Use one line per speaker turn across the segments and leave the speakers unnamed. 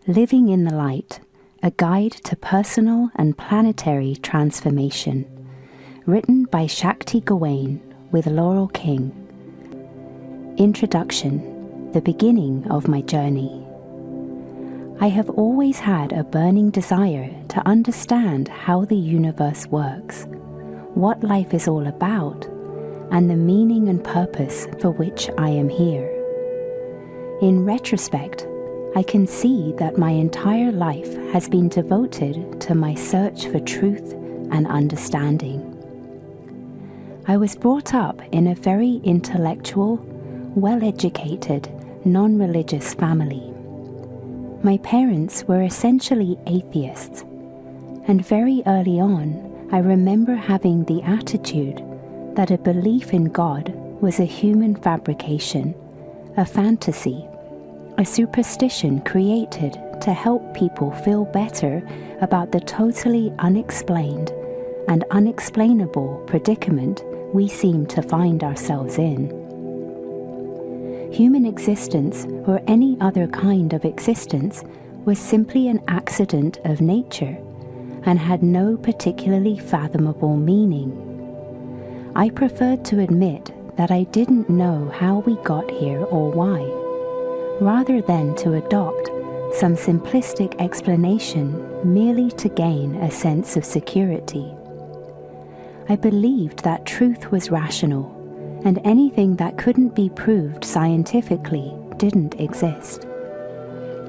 Living in the Light, A Guide to Personal and Planetary Transformation, written by Shakti Gawain with Laurel King. Introduction, the beginning of my journey. I have always had a burning desire to understand how the universe works, what life is all about, and the meaning and purpose for which I am here. In retrospect, I can see that my entire life has been devoted to my search for truth and understanding. I was brought up in a very intellectual, well-educated, non-religious family. My parents were essentially atheists, and very early on I remember having the attitude that a belief in God was a human fabrication, a fantasy, a superstition created to help people feel better about the totally unexplained and unexplainable predicament we seem to find ourselves in. Human existence, or any other kind of existence, was simply an accident of nature and had no particularly fathomable meaning. I preferred to admit that I didn't know how we got here or why, rather than to adopt some simplistic explanation merely to gain a sense of security. I believed that truth was rational, and anything that couldn't be proved scientifically didn't exist.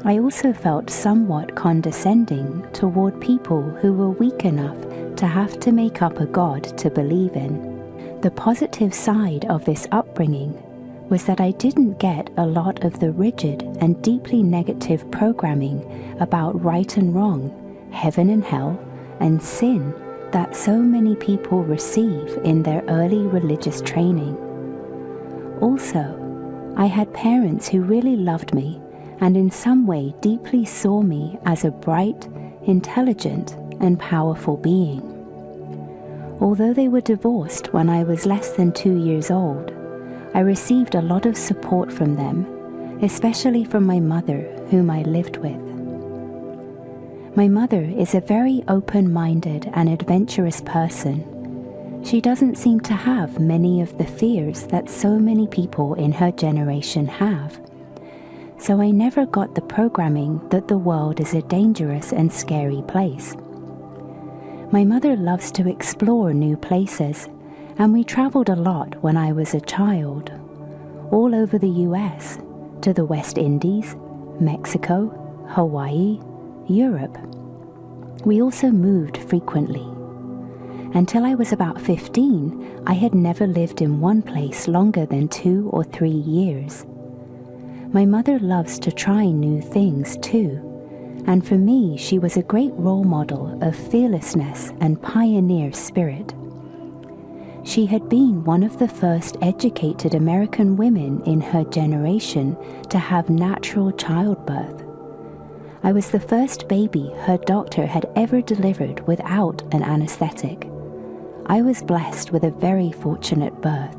I also felt somewhat condescending toward people who were weak enough to have to make up a God to believe in. The positive side of this upbringing was that I didn't get a lot of the rigid and deeply negative programming about right and wrong, heaven and hell, and sin that so many people receive in their early religious training. Also, I had parents who really loved me and in some way deeply saw me as a bright, intelligent, and powerful being. Although they were divorced when I was less than 2 years old, I received a lot of support from them, especially from my mother, whom I lived with. My mother is a very open-minded and adventurous person. She doesn't seem to have many of the fears that so many people in her generation have. So I never got the programming that the world is a dangerous and scary place. My mother loves to explore new places, and we traveled a lot when I was a child, all over the US, to the West Indies, Mexico, Hawaii, Europe. We also moved frequently. Until I was about 15, I had never lived in one place longer than 2 or 3 years. My mother loves to try new things too, and for me she was a great role model of fearlessness and pioneer spirit. She had been one of the first educated American women in her generation to have natural childbirth. I was the first baby her doctor had ever delivered without an anesthetic. I was blessed with a very fortunate birth.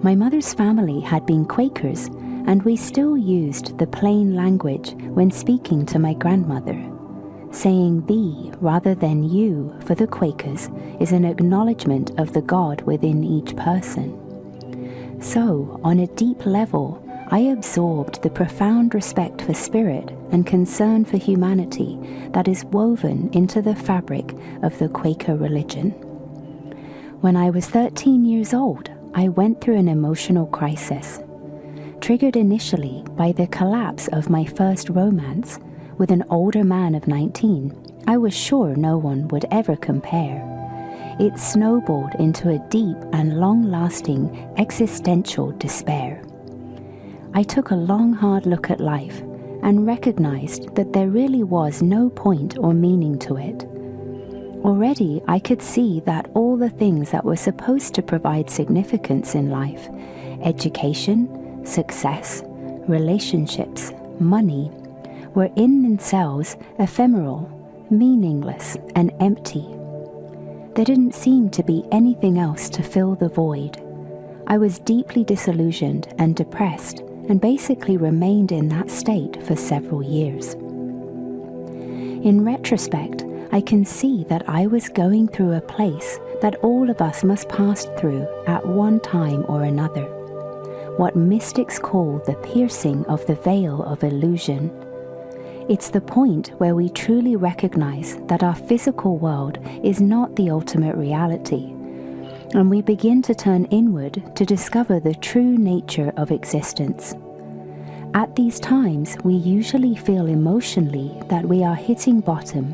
My mother's family had been Quakers, and we still used the plain language when speaking to my grandmother. Saying thee rather than you for the Quakers is an acknowledgement of the God within each person. So, on a deep level, I absorbed the profound respect for spirit and concern for humanity that is woven into the fabric of the Quaker religion. When I was 13 years old, I went through an emotional crisis, triggered initially by the collapse of my first romance with an older man of 19, I was sure no one would ever compare. It snowballed into a deep and long-lasting existential despair. I took a long, hard look at life and recognized that there really was no point or meaning to it. Already I could see that all the things that were supposed to provide significance in life, education, success, relationships, money, were in themselves ephemeral, meaningless, and empty. There didn't seem to be anything else to fill the void. I was deeply disillusioned and depressed and basically remained in that state for several years. In retrospect, I can see that I was going through a place that all of us must pass through at one time or another, what mystics call the piercing of the veil of illusion. It's the point where we truly recognize that our physical world is not the ultimate reality, and we begin to turn inward to discover the true nature of existence. At these times, we usually feel emotionally that we are hitting bottom,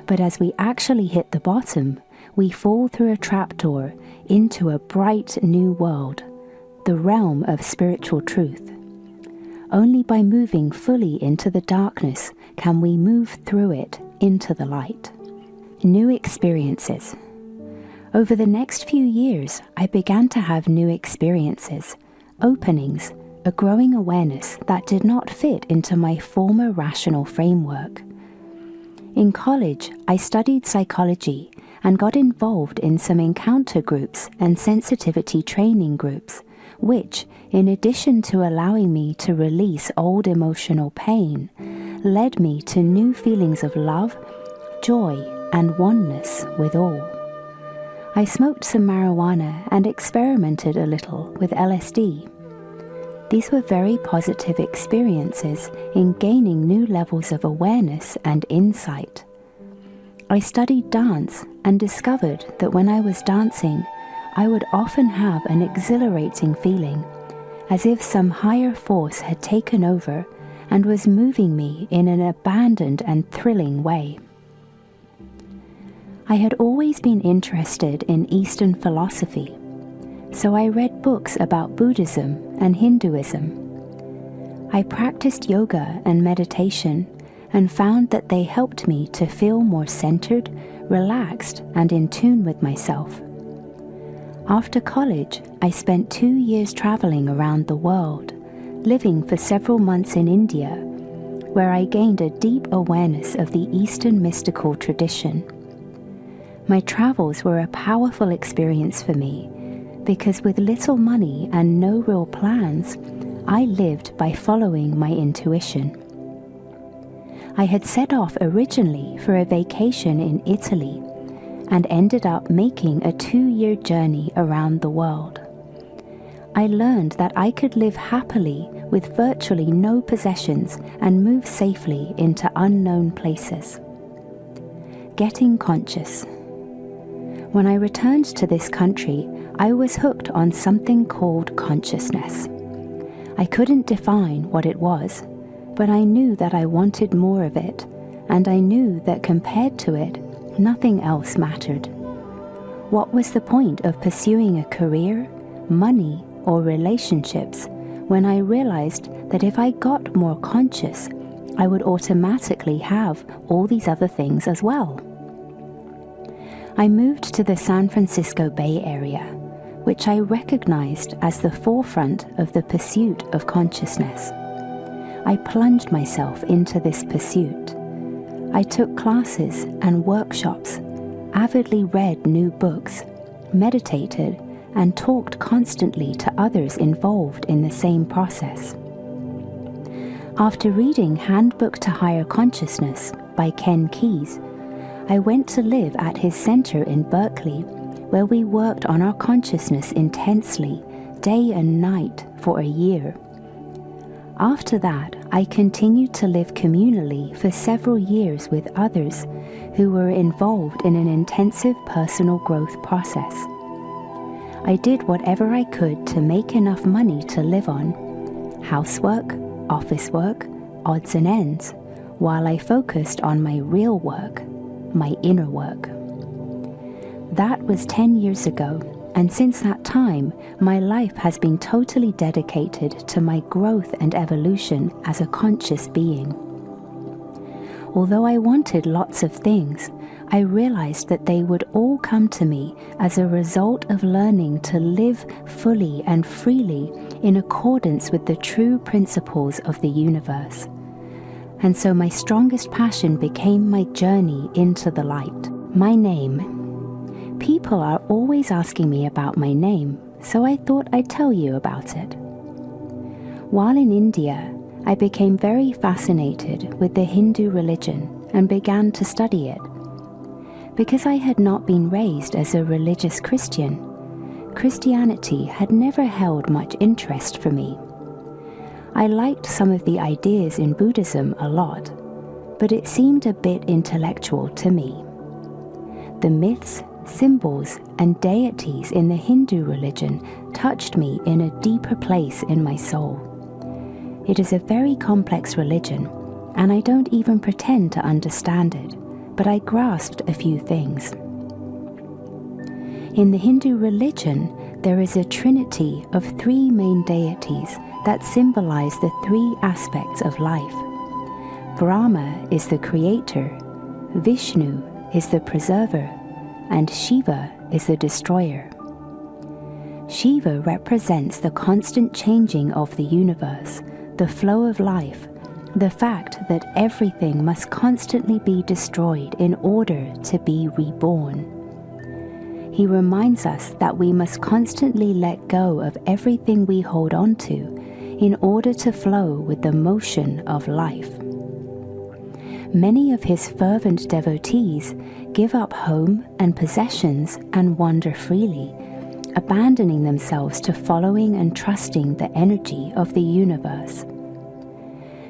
but as we actually hit the bottom, we fall through a trapdoor into a bright new world, the realm of spiritual truth. Only by moving fully into the darkness can we move through it into the light. New experiences. Over the next few years, I began to have new experiences, openings, a growing awareness that did not fit into my former rational framework. In college, I studied psychology and got involved in some encounter groups and sensitivity training groups, which, in addition to allowing me to release old emotional pain, led me to new feelings of love, joy, and oneness with all. I smoked some marijuana and experimented a little with LSD. These were very positive experiences in gaining new levels of awareness and insight. I studied dance and discovered that when I was dancing, I would often have an exhilarating feeling, as if some higher force had taken over and was moving me in an abandoned and thrilling way. I had always been interested in Eastern philosophy, so I read books about Buddhism and Hinduism. I practiced yoga and meditation and found that they helped me to feel more centered, relaxed, and in tune with myself. After college, I spent 2 years traveling around the world, living for several months in India, where I gained a deep awareness of the Eastern mystical tradition. My travels were a powerful experience for me, because with little money and no real plans, I lived by following my intuition. I had set off originally for a vacation in Italy and ended up making a 2-year journey around the world. I learned that I could live happily with virtually no possessions and move safely into unknown places. Getting conscious. When I returned to this country, I was hooked on something called consciousness. I couldn't define what it was, but I knew that I wanted more of it, and I knew that compared to it, nothing else mattered. What was the point of pursuing a career, money, or relationships when I realized that if I got more conscious, I would automatically have all these other things as well? I moved to the San Francisco Bay Area, which I recognized as the forefront of the pursuit of consciousness. I plunged myself into this pursuit. I took classes and workshops, avidly read new books, meditated, and talked constantly to others involved in the same process. After reading Handbook to Higher Consciousness by Ken Keyes, I went to live at his center in Berkeley, where we worked on our consciousness intensely, day and night, for a year. After that, I continued to live communally for several years with others who were involved in an intensive personal growth process. I did whatever I could to make enough money to live on, housework, office work, odds and ends, while I focused on my real work, my inner work. That was 10 years ago, and since that time, my life has been totally dedicated to my growth and evolution as a conscious being. Although I wanted lots of things, I realized that they would all come to me as a result of learning to live fully and freely in accordance with the true principles of the universe. And so my strongest passion became my journey into the light. My name. People are always asking me about my name, so I thought I'd tell you about it. While in India, I became very fascinated with the Hindu religion and began to study it. Because I had not been raised as a religious Christian, Christianity had never held much interest for me. I liked some of the ideas in Buddhism a lot, but it seemed a bit intellectual to me. The myths, symbols, and deities in the Hindu religion touched me in a deeper place in my soul. It is a very complex religion, and I don't even pretend to understand it, but I grasped a few things. In the Hindu religion, there is a trinity of 3 main deities that symbolize the 3 aspects of life. Brahma is the creator, Vishnu is the preserver, and Shiva is the destroyer. Shiva represents the constant changing of the universe, the flow of life, the fact that everything must constantly be destroyed in order to be reborn. He reminds us that we must constantly let go of everything we hold on to in order to flow with the motion of life. Many of his fervent devotees give up home and possessions and wander freely, abandoning themselves to following and trusting the energy of the universe.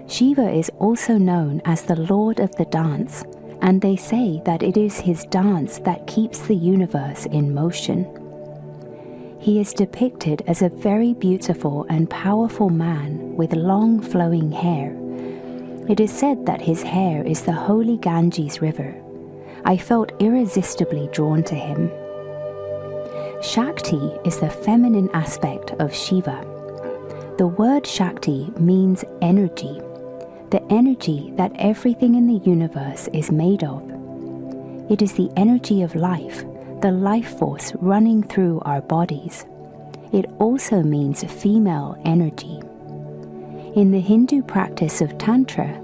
Shiva is also known as the Lord of the Dance, and they say that it is his dance that keeps the universe in motion. He is depicted as a very beautiful and powerful man with long flowing hair. It is said that his hair is the holy Ganges River. I felt irresistibly drawn to him. Shakti is the feminine aspect of Shiva. The word Shakti means energy, the energy that everything in the universe is made of. It is the energy of life, the life force running through our bodies. It also means female energy. In the Hindu practice of Tantra,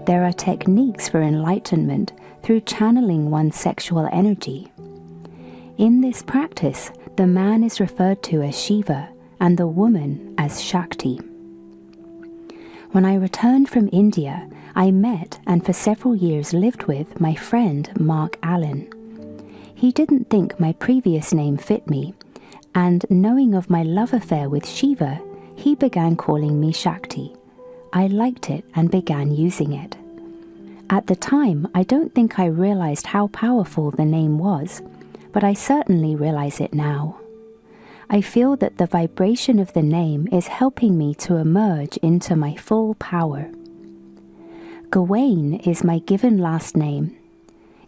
there are techniques for enlightenment through channeling one's sexual energy. In this practice, the man is referred to as Shiva and the woman as Shakti. When I returned from India, I met and for several years lived with my friend Mark Allen. He didn't think my previous name fit me, and knowing of my love affair with Shiva, he began calling me Shakti. I liked it and began using it. At the time, I don't think I realized how powerful the name was, but I certainly realize it now. I feel that the vibration of the name is helping me to emerge into my full power. Gawain is my given last name.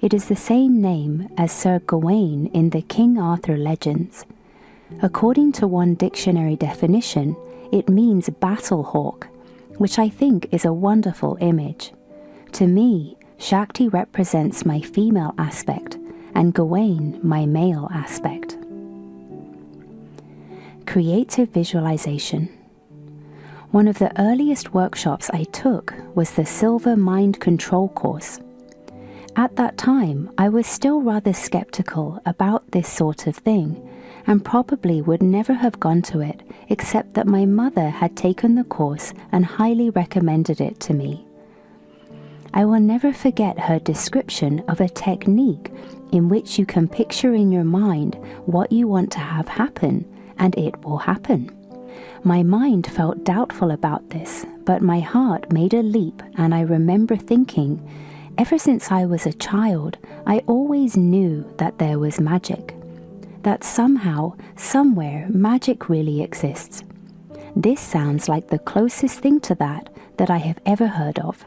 It is the same name as Sir Gawain in the King Arthur legends. According to one dictionary definition, it means battle hawk, which I think is a wonderful image. To me, Shakti represents my female aspect, and Gawain my male aspect. Creative visualization. One of the earliest workshops I took was the Silver Mind Control course. At that time, I was still rather skeptical about this sort of thing, and probably would never have gone to it except that my mother had taken the course and highly recommended it to me. I will never forget her description of a technique in which you can picture in your mind what you want to have happen, and it will happen. My mind felt doubtful about this, but my heart made a leap, and I remember thinking, ever since I was a child, I always knew that there was magic, that somehow, somewhere, magic really exists. This sounds like the closest thing to that I have ever heard of.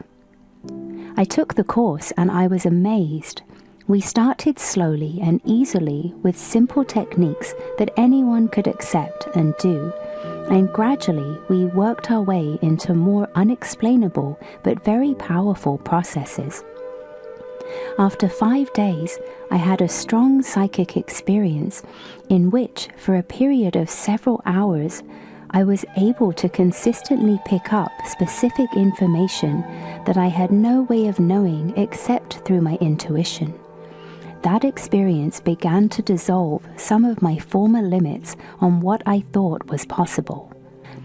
I took the course and I was amazed. We started slowly and easily with simple techniques that anyone could accept and do, and gradually we worked our way into more unexplainable but very powerful processes. After 5 days, I had a strong psychic experience in which, for a period of several hours, I was able to consistently pick up specific information that I had no way of knowing except through my intuition. That experience began to dissolve some of my former limits on what I thought was possible.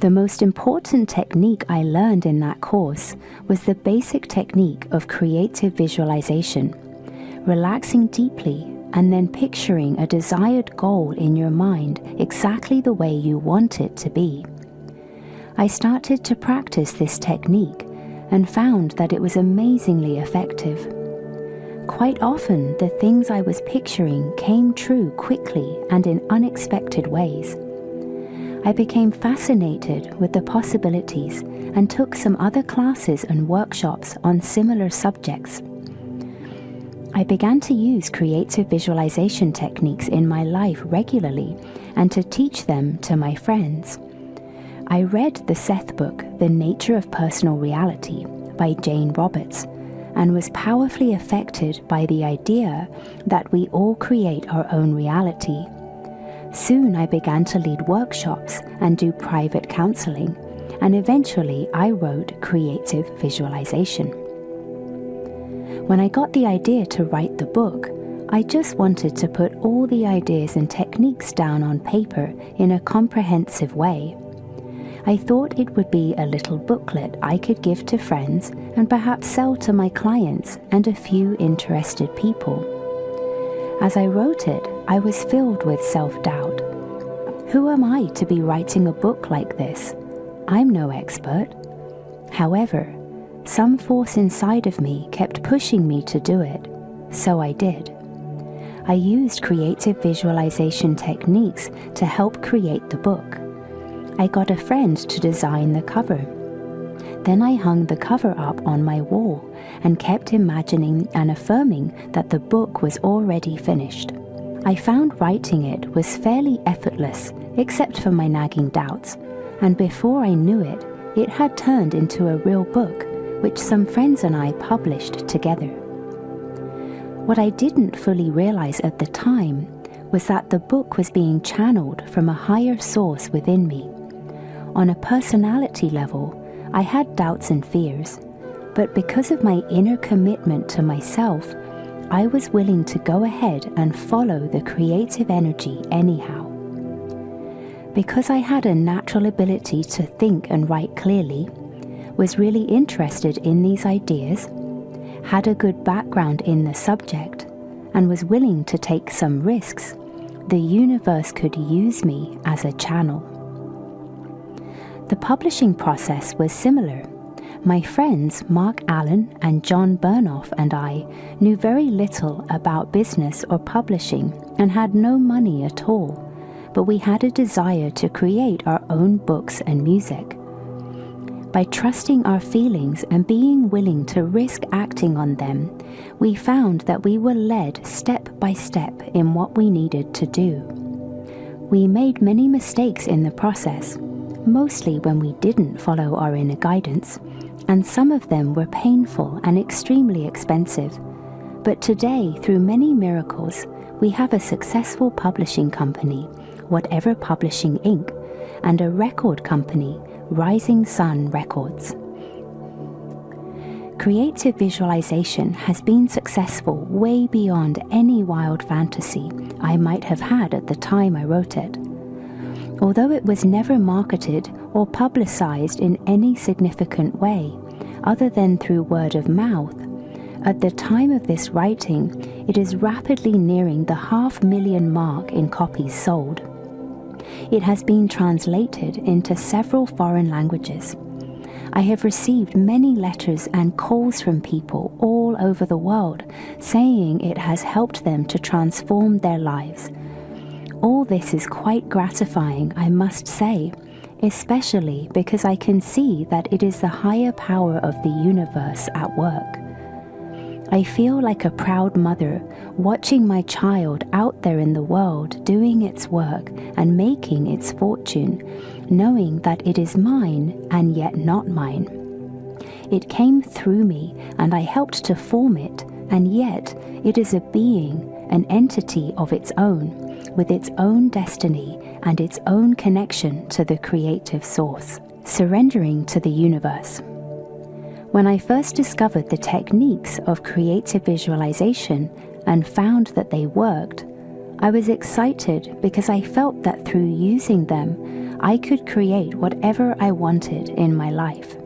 The most important technique I learned in that course was the basic technique of creative visualization, relaxing deeply and then picturing a desired goal in your mind exactly the way you want it to be. I started to practice this technique and found that it was amazingly effective. Quite often, the things I was picturing came true quickly and in unexpected ways. I became fascinated with the possibilities and took some other classes and workshops on similar subjects. I began to use creative visualization techniques in my life regularly and to teach them to my friends. I read the Seth book, The Nature of Personal Reality, by Jane Roberts, and was powerfully affected by the idea that we all create our own reality. Soon I began to lead workshops and do private counseling, and eventually I wrote creative visualization. When I got the idea to write the book, I just wanted to put all the ideas and techniques down on paper in a comprehensive way. I thought it would be a little booklet I could give to friends and perhaps sell to my clients and a few interested people. As I wrote it, I was filled with self-doubt. Who am I to be writing a book like this? I'm no expert. However, some force inside of me kept pushing me to do it, so I did. I used creative visualization techniques to help create the book. I got a friend to design the cover. Then I hung the cover up on my wall and kept imagining and affirming that the book was already finished. I found writing it was fairly effortless, except for my nagging doubts, and before I knew it, it had turned into a real book, which some friends and I published together. What I didn't fully realize at the time was that the book was being channeled from a higher source within me. On a personality level, I had doubts and fears, but because of my inner commitment to myself, I was willing to go ahead and follow the creative energy anyhow. Because I had a natural ability to think and write clearly, was really interested in these ideas, had a good background in the subject, and was willing to take some risks, the universe could use me as a channel. The publishing process was similar. My friends Mark Allen and John Burnoff and I knew very little about business or publishing and had no money at all, but we had a desire to create our own books and music. By trusting our feelings and being willing to risk acting on them, we found that we were led step by step in what we needed to do. We made many mistakes in the process, mostly when we didn't follow our inner guidance, and some of them were painful and extremely expensive. But today, through many miracles, we have a successful publishing company, Whatever Publishing Inc., and a record company, Rising Sun Records. Creative visualization has been successful way beyond any wild fantasy I might have had at the time I wrote it. Although it was never marketed or publicized in any significant way, other than through word of mouth, at the time of this writing, it is rapidly nearing the 500,000 mark in copies sold. It has been translated into several foreign languages. I have received many letters and calls from people all over the world saying it has helped them to transform their lives. All this is quite gratifying, I must say, especially because I can see that it is the higher power of the universe at work. I feel like a proud mother watching my child out there in the world doing its work and making its fortune, knowing that it is mine and yet not mine. It came through me and I helped to form it, and yet it is a being, an entity of its own, with its own destiny and its own connection to the creative source, surrendering to the universe. When I first discovered the techniques of creative visualization and found that they worked, I was excited because I felt that through using them, I could create whatever I wanted in my life.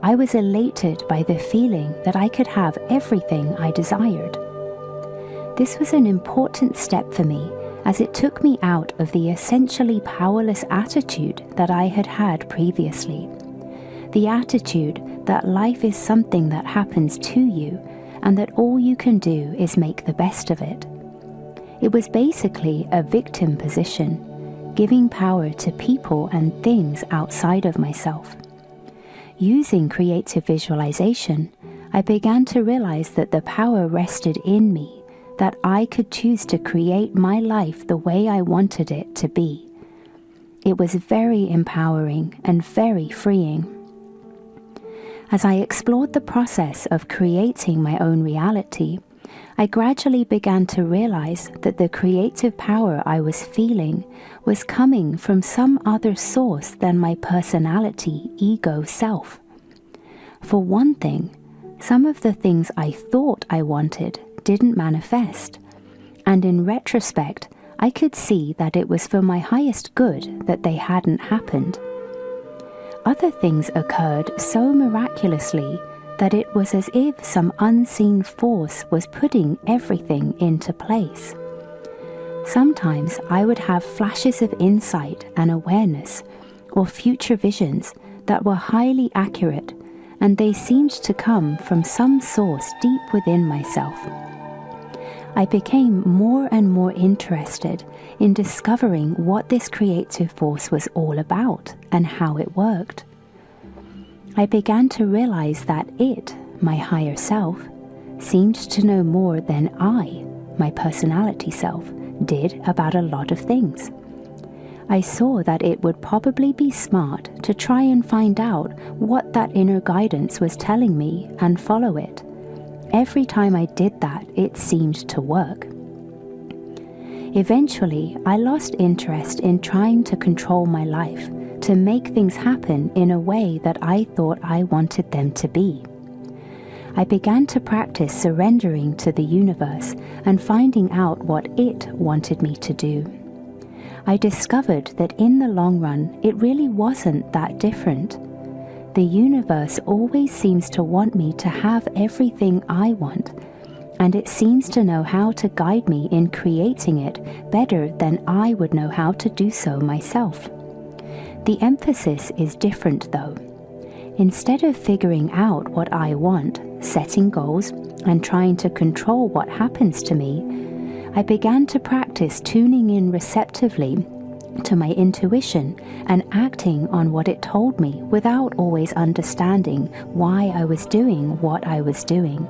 I was elated by the feeling that I could have everything I desired. This was an important step for me, as it took me out of the essentially powerless attitude that I had had previously. The attitude that life is something that happens to you and that all you can do is make the best of it. It was basically a victim position, giving power to people and things outside of myself. Using creative visualization, I began to realize that the power rested in me, that I could choose to create my life the way I wanted it to be. It was very empowering and very freeing. As I explored the process of creating my own reality, I gradually began to realize that the creative power I was feeling was coming from some other source than my personality, ego self. For one thing, some of the things I thought I wanted didn't manifest, and in retrospect, I could see that it was for my highest good that they hadn't happened. Other things occurred so miraculously that it was as if some unseen force was putting everything into place. Sometimes I would have flashes of insight and awareness, or future visions that were highly accurate, and they seemed to come from some source deep within myself. I became more and more interested in discovering what this creative force was all about and how it worked. I began to realize that it, my higher self, seemed to know more than I, my personality self, did about a lot of things. I saw that it would probably be smart to try and find out what that inner guidance was telling me and follow it. Every time I did that, it seemed to work. Eventually, I lost interest in trying to control my life, to make things happen in a way that I thought I wanted them to be. I began to practice surrendering to the universe and finding out what it wanted me to do. I discovered that in the long run, it really wasn't that different. The universe always seems to want me to have everything I want, and it seems to know how to guide me in creating it better than I would know how to do so myself. The emphasis is different though. Instead of figuring out what I want, setting goals, and trying to control what happens to me, I began to practice tuning in receptively to my intuition and acting on what it told me without always understanding why I was doing what I was doing.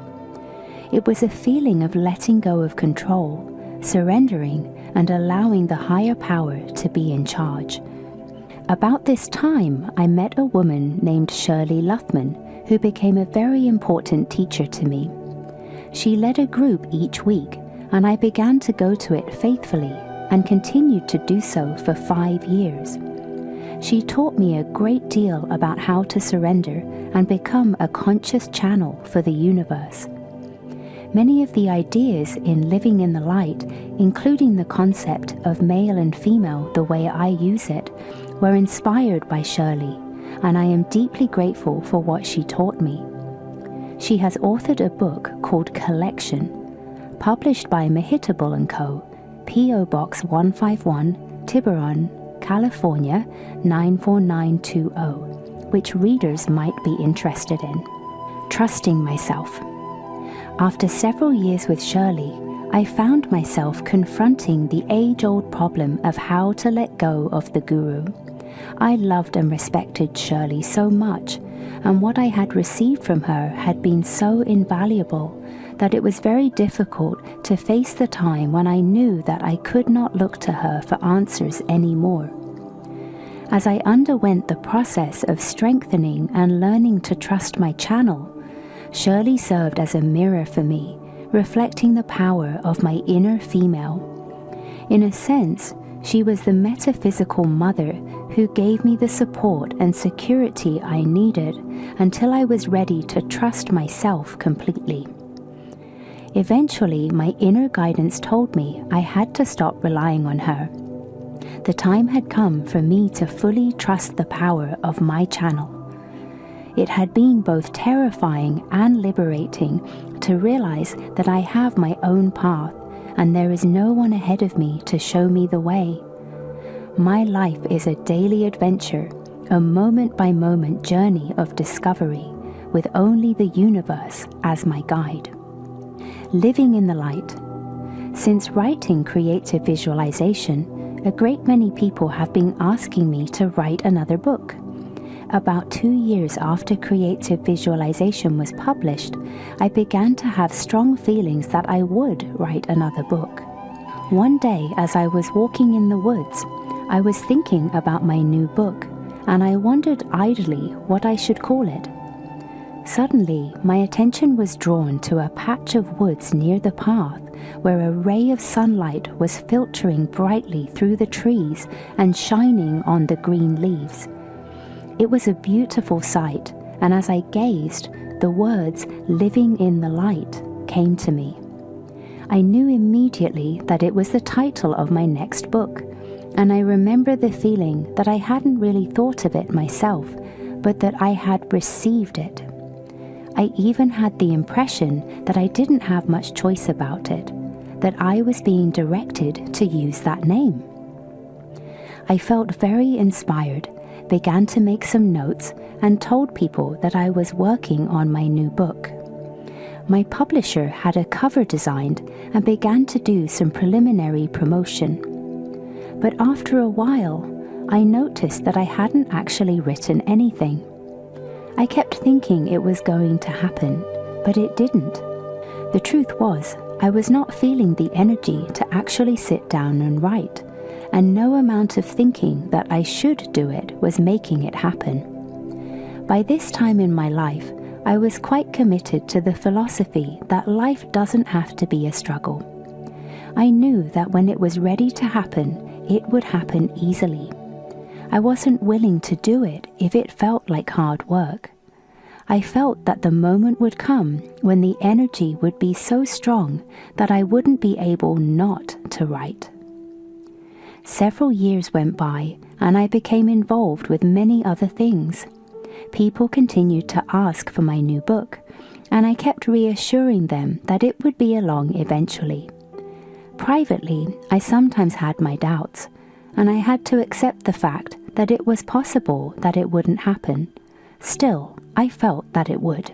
It was a feeling of letting go of control, surrendering, and allowing the higher power to be in charge. About this time, I met a woman named Shirley Luthman, who became a very important teacher to me. She led a group each week, and I began to go to it faithfully and continued to do so for 5 years. She taught me a great deal about how to surrender and become a conscious channel for the universe. Many of the ideas in Living in the Light, including the concept of male and female the way I use it, were inspired by Shirley, and I am deeply grateful for what she taught me. She has authored a book called Collection, published by Mehitable & Co., P.O. Box 151, Tiburon, California 94920, which readers might be interested in. Trusting myself. After several years with Shirley, I found myself confronting the age-old problem of how to let go of the guru. I loved and respected Shirley so much, and what I had received from her had been so invaluable that it was very difficult to face the time when I knew that I could not look to her for answers anymore. As I underwent the process of strengthening and learning to trust my channel, Shirley served as a mirror for me, reflecting the power of my inner female. In a sense, she was the metaphysical mother who gave me the support and security I needed until I was ready to trust myself completely. Eventually, my inner guidance told me I had to stop relying on her. The time had come for me to fully trust the power of my channel. It had been both terrifying and liberating to realize that I have my own path and there is no one ahead of me to show me the way. My life is a daily adventure, a moment-by-moment journey of discovery, with only the universe as my guide. Living in the light. Since writing creative visualization, a great many people have been asking me to write another book. About 2 years after creative visualization was published, I began to have strong feelings that I would write another book. One day, as I was walking in the woods, I was thinking about my new book, and I wondered idly what I should call it. Suddenly, my attention was drawn to a patch of woods near the path where a ray of sunlight was filtering brightly through the trees and shining on the green leaves. It was a beautiful sight, and as I gazed, the words "living in the light" came to me. I knew immediately that it was the title of my next book, and I remember the feeling that I hadn't really thought of it myself, but that I had received it. I even had the impression that I didn't have much choice about it, that I was being directed to use that name. I felt very inspired, began to make some notes, and told people that I was working on my new book. My publisher had a cover designed and began to do some preliminary promotion. But after a while, I noticed that I hadn't actually written anything. I kept thinking it was going to happen, but it didn't. The truth was, I was not feeling the energy to actually sit down and write, and no amount of thinking that I should do it was making it happen. By this time in my life, I was quite committed to the philosophy that life doesn't have to be a struggle. I knew that when it was ready to happen, it would happen easily. I wasn't willing to do it if it felt like hard work. I felt that the moment would come when the energy would be so strong that I wouldn't be able not to write. Several years went by, and I became involved with many other things. People continued to ask for my new book, and I kept reassuring them that it would be along eventually. Privately, I sometimes had my doubts, and I had to accept the fact that it was possible that it wouldn't happen. Still, I felt that it would.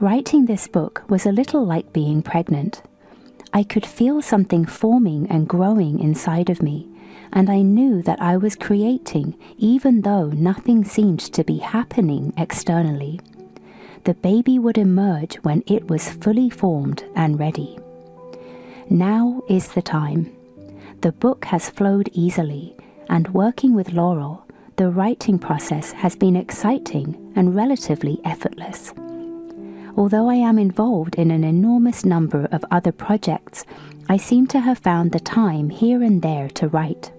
Writing this book was a little like being pregnant. I could feel something forming and growing inside of me, and I knew that I was creating even though nothing seemed to be happening externally. The baby would emerge when it was fully formed and ready. Now is the time. The book has flowed easily, and working with Laurel, the writing process has been exciting and relatively effortless. Although I am involved in an enormous number of other projects, I seem to have found the time here and there to write.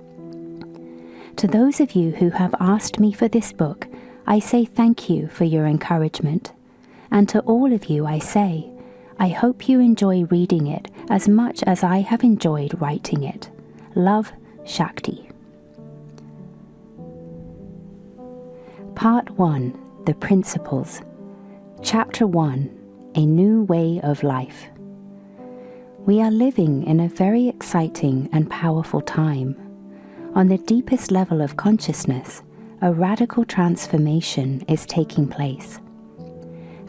To those of you who have asked me for this book, I say thank you for your encouragement. And to all of you I say, I hope you enjoy reading it as much as I have enjoyed writing it. Love, Shakti. Part 1. The Principles. Chapter 1. A New Way of Life. We are living in a very exciting and powerful time. On the deepest level of consciousness, a radical transformation is taking place.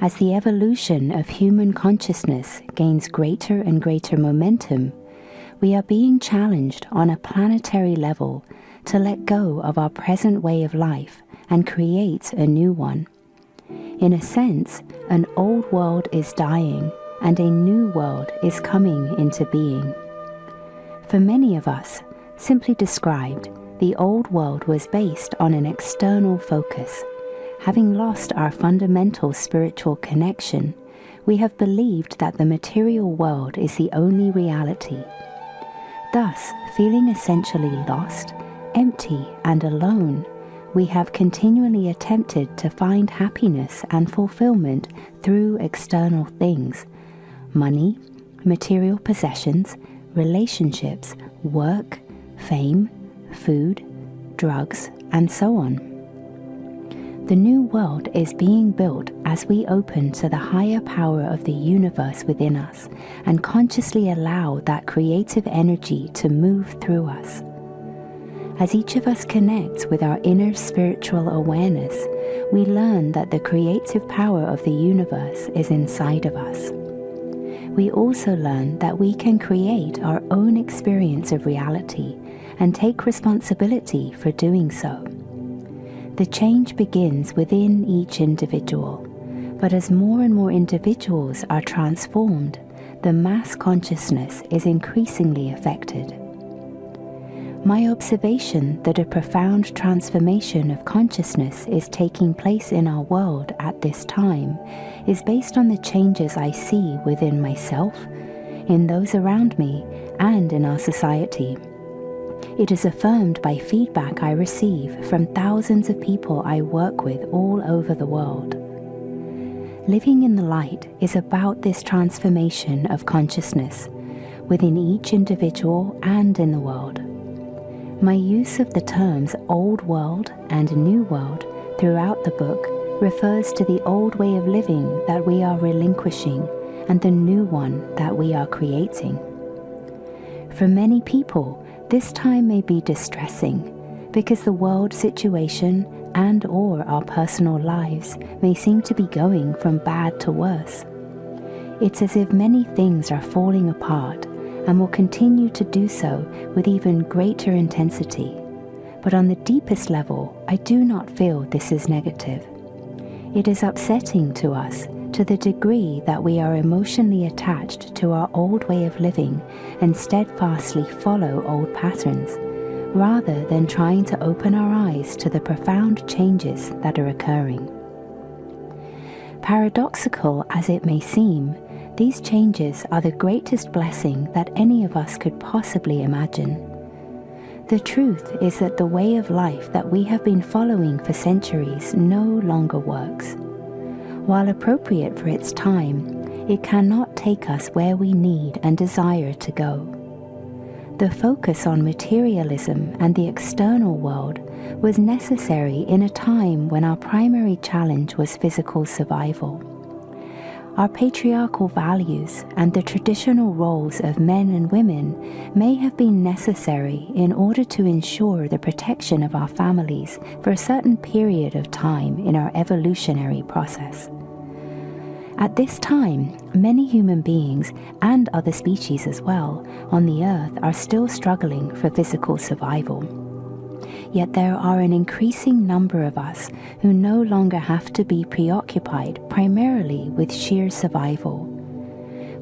As the evolution of human consciousness gains greater and greater momentum, we are being challenged on a planetary level to let go of our present way of life and create a new one. In a sense, an old world is dying and a new world is coming into being. For many of us, simply described, the old world was based on an external focus. Having lost our fundamental spiritual connection, we have believed that the material world is the only reality. Thus, feeling essentially lost, empty, and alone, we have continually attempted to find happiness and fulfillment through external things: money, material possessions, relationships, work, fame, food, drugs, and so on. The new world is being built as we open to the higher power of the universe within us and consciously allow that creative energy to move through us. As each of us connects with our inner spiritual awareness, we learn that the creative power of the universe is inside of us. We also learn that we can create our own experience of reality and take responsibility for doing so. The change begins within each individual, but as more and more individuals are transformed, the mass consciousness is increasingly affected. My observation that a profound transformation of consciousness is taking place in our world at this time is based on the changes I see within myself, in those around me, and in our society. It is affirmed by feedback I receive from thousands of people I work with all over the world. Living in the light is about this transformation of consciousness within each individual and in the world. My use of the terms old world and new world throughout the book refers to the old way of living that we are relinquishing and the new one that we are creating. For many people, this time may be distressing because the world situation and/or our personal lives may seem to be going from bad to worse. It's as if many things are falling apart and will continue to do so with even greater intensity. But on the deepest level, I do not feel this is negative. It is upsetting to us to the degree that we are emotionally attached to our old way of living and steadfastly follow old patterns, rather than trying to open our eyes to the profound changes that are occurring. Paradoxical as it may seem, these changes are the greatest blessing that any of us could possibly imagine. The truth is that the way of life that we have been following for centuries no longer works. While appropriate for its time, it cannot take us where we need and desire to go. The focus on materialism and the external world was necessary in a time when our primary challenge was physical survival. Our patriarchal values and the traditional roles of men and women may have been necessary in order to ensure the protection of our families for a certain period of time in our evolutionary process. At this time, many human beings, and other species as well, on the earth are still struggling for physical survival. Yet there are an increasing number of us who no longer have to be preoccupied primarily with sheer survival.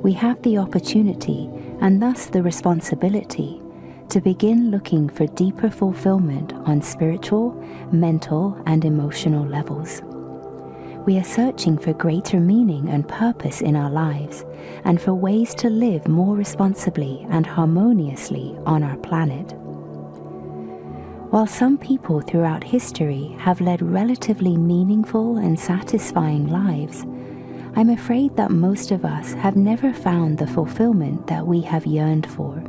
We have the opportunity, and thus the responsibility, to begin looking for deeper fulfillment on spiritual, mental, and emotional levels. We are searching for greater meaning and purpose in our lives, and for ways to live more responsibly and harmoniously on our planet. While some people throughout history have led relatively meaningful and satisfying lives, I'm afraid that most of us have never found the fulfillment that we have yearned for.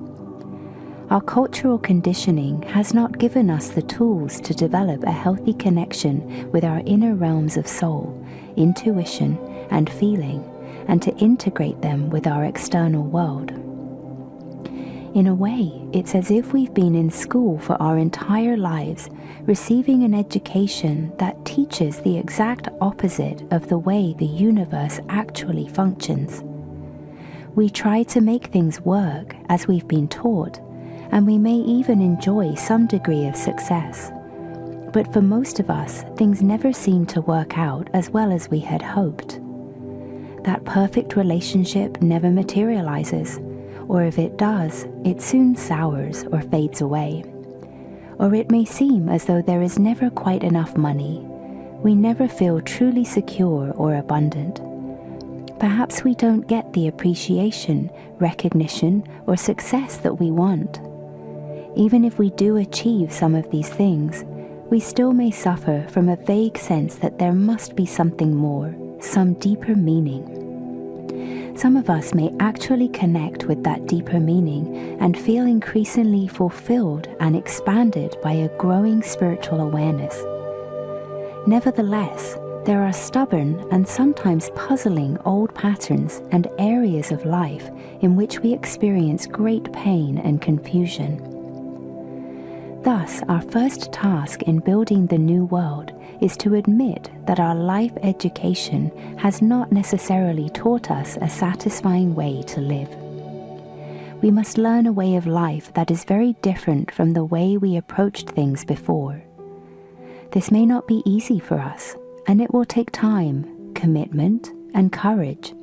Our cultural conditioning has not given us the tools to develop a healthy connection with our inner realms of soul, intuition, and feeling, and to integrate them with our external world. In a way, it's as if we've been in school for our entire lives, receiving an education that teaches the exact opposite of the way the universe actually functions. We try to make things work as we've been taught, and we may even enjoy some degree of success. But for most of us, things never seem to work out as well as we had hoped. That perfect relationship never materializes, or if it does, it soon sours or fades away. Or it may seem as though there is never quite enough money. We never feel truly secure or abundant. Perhaps we don't get the appreciation, recognition, or success that we want. Even if we do achieve some of these things, we still may suffer from a vague sense that there must be something more, some deeper meaning. Some of us may actually connect with that deeper meaning and feel increasingly fulfilled and expanded by a growing spiritual awareness. Nevertheless, there are stubborn and sometimes puzzling old patterns and areas of life in which we experience great pain and confusion. Thus, our first task in building the new world is to admit that our life education has not necessarily taught us a satisfying way to live. We must learn a way of life that is very different from the way we approached things before. This may not be easy for us, and it will take time, commitment, and courage.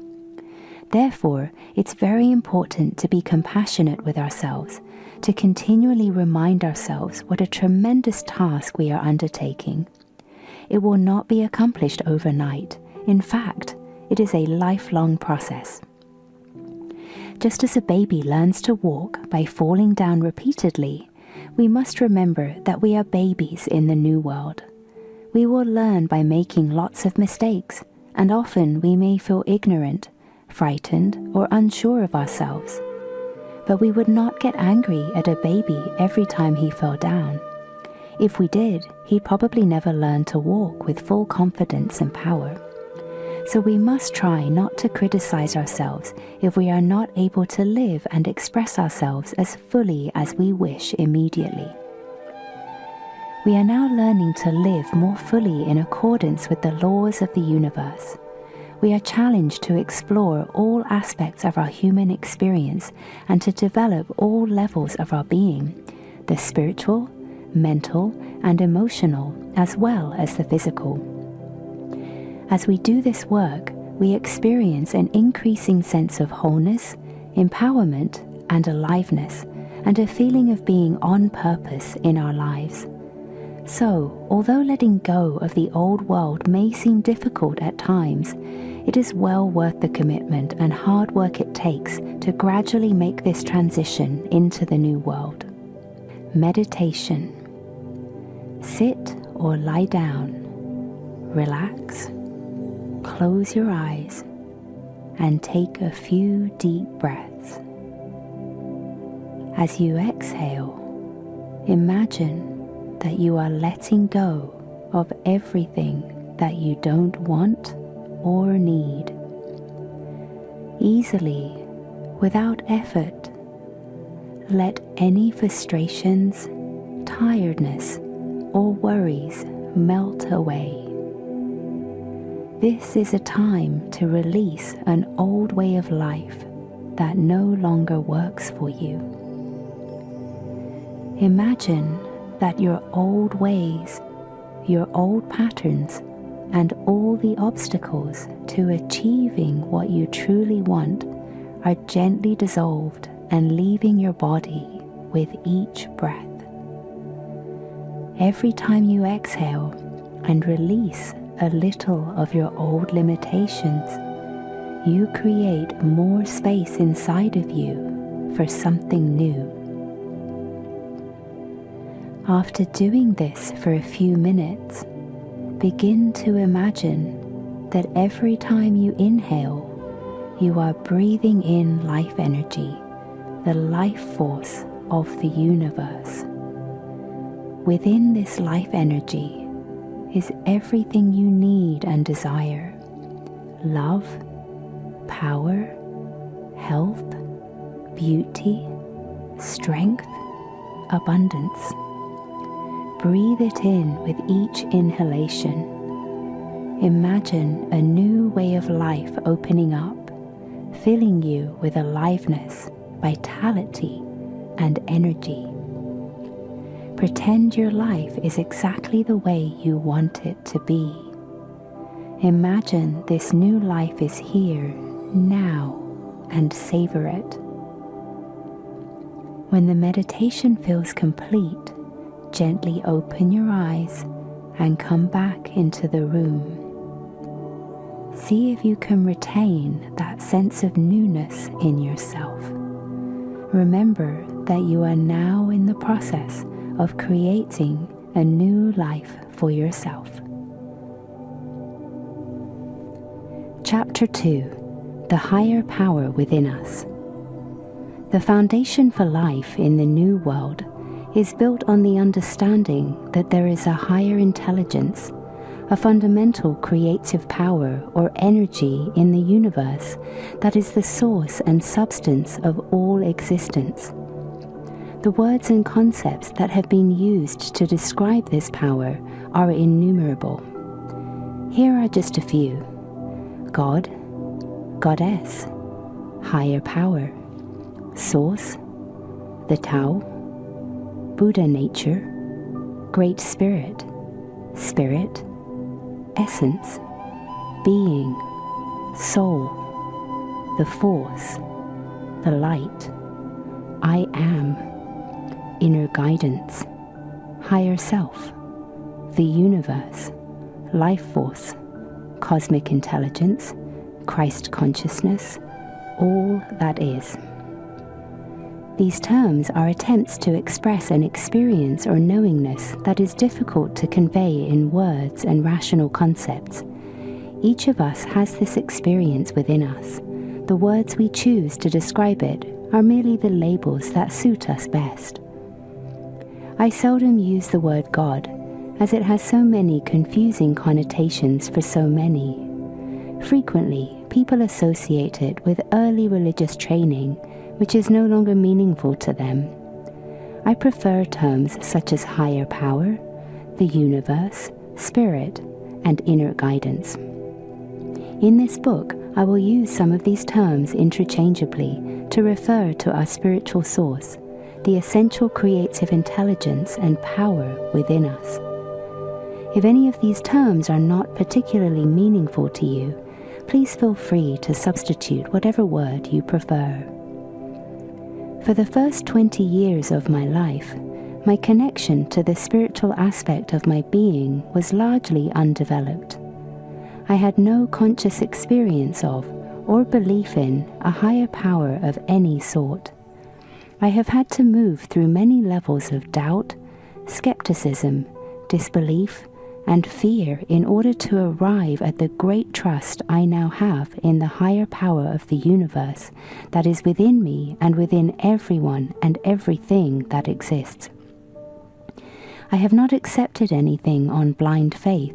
Therefore, it's very important to be compassionate with ourselves, to continually remind ourselves what a tremendous task we are undertaking. It will not be accomplished overnight. In fact, it is a lifelong process. Just as a baby learns to walk by falling down repeatedly, we must remember that we are babies in the new world. We will learn by making lots of mistakes, and often we may feel ignorant, frightened, or unsure of ourselves. But we would not get angry at a baby every time he fell down. If we did, he'd probably never learn to walk with full confidence and power. So we must try not to criticize ourselves if we are not able to live and express ourselves as fully as we wish immediately. We are now learning to live more fully in accordance with the laws of the universe. We are challenged to explore all aspects of our human experience and to develop all levels of our being, the spiritual, mental, and emotional, as well as the physical. As we do this work, we experience an increasing sense of wholeness, empowerment, and aliveness, and a feeling of being on purpose in our lives. So, although letting go of the old world may seem difficult at times, it is well worth the commitment and hard work it takes to gradually make this transition into the new world. Meditation. Sit or lie down, relax, close your eyes, and take a few deep breaths. As you exhale, imagine that you are letting go of everything that you don't want or need. Easily, without effort, let any frustrations, tiredness, or worries melt away. This is a time to release an old way of life that no longer works for you. Imagine that your old ways, your old patterns, and all the obstacles to achieving what you truly want are gently dissolved and leaving your body with each breath. Every time you exhale and release a little of your old limitations, you create more space inside of you for something new. After doing this for a few minutes, begin to imagine that every time you inhale, you are breathing in life energy, the life force of the universe. Within this life energy is everything you need and desire: love, power, health, beauty, strength, abundance. Breathe it in with each inhalation. Imagine a new way of life opening up, filling you with aliveness, vitality, and energy. Pretend your life is exactly the way you want it to be. Imagine this new life is here, now, and savor it. When the meditation feels complete, gently open your eyes and come back into the room. See if you can retain that sense of newness in yourself. Remember that you are now in the process of creating a new life for yourself. Chapter 2. the higher power within us. The foundation for life in the new world is built on the understanding that there is a higher intelligence, a fundamental creative power or energy in the universe that is the source and substance of all existence. The words and concepts that have been used to describe this power are innumerable. Here are just a few: God, Goddess, higher power, Source, the Tao, Buddha nature, Great Spirit, Spirit, Essence, Being, Soul, the Force, the Light, I Am, Inner Guidance, Higher Self, the Universe, Life Force, Cosmic Intelligence, Christ Consciousness, all that is. These terms are attempts to express an experience or knowingness that is difficult to convey in words and rational concepts. Each of us has this experience within us. The words we choose to describe it are merely the labels that suit us best. I seldom use the word God, as it has so many confusing connotations for so many. Frequently, people associate it with early religious training, which is no longer meaningful to them. I prefer terms such as higher power, the universe, spirit, and inner guidance. In this book, I will use some of these terms interchangeably to refer to our spiritual source, the essential creative intelligence and power within us. If any of these terms are not particularly meaningful to you, please feel free to substitute whatever word you prefer. For the first 20 years of my life, my connection to the spiritual aspect of my being was largely undeveloped. I had no conscious experience of or belief in a higher power of any sort. I have had to move through many levels of doubt, skepticism, disbelief, and fear in order to arrive at the great trust I now have in the higher power of the universe that is within me and within everyone and everything that exists. I have not accepted anything on blind faith,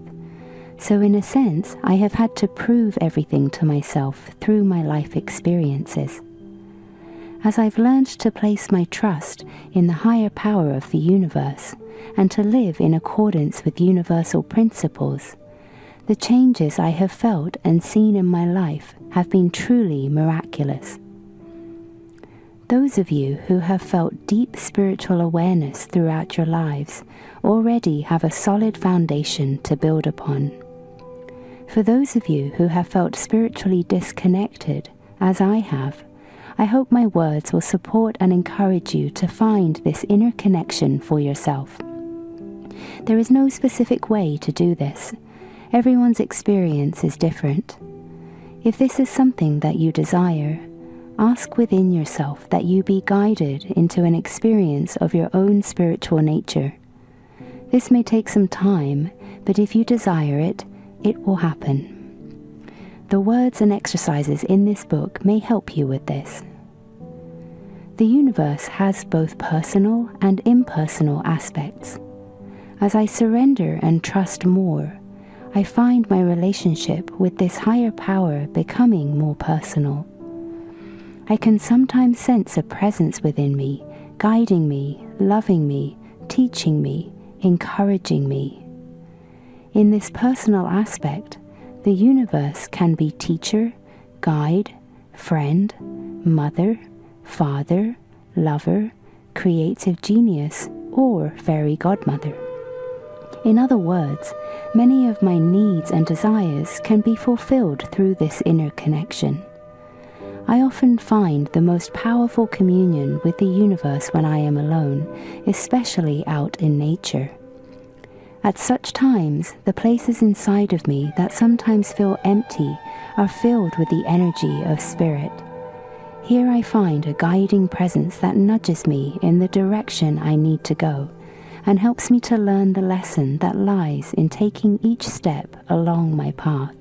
so in a sense I have had to prove everything to myself through my life experiences. As I've learned to place my trust in the higher power of the universe and to live in accordance with universal principles, the changes I have felt and seen in my life have been truly miraculous. Those of you who have felt deep spiritual awareness throughout your lives already have a solid foundation to build upon. For those of you who have felt spiritually disconnected, as I have, I hope my words will support and encourage you to find this inner connection for yourself. There is no specific way to do this. Everyone's experience is different. If this is something that you desire, ask within yourself that you be guided into an experience of your own spiritual nature. This may take some time, but if you desire it, it will happen. The words and exercises in this book may help you with this. The universe has both personal and impersonal aspects. As I surrender and trust more, I find my relationship with this higher power becoming more personal. I can sometimes sense a presence within me, guiding me, loving me, teaching me, encouraging me. In this personal aspect, the universe can be teacher, guide, friend, mother, father, lover, creative genius, or fairy godmother. In other words, many of my needs and desires can be fulfilled through this inner connection. I often find the most powerful communion with the universe when I am alone, especially out in nature. At such times, the places inside of me that sometimes feel empty are filled with the energy of spirit. Here I find a guiding presence that nudges me in the direction I need to go and helps me to learn the lesson that lies in taking each step along my path.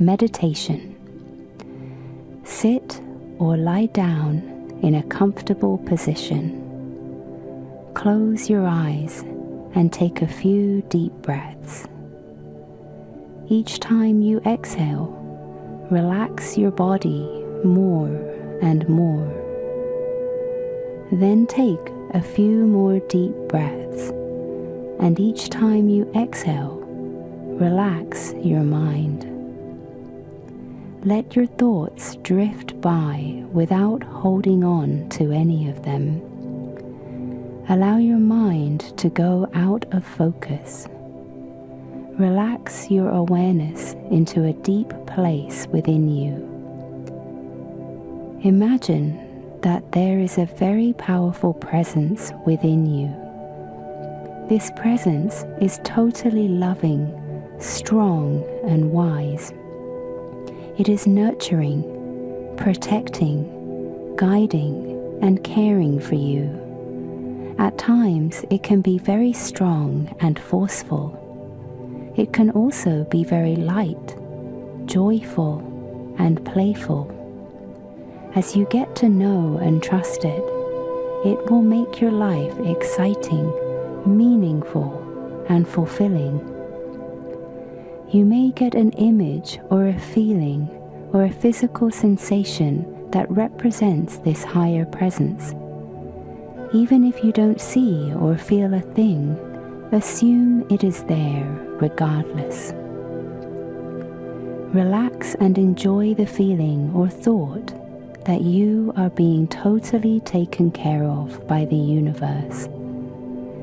Meditation. Sit or lie down in a comfortable position. Close your eyes and take a few deep breaths. Each time you exhale, relax your body more and more. Then take a few more deep breaths, and each time you exhale, relax your mind. Let your thoughts drift by without holding on to any of them. Allow your mind to go out of focus. Relax your awareness into a deep place within you. Imagine that there is a very powerful presence within you. This presence is totally loving, strong, and wise. It is nurturing, protecting, guiding, and caring for you. At times, it can be very strong and forceful. It can also be very light, joyful, and playful. As you get to know and trust it, it will make your life exciting, meaningful, and fulfilling. You may get an image or a feeling or a physical sensation that represents this higher presence. Even if you don't see or feel a thing, assume it is there regardless. Relax and enjoy the feeling or thought that you are being totally taken care of by the universe.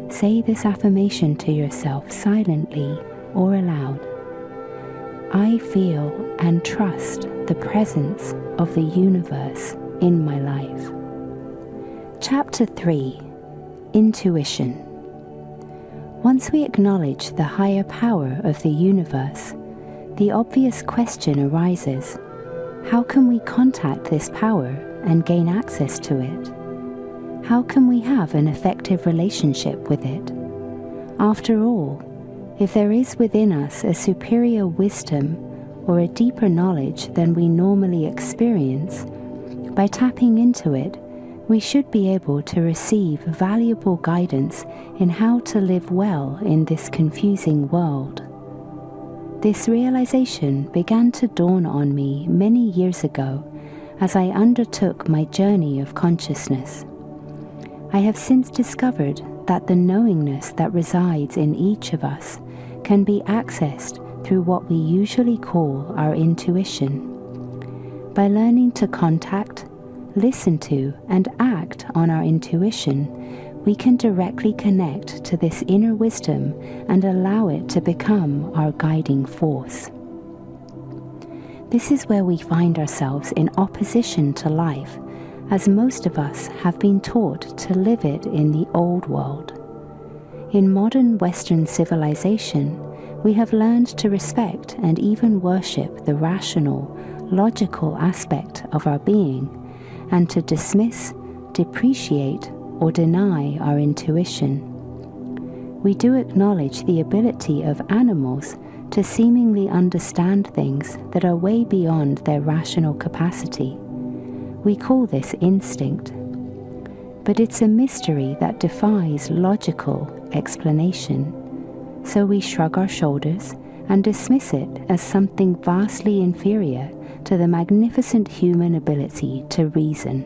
Say this affirmation to yourself silently or aloud. I feel and trust the presence of the universe in my life. Chapter 3. Intuition. Once we acknowledge the higher power of the universe, the obvious question arises: how can we contact this power and gain access to it? How can we have an effective relationship with it? After all, if there is within us a superior wisdom or a deeper knowledge than we normally experience, by tapping into it, we should be able to receive valuable guidance in how to live well in this confusing world. This realization began to dawn on me many years ago as I undertook my journey of consciousness. I have since discovered that the knowingness that resides in each of us can be accessed through what we usually call our intuition. By learning to contact, listen to, and act on our intuition, we can directly connect to this inner wisdom and allow it to become our guiding force. This is where we find ourselves in opposition to life, as most of us have been taught to live it in the old world. In modern Western civilization, we have learned to respect and even worship the rational, logical aspect of our being, and to dismiss, depreciate, or deny our intuition. We do acknowledge the ability of animals to seemingly understand things that are way beyond their rational capacity. We call this instinct. But it's a mystery that defies logical explanation, so we shrug our shoulders and dismiss it as something vastly inferior to the magnificent human ability to reason.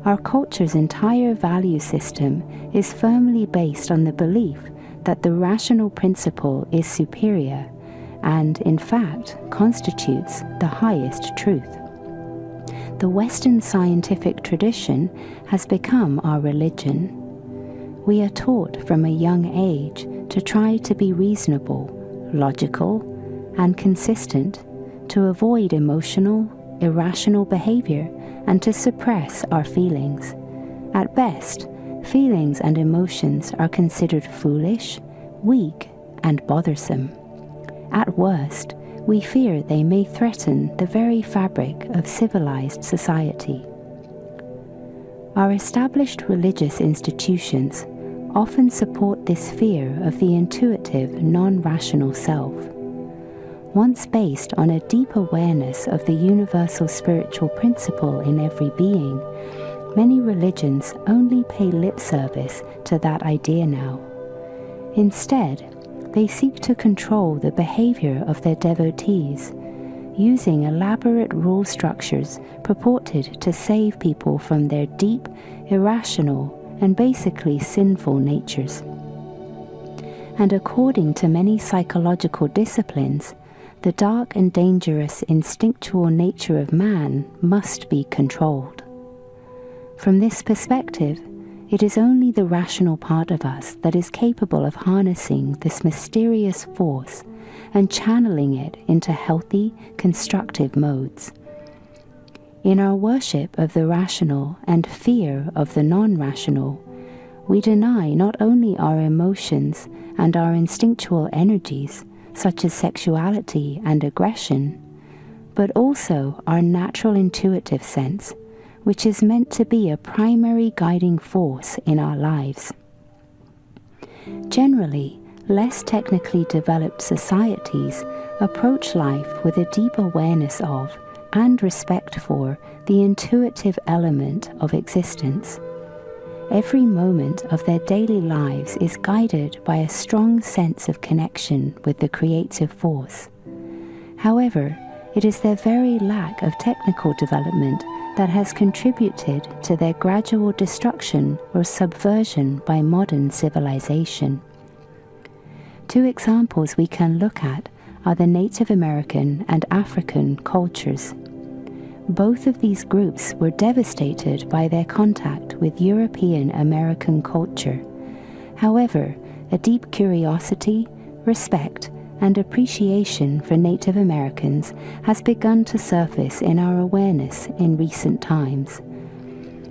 Our culture's entire value system is firmly based on the belief that the rational principle is superior and, in fact, constitutes the highest truth. The Western scientific tradition has become our religion. We are taught from a young age to try to be reasonable, logical, and consistent, to avoid emotional, irrational behavior, and to suppress our feelings. At best, feelings and emotions are considered foolish, weak, and bothersome. At worst, we fear they may threaten the very fabric of civilized society. Our established religious institutions often support this fear of the intuitive, non-rational self. once based on a deep awareness of the universal spiritual principle in every being, many religions only pay lip service to that idea now. Instead, they seek to control the behavior of their devotees, using elaborate rule structures purported to save people from their deep, irrational, and basically sinful natures. And according to many psychological disciplines, the dark and dangerous instinctual nature of man must be controlled. From this perspective, it is only the rational part of us that is capable of harnessing this mysterious force and channeling it into healthy, constructive modes. In our worship of the rational and fear of the non-rational, we deny not only our emotions and our instinctual energies, such as sexuality and aggression, but also our natural intuitive sense, which is meant to be a primary guiding force in our lives. Generally, less technically developed societies approach life with a deep awareness of and respect for the intuitive element of existence. Every moment of their daily lives is guided by a strong sense of connection with the creative force. However, it is their very lack of technical development that has contributed to their gradual destruction or subversion by modern civilization. Two examples we can look at are the Native American and African cultures. Both of these groups were devastated by their contact with European American culture. However, a deep curiosity, respect, and appreciation for Native Americans has begun to surface in our awareness in recent times.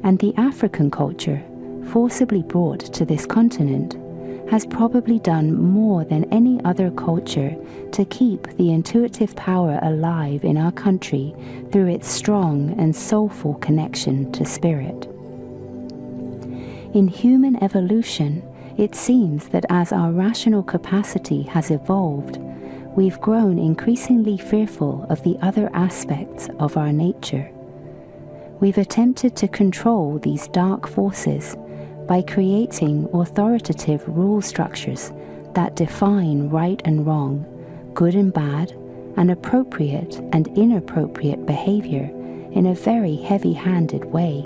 And the African culture, forcibly brought to this continent, has probably done more than any other culture to keep the intuitive power alive in our country through its strong and soulful connection to spirit. In human evolution, it seems that as our rational capacity has evolved, we've grown increasingly fearful of the other aspects of our nature. We've attempted to control these dark forces by creating authoritative rule structures that define right and wrong, good and bad, and appropriate and inappropriate behavior in a very heavy-handed way.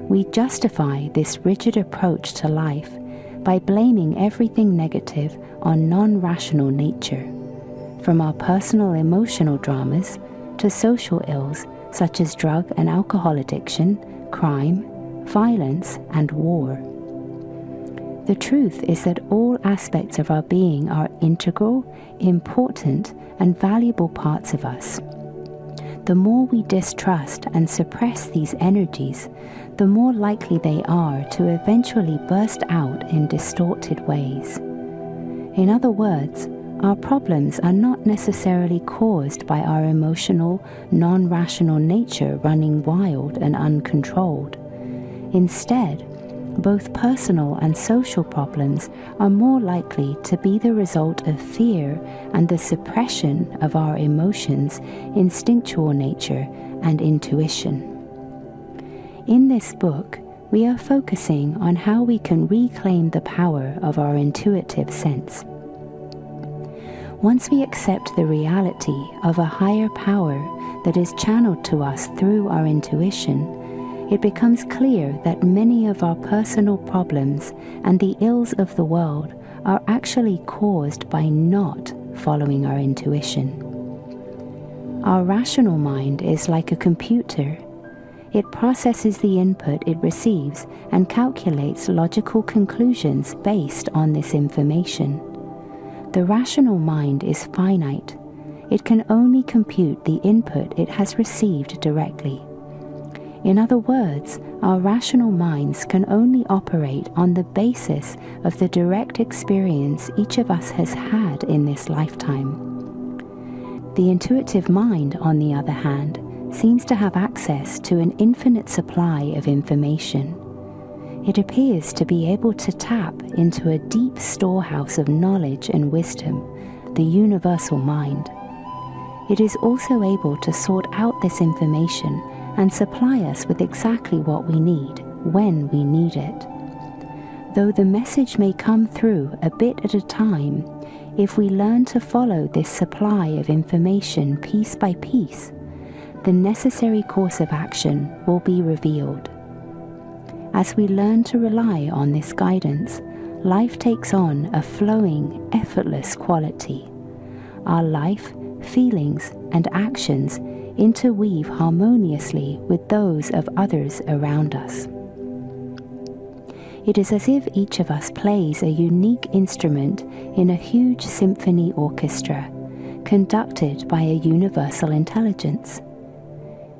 We justify this rigid approach to life by blaming everything negative on non-rational nature, from our personal emotional dramas to social ills such as drug and alcohol addiction, crime, violence, and war. The truth is that all aspects of our being are integral, important, and valuable parts of us. The more we distrust and suppress these energies, the more likely they are to eventually burst out in distorted ways. In other words, our problems are not necessarily caused by our emotional, non-rational nature running wild and uncontrolled. Instead, both personal and social problems are more likely to be the result of fear and the suppression of our emotions, instinctual nature, and intuition. In this book, we are focusing on how we can reclaim the power of our intuitive sense. Once we accept the reality of a higher power that is channeled to us through our intuition, it becomes clear that many of our personal problems and the ills of the world are actually caused by not following our intuition. Our rational mind is like a computer. It processes the input it receives and calculates logical conclusions based on this information. The rational mind is finite. It can only compute the input it has received directly. In other words, our rational minds can only operate on the basis of the direct experience each of us has had in this lifetime. The intuitive mind, on the other hand, seems to have access to an infinite supply of information. It appears to be able to tap into a deep storehouse of knowledge and wisdom the universal mind. It is also able to sort out this information and supply us with exactly what we need, when we need it. Though the message may come through a bit at a time, if we learn to follow this supply of information piece by piece, the necessary course of action will be revealed. As we learn to rely on this guidance, life takes on a flowing, effortless quality. Our life, feelings, and actions interweave harmoniously with those of others around us. It is as if each of us plays a unique instrument in a huge symphony orchestra, conducted by a universal intelligence.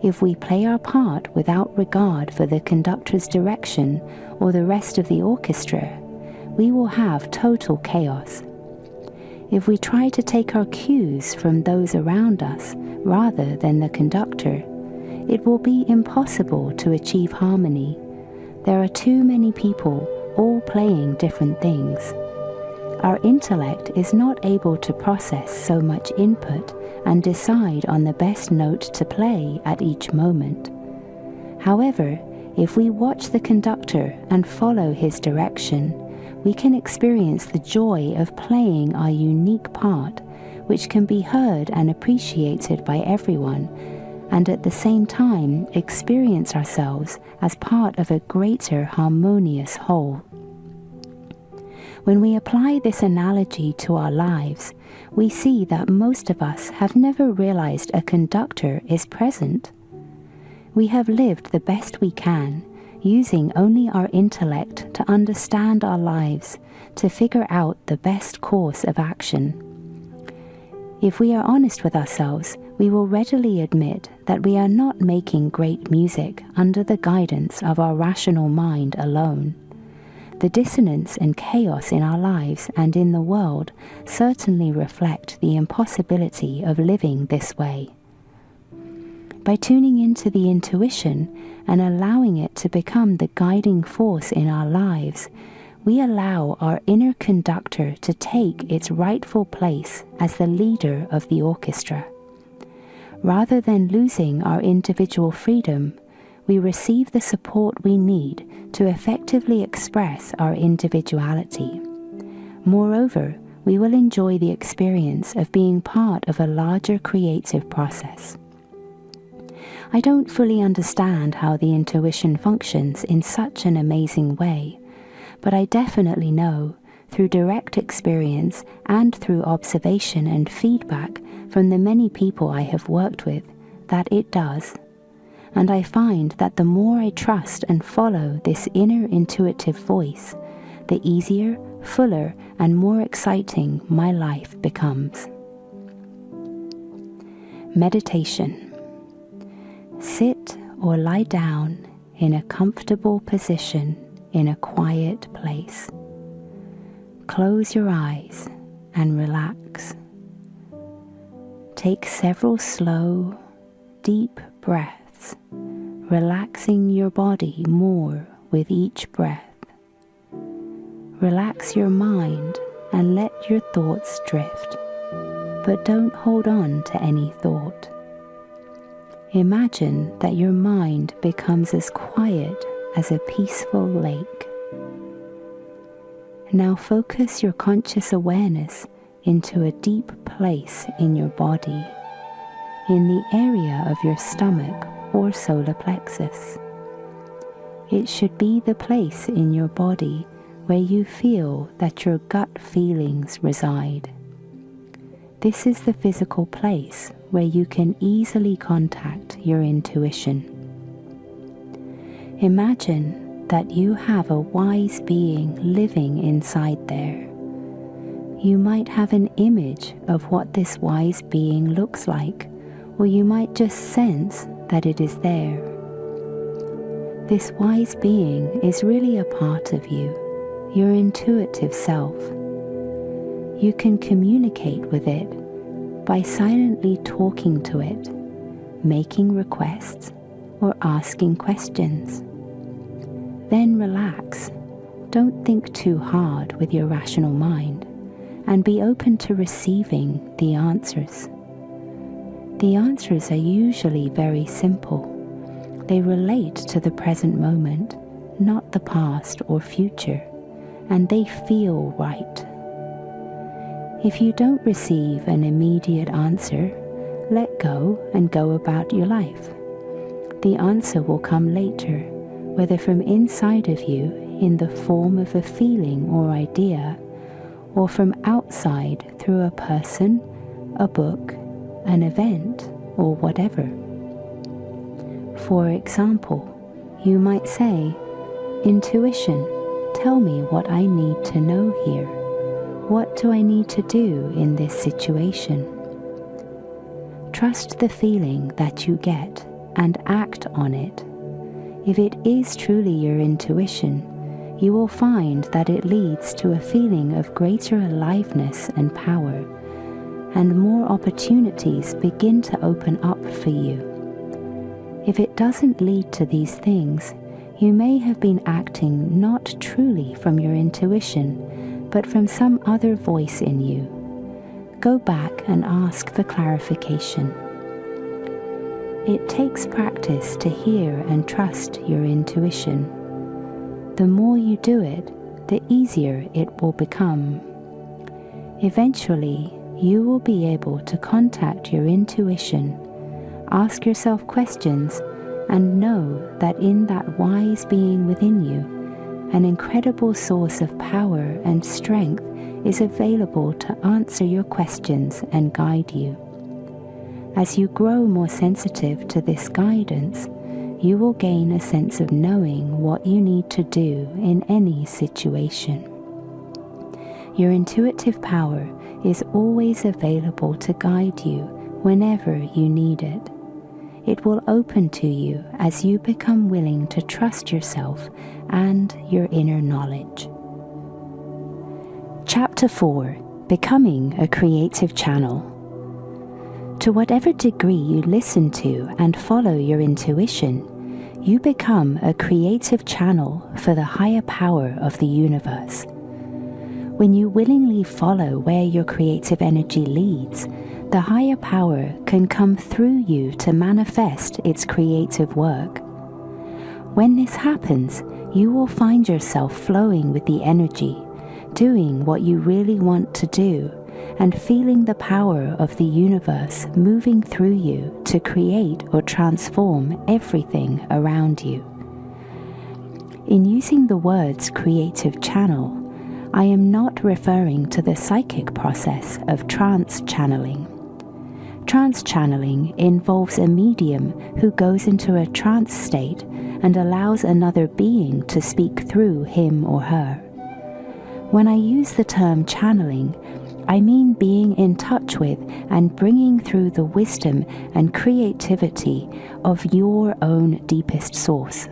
If we play our part without regard for the conductor's direction or the rest of the orchestra, we will have total chaos. If we try to take our cues from those around us rather than the conductor, it will be impossible to achieve harmony. There are too many people all playing different things. Our intellect is not able to process so much input and decide on the best note to play at each moment. However, if we watch the conductor and follow his direction, we can experience the joy of playing our unique part, which can be heard and appreciated by everyone, and at the same time experience ourselves as part of a greater harmonious whole. When we apply this analogy to our lives, we see that most of us have never realized a conductor is present. We have lived the best we can, using only our intellect to understand our lives, to figure out the best course of action. If we are honest with ourselves, we will readily admit that we are not making great music under the guidance of our rational mind alone. The dissonance and chaos in our lives and in the world certainly reflect the impossibility of living this way. By tuning into the intuition and allowing it to become the guiding force in our lives, we allow our inner conductor to take its rightful place as the leader of the orchestra. Rather than losing our individual freedom, we receive the support we need to effectively express our individuality. Moreover, we will enjoy the experience of being part of a larger creative process. I don't fully understand how the intuition functions in such an amazing way, but I definitely know, through direct experience and through observation and feedback from the many people I have worked with, that it does. And I find that the more I trust and follow this inner intuitive voice, the easier, fuller, and more exciting my life becomes. Meditation. Sit or lie down in a comfortable position in a quiet place. Close your eyes and relax. Take several slow, deep breaths, relaxing your body more with each breath. Relax your mind and let your thoughts drift, but don't hold on to any thought. Imagine that your mind becomes as quiet as a peaceful lake. Now focus your conscious awareness into a deep place in your body, in the area of your stomach or solar plexus. It should be the place in your body where you feel that your gut feelings reside. This is the physical place where you can easily contact your intuition. Imagine that you have a wise being living inside there. You might have an image of what this wise being looks like, or you might just sense that it is there. This wise being is really a part of you, your intuitive self. You can communicate with it by silently talking to it, making requests, or asking questions. Then relax. Don't think too hard with your rational mind, and be open to receiving the answers. The answers are usually very simple. They relate to the present moment, not the past or future, and they feel right. If you don't receive an immediate answer, let go and go about your life. The answer will come later, whether from inside of you in the form of a feeling or idea, or from outside through a person, a book, an event, or whatever. For example, you might say, "Intuition, tell me what I need to know here. What do I need to do in this situation?" Trust the feeling that you get and act on it. If it is truly your intuition, you will find that it leads to a feeling of greater aliveness and power, and more opportunities begin to open up for you. If it doesn't lead to these things, you may have been acting not truly from your intuition, but from some other voice in you. Go back and ask for clarification. It takes practice to hear and trust your intuition. The more you do it, the easier it will become. Eventually, you will be able to contact your intuition, ask yourself questions, and know that in that wise being within you, an incredible source of power and strength is available to answer your questions and guide you. As you grow more sensitive to this guidance, you will gain a sense of knowing what you need to do in any situation. Your intuitive power is always available to guide you whenever you need it. It will open to you as you become willing to trust yourself and your inner knowledge. Chapter 4: Becoming a Creative Channel. To whatever degree you listen to and follow your intuition, you become a creative channel for the higher power of the universe. When you willingly follow where your creative energy leads, the higher power can come through you to manifest its creative work. When this happens, you will find yourself flowing with the energy, doing what you really want to do, and feeling the power of the universe moving through you to create or transform everything around you. In using the words creative channel, I am not referring to the psychic process of trance channeling. Trance channeling involves a medium who goes into a trance state and allows another being to speak through him or her. When I use the term channeling, I mean being in touch with and bringing through the wisdom and creativity of your own deepest source.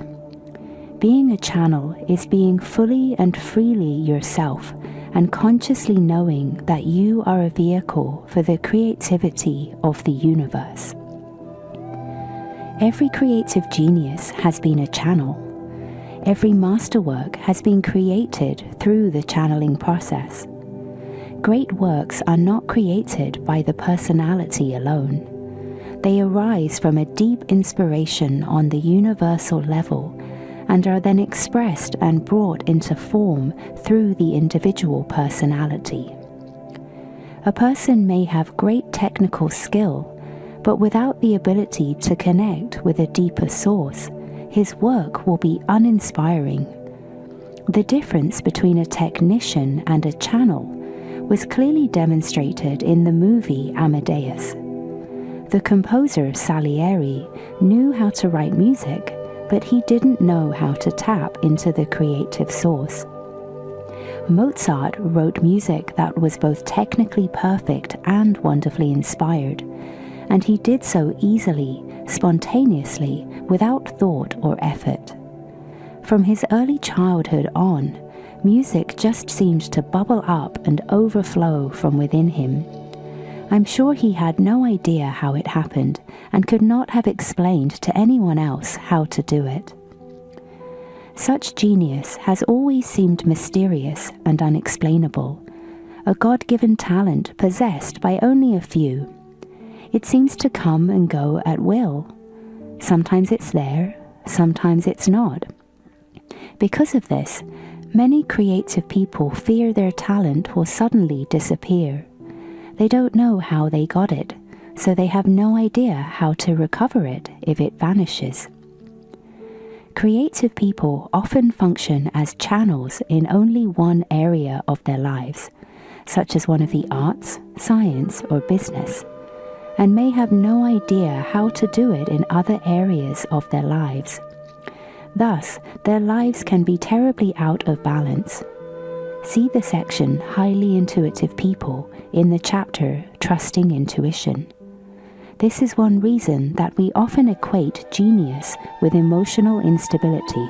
Being a channel is being fully and freely yourself and consciously knowing that you are a vehicle for the creativity of the universe. Every creative genius has been a channel. Every masterwork has been created through the channeling process. Great works are not created by the personality alone. They arise from a deep inspiration on the universal level and are then expressed and brought into form through the individual personality. A person may have great technical skill, but without the ability to connect with a deeper source, his work will be uninspiring. The difference between a technician and a channel was clearly demonstrated in the movie Amadeus. The composer Salieri knew how to write music, but he didn't know how to tap into the creative source. Mozart wrote music that was both technically perfect and wonderfully inspired, and he did so easily, spontaneously, without thought or effort. From his early childhood on, music just seemed to bubble up and overflow from within him. I'm sure he had no idea how it happened and could not have explained to anyone else how to do it. Such genius has always seemed mysterious and unexplainable. a God-given talent possessed by only a few. It seems to come and go at will. Sometimes it's there, sometimes it's not. Because of this, many creative people fear their talent will suddenly disappear. They don't know how they got it, so they have no idea how to recover it if it vanishes. Creative people often function as channels in only one area of their lives, such as one of the arts, science, or business, and may have no idea how to do it in other areas of their lives. Thus, their lives can be terribly out of balance. See the section Highly Intuitive People in the chapter Trusting Intuition. This is one reason that we often equate genius with emotional instability.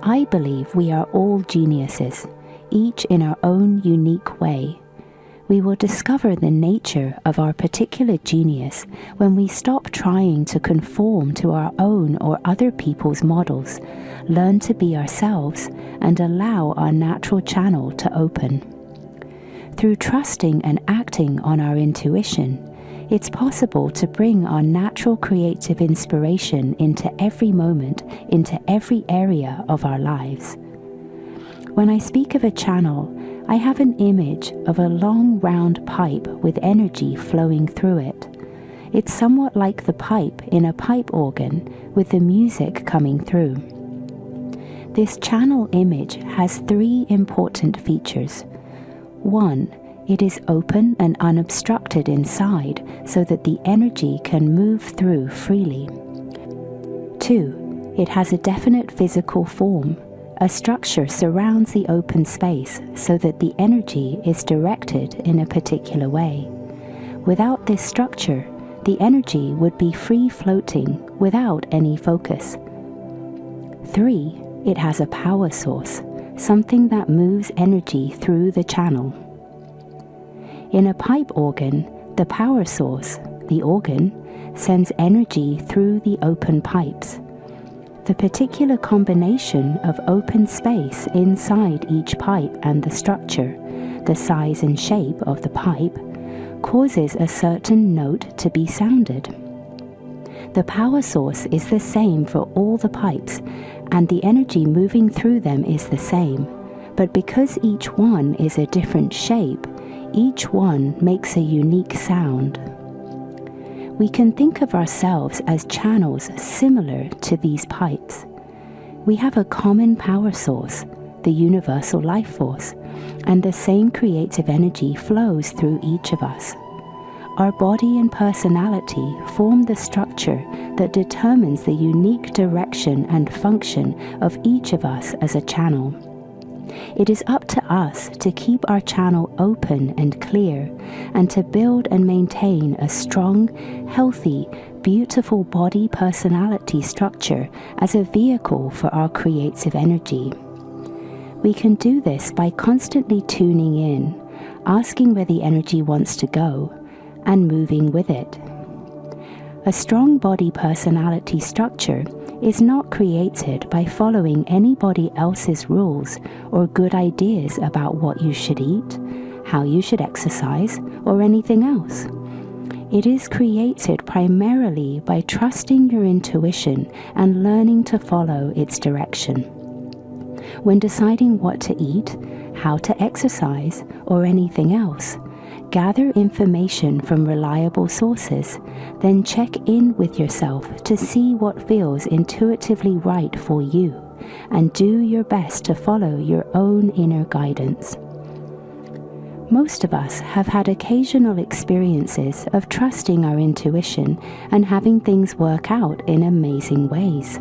I believe we are all geniuses, each in our own unique way. We will discover the nature of our particular genius when we stop trying to conform to our own or other people's models, learn to be ourselves, and allow our natural channel to open. Through trusting and acting on our intuition, it's possible to bring our natural creative inspiration into every moment, into every area of our lives. When I speak of a channel, I have an image of a long round pipe with energy flowing through it. It's somewhat like the pipe in a pipe organ with the music coming through. This channel image has three important features. 1, it is open and unobstructed inside so that the energy can move through freely. 2, it has a definite physical form. A structure surrounds the open space so that the energy is directed in a particular way. Without this structure, the energy would be free-floating without any focus. 3, it has a power source, something that moves energy through the channel. In a pipe organ, the power source, the organ, sends energy through the open pipes. The particular combination of open space inside each pipe and the structure, the size and shape of the pipe, causes a certain note to be sounded. The power source is the same for all the pipes, and the energy moving through them is the same, but because each one is a different shape, each one makes a unique sound. We can think of ourselves as channels similar to these pipes. We have a common power source, the universal life force, and the same creative energy flows through each of us. Our body and personality form the structure that determines the unique direction and function of each of us as a channel. It is up to us to keep our channel open and clear, and to build and maintain a strong, healthy, beautiful body personality structure as a vehicle for our creative energy. We can do this by constantly tuning in, asking where the energy wants to go, and moving with it. A strong body personality structure is not created by following anybody else's rules or good ideas about what you should eat, how you should exercise, or anything else. It is created primarily by trusting your intuition and learning to follow its direction. When deciding what to eat, how to exercise, or anything else, gather information from reliable sources, then check in with yourself to see what feels intuitively right for you, and do your best to follow your own inner guidance. Most of us have had occasional experiences of trusting our intuition and having things work out in amazing ways.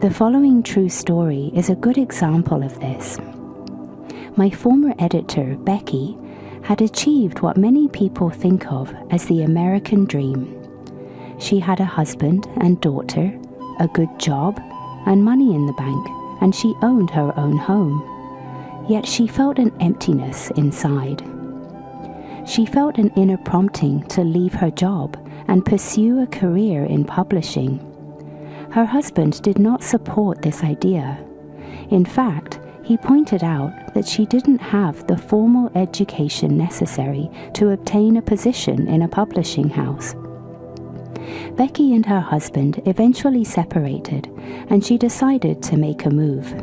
The following true story is a good example of this. My former editor, Becky, had achieved what many people think of as the American dream. She had a husband and daughter, a good job, and money in the bank, and she owned her own home. Yet she felt an emptiness inside. She felt an inner prompting to leave her job and pursue a career in publishing. Her husband did not support this idea. In fact, He pointed out that she didn't have the formal education necessary to obtain a position in a publishing house. Becky and her husband eventually separated, and she decided to make a move.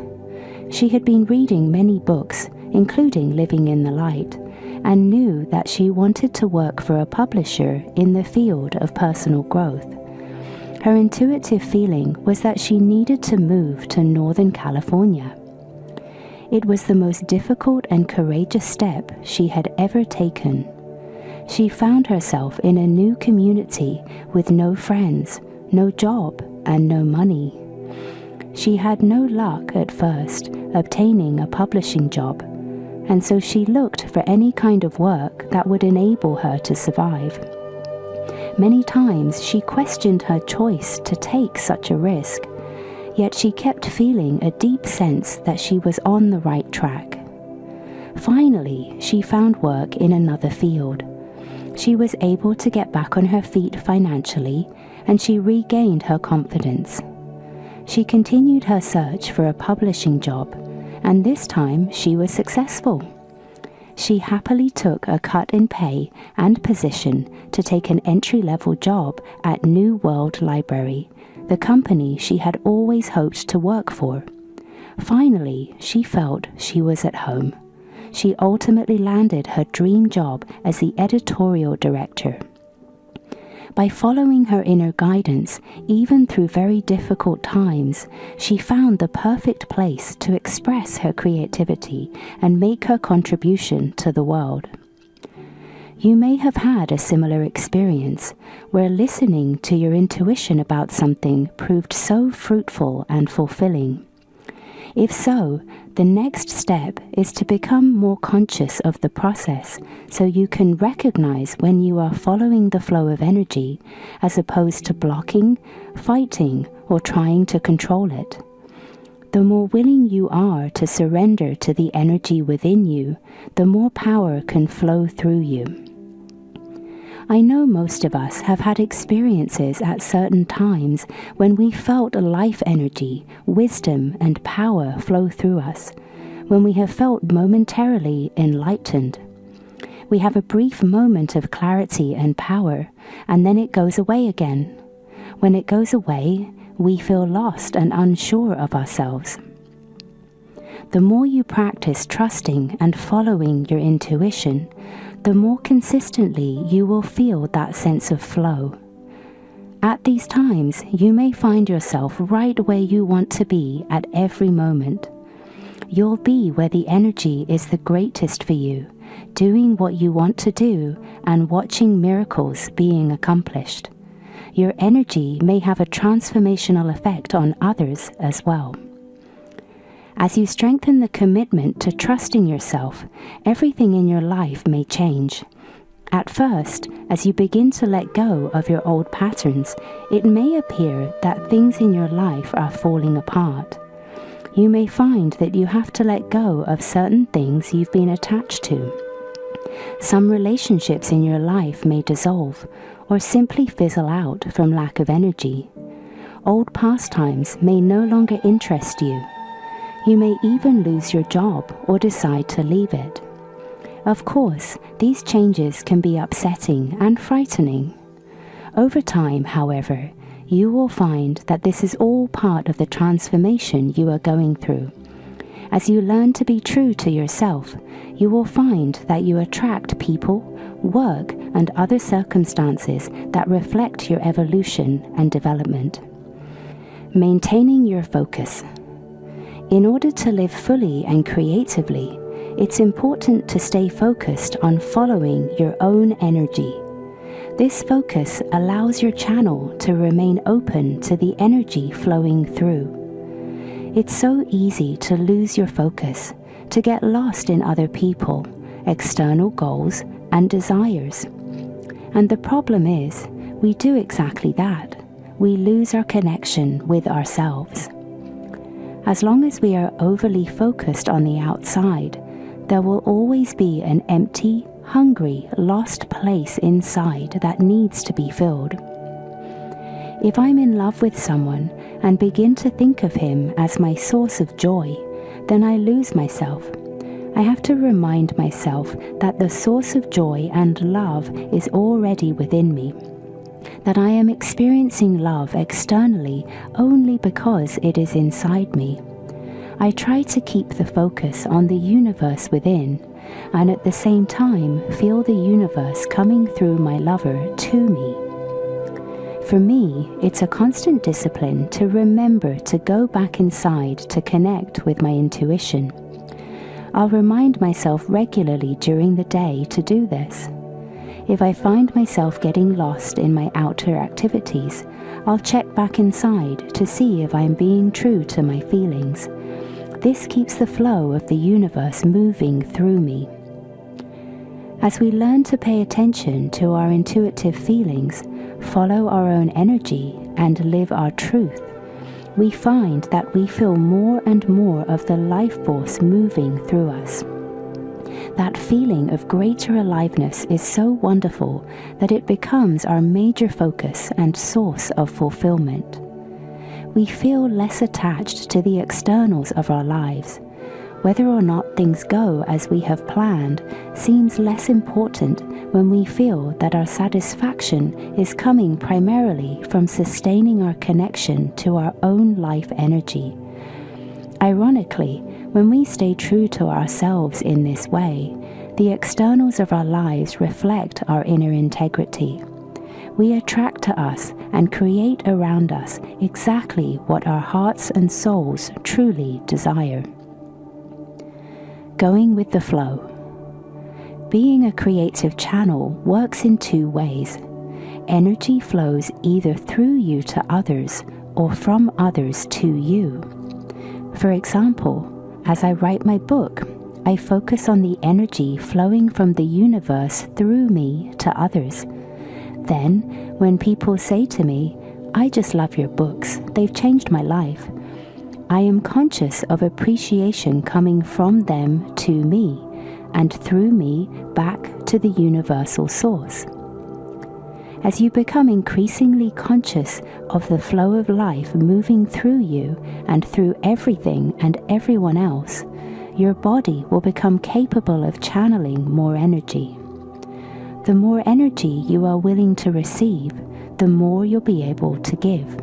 She had been reading many books, including Living in the Light, and knew that she wanted to work for a publisher in the field of personal growth. Her intuitive feeling was that she needed to move to Northern California. It was the most difficult and courageous step she had ever taken. She found herself in a new community with no friends, no job, and no money. She had no luck at first obtaining a publishing job, and so she looked for any kind of work that would enable her to survive. Many times she questioned her choice to take such a risk, yet she kept feeling a deep sense that she was on the right track. Finally, she found work in another field. She was able to get back on her feet financially, and she regained her confidence. She continued her search for a publishing job, and this time she was successful. She happily took a cut in pay and position to take an entry-level job at New World Library, the company she had always hoped to work for. Finally, she felt she was at home. She ultimately landed her dream job as the editorial director. By following her inner guidance, even through very difficult times, she found the perfect place to express her creativity and make her contribution to the world. You may have had a similar experience where listening to your intuition about something proved so fruitful and fulfilling. If so, the next step is to become more conscious of the process so you can recognize when you are following the flow of energy as opposed to blocking, fighting, or trying to control it. The more willing you are to surrender to the energy within you, the more power can flow through you. I know most of us have had experiences at certain times when we felt life energy, wisdom, and power flow through us, when we have felt momentarily enlightened. We have a brief moment of clarity and power, and then it goes away again. When it goes away, we feel lost and unsure of ourselves. The more you practice trusting and following your intuition, the more consistently you will feel that sense of flow. At these times, you may find yourself right where you want to be at every moment. You'll be where the energy is the greatest for you, doing what you want to do and watching miracles being accomplished. Your energy may have a transformational effect on others as well. As you strengthen the commitment to trusting yourself, everything in your life may change. At first, as you begin to let go of your old patterns, it may appear that things in your life are falling apart. You may find that you have to let go of certain things you've been attached to. Some relationships in your life may dissolve or simply fizzle out from lack of energy. Old pastimes may no longer interest you. You may even lose your job or decide to leave it. Of course, these changes can be upsetting and frightening. Over time, however, you will find that this is all part of the transformation you are going through. As you learn to be true to yourself, you will find that you attract people, work, and other circumstances that reflect your evolution and development. Maintaining your focus. In order to live fully and creatively, it's important to stay focused on following your own energy. This focus allows your channel to remain open to the energy flowing through. It's so easy to lose your focus, to get lost in other people, external goals, and desires. And the problem is, we do exactly that. We lose our connection with ourselves. As long as we are overly focused on the outside, there will always be an empty, hungry, lost place inside that needs to be filled. If I'm in love with someone and begin to think of him as my source of joy, then I lose myself. I have to remind myself that the source of joy and love is already within me, that I am experiencing love externally only because it is inside me. I try to keep the focus on the universe within, and at the same time feel the universe coming through my lover to me. For me, it's a constant discipline to remember to go back inside to connect with my intuition. I'll remind myself regularly during the day to do this. If I find myself getting lost in my outer activities, I'll check back inside to see if I'm being true to my feelings. This keeps the flow of the universe moving through me. As we learn to pay attention to our intuitive feelings, follow our own energy, and live our truth, we find that we feel more and more of the life force moving through us. That feeling of greater aliveness is so wonderful that it becomes our major focus and source of fulfillment. We feel less attached to the externals of our lives. Whether or not things go as we have planned seems less important when we feel that our satisfaction is coming primarily from sustaining our connection to our own life energy. Ironically, when we stay true to ourselves in this way, the externals of our lives reflect our inner integrity. We attract to us and create around us exactly what our hearts and souls truly desire. Going with the flow. Being a creative channel works in two ways. Energy flows either through you to others or from others to you. For example, as I write my book, I focus on the energy flowing from the universe through me to others. Then, when people say to me, "I just love your books, they've changed my life," I am conscious of appreciation coming from them to me, and through me back to the universal source. As you become increasingly conscious of the flow of life moving through you and through everything and everyone else, your body will become capable of channeling more energy. The more energy you are willing to receive, the more you'll be able to give.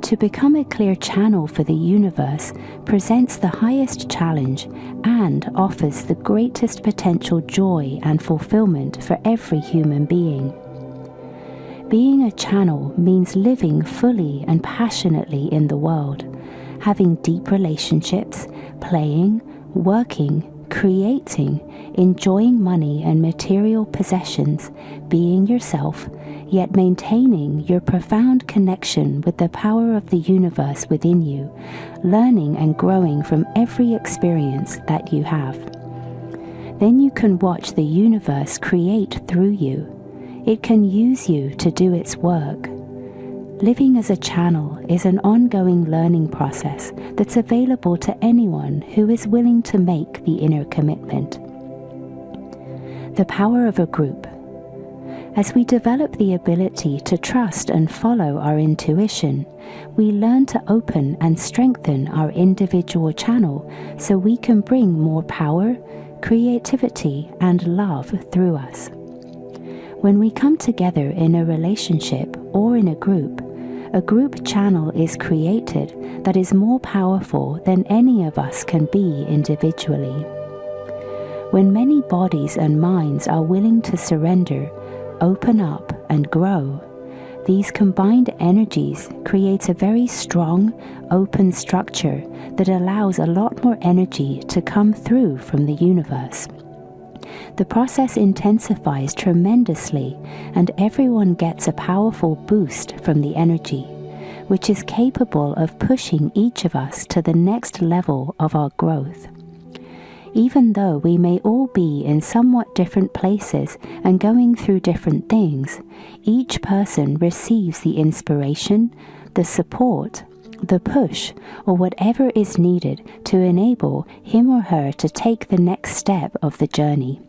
To become a clear channel for the universe presents the highest challenge and offers the greatest potential joy and fulfillment for every human being. Being a channel means living fully and passionately in the world, having deep relationships, playing, working, creating, enjoying money and material possessions, being yourself, yet maintaining your profound connection with the power of the universe within you, learning and growing from every experience that you have. Then you can watch the universe create through you. It can use you to do its work. Living as a channel is an ongoing learning process that's available to anyone who is willing to make the inner commitment. The power of a group. As we develop the ability to trust and follow our intuition, we learn to open and strengthen our individual channel so we can bring more power, creativity, and love through us. When we come together in a relationship or in a group channel is created that is more powerful than any of us can be individually. When many bodies and minds are willing to surrender, open up, and grow, these combined energies create a very strong, open structure that allows a lot more energy to come through from the universe. The process intensifies tremendously, and everyone gets a powerful boost from the energy, which is capable of pushing each of us to the next level of our growth. Even though we may all be in somewhat different places and going through different things, each person receives the inspiration, the support, the push, or whatever is needed to enable him or her to take the next step of the journey.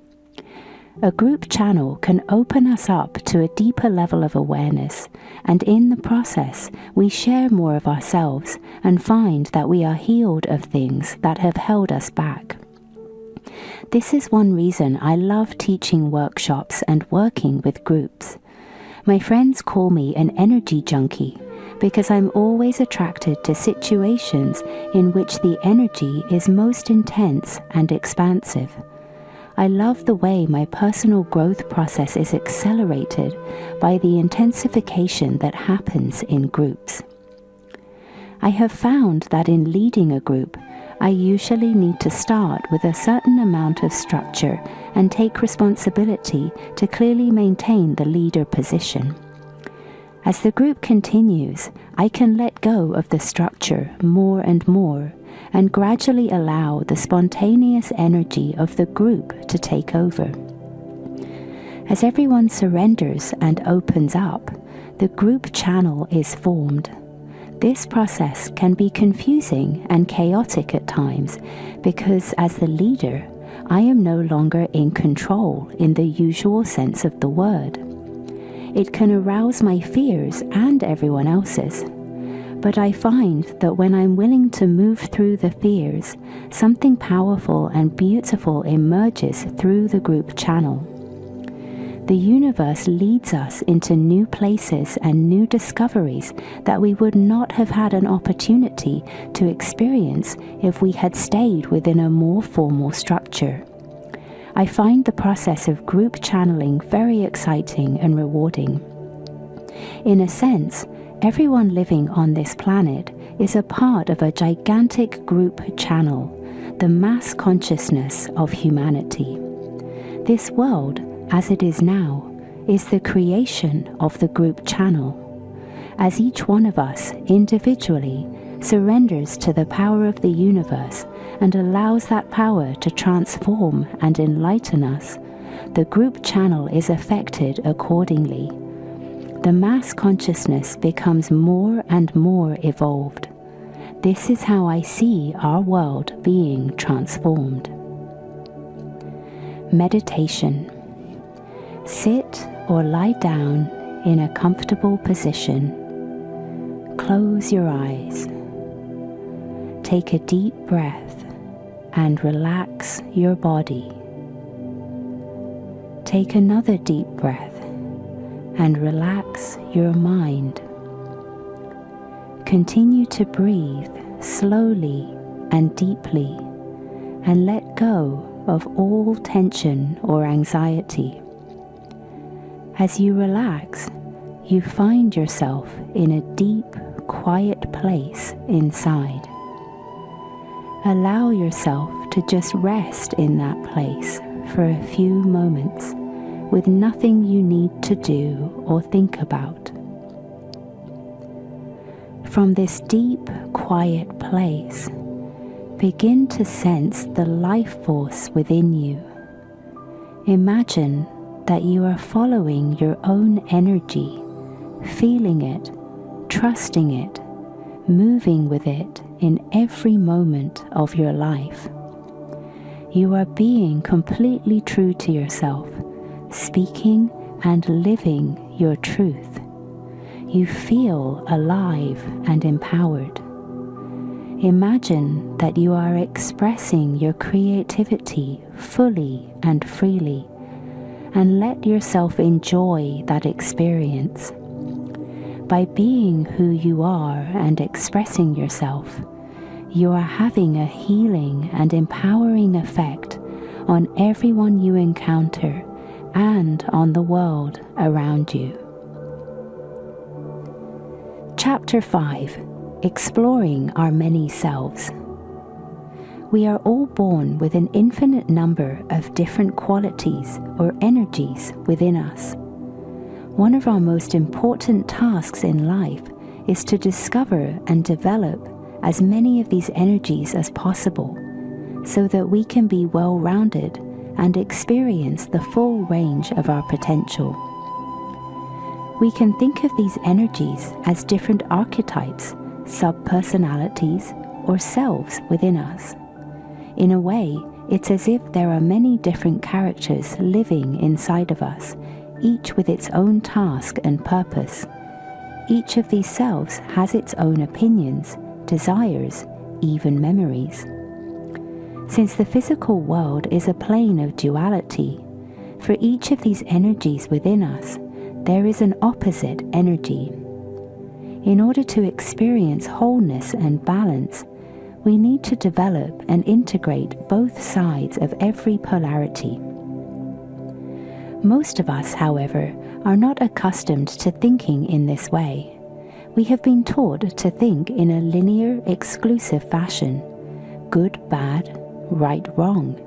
A group channel can open us up to a deeper level of awareness, and in the process, we share more of ourselves and find that we are healed of things that have held us back. This is one reason I love teaching workshops and working with groups. My friends call me an energy junkie because I'm always attracted to situations in which the energy is most intense and expansive. I love the way my personal growth process is accelerated by the intensification that happens in groups. I have found that in leading a group, I usually need to start with a certain amount of structure and take responsibility to clearly maintain the leader position. As the group continues, I can let go of the structure more and more and gradually allow the spontaneous energy of the group to take over. As everyone surrenders and opens up, the group channel is formed. This process can be confusing and chaotic at times because, as the leader, I am no longer in control in the usual sense of the word. It can arouse my fears and everyone else's. But I find that when I'm willing to move through the fears, something powerful and beautiful emerges through the group channel. The universe leads us into new places and new discoveries that we would not have had an opportunity to experience if we had stayed within a more formal structure. I find the process of group channeling very exciting and rewarding. In a sense, everyone living on this planet is a part of a gigantic group channel, the mass consciousness of humanity. This world, as it is now, is the creation of the group channel. As each one of us individually surrenders to the power of the universe and allows that power to transform and enlighten us, the group channel is affected accordingly. The mass consciousness becomes more and more evolved. This is how I see our world being transformed. Meditation. Sit or lie down in a comfortable position. Close your eyes. Take a deep breath and relax your body. Take another deep breath and relax your mind. Continue to breathe slowly and deeply and let go of all tension or anxiety. As you relax, you find yourself in a deep, quiet place inside. Allow yourself to just rest in that place for a few moments with nothing you need to do or think about. From this deep, quiet place, begin to sense the life force within you. Imagine that you are following your own energy, feeling it, trusting it, moving with it in every moment of your life. You are being completely true to yourself, speaking and living your truth. You feel alive and empowered. Imagine that you are expressing your creativity fully and freely, and let yourself enjoy that experience. By being who you are and expressing yourself, you are having a healing and empowering effect on everyone you encounter and on the world around you. Chapter 5. Exploring Our Many Selves. We are all born with an infinite number of different qualities or energies within us. One of our most important tasks in life is to discover and develop as many of these energies as possible, so that we can be well-rounded and experience the full range of our potential. We can think of these energies as different archetypes, sub-personalities, or selves within us. In a way, It's as if there are many different characters living inside of us, each with its own task and purpose. Each of these selves has its own opinions, desires, even memories. Since the physical world is a plane of duality, for each of these energies within us, there is an opposite energy. In order to experience wholeness and balance, we need to develop and integrate both sides of every polarity. Most of us, however, are not accustomed to thinking in this way. We have been taught to think in a linear, exclusive fashion: good, bad, right, wrong.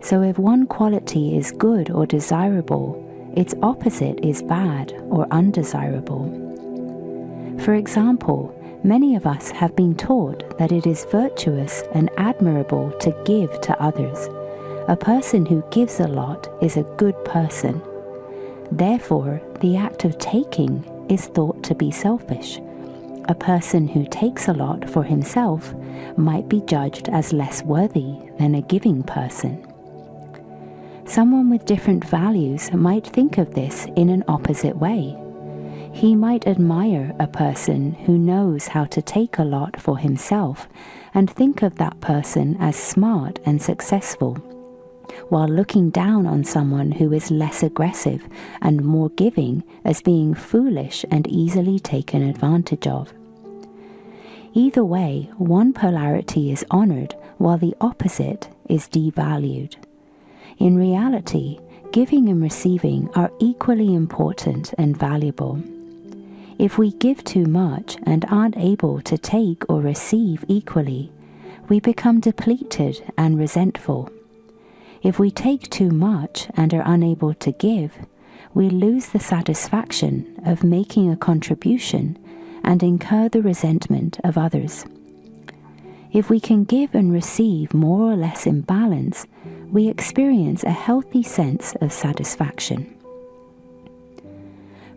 So if one quality is good or desirable, its opposite is bad or undesirable. For example, many of us have been taught that it is virtuous and admirable to give to others. A person who gives a lot is a good person. Therefore, the act of taking is thought to be selfish. A person who takes a lot for himself might be judged as less worthy than a giving person. Someone with different values might think of this in an opposite way. He might admire a person who knows how to take a lot for himself and think of that person as smart and successful, while looking down on someone who is less aggressive and more giving as being foolish and easily taken advantage of. Either way, one polarity is honored while the opposite is devalued. In reality, giving and receiving are equally important and valuable. If we give too much and aren't able to take or receive equally, we become depleted and resentful. If we take too much and are unable to give, we lose the satisfaction of making a contribution and incur the resentment of others. If we can give and receive more or less in balance, we experience a healthy sense of satisfaction.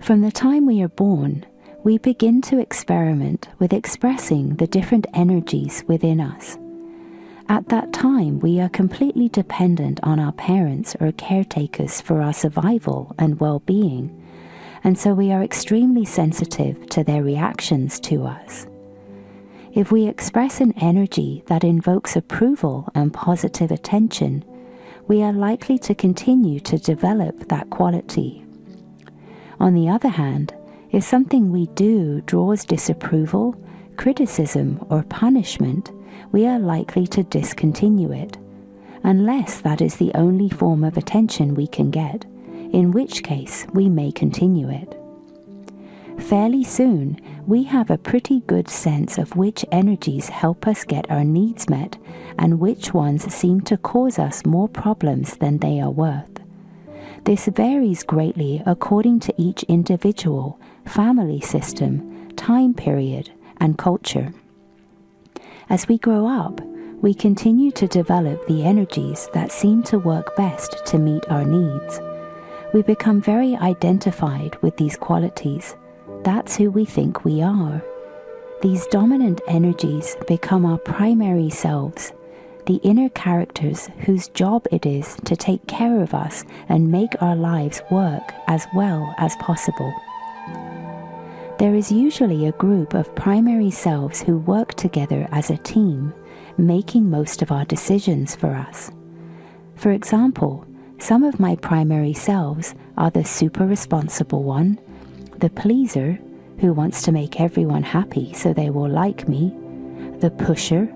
From the time we are born, we begin to experiment with expressing the different energies within us. At that time, we are completely dependent on our parents or caretakers for our survival and well-being, and so we are extremely sensitive to their reactions to us. If we express an energy that invokes approval and positive attention, we are likely to continue to develop that quality. On the other hand, if something we do draws disapproval, criticism, or punishment, we are likely to discontinue it, unless that is the only form of attention we can get, in which case we may continue it. Fairly soon, we have a pretty good sense of which energies help us get our needs met and which ones seem to cause us more problems than they are worth. This varies greatly according to each individual, family system, time period, and culture. As we grow up, we continue to develop the energies that seem to work best to meet our needs. We become very identified with these qualities. That's who we think we are. These dominant energies become our primary selves, the inner characters whose job it is to take care of us and make our lives work as well as possible. There is usually a group of primary selves who work together as a team, making most of our decisions for us. For example, some of my primary selves are the super responsible one, the pleaser, who wants to make everyone happy so they will like me, the pusher,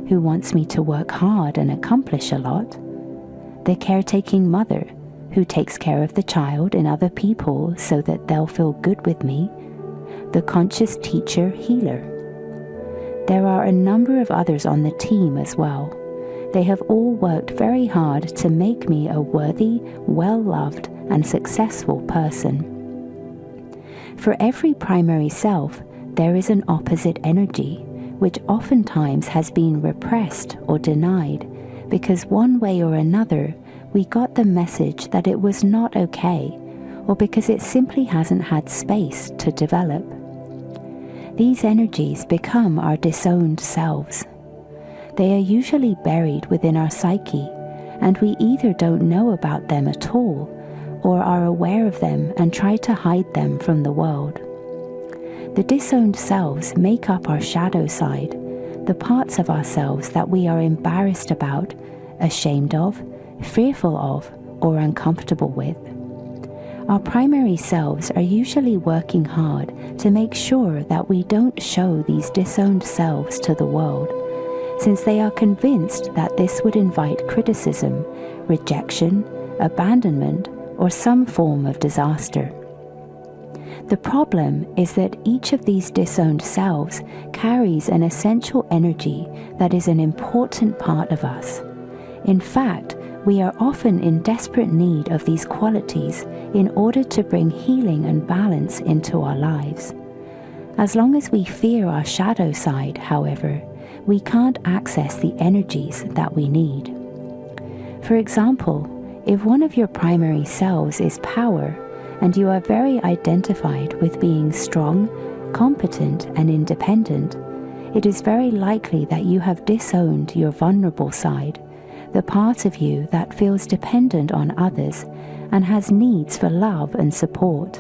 who wants me to work hard and accomplish a lot, the caretaking mother, who takes care of the child and other people so that they'll feel good with me, the conscious teacher healer. There are a number of others on the team as well. They have all worked very hard to make me a worthy, well-loved, and successful person. For every primary self, there is an opposite energy, which oftentimes has been repressed or denied, because one way or another we got the message that it was not okay, or because it simply hasn't had space to develop. These energies become our disowned selves. They are usually buried within our psyche, and we either don't know about them at all, or are aware of them and try to hide them from the world. The disowned selves make up our shadow side, the parts of ourselves that we are embarrassed about, ashamed of, fearful of, or uncomfortable with. Our primary selves are usually working hard to make sure that we don't show these disowned selves to the world, since they are convinced that this would invite criticism, rejection, abandonment, or some form of disaster. The problem is that each of these disowned selves carries an essential energy that is an important part of us. In fact, we are often in desperate need of these qualities in order to bring healing and balance into our lives. As long as we fear our shadow side, however, we can't access the energies that we need. For example, if one of your primary selves is power, and you are very identified with being strong, competent, and independent, it is very likely that you have disowned your vulnerable side, the part of you that feels dependent on others and has needs for love and support.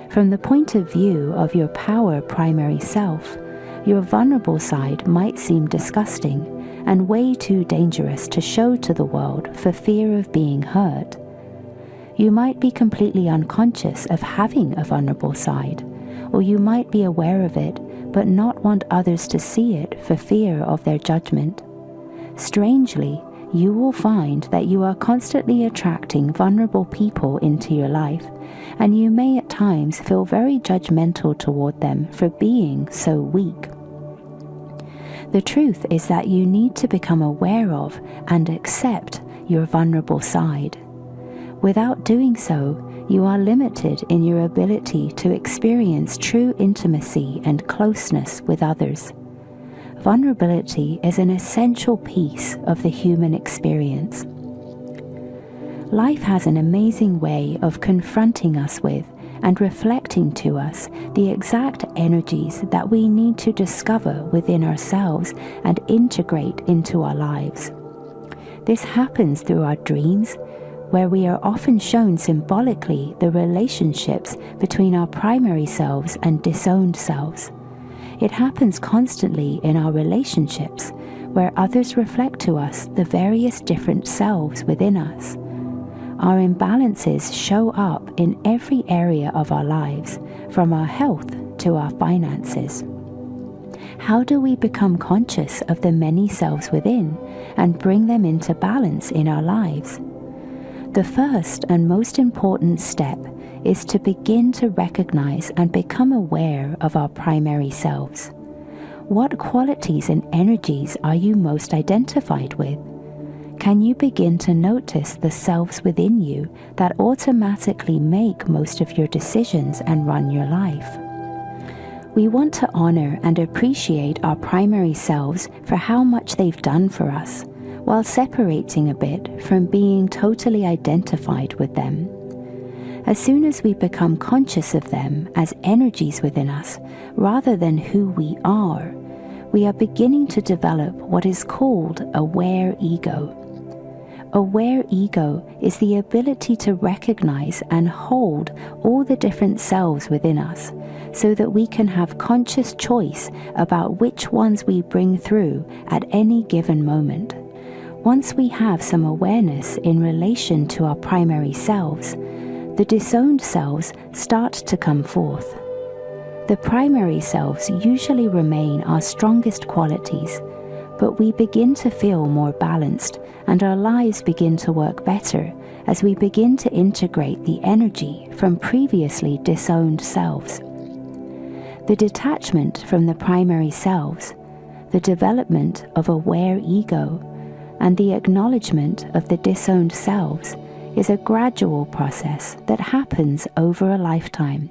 From the point of view of your power primary self, your vulnerable side might seem disgusting and way too dangerous to show to the world for fear of being hurt. You might be completely unconscious of having a vulnerable side, or you might be aware of it but not want others to see it for fear of their judgment. Strangely, you will find that you are constantly attracting vulnerable people into your life, and you may at times feel very judgmental toward them for being so weak. The truth is that you need to become aware of and accept your vulnerable side. Without doing so, you are limited in your ability to experience true intimacy and closeness with others. Vulnerability is an essential piece of the human experience. Life has an amazing way of confronting us with and reflecting to us the exact energies that we need to discover within ourselves and integrate into our lives. This happens through our dreams, where we are often shown symbolically the relationships between our primary selves and disowned selves. It happens constantly in our relationships, where others reflect to us the various different selves within us. Our imbalances show up in every area of our lives, from our health to our finances. How do we become conscious of the many selves within and bring them into balance in our lives? The first and most important step is to begin to recognize and become aware of our primary selves. What qualities and energies are you most identified with? Can you begin to notice the selves within you that automatically make most of your decisions and run your life? We want to honor and appreciate our primary selves for how much they've done for us, while separating a bit from being totally identified with them. As soon as we become conscious of them as energies within us, rather than who we are beginning to develop what is called aware ego. Aware ego is the ability to recognize and hold all the different selves within us, so that we can have conscious choice about which ones we bring through at any given moment. Once we have some awareness in relation to our primary selves, the disowned selves start to come forth. The primary selves usually remain our strongest qualities, but we begin to feel more balanced and our lives begin to work better as we begin to integrate the energy from previously disowned selves. The detachment from the primary selves, the development of aware ego, and the acknowledgement of the disowned selves is a gradual process that happens over a lifetime.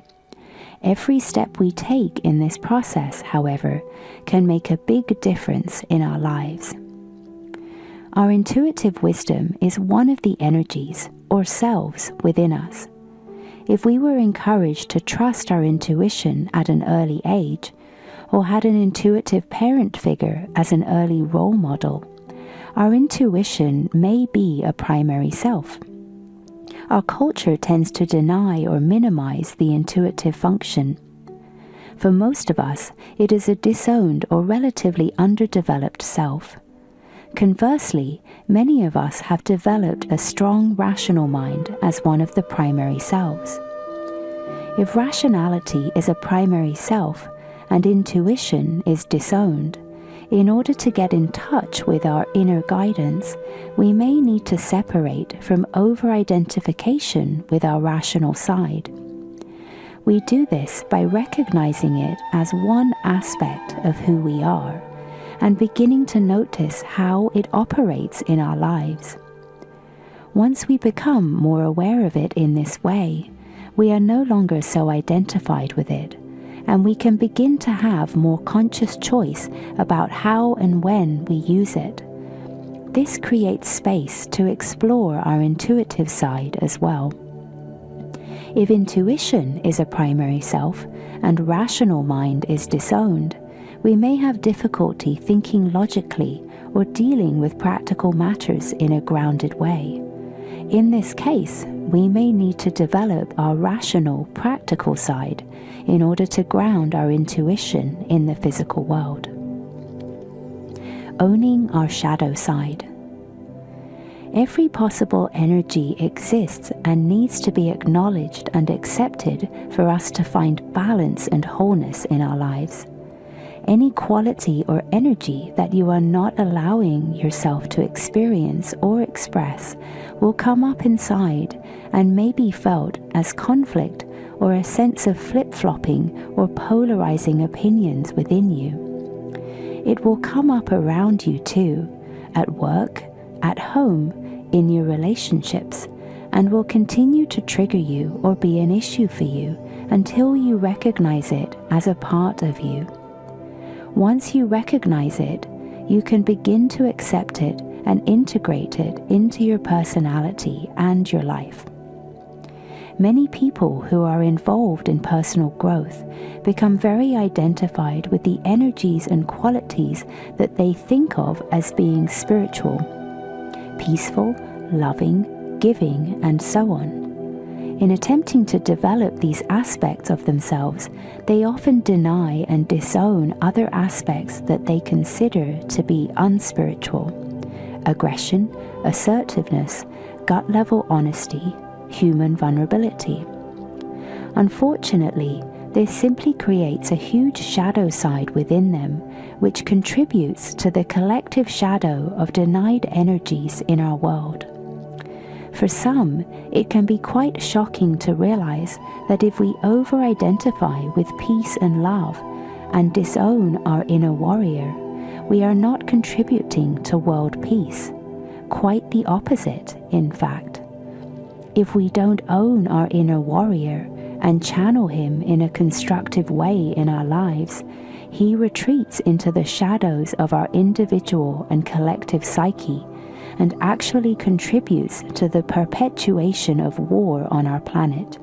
Every step we take in this process, however, can make a big difference in our lives. Our intuitive wisdom is one of the energies, or selves, within us. If we were encouraged to trust our intuition at an early age, or had an intuitive parent figure as an early role model, Our intuition may be a primary self. Our culture tends to deny or minimize the intuitive function. For most of us, it is a disowned or relatively underdeveloped self. Conversely, many of us have developed a strong rational mind as one of the primary selves. If rationality is a primary self and intuition is disowned, in order to get in touch with our inner guidance, we may need to separate from over-identification with our rational side. We do this by recognizing it as one aspect of who we are and beginning to notice how it operates in our lives. Once we become more aware of it in this way, we are no longer so identified with it, and we can begin to have more conscious choice about how and when we use it. This creates space to explore our intuitive side as well. If intuition is a primary self and rational mind is disowned, we may have difficulty thinking logically or dealing with practical matters in a grounded way. In this case, we may need to develop our rational, practical side in order to ground our intuition in the physical world. Owning our shadow side. Every possible energy exists and needs to be acknowledged and accepted for us to find balance and wholeness in our lives. Any quality or energy that you are not allowing yourself to experience or express will come up inside and may be felt as conflict or a sense of flip-flopping or polarizing opinions within you. It will come up around you too, at work, at home, in your relationships, and will continue to trigger you or be an issue for you until you recognize it as a part of you. Once you recognize it, you can begin to accept it and integrate it into your personality and your life. Many people who are involved in personal growth become very identified with the energies and qualities that they think of as being spiritual, peaceful, loving, giving, and so on. In attempting to develop these aspects of themselves, they often deny and disown other aspects that they consider to be unspiritual: aggression, assertiveness, gut-level honesty, human vulnerability. Unfortunately, this simply creates a huge shadow side within them, which contributes to the collective shadow of denied energies in our world. For some, it can be quite shocking to realize that if we over-identify with peace and love and disown our inner warrior, we are not contributing to world peace. Quite the opposite, in fact. If we don't own our inner warrior and channel him in a constructive way in our lives, he retreats into the shadows of our individual and collective psyche and actually contributes to the perpetuation of war on our planet.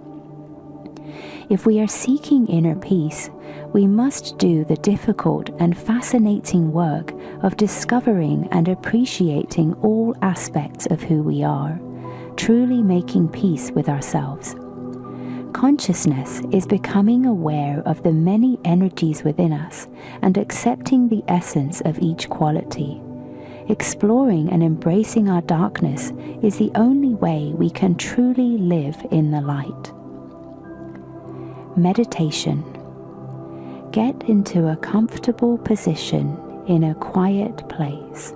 If we are seeking inner peace, we must do the difficult and fascinating work of discovering and appreciating all aspects of who we are, truly making peace with ourselves. Consciousness is becoming aware of the many energies within us and accepting the essence of each quality. Exploring and embracing our darkness is the only way we can truly live in the light. Meditation. Get into a comfortable position in a quiet place.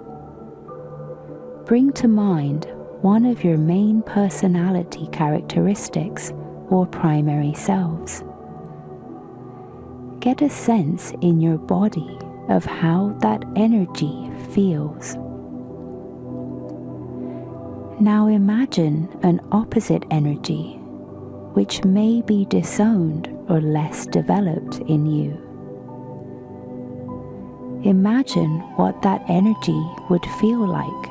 Bring to mind one of your main personality characteristics or primary selves. Get a sense in your body of how that energy feels. Now imagine an opposite energy, which may be disowned or less developed in you. Imagine what that energy would feel like.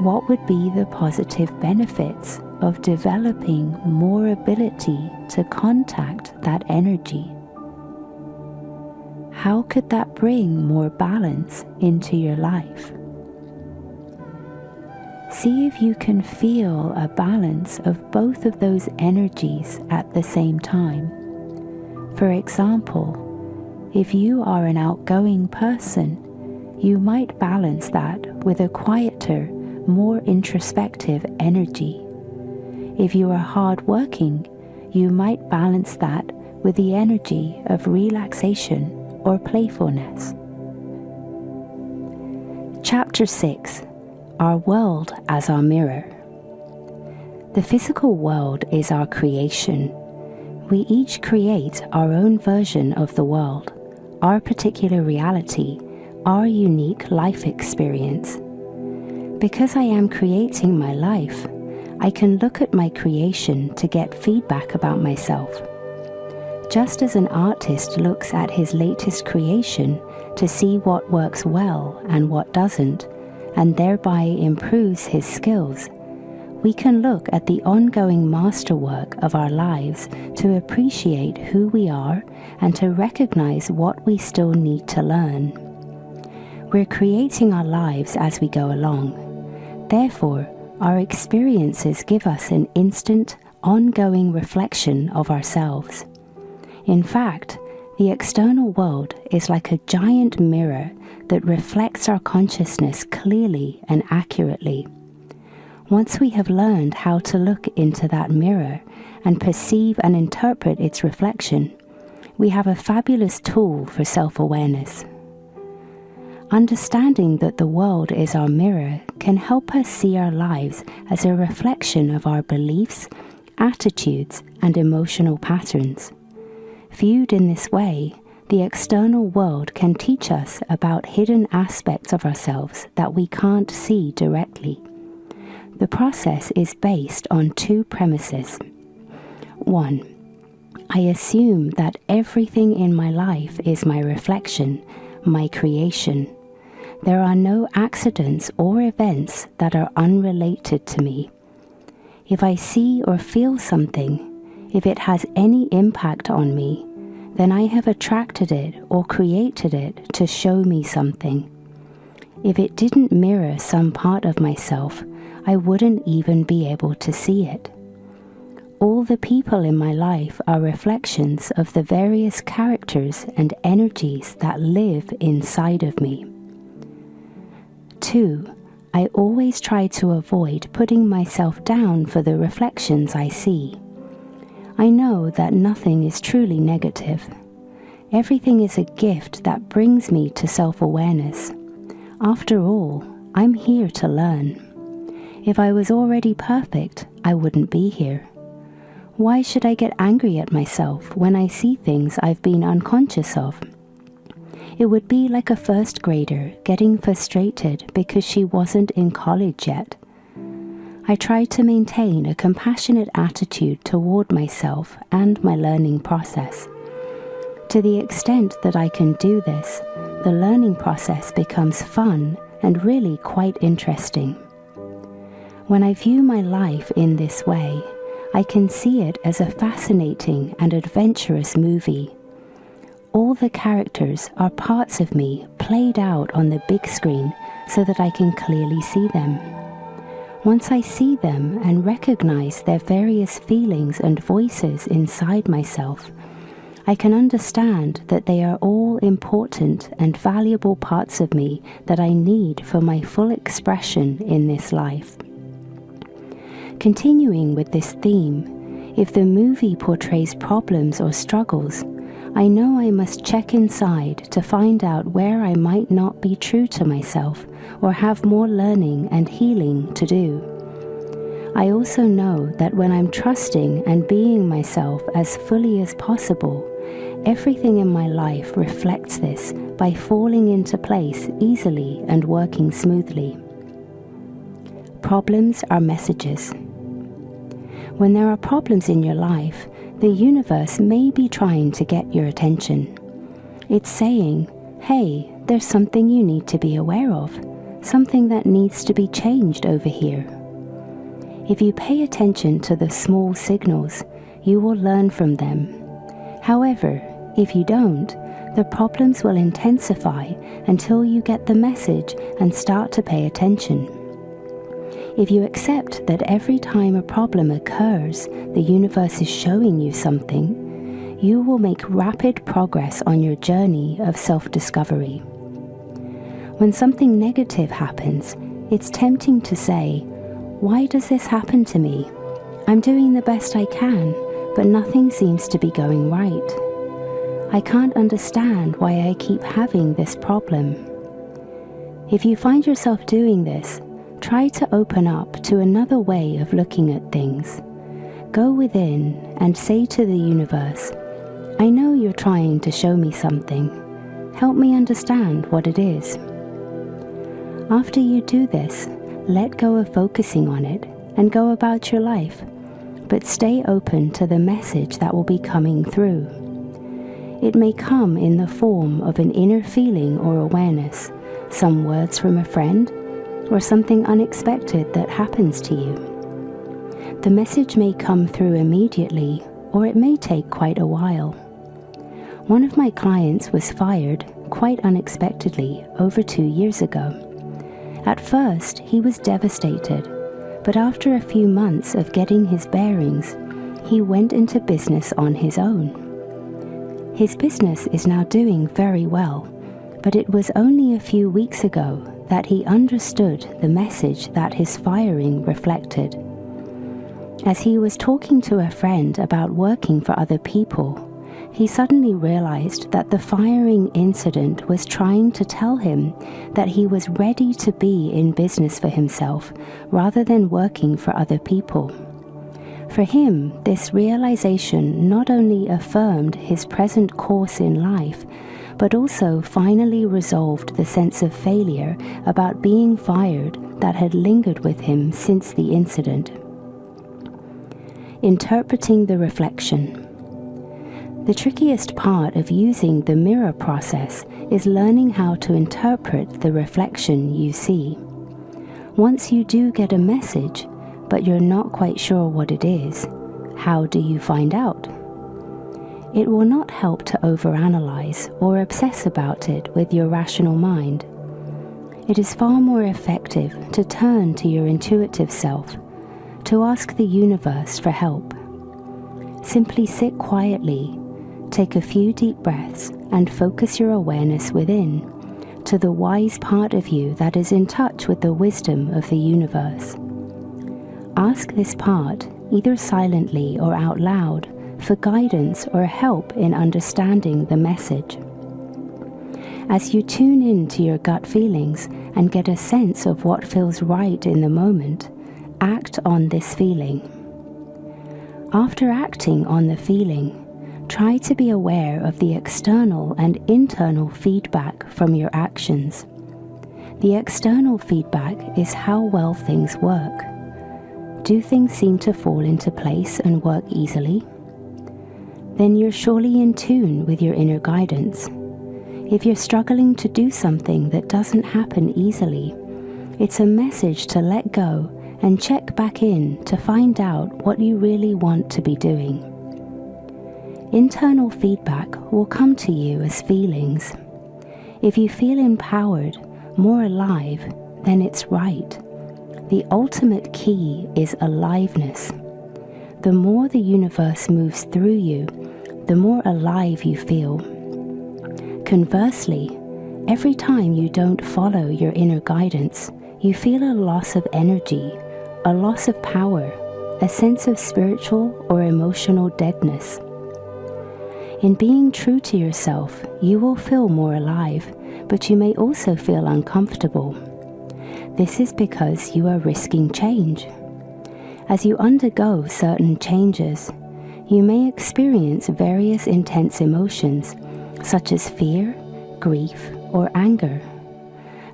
What would be the positive benefits of developing more ability to contact that energy? How could that bring more balance into your life? see if you can feel a balance of both of those energies at the same time. For example, if you are an outgoing person, you might balance that with a quieter, more introspective energy. If you are hardworking, you might balance that with the energy of relaxation or playfulness. Chapter 6. Our world as our mirror. The physical world is our creation. We each create our own version of the world, our particular reality, our unique life experience. Because I am creating my life, I can look at my creation to get feedback about myself. Just as an artist looks at his latest creation to see what works well and what doesn't, and thereby improves his skills, we can look at the ongoing masterwork of our lives to appreciate who we are and to recognize what we still need to learn. We're creating our lives as we go along. Therefore, our experiences give us an instant, ongoing reflection of ourselves. In fact, the external world is like a giant mirror that reflects our consciousness clearly and accurately. Once we have learned how to look into that mirror and perceive and interpret its reflection, we have a fabulous tool for self-awareness. Understanding that the world is our mirror can help us see our lives as a reflection of our beliefs, attitudes, and emotional patterns. Viewed in this way, the external world can teach us about hidden aspects of ourselves that we can't see directly. The process is based on two premises. 1. I assume that everything in my life is my reflection, my creation. There are no accidents or events that are unrelated to me. If I see or feel something, if it has any impact on me, then I have attracted it or created it to show me something. If it didn't mirror some part of myself, I wouldn't even be able to see it. All the people in my life are reflections of the various characters and energies that live inside of me. 2. I always try to avoid putting myself down for the reflections I see. I know that nothing is truly negative. Everything is a gift that brings me to self-awareness. After all, I'm here to learn. If I was already perfect, I wouldn't be here. Why should I get angry at myself when I see things I've been unconscious of? It would be like a first grader getting frustrated because she wasn't in college yet. I try to maintain a compassionate attitude toward myself and my learning process. To the extent that I can do this, the learning process becomes fun and really quite interesting. When I view my life in this way, I can see it as a fascinating and adventurous movie. All the characters are parts of me played out on the big screen so that I can clearly see them. Once I see them and recognize their various feelings and voices inside myself, I can understand that they are all important and valuable parts of me that I need for my full expression in this life. Continuing with this theme, if the movie portrays problems or struggles, I know I must check inside to find out where I might not be true to myself or have more learning and healing to do. I also know that when I'm trusting and being myself as fully as possible, everything in my life reflects this by falling into place easily and working smoothly. Problems are messages. When there are problems in your life, the universe may be trying to get your attention. It's saying, hey, there's something you need to be aware of, something that needs to be changed over here. If you pay attention to the small signals, you will learn from them. However, if you don't, the problems will intensify until you get the message and start to pay attention. If you accept that every time a problem occurs, the universe is showing you something, you will make rapid progress on your journey of self-discovery. When something negative happens, it's tempting to say, "Why does this happen to me? I'm doing the best I can, but nothing seems to be going right. I can't understand why I keep having this problem." If you find yourself doing this, try to open up to another way of looking at things. Go within and say to the universe, "I know you're trying to show me something. Help me understand what it is." After you do this, let go of focusing on it and go about your life, but stay open to the message that will be coming through. It may come in the form of an inner feeling or awareness, some words from a friend, or something unexpected that happens to you. The message may come through immediately, or it may take quite a while. One of my clients was fired quite unexpectedly over 2 years ago. At first, he was devastated, but after a few months of getting his bearings, he went into business on his own. His business is now doing very well, but it was only a few weeks ago that he understood the message that his firing reflected. As he was talking to a friend about working for other people, he suddenly realized that the firing incident was trying to tell him that he was ready to be in business for himself rather than working for other people. For him, this realization not only affirmed his present course in life, but also finally resolved the sense of failure about being fired that had lingered with him since the incident. Interpreting the reflection. The trickiest part of using the mirror process is learning how to interpret the reflection you see. Once you do get a message, but you're not quite sure what it is, how do you find out? It will not help to overanalyze or obsess about it with your rational mind. It is far more effective to turn to your intuitive self, to ask the universe for help. Simply sit quietly, take a few deep breaths, and focus your awareness within, to the wise part of you that is in touch with the wisdom of the universe. Ask this part, either silently or out loud, for guidance or help in understanding the message. As you tune in to your gut feelings and get a sense of what feels right in the moment, act on this feeling. After acting on the feeling, try to be aware of the external and internal feedback from your actions. The external feedback is how well things work. Do things seem to fall into place and work easily? Then you're surely in tune with your inner guidance. If you're struggling to do something that doesn't happen easily, it's a message to let go and check back in to find out what you really want to be doing. Internal feedback will come to you as feelings. If you feel empowered, more alive, then it's right. The ultimate key is aliveness. The more the universe moves through you, the more alive you feel. Conversely, every time you don't follow your inner guidance, you feel a loss of energy, a loss of power, a sense of spiritual or emotional deadness. In being true to yourself, you will feel more alive, but you may also feel uncomfortable. This is because you are risking change. As you undergo certain changes, you may experience various intense emotions, such as fear, grief, or anger.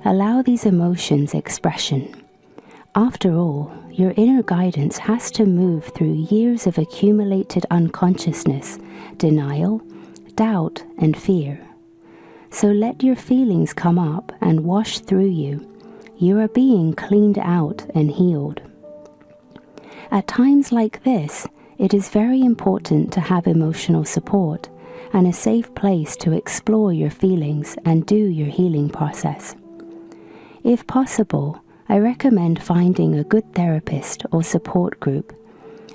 Allow these emotions expression. After all, your inner guidance has to move through years of accumulated unconsciousness, denial, doubt, and fear. So let your feelings come up and wash through you. You are being cleaned out and healed. At times like this, it is very important to have emotional support and a safe place to explore your feelings and do your healing process. If possible, I recommend finding a good therapist or support group,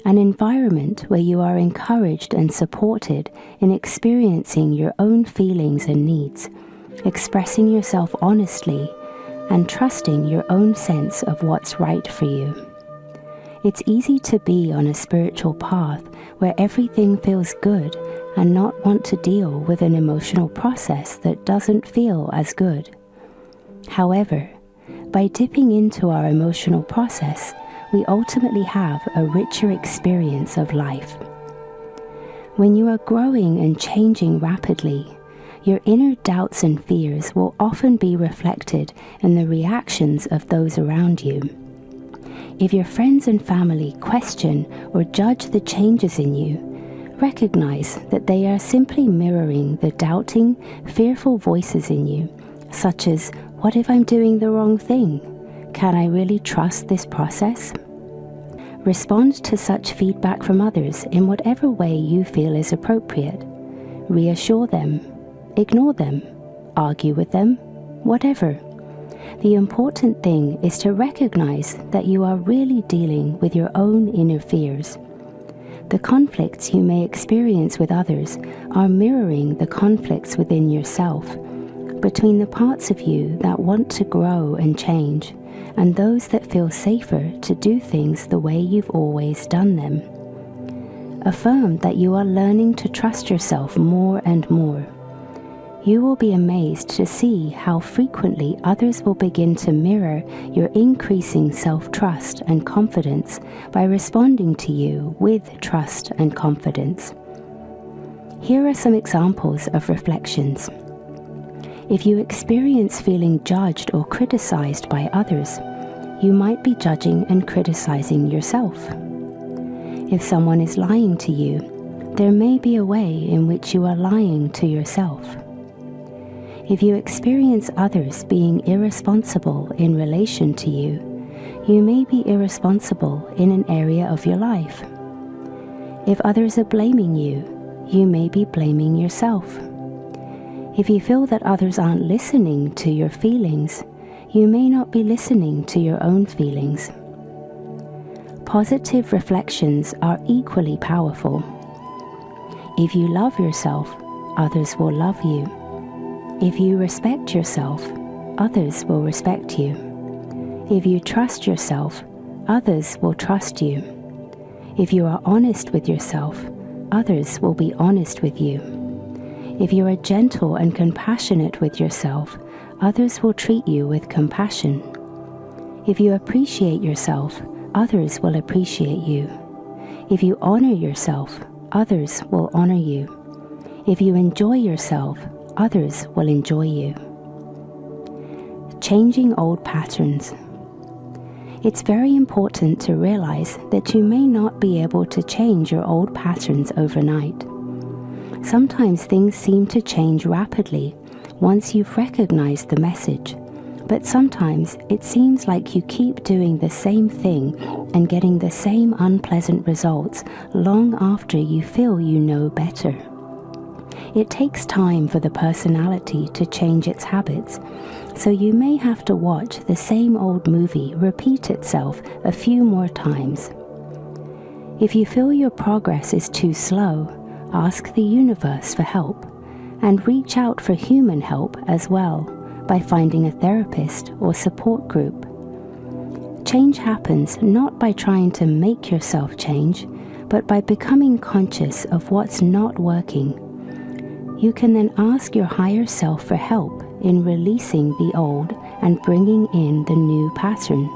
an environment where you are encouraged and supported in experiencing your own feelings and needs, expressing yourself honestly, and trusting your own sense of what's right for you. It's easy to be on a spiritual path where everything feels good and not want to deal with an emotional process that doesn't feel as good. However, by dipping into our emotional process, we ultimately have a richer experience of life. When you are growing and changing rapidly, your inner doubts and fears will often be reflected in the reactions of those around you. If your friends and family question or judge the changes in you, recognize that they are simply mirroring the doubting, fearful voices in you, such as, "What if I'm doing the wrong thing? Can I really trust this process?" Respond to such feedback from others in whatever way you feel is appropriate. Reassure them, ignore them, argue with them, whatever. The important thing is to recognize that you are really dealing with your own inner fears. The conflicts you may experience with others are mirroring the conflicts within yourself, between the parts of you that want to grow and change, and those that feel safer to do things the way you've always done them. Affirm that you are learning to trust yourself more and more. You will be amazed to see how frequently others will begin to mirror your increasing self-trust and confidence by responding to you with trust and confidence. Here are some examples of reflections. If you experience feeling judged or criticized by others, you might be judging and criticizing yourself. If someone is lying to you, there may be a way in which you are lying to yourself. If you experience others being irresponsible in relation to you, you may be irresponsible in an area of your life. If others are blaming you, you may be blaming yourself. If you feel that others aren't listening to your feelings, you may not be listening to your own feelings. Positive reflections are equally powerful. If you love yourself, others will love you. If you respect yourself, others will respect you. If you trust yourself, others will trust you. If you are honest with yourself, others will be honest with you. If you are gentle and compassionate with yourself, others will treat you with compassion. If you appreciate yourself, others will appreciate you. If you honor yourself, others will honor you. If you enjoy yourself, others will enjoy you. Changing old patterns. It's very important to realize that you may not be able to change your old patterns overnight. Sometimes things seem to change rapidly once you've recognized the message, but sometimes it seems like you keep doing the same thing and getting the same unpleasant results long after you feel you know better. It takes time for the personality to change its habits, so you may have to watch the same old movie repeat itself a few more times. If you feel your progress is too slow, ask the universe for help, and reach out for human help as well by finding a therapist or support group. Change happens not by trying to make yourself change, but by becoming conscious of what's not working. You can then ask your higher self for help in releasing the old and bringing in the new pattern.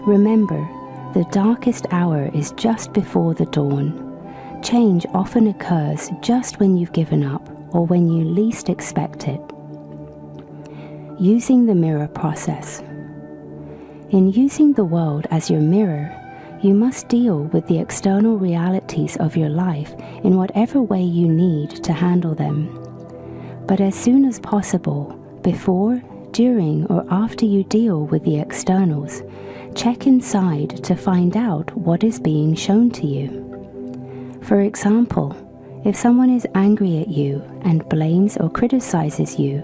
Remember, the darkest hour is just before the dawn. Change often occurs just when you've given up or when you least expect it. Using the mirror process. In using the world as your mirror, you must deal with the external realities of your life in whatever way you need to handle them. But as soon as possible, before, during, or after you deal with the externals, check inside to find out what is being shown to you. For example, if someone is angry at you and blames or criticizes you,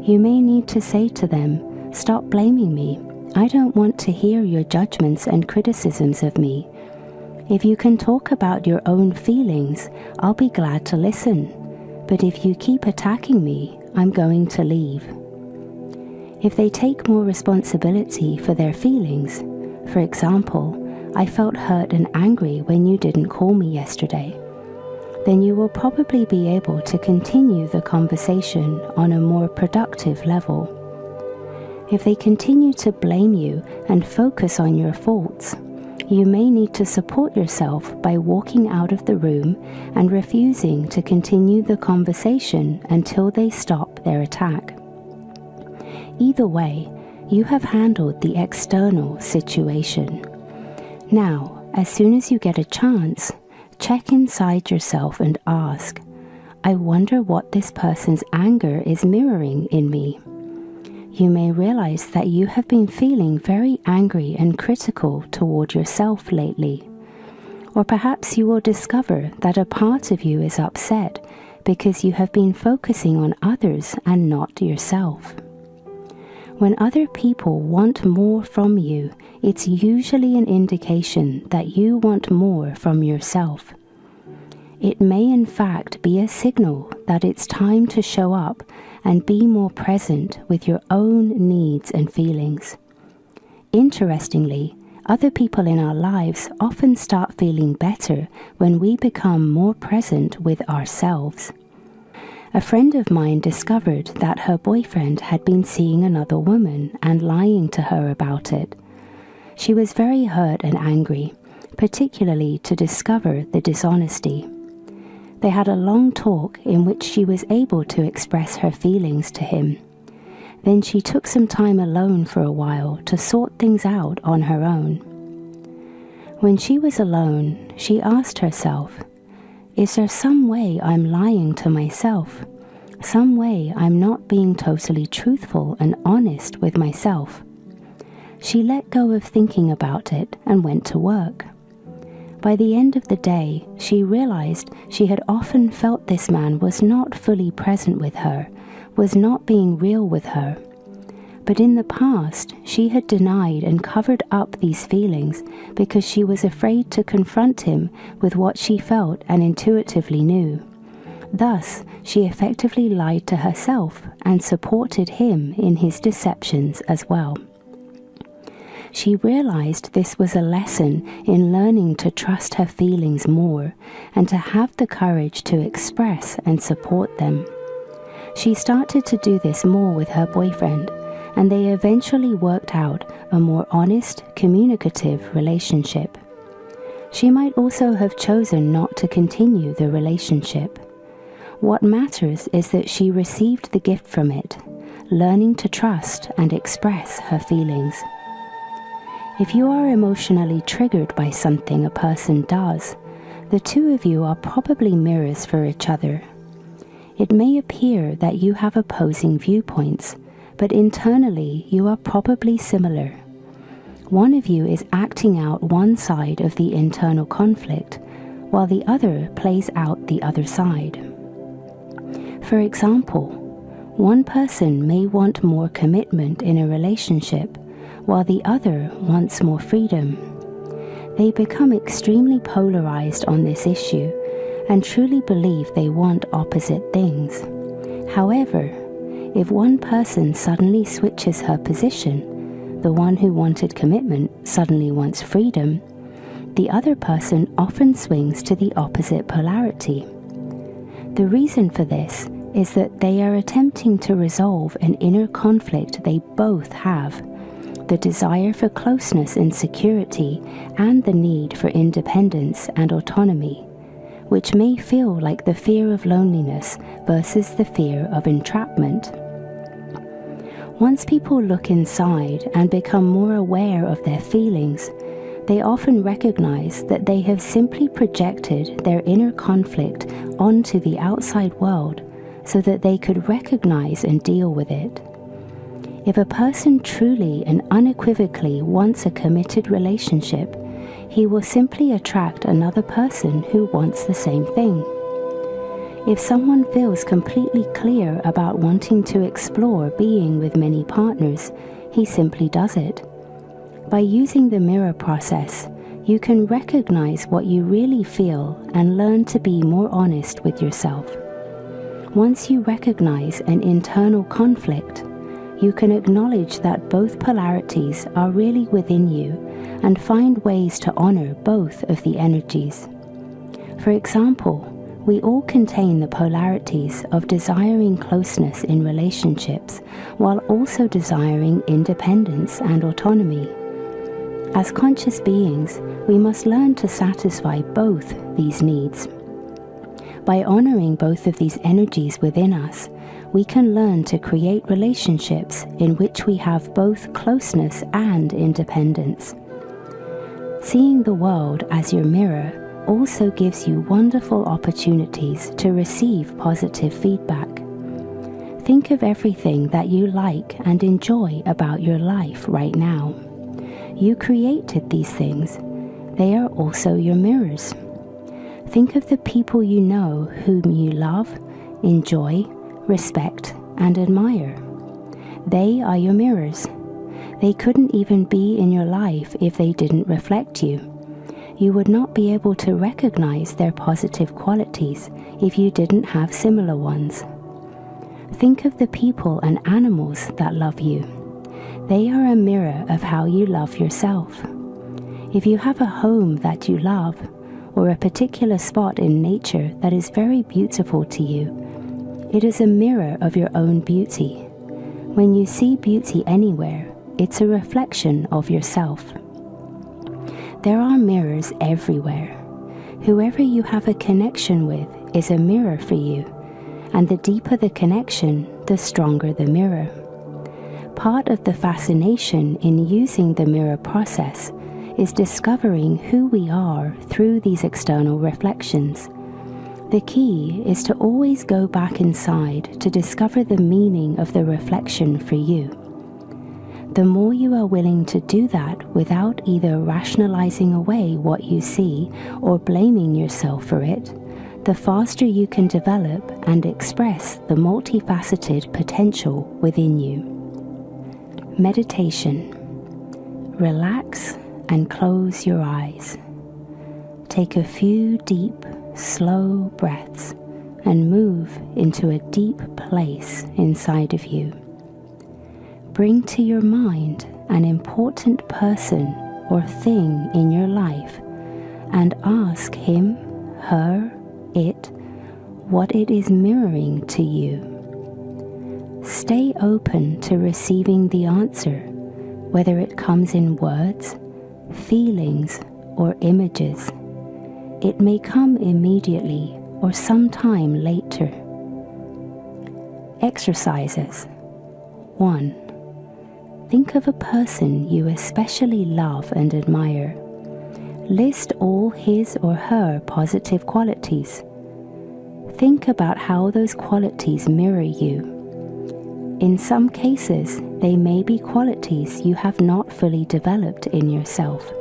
you may need to say to them, "Stop blaming me. I don't want to hear your judgments and criticisms of me. If you can talk about your own feelings, I'll be glad to listen. But if you keep attacking me, I'm going to leave. If they take more responsibility for their feelings, for example, I felt hurt and angry when you didn't call me yesterday, then you will probably be able to continue the conversation on a more productive level. If they continue to blame you and focus on your faults, you may need to support yourself by walking out of the room and refusing to continue the conversation until they stop their attack. Either way, you have handled the external situation. Now, as soon as you get a chance, check inside yourself and ask, I wonder what this person's anger is mirroring in me. You may realize that you have been feeling very angry and critical toward yourself lately. Or perhaps you will discover that a part of you is upset because you have been focusing on others and not yourself. When other people want more from you, it's usually an indication that you want more from yourself. It may in fact be a signal that it's time to show up and be more present with your own needs and feelings. Interestingly, other people in our lives often start feeling better when we become more present with ourselves. A friend of mine discovered that her boyfriend had been seeing another woman and lying to her about it. She was very hurt and angry, particularly to discover the dishonesty. They had a long talk in which she was able to express her feelings to him. Then she took some time alone for a while to sort things out on her own. When she was alone, she asked herself, is there some way I'm lying to myself? Some way I'm not being totally truthful and honest with myself? She let go of thinking about it and went to work. By the end of the day, she realized she had often felt this man was not fully present with her, was not being real with her. But in the past, she had denied and covered up these feelings because she was afraid to confront him with what she felt and intuitively knew. Thus, she effectively lied to herself and supported him in his deceptions as well. She realized this was a lesson in learning to trust her feelings more and to have the courage to express and support them. She started to do this more with her boyfriend, and they eventually worked out a more honest, communicative relationship. She might also have chosen not to continue the relationship. What matters is that she received the gift from it, learning to trust and express her feelings. If you are emotionally triggered by something a person does, the two of you are probably mirrors for each other. It may appear that you have opposing viewpoints, but internally you are probably similar. One of you is acting out one side of the internal conflict, while the other plays out the other side. For example, one person may want more commitment in a relationship, while the other wants more freedom. They become extremely polarized on this issue and truly believe they want opposite things. However, if one person suddenly switches her position, the one who wanted commitment suddenly wants freedom, the other person often swings to the opposite polarity. The reason for this is that they are attempting to resolve an inner conflict they both have: the desire for closeness and security and the need for independence and autonomy, which may feel like the fear of loneliness versus the fear of entrapment. Once people look inside and become more aware of their feelings, they often recognize that they have simply projected their inner conflict onto the outside world so that they could recognize and deal with it. If a person truly and unequivocally wants a committed relationship, he will simply attract another person who wants the same thing. If someone feels completely clear about wanting to explore being with many partners, he simply does it. By using the mirror process, you can recognize what you really feel and learn to be more honest with yourself. Once you recognize an internal conflict, you can acknowledge that both polarities are really within you and find ways to honor both of the energies. For example, we all contain the polarities of desiring closeness in relationships while also desiring independence and autonomy. As conscious beings, we must learn to satisfy both these needs. By honoring both of these energies within us, we can learn to create relationships in which we have both closeness and independence. Seeing the world as your mirror also gives you wonderful opportunities to receive positive feedback. Think of everything that you like and enjoy about your life right now. You created these things. They are also your mirrors. Think of the people you know whom you love, enjoy, respect, and admire. They are your mirrors. They couldn't even be in your life if they didn't reflect you. You would not be able to recognize their positive qualities if you didn't have similar ones. Think of the people and animals that love you. They are a mirror of how you love yourself. If you have a home that you love, or a particular spot in nature that is very beautiful to you, it is a mirror of your own beauty. When you see beauty anywhere, it's a reflection of yourself. There are mirrors everywhere. Whoever you have a connection with is a mirror for you, and the deeper the connection, the stronger the mirror. Part of the fascination in using the mirror process is discovering who we are through these external reflections. The key is to always go back inside to discover the meaning of the reflection for you. The more you are willing to do that without either rationalizing away what you see or blaming yourself for it, the faster you can develop and express the multifaceted potential within you. Meditation. Relax and close your eyes. Take a few deep, slow breaths and move into a deep place inside of you. Bring to your mind an important person or thing in your life and ask him, her, it, what it is mirroring to you. Stay open to receiving the answer, whether it comes in words, feelings, or images. It may come immediately or sometime later. Exercises. 1. Think of a person you especially love and admire. List all his or her positive qualities. Think about how those qualities mirror you. In some cases, they may be qualities you have not fully developed in yourself.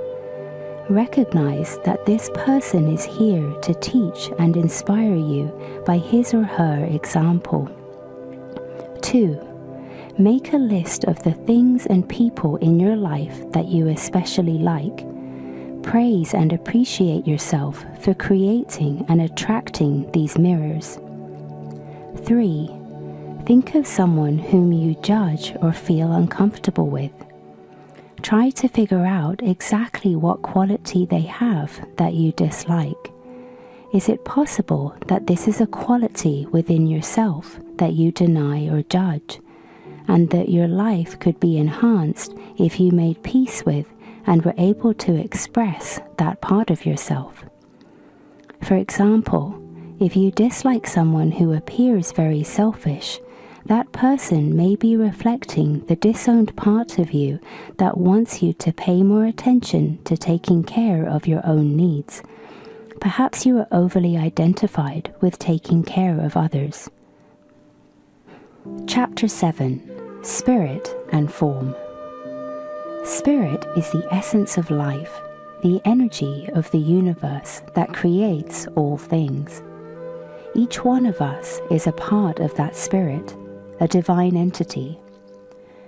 Recognize that this person is here to teach and inspire you by his or her example. 2. Make a list of the things and people in your life that you especially like. Praise and appreciate yourself for creating and attracting these mirrors. 3. Think of someone whom you judge or feel uncomfortable with. Try to figure out exactly what quality they have that you dislike. Is it possible that this is a quality within yourself that you deny or judge, and that your life could be enhanced if you made peace with and were able to express that part of yourself? For example, if you dislike someone who appears very selfish, that person may be reflecting the disowned part of you that wants you to pay more attention to taking care of your own needs. Perhaps you are overly identified with taking care of others. Chapter 7. Spirit and Form. Spirit is the essence of life, the energy of the universe that creates all things. Each one of us is a part of that spirit, a divine entity.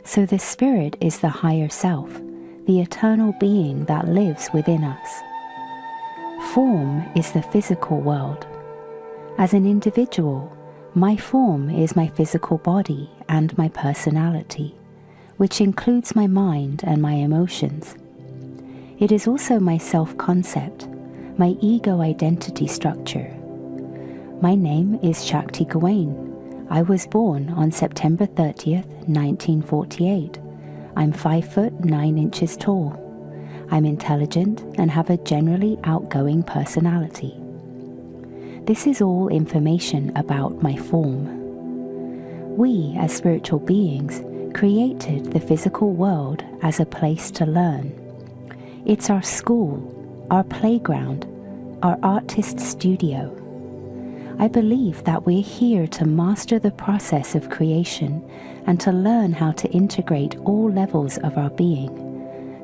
So the spirit is the higher self, the eternal being that lives within us. Form is the physical world. As an individual, my form is my physical body and my personality, which includes my mind and my emotions. It is also my self-concept, my ego identity structure. My name is Shakti Gawain. I was born on September 30th, 1948. I'm 5 foot 9 inches tall. I'm intelligent and have a generally outgoing personality. This is all information about my form. We, as spiritual beings, created the physical world as a place to learn. It's our school, our playground, our artist studio. I believe that we're here to master the process of creation and to learn how to integrate all levels of our being: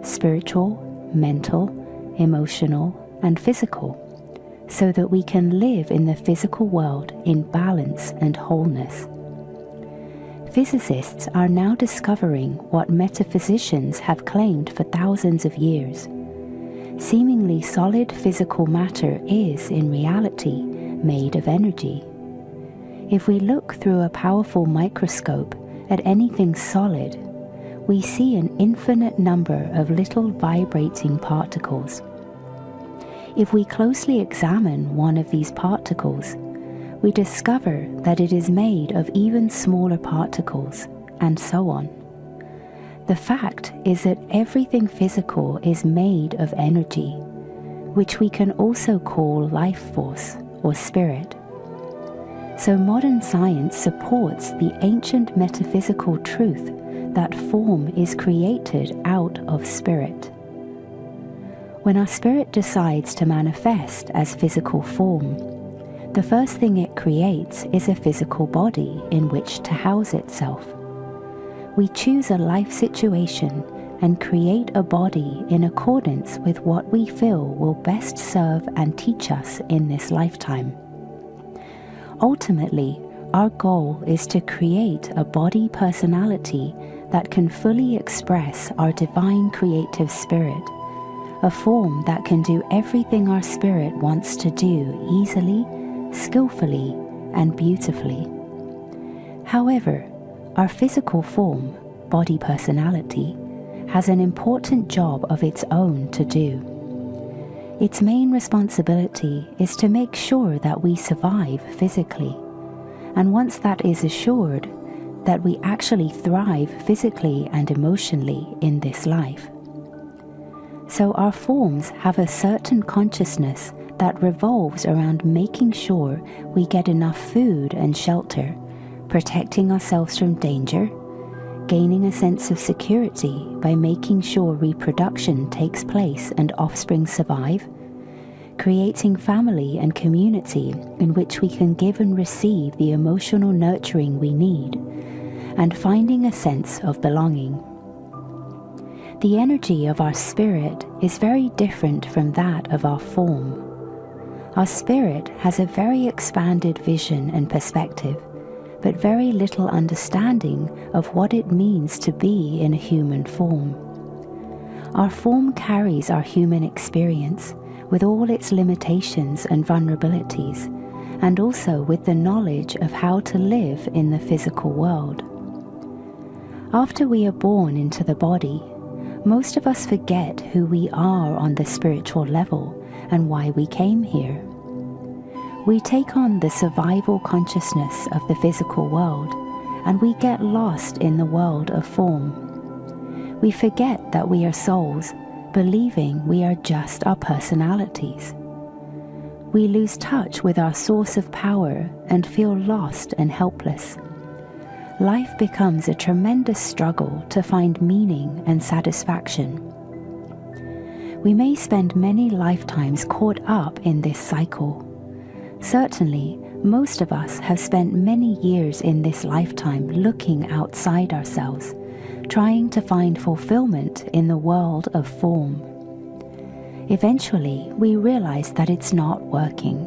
spiritual, mental, emotional, and physical, so that we can live in the physical world in balance and wholeness. Physicists are now discovering what metaphysicians have claimed for thousands of years. Seemingly solid physical matter is, in reality, made of energy. If we look through a powerful microscope at anything solid, we see an infinite number of little vibrating particles. If we closely examine one of these particles, we discover that it is made of even smaller particles, and so on. The fact is that everything physical is made of energy, which we can also call life force or spirit. So modern science supports the ancient metaphysical truth that form is created out of spirit. When our spirit decides to manifest as physical form, the first thing it creates is a physical body in which to house itself. We choose a life situation and create a body in accordance with what we feel will best serve and teach us in this lifetime. Ultimately, our goal is to create a body personality that can fully express our divine creative spirit, a form that can do everything our spirit wants to do easily, skillfully, and beautifully. However, our physical form, body personality, has an important job of its own to do. Its main responsibility is to make sure that we survive physically, and once that is assured, that we actually thrive physically and emotionally in this life. So our forms have a certain consciousness that revolves around making sure we get enough food and shelter, protecting ourselves from danger, gaining a sense of security by making sure reproduction takes place and offspring survive, creating family and community in which we can give and receive the emotional nurturing we need, and finding a sense of belonging. The energy of our spirit is very different from that of our form. Our spirit has a very expanded vision and perspective, but very little understanding of what it means to be in a human form. Our form carries our human experience with all its limitations and vulnerabilities, and also with the knowledge of how to live in the physical world. After we are born into the body, most of us forget who we are on the spiritual level and why we came here. We take on the survival consciousness of the physical world, and we get lost in the world of form. We forget that we are souls, believing we are just our personalities. We lose touch with our source of power and feel lost and helpless. Life becomes a tremendous struggle to find meaning and satisfaction. We may spend many lifetimes caught up in this cycle. Certainly, most of us have spent many years in this lifetime looking outside ourselves, trying to find fulfillment in the world of form. Eventually, we realize that it's not working.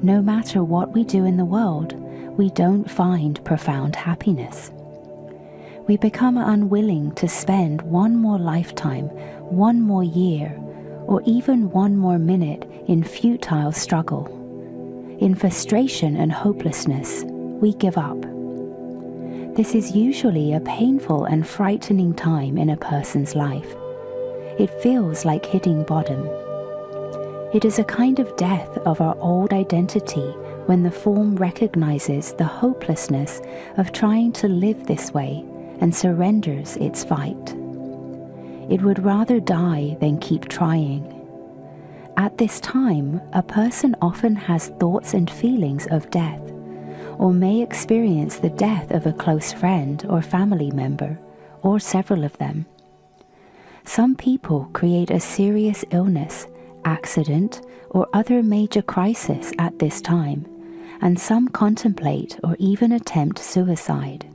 No matter what we do in the world, we don't find profound happiness. We become unwilling to spend one more lifetime, one more year, or even one more minute in futile struggle. In frustration and hopelessness, we give up. This is usually a painful and frightening time in a person's life. It feels like hitting bottom. It is a kind of death of our old identity when the form recognizes the hopelessness of trying to live this way and surrenders its fight. It would rather die than keep trying. At this time, a person often has thoughts and feelings of death, or may experience the death of a close friend or family member, or several of them. Some people create a serious illness, accident, or other major crisis at this time, and some contemplate or even attempt suicide.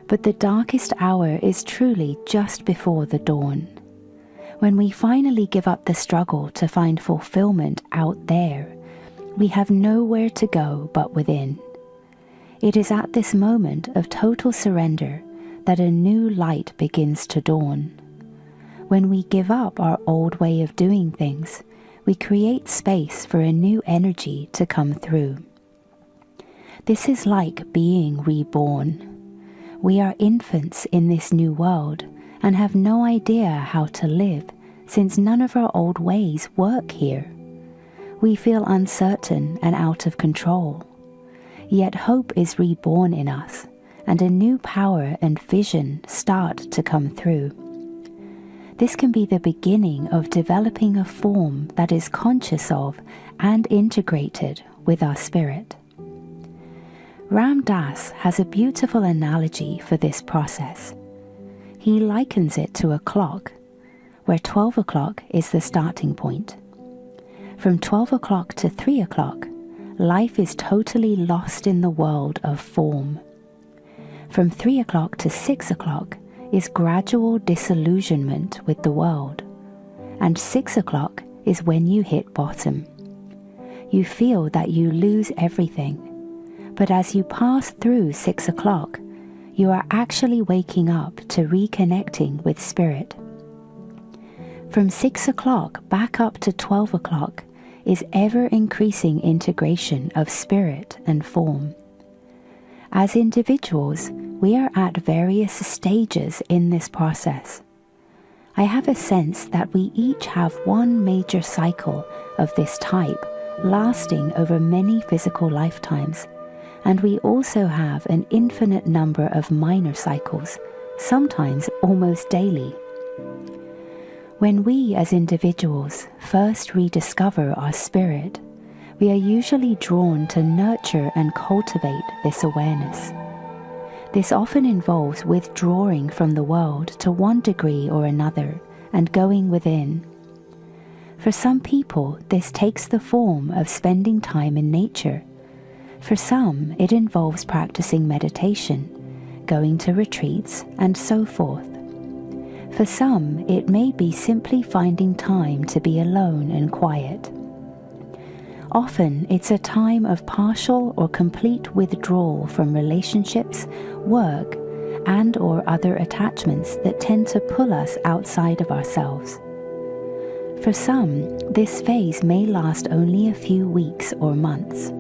But the darkest hour is truly just before the dawn, when we finally give up the struggle to find fulfillment out there. We have nowhere to go but within. It is at this moment of total surrender that a new light begins to dawn. When we give up our old way of doing things, we create space for a new energy to come through. This is like being reborn. We are infants in this new world and have no idea how to live, since none of our old ways work here. We feel uncertain and out of control. Yet hope is reborn in us, and a new power and vision start to come through. This can be the beginning of developing a form that is conscious of and integrated with our spirit. Ram Dass has a beautiful analogy for this process. He likens it to a clock, where 12 o'clock is the starting point. From 12 o'clock to 3 o'clock, life is totally lost in the world of form. From 3 o'clock to 6 o'clock is gradual disillusionment with the world, and 6 o'clock is when you hit bottom. You feel that you lose everything, but as you pass through 6 o'clock, you are actually waking up to reconnecting with spirit. From 6 o'clock back up to 12 o'clock is ever-increasing integration of spirit and form. As individuals, we are at various stages in this process. I have a sense that we each have one major cycle of this type lasting over many physical lifetimes, and we also have an infinite number of minor cycles, sometimes almost daily. When we as individuals first rediscover our spirit, we are usually drawn to nurture and cultivate this awareness. This often involves withdrawing from the world to one degree or another and going within. For some people, this takes the form of spending time in nature. For some, it involves practicing meditation, going to retreats, and so forth. For some, it may be simply finding time to be alone and quiet. Often, it's a time of partial or complete withdrawal from relationships, work, and/or other attachments that tend to pull us outside of ourselves. For some, this phase may last only a few weeks or months.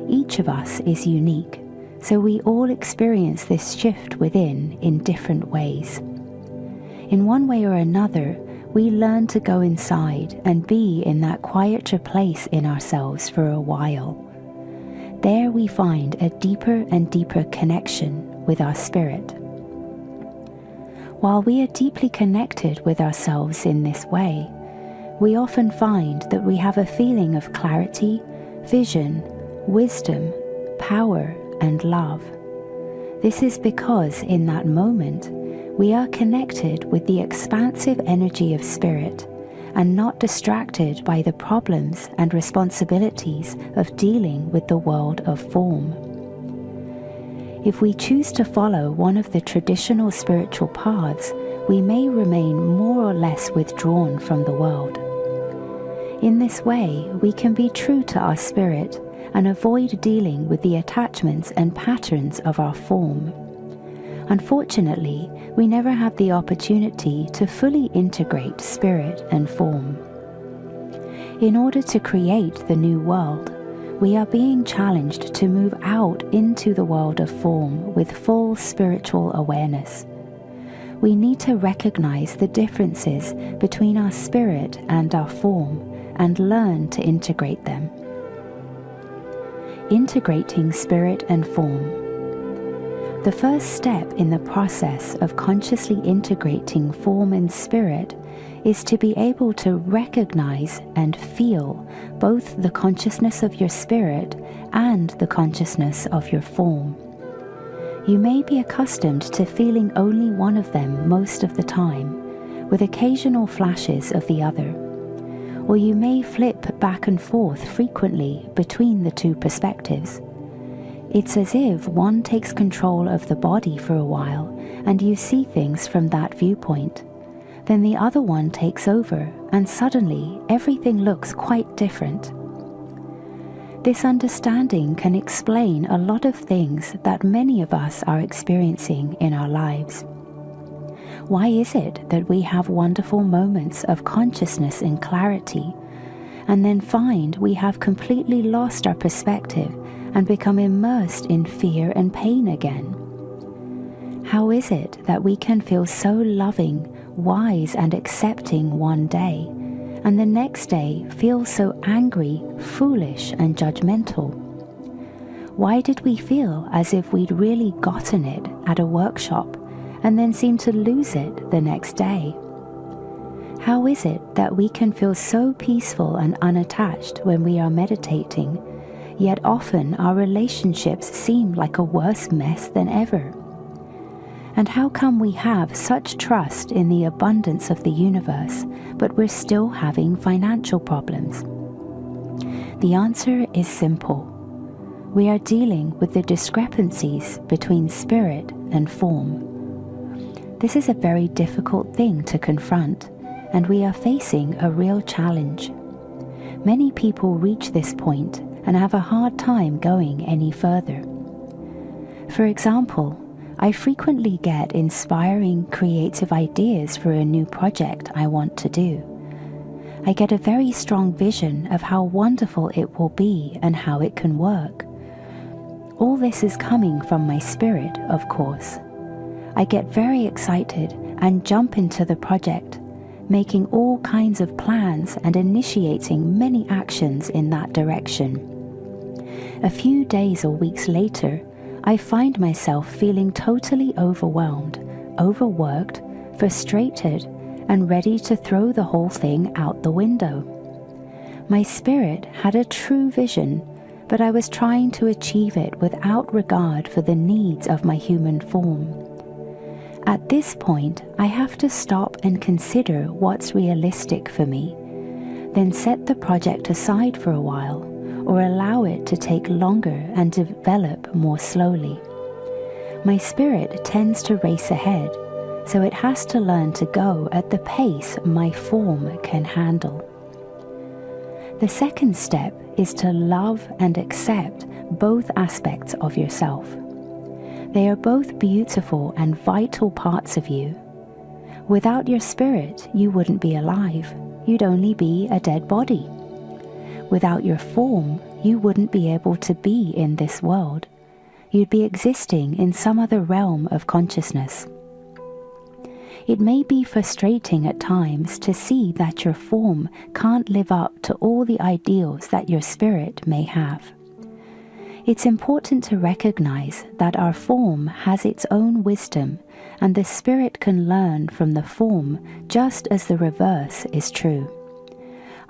Each of us is unique, so we all experience this shift within in different ways. In one way or another, we learn to go inside and be in that quieter place in ourselves for a while. There we find a deeper and deeper connection with our spirit. While we are deeply connected with ourselves in this way, we often find that we have a feeling of clarity, vision, wisdom, power, and love. This is because in that moment, we are connected with the expansive energy of spirit and not distracted by the problems and responsibilities of dealing with the world of form. If we choose to follow one of the traditional spiritual paths, we may remain more or less withdrawn from the world. In this way, we can be true to our spirit and avoid dealing with the attachments and patterns of our form. Unfortunately, we never have the opportunity to fully integrate spirit and form. In order to create the new world, we are being challenged to move out into the world of form with full spiritual awareness. We need to recognize the differences between our spirit and our form and learn to integrate them. Integrating spirit and form. The first step in the process of consciously integrating form and spirit is to be able to recognize and feel both the consciousness of your spirit and the consciousness of your form. You may be accustomed to feeling only one of them most of the time, with occasional flashes of the other. Or you may flip back and forth frequently between the two perspectives. It's as if one takes control of the body for a while and you see things from that viewpoint. Then the other one takes over and suddenly everything looks quite different. This understanding can explain a lot of things that many of us are experiencing in our lives. Why is it that we have wonderful moments of consciousness and clarity, and then find we have completely lost our perspective and become immersed in fear and pain again? How is it that we can feel so loving, wise, and accepting one day, and the next day feel so angry, foolish, and judgmental? Why did we feel as if we'd really gotten it at a workshop and then seem to lose it the next day? How is it that we can feel so peaceful and unattached when we are meditating, yet often our relationships seem like a worse mess than ever? And how come we have such trust in the abundance of the universe, but we're still having financial problems? The answer is simple. We are dealing with the discrepancies between spirit and form. This is a very difficult thing to confront, and we are facing a real challenge. Many people reach this point and have a hard time going any further. For example, I frequently get inspiring creative ideas for a new project I want to do. I get a very strong vision of how wonderful it will be and how it can work. All this is coming from my spirit, of course. I get very excited and jump into the project, making all kinds of plans and initiating many actions in that direction. A few days or weeks later, I find myself feeling totally overwhelmed, overworked, frustrated, and ready to throw the whole thing out the window. My spirit had a true vision, but I was trying to achieve it without regard for the needs of my human form. At this point, I have to stop and consider what's realistic for me, then set the project aside for a while, or allow it to take longer and develop more slowly. My spirit tends to race ahead, so it has to learn to go at the pace my form can handle. The second step is to love and accept both aspects of yourself. They are both beautiful and vital parts of you. Without your spirit, you wouldn't be alive. You'd only be a dead body. Without your form, you wouldn't be able to be in this world. You'd be existing in some other realm of consciousness. It may be frustrating at times to see that your form can't live up to all the ideals that your spirit may have. It's important to recognize that our form has its own wisdom, and the spirit can learn from the form just as the reverse is true.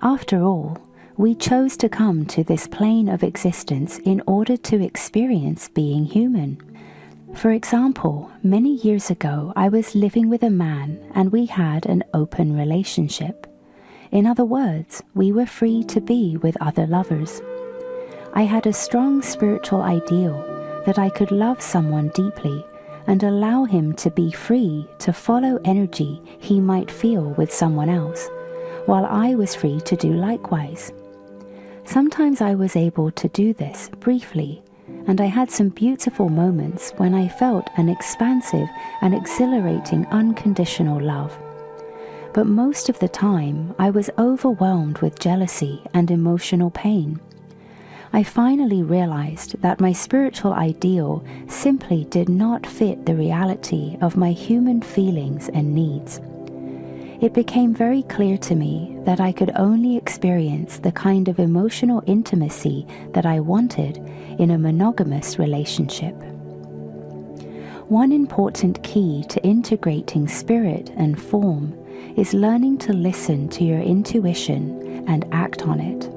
After all, we chose to come to this plane of existence in order to experience being human. For example, many years ago, I was living with a man and we had an open relationship. In other words, we were free to be with other lovers. I had a strong spiritual ideal that I could love someone deeply and allow him to be free to follow energy he might feel with someone else, while I was free to do likewise. Sometimes I was able to do this briefly, and I had some beautiful moments when I felt an expansive and exhilarating unconditional love. But most of the time, I was overwhelmed with jealousy and emotional pain. I finally realized that my spiritual ideal simply did not fit the reality of my human feelings and needs. It became very clear to me that I could only experience the kind of emotional intimacy that I wanted in a monogamous relationship. One important key to integrating spirit and form is learning to listen to your intuition and act on it.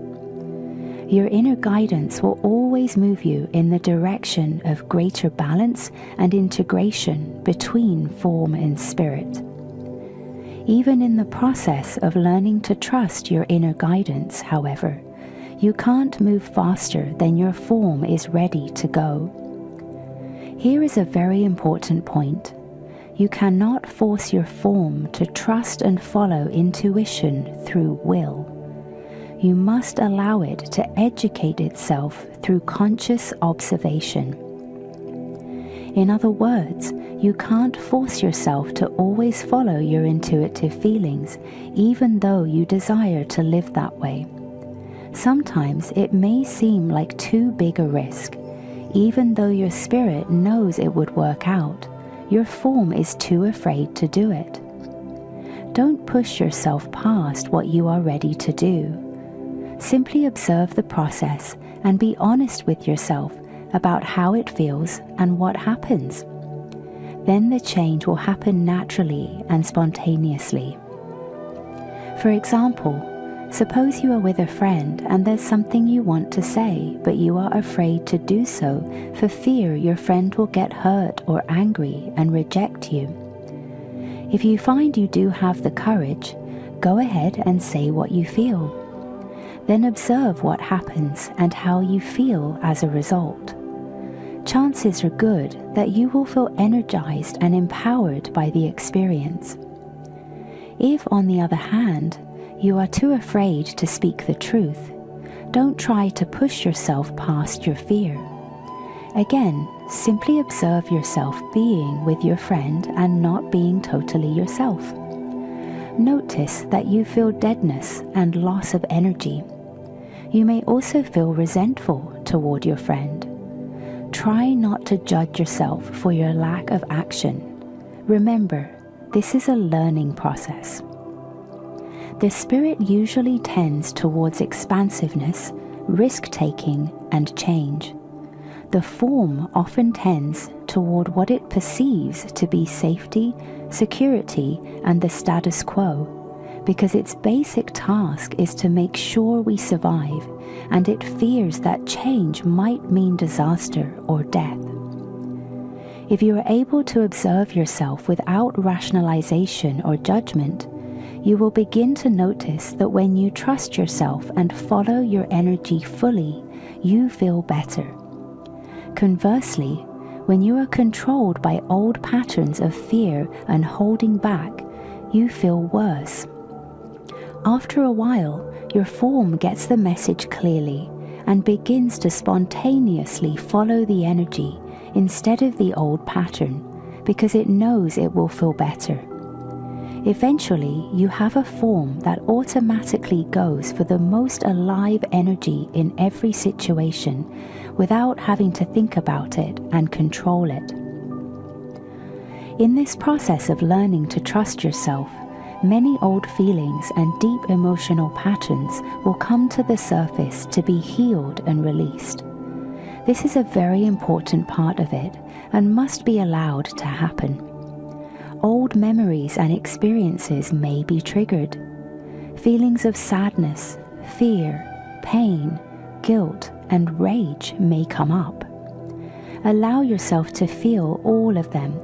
Your inner guidance will always move you in the direction of greater balance and integration between form and spirit. Even in the process of learning to trust your inner guidance, however, you can't move faster than your form is ready to go. Here is a very important point. You cannot force your form to trust and follow intuition through will. You must allow it to educate itself through conscious observation. In other words, you can't force yourself to always follow your intuitive feelings, even though you desire to live that way. Sometimes it may seem like too big a risk. Even though your spirit knows it would work out, your form is too afraid to do it. Don't push yourself past what you are ready to do. Simply observe the process and be honest with yourself about how it feels and what happens. Then the change will happen naturally and spontaneously. For example, suppose you are with a friend and there's something you want to say, but you are afraid to do so for fear your friend will get hurt or angry and reject you. If you find you do have the courage, go ahead and say what you feel. Then observe what happens and how you feel as a result. Chances are good that you will feel energized and empowered by the experience. If, on the other hand, you are too afraid to speak the truth, don't try to push yourself past your fear. Again, simply observe yourself being with your friend and not being totally yourself. Notice that you feel deadness and loss of energy. You may also feel resentful toward your friend. Try not to judge yourself for your lack of action. Remember, this is a learning process. The spirit usually tends towards expansiveness, risk-taking, and change. The form often tends toward what it perceives to be safety, security, and the status quo, because its basic task is to make sure we survive, and it fears that change might mean disaster or death. If you are able to observe yourself without rationalization or judgment, you will begin to notice that when you trust yourself and follow your energy fully, you feel better. Conversely, when you are controlled by old patterns of fear and holding back, you feel worse. After a while, your form gets the message clearly and begins to spontaneously follow the energy instead of the old pattern, because it knows it will feel better. Eventually, you have a form that automatically goes for the most alive energy in every situation without having to think about it and control it. In this process of learning to trust yourself, many old feelings and deep emotional patterns will come to the surface to be healed and released. This is a very important part of it and must be allowed to happen. Old memories and experiences may be triggered. Feelings of sadness, fear, pain, guilt, and rage may come up. Allow yourself to feel all of them.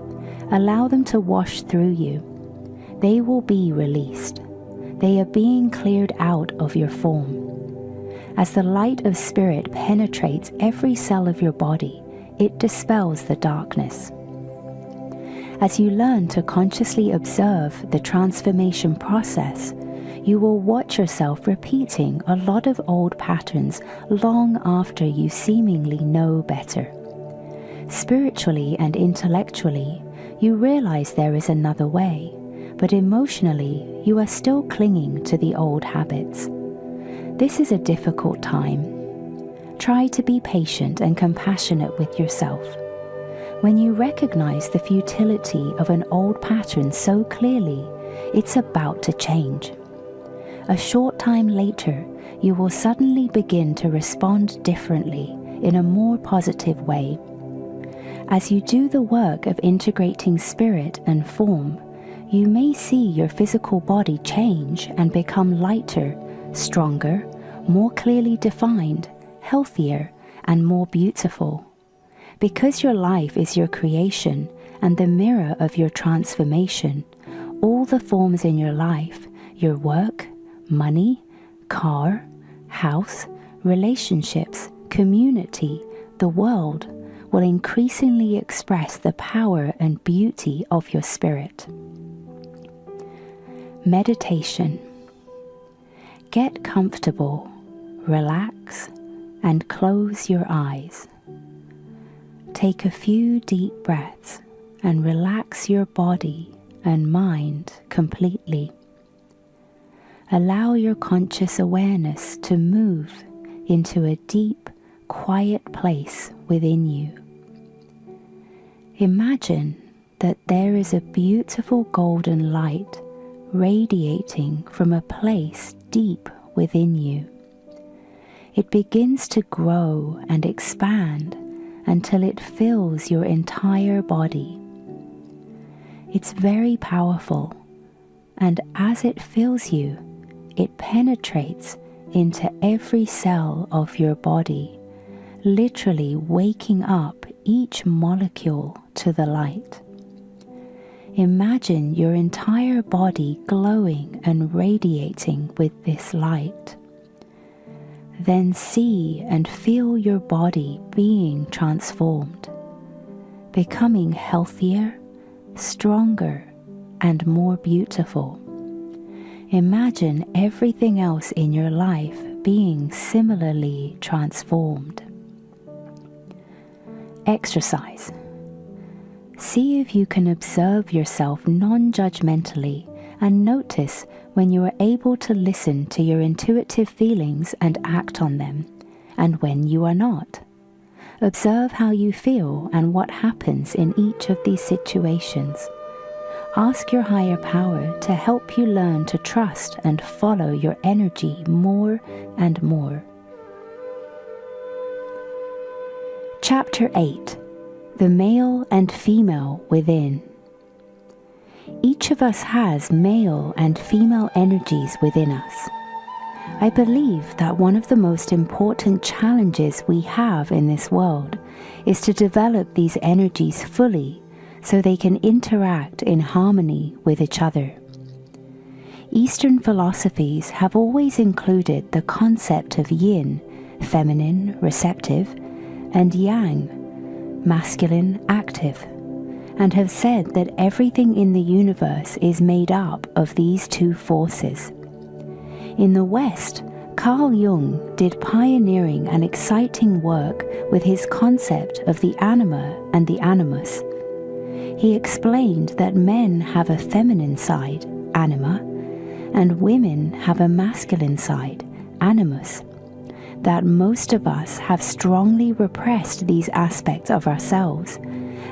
Allow them to wash through you. They will be released. They are being cleared out of your form. As the light of spirit penetrates every cell of your body, it dispels the darkness. As you learn to consciously observe the transformation process, you will watch yourself repeating a lot of old patterns long after you seemingly know better. Spiritually and intellectually, you realize there is another way, but emotionally, you are still clinging to the old habits. This is a difficult time. Try to be patient and compassionate with yourself. When you recognize the futility of an old pattern so clearly, it's about to change. A short time later, you will suddenly begin to respond differently in a more positive way. As you do the work of integrating spirit and form, you may see your physical body change and become lighter, stronger, more clearly defined, healthier, and more beautiful. Because your life is your creation and the mirror of your transformation, all the forms in your life, your work, money, car, house, relationships, community, the world, will increasingly express the power and beauty of your spirit. Meditation. Get comfortable, relax, and close your eyes. Take a few deep breaths and relax your body and mind completely. Allow your conscious awareness to move into a deep, quiet place within you. Imagine that there is a beautiful golden light radiating from a place deep within you. It begins to grow and expand until it fills your entire body. It's very powerful, and as it fills you, it penetrates into every cell of your body, literally waking up each molecule to the light. Imagine your entire body glowing and radiating with this light. Then see and feel your body being transformed, becoming healthier, stronger, and more beautiful. Imagine everything else in your life being similarly transformed. Exercise. See if you can observe yourself non-judgmentally and notice when you are able to listen to your intuitive feelings and act on them, and when you are not. Observe how you feel and what happens in each of these situations. Ask your higher power to help you learn to trust and follow your energy more and more. Chapter 8. The Male and Female Within. Each of us has male and female energies within us. I believe that one of the most important challenges we have in this world is to develop these energies fully so they can interact in harmony with each other. Eastern philosophies have always included the concept of yin, feminine, receptive, and yang, masculine, active, and have said that everything in the universe is made up of these two forces. In the West, Carl Jung did pioneering and exciting work with his concept of the anima and the animus. He explained that men have a feminine side, anima, and women have a masculine side, animus. That most of us have strongly repressed these aspects of ourselves,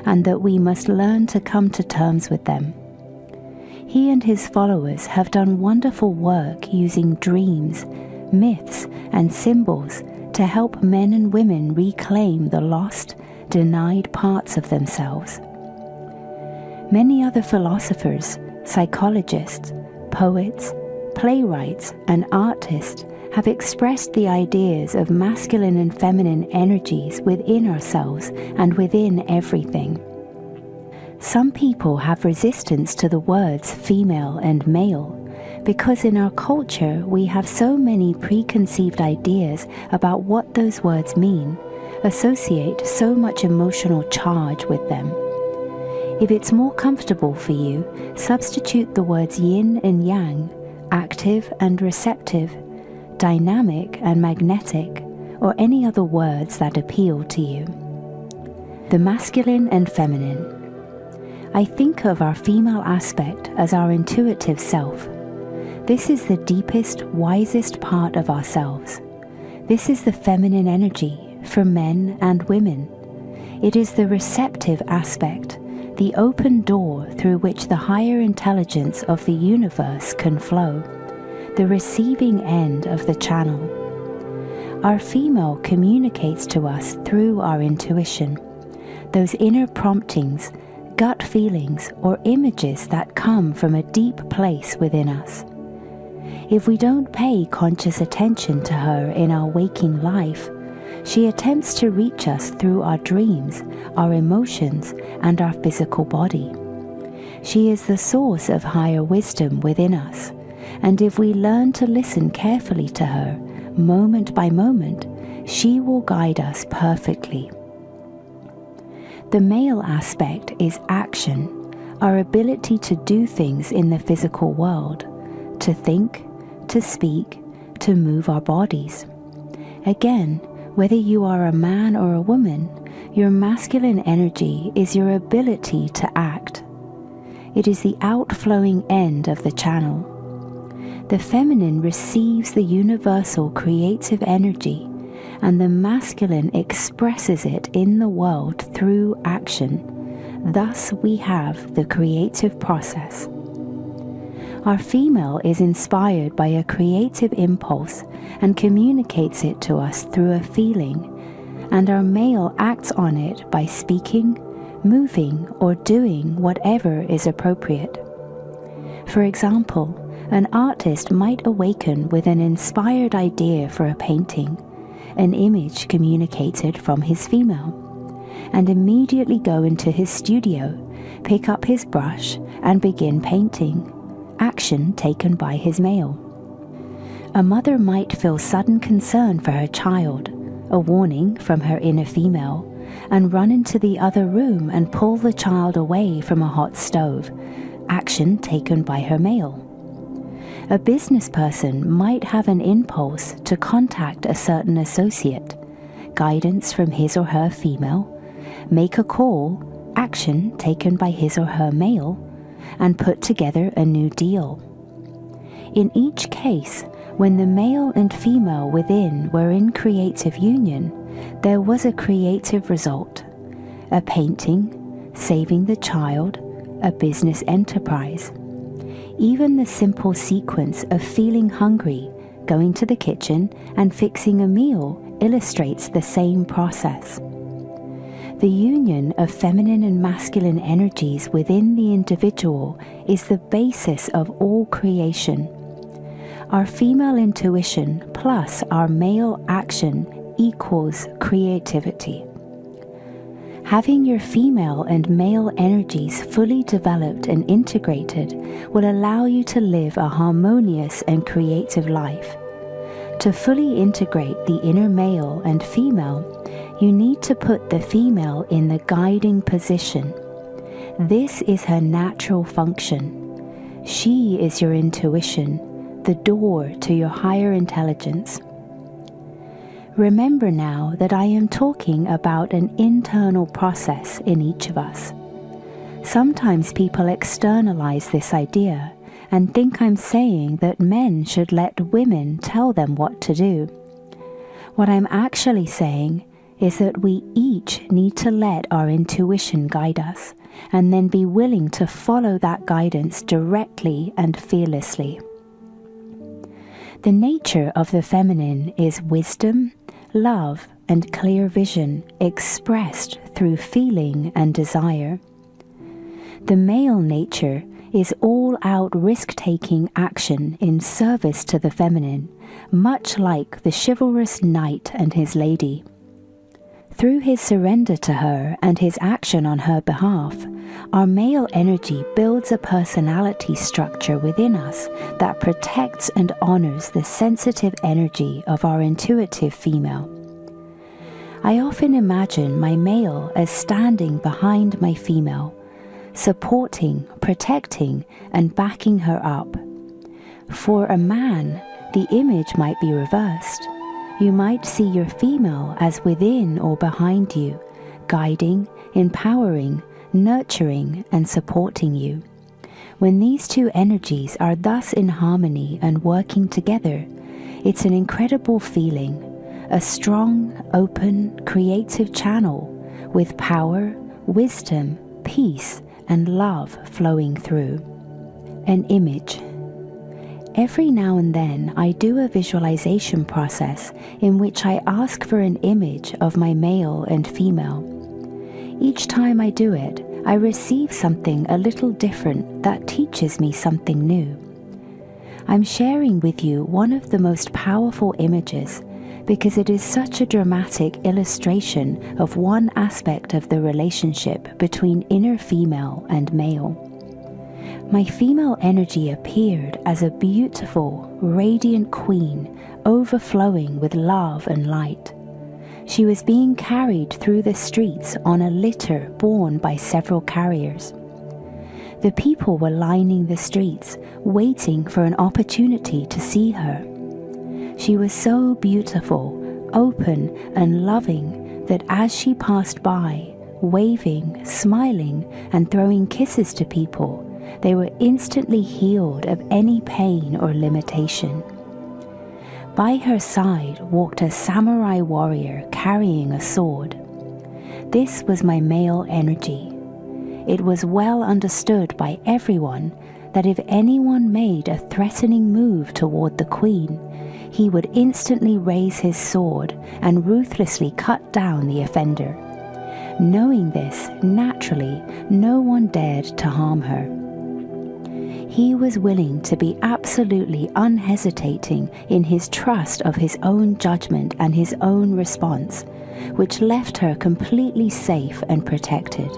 and that we must learn to come to terms with them. He and his followers have done wonderful work using dreams, myths, and symbols to help men and women reclaim the lost, denied parts of themselves. Many other philosophers, psychologists, poets, playwrights, and artists have expressed the ideas of masculine and feminine energies within ourselves and within everything. Some people have resistance to the words female and male because in our culture we have so many preconceived ideas about what those words mean, associate so much emotional charge with them. If it's more comfortable for you, substitute the words yin and yang, active and receptive, dynamic and magnetic, or any other words that appeal to you. the masculine and feminine. I think of our female aspect as our intuitive self. This is the deepest, wisest part of ourselves. This is the feminine energy for men and women. It is the receptive aspect, the open door through which the higher intelligence of the universe can flow, the receiving end of the channel. Our female communicates to us through our intuition, those inner promptings, gut feelings, or images that come from a deep place within us. If we don't pay conscious attention to her in our waking life, she attempts to reach us through our dreams, our emotions, and our physical body. She is the source of higher wisdom within us, and if we learn to listen carefully to her, moment by moment, she will guide us perfectly. The male aspect is action, our ability to do things in the physical world, to think, to speak, to move our bodies. Again, whether you are a man or a woman, your masculine energy is your ability to act. It is the outflowing end of the channel. The feminine receives the universal creative energy, and the masculine expresses it in the world through action. Thus we have the creative process. Our female is inspired by a creative impulse and communicates it to us through a feeling, and our male acts on it by speaking, moving, or doing whatever is appropriate. For example, an artist might awaken with an inspired idea for a painting, an image communicated from his female, and immediately go into his studio, pick up his brush, and begin painting, action taken by his male. A mother might feel sudden concern for her child, a warning from her inner female, and run into the other room and pull the child away from a hot stove, action taken by her male. A business person might have an impulse to contact a certain associate, guidance from his or her female, make a call, action taken by his or her male, and put together a new deal. In each case, when the male and female within were in creative union, there was a creative result, a painting, saving the child, a business enterprise. Even the simple sequence of feeling hungry, going to the kitchen, and fixing a meal illustrates the same process. The union of feminine and masculine energies within the individual is the basis of all creation. Our female intuition plus our male action equals creativity. Having your female and male energies fully developed and integrated will allow you to live a harmonious and creative life. To fully integrate the inner male and female, you need to put the female in the guiding position. This is her natural function. She is your intuition, the door to your higher intelligence. Remember now that I am talking about an internal process in each of us. Sometimes people externalize this idea and think I'm saying that men should let women tell them what to do. What I'm actually saying is that we each need to let our intuition guide us and then be willing to follow that guidance directly and fearlessly. The nature of the feminine is wisdom, love, and clear vision expressed through feeling and desire. The male nature is all-out risk-taking action in service to the feminine, much like the chivalrous knight and his lady. Through his surrender to her and his action on her behalf, our male energy builds a personality structure within us that protects and honors the sensitive energy of our intuitive female. I often imagine my male as standing behind my female, supporting, protecting, and backing her up. For a man, the image might be reversed. You might see your female as within or behind you, guiding, empowering, nurturing, and supporting you. When these two energies are thus in harmony and working together, it's an incredible feeling, a strong, open, creative channel with power, wisdom, peace, and love flowing through. An image. Every now and then I do a visualization process in which I ask for an image of my male and female. Each time I do it, I receive something a little different that teaches me something new. I'm sharing with you one of the most powerful images because it is such a dramatic illustration of one aspect of the relationship between inner female and male. My female energy appeared as a beautiful, radiant queen overflowing with love and light. She was being carried through the streets on a litter borne by several carriers. The people were lining the streets, waiting for an opportunity to see her. She was so beautiful, open, and loving that as she passed by, waving, smiling, and throwing kisses to people, they were instantly healed of any pain or limitation. By her side walked a samurai warrior carrying a sword. This was my male energy. It was well understood by everyone that if anyone made a threatening move toward the queen, he would instantly raise his sword and ruthlessly cut down the offender. Knowing this, naturally, no one dared to harm her. He was willing to be absolutely unhesitating in his trust of his own judgment and his own response, which left her completely safe and protected.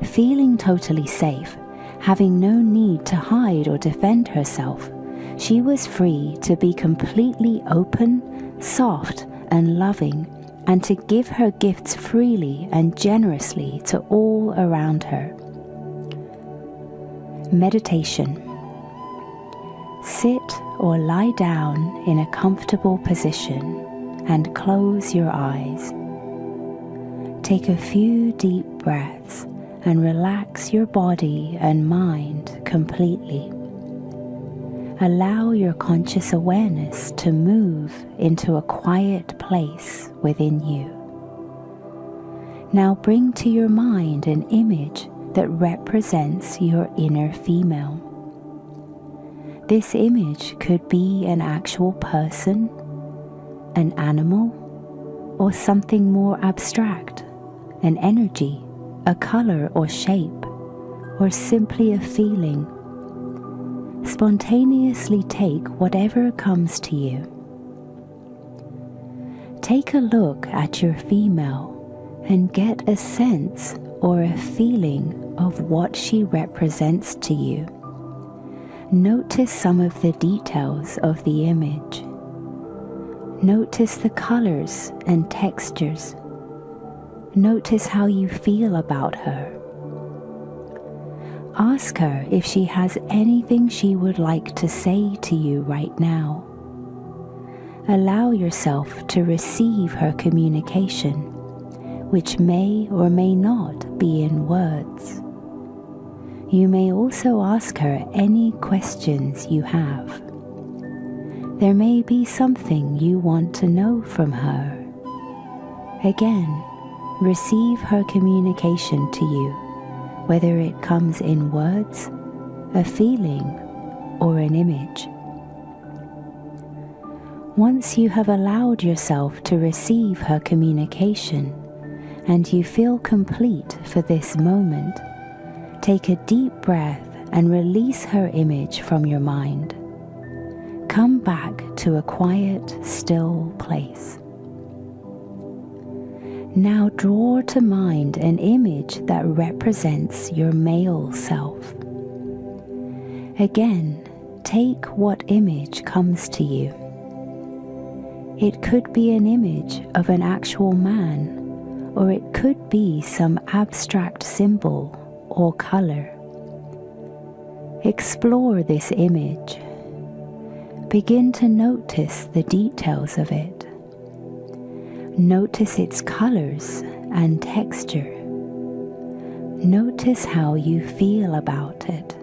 Feeling totally safe, having no need to hide or defend herself, she was free to be completely open, soft, and loving, and to give her gifts freely and generously to all around her. Meditation. Sit or lie down in a comfortable position and close your eyes. Take a few deep breaths and relax your body and mind completely. Allow your conscious awareness to move into a quiet place within you. Now bring to your mind an image that represents your inner female. This image could be an actual person, an animal, or something more abstract, an energy, a color or shape, or simply a feeling. Spontaneously take whatever comes to you. Take a look at your female and get a sense or a feeling of what she represents to you. Notice some of the details of the image. Notice the colors and textures. Notice how you feel about her. Ask her if she has anything she would like to say to you right now. Allow yourself to receive her communication, which may or may not be in words. You may also ask her any questions you have. There may be something you want to know from her. Again, receive her communication to you, whether it comes in words, a feeling, or an image. Once you have allowed yourself to receive her communication, and you feel complete for this moment, take a deep breath and release her image from your mind. Come back to a quiet, still place. Now draw to mind an image that represents your male self. Again, take what image comes to you. It could be an image of an actual man, or it could be some abstract symbol or color. Explore this image. Begin to notice the details of it. Notice its colors and texture. Notice how you feel about it.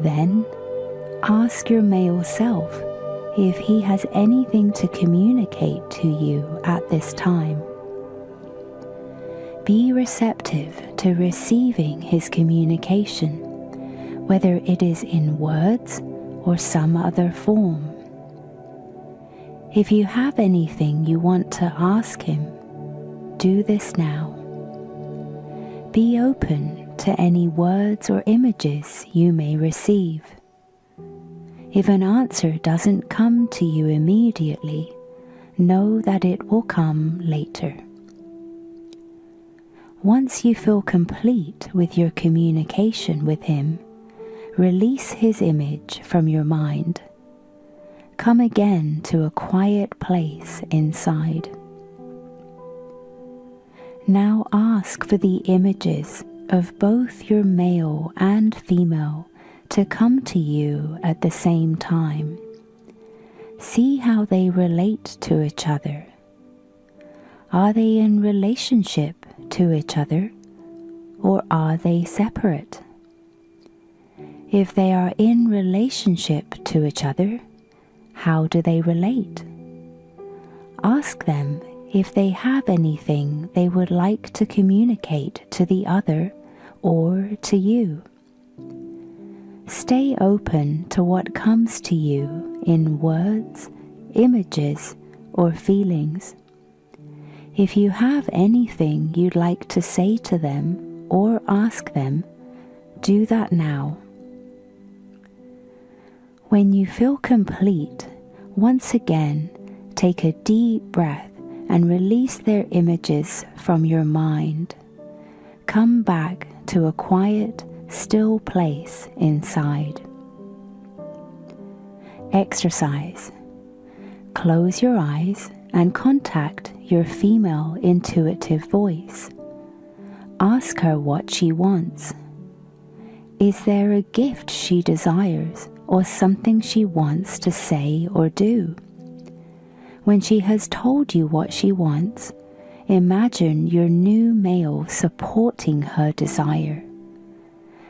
Then ask your male self if he has anything to communicate to you at this time. Be receptive to receiving his communication, whether it is in words or some other form. If you have anything you want to ask him, do this now. Be open to any words or images you may receive. If an answer doesn't come to you immediately, know that it will come later. Once you feel complete with your communication with him, release his image from your mind. Come again to a quiet place inside. Now ask for the images of both your male and female to come to you at the same time. See how they relate to each other. Are they in relationship to each other, or are they separate? If they are in relationship to each other, how do they relate? Ask them if they have anything they would like to communicate to the other or to you. Stay open to what comes to you in words, images, or feelings. If you have anything you'd like to say to them or ask them, do that now. When you feel complete, once again, take a deep breath and release their images from your mind. Come back to a quiet, still place inside. Exercise. Close your eyes and contact your female intuitive voice. Ask her what she wants. Is there a gift she desires or something she wants to say or do? When she has told you what she wants, imagine your new male supporting her desire.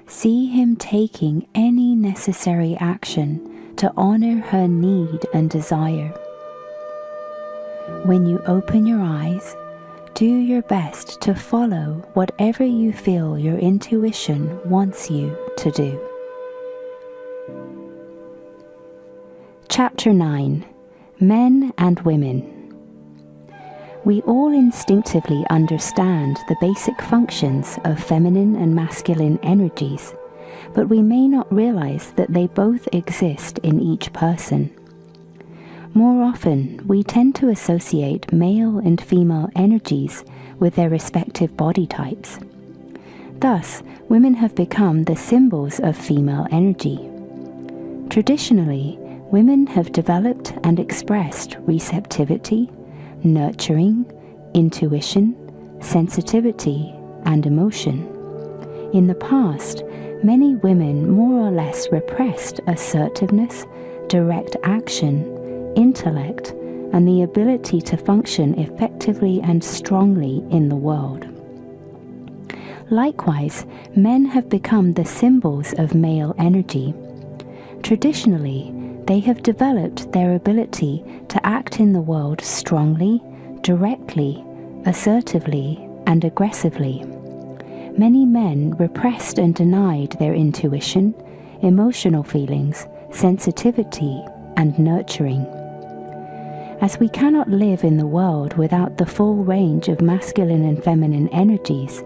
See him taking any necessary action to honor her need and desire. When you open your eyes, do your best to follow whatever you feel your intuition wants you to do. Chapter 9. Men and Women. We all instinctively understand the basic functions of feminine and masculine energies, but we may not realize that they both exist in each person. More often, we tend to associate male and female energies with their respective body types. Thus, women have become the symbols of female energy. Traditionally, women have developed and expressed receptivity, nurturing, intuition, sensitivity, and emotion. In the past, many women more or less repressed assertiveness, direct action, intellect, and the ability to function effectively and strongly in the world. Likewise, men have become the symbols of male energy. Traditionally, they have developed their ability to act in the world strongly, directly, assertively, and aggressively. Many men repressed and denied their intuition, emotional feelings, sensitivity, and nurturing. As we cannot live in the world without the full range of masculine and feminine energies,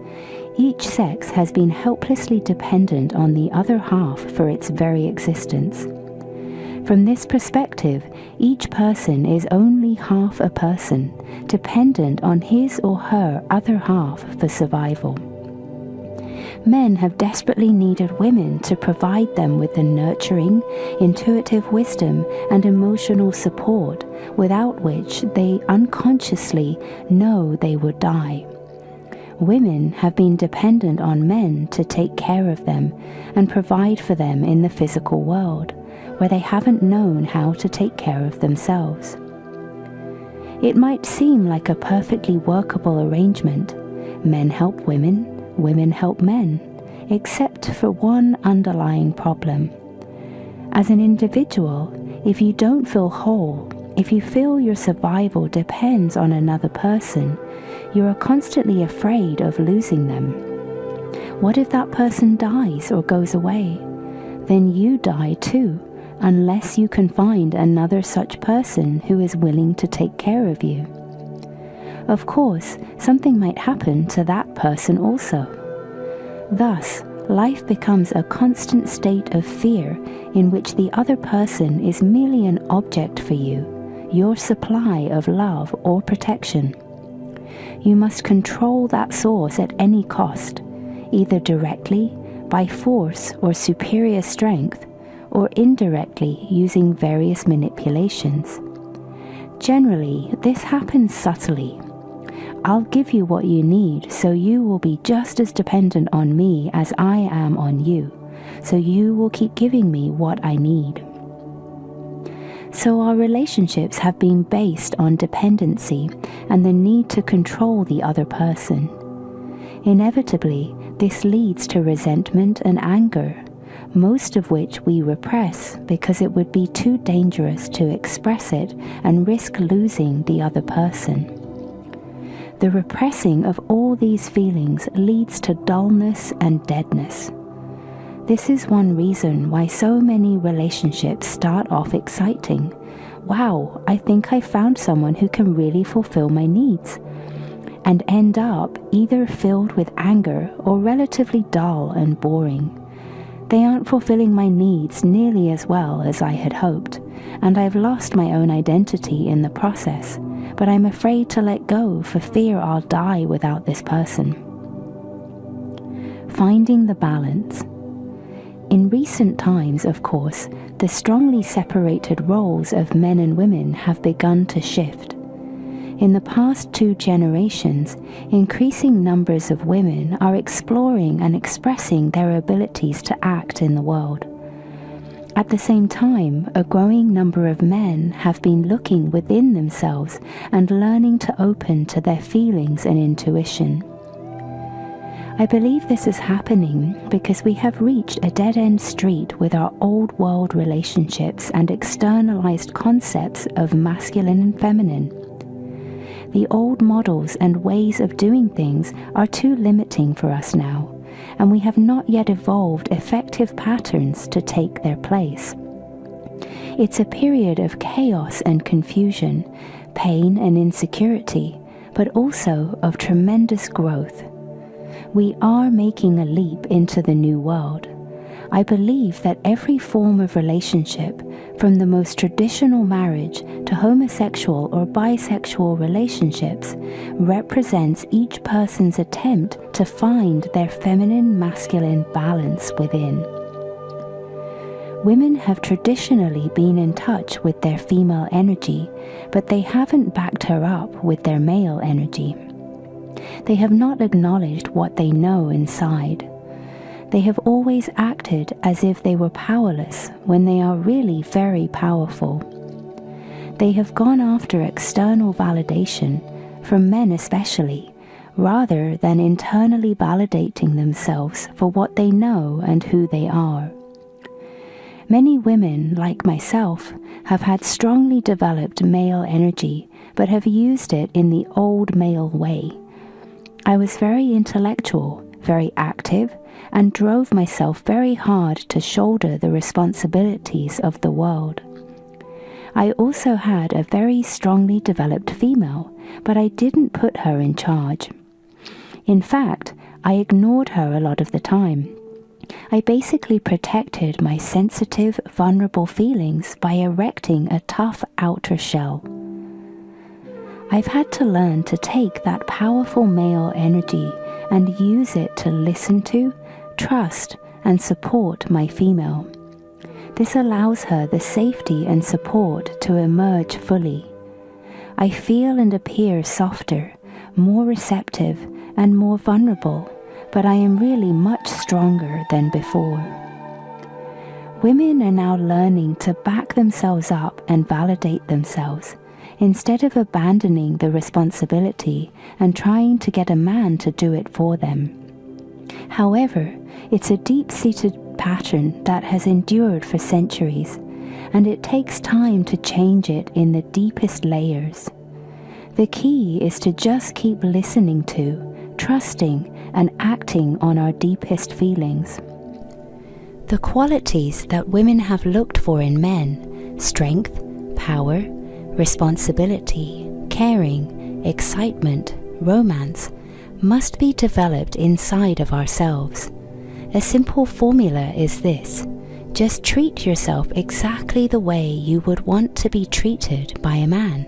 each sex has been helplessly dependent on the other half for its very existence. From this perspective, each person is only half a person, dependent on his or her other half for survival. Men have desperately needed women to provide them with the nurturing, intuitive wisdom and emotional support without which they unconsciously know they would die. Women have been dependent on men to take care of them and provide for them in the physical world, where they haven't known how to take care of themselves. It might seem like a perfectly workable arrangement. Men help women, women help men, except for one underlying problem. As an individual, if you don't feel whole, if you feel your survival depends on another person, you are constantly afraid of losing them. What if that person dies or goes away? Then you die too, unless you can find another such person who is willing to take care of you. Of course, something might happen to that person also. Thus, life becomes a constant state of fear in which the other person is merely an object for you, your supply of love or protection. You must control that source at any cost, either directly, by force or superior strength, or indirectly using various manipulations. Generally, this happens subtly. I'll give you what you need, so you will be just as dependent on me as I am on you, so you will keep giving me what I need. So our relationships have been based on dependency and the need to control the other person. Inevitably, this leads to resentment and anger, most of which we repress because it would be too dangerous to express it and risk losing the other person. The repressing of all these feelings leads to dullness and deadness. This is one reason why so many relationships start off exciting. Wow, I think I found someone who can really fulfill my needs, and end up either filled with anger or relatively dull and boring. They aren't fulfilling my needs nearly as well as I had hoped, and I've lost my own identity in the process, but I'm afraid to let go for fear I'll die without this person. Finding the balance. In recent times, of course, the strongly separated roles of men and women have begun to shift. In the past 2 generations, increasing numbers of women are exploring and expressing their abilities to act in the world. At the same time, a growing number of men have been looking within themselves and learning to open to their feelings and intuition. I believe this is happening because we have reached a dead-end street with our old world relationships and externalized concepts of masculine and feminine. The old models and ways of doing things are too limiting for us now, and we have not yet evolved effective patterns to take their place. It's a period of chaos and confusion, pain and insecurity, but also of tremendous growth. We are making a leap into the new world. I believe that every form of relationship, from the most traditional marriage to homosexual or bisexual relationships, represents each person's attempt to find their feminine-masculine balance within. Women have traditionally been in touch with their female energy, but they haven't backed her up with their male energy. They have not acknowledged what they know inside. They have always acted as if they were powerless when they are really very powerful. They have gone after external validation, from men especially, rather than internally validating themselves for what they know and who they are. Many women, like myself, have had strongly developed male energy, but have used it in the old male way. I was very intellectual, very active, and drove myself very hard to shoulder the responsibilities of the world. I also had a very strongly developed female, but I didn't put her in charge. In fact, I ignored her a lot of the time. I basically protected my sensitive, vulnerable feelings by erecting a tough outer shell. I've had to learn to take that powerful male energy and use it to listen to, trust, and support my female. This allows her the safety and support to emerge fully. I feel and appear softer, more receptive, and more vulnerable, but I am really much stronger than before. Women are now learning to back themselves up and validate themselves. instead of abandoning the responsibility and trying to get a man to do it for them. However, it's a deep-seated pattern that has endured for centuries, and it takes time to change it in the deepest layers. The key is to just keep listening to, trusting, and acting on our deepest feelings. The qualities that women have looked for in men, strength, power, responsibility, caring, excitement, romance, must be developed inside of ourselves. A simple formula is this: just treat yourself exactly the way you would want to be treated by a man.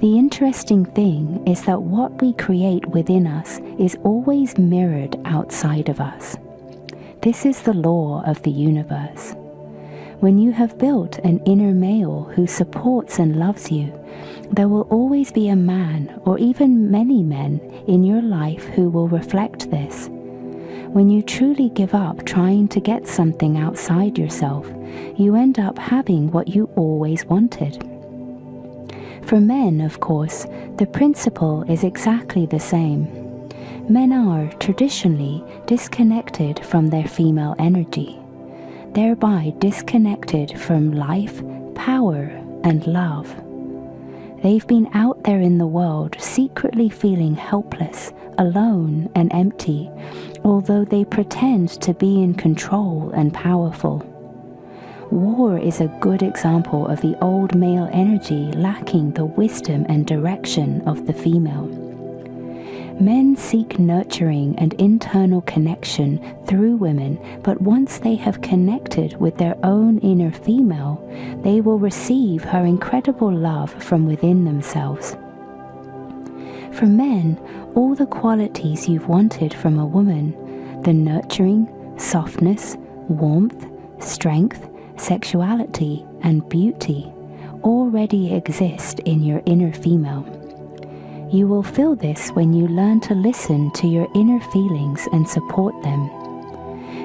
The interesting thing is that what we create within us is always mirrored outside of us. This is the law of the universe. When you have built an inner male who supports and loves you, there will always be a man, or even many men, in your life who will reflect this. When you truly give up trying to get something outside yourself, you end up having what you always wanted. For men, of course, the principle is exactly the same. Men are, traditionally, disconnected from their female energy, thereby disconnected from life, power, and love. They've been out there in the world secretly feeling helpless, alone, and empty, although they pretend to be in control and powerful. War is a good example of the old male energy lacking the wisdom and direction of the female. Men seek nurturing and internal connection through women, but once they have connected with their own inner female, they will receive her incredible love from within themselves. For men, all the qualities you've wanted from a woman, the nurturing, softness, warmth, strength, sexuality, and beauty, already exist in your inner female. You will feel this when you learn to listen to your inner feelings and support them.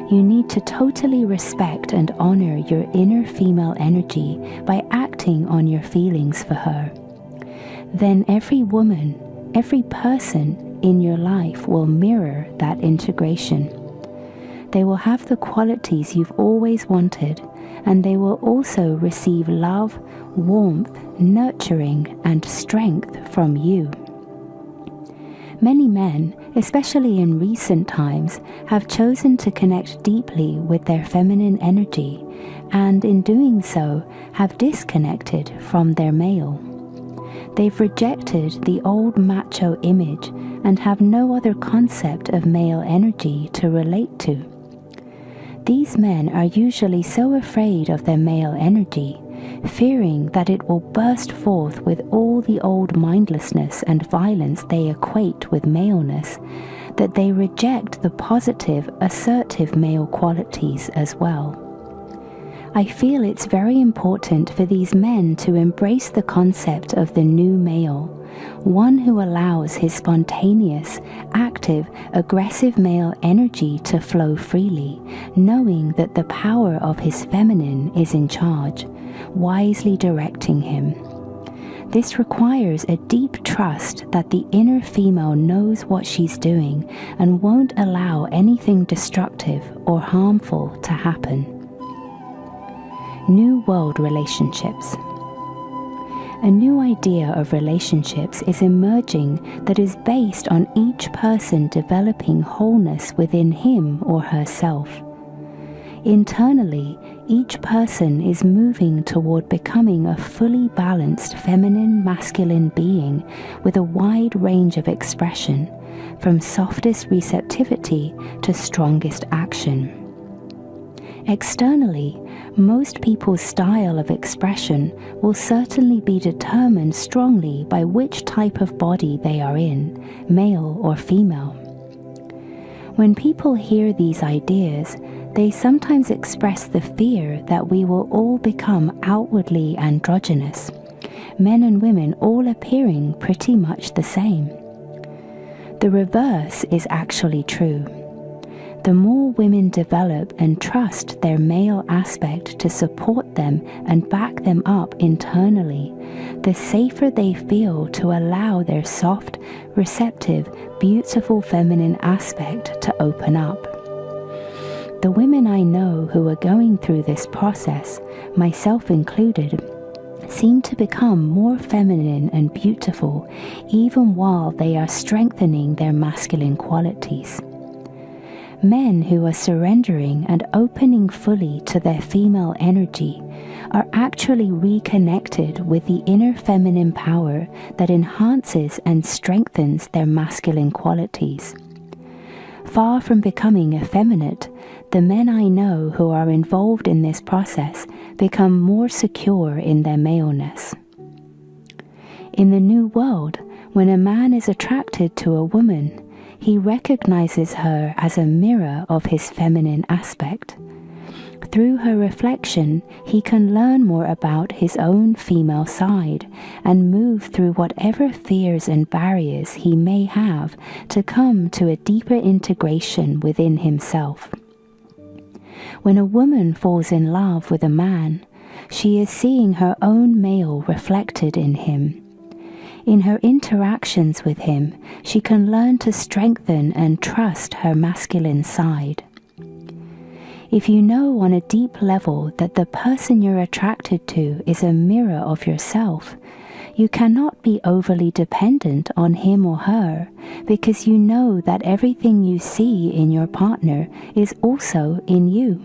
You need to totally respect and honor your inner female energy by acting on your feelings for her. Then every woman, every person in your life will mirror that integration. They will have the qualities you've always wanted, and they will also receive love, warmth, nurturing, and strength from you. Many men, especially in recent times, have chosen to connect deeply with their feminine energy, and in doing so, have disconnected from their male. They've rejected the old macho image and have no other concept of male energy to relate to. These men are usually so afraid of their male energy, fearing that it will burst forth with all the old mindlessness and violence they equate with maleness, that they reject the positive, assertive male qualities as well. I feel it's very important for these men to embrace the concept of the new male, one who allows his spontaneous, active, aggressive male energy to flow freely, knowing that the power of his feminine is in charge, wisely directing him. This requires a deep trust that the inner female knows what she's doing and won't allow anything destructive or harmful to happen. New World Relationships. A new idea of relationships is emerging that is based on each person developing wholeness within him or herself. Internally, each person is moving toward becoming a fully balanced feminine-masculine being with a wide range of expression, from softest receptivity to strongest action. Externally, most people's style of expression will certainly be determined strongly by which type of body they are in, male or female. When people hear these ideas, they sometimes express the fear that we will all become outwardly androgynous, men and women all appearing pretty much the same. The reverse is actually true. The more women develop and trust their male aspect to support them and back them up internally, the safer they feel to allow their soft, receptive, beautiful feminine aspect to open up. The women I know who are going through this process, myself included, seem to become more feminine and beautiful even while they are strengthening their masculine qualities. Men who are surrendering and opening fully to their female energy are actually reconnected with the inner feminine power that enhances and strengthens their masculine qualities. Far from becoming effeminate, the men I know who are involved in this process become more secure in their maleness. In the New World, when a man is attracted to a woman, he recognizes her as a mirror of his feminine aspect. Through her reflection, he can learn more about his own female side and move through whatever fears and barriers he may have to come to a deeper integration within himself. When a woman falls in love with a man, she is seeing her own male reflected in him. In her interactions with him, she can learn to strengthen and trust her masculine side. If you know on a deep level that the person you're attracted to is a mirror of yourself, you cannot be overly dependent on him or her because you know that everything you see in your partner is also in you.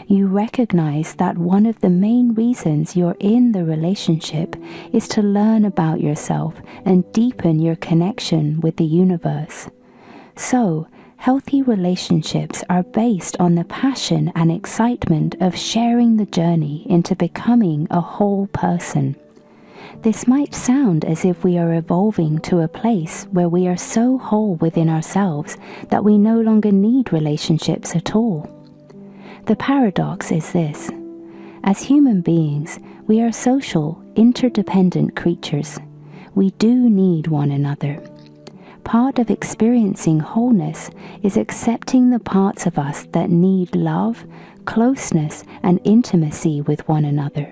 You recognize that one of the main reasons you're in the relationship is to learn about yourself and deepen your connection with the universe. So, healthy relationships are based on the passion and excitement of sharing the journey into becoming a whole person. This might sound as if we are evolving to a place where we are so whole within ourselves that we no longer need relationships at all. The paradox is this: as human beings, we are social, interdependent creatures. We do need one another. Part of experiencing wholeness is accepting the parts of us that need love, closeness, and intimacy with one another.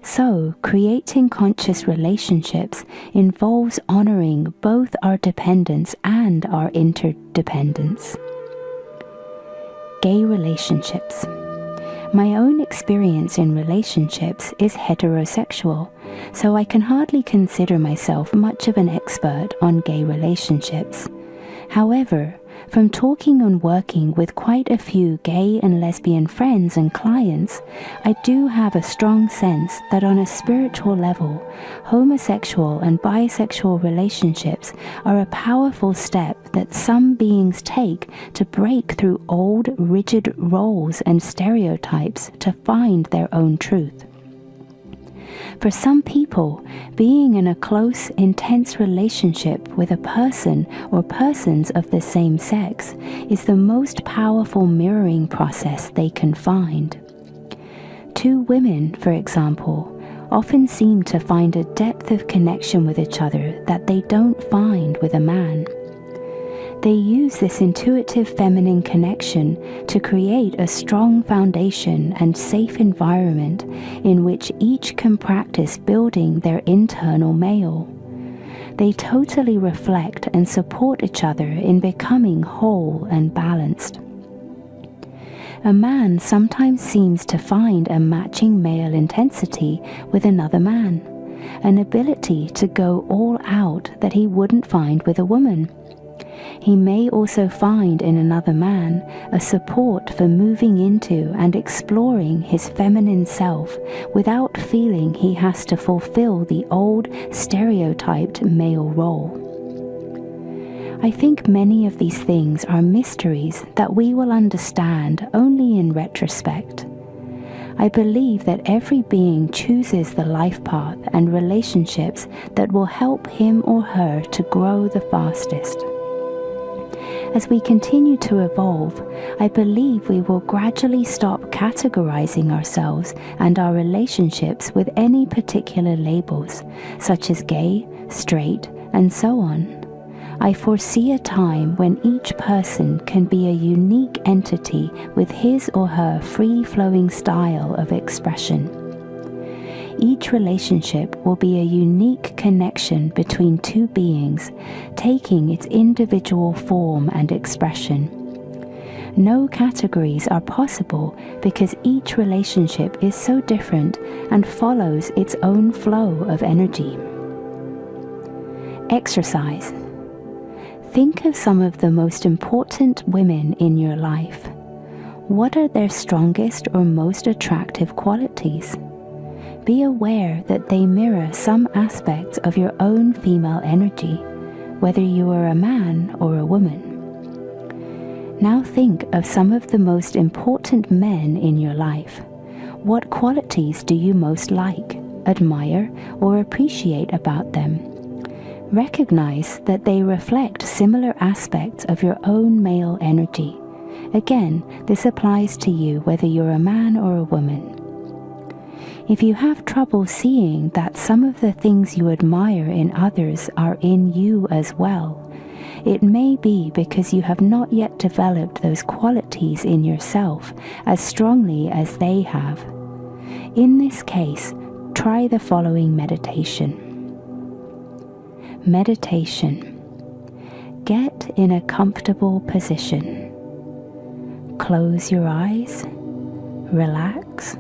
So, creating conscious relationships involves honoring both our dependence and our interdependence. Gay relationships. My own experience in relationships is heterosexual, so I can hardly consider myself much of an expert on gay relationships. However, from talking and working with quite a few gay and lesbian friends and clients, I do have a strong sense that on a spiritual level, homosexual and bisexual relationships are a powerful step that some beings take to break through old, rigid roles and stereotypes to find their own truth. For some people, being in a close, intense relationship with a person or persons of the same sex is the most powerful mirroring process they can find. Two women, for example, often seem to find a depth of connection with each other that they don't find with a man. They use this intuitive feminine connection to create a strong foundation and safe environment in which each can practice building their internal male. They totally reflect and support each other in becoming whole and balanced. A man sometimes seems to find a matching male intensity with another man, an ability to go all out that he wouldn't find with a woman. He may also find in another man a support for moving into and exploring his feminine self without feeling he has to fulfill the old, stereotyped male role. I think many of these things are mysteries that we will understand only in retrospect. I believe that every being chooses the life path and relationships that will help him or her to grow the fastest. As we continue to evolve, I believe we will gradually stop categorizing ourselves and our relationships with any particular labels, such as gay, straight, and so on. I foresee a time when each person can be a unique entity with his or her free-flowing style of expression. Each relationship will be a unique connection between two beings, taking its individual form and expression. No categories are possible because each relationship is so different and follows its own flow of energy. Exercise. Think of some of the most important women in your life. What are their strongest or most attractive qualities? Be aware that they mirror some aspects of your own female energy, whether you are a man or a woman. Now think of some of the most important men in your life. What qualities do you most like, admire, or appreciate about them? Recognize that they reflect similar aspects of your own male energy. Again, this applies to you whether you're a man or a woman. If you have trouble seeing that some of the things you admire in others are in you as well, it may be because you have not yet developed those qualities in yourself as strongly as they have. In this case, try the following meditation. Meditation. Get in a comfortable position. Close your eyes. Relax.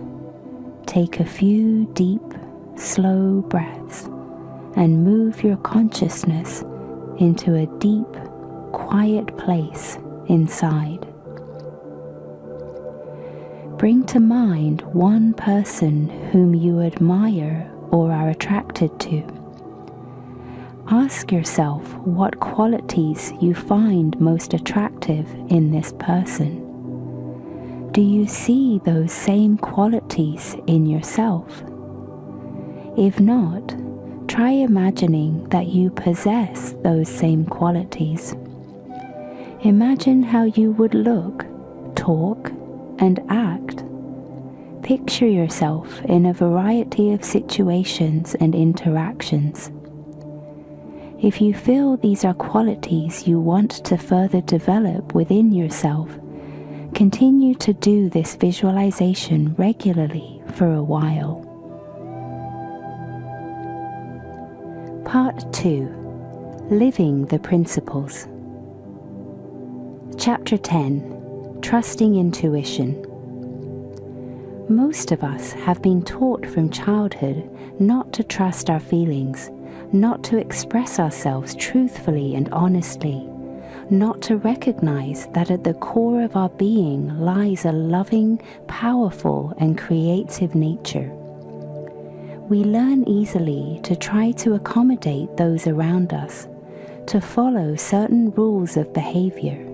Take a few deep, slow breaths and move your consciousness into a deep, quiet place inside. Bring to mind one person whom you admire or are attracted to. Ask yourself what qualities you find most attractive in this person. Do you see those same qualities in yourself? If not, try imagining that you possess those same qualities. Imagine how you would look, talk, and act. Picture yourself in a variety of situations and interactions. If you feel these are qualities you want to further develop within yourself, continue to do this visualization regularly for a while. Part 2. Living the Principles. Chapter 10. Trusting Intuition. Most of us have been taught from childhood not to trust our feelings, not to express ourselves truthfully and honestly, not to recognize that at the core of our being lies a loving, powerful, and creative nature. We learn easily to try to accommodate those around us, to follow certain rules of behavior,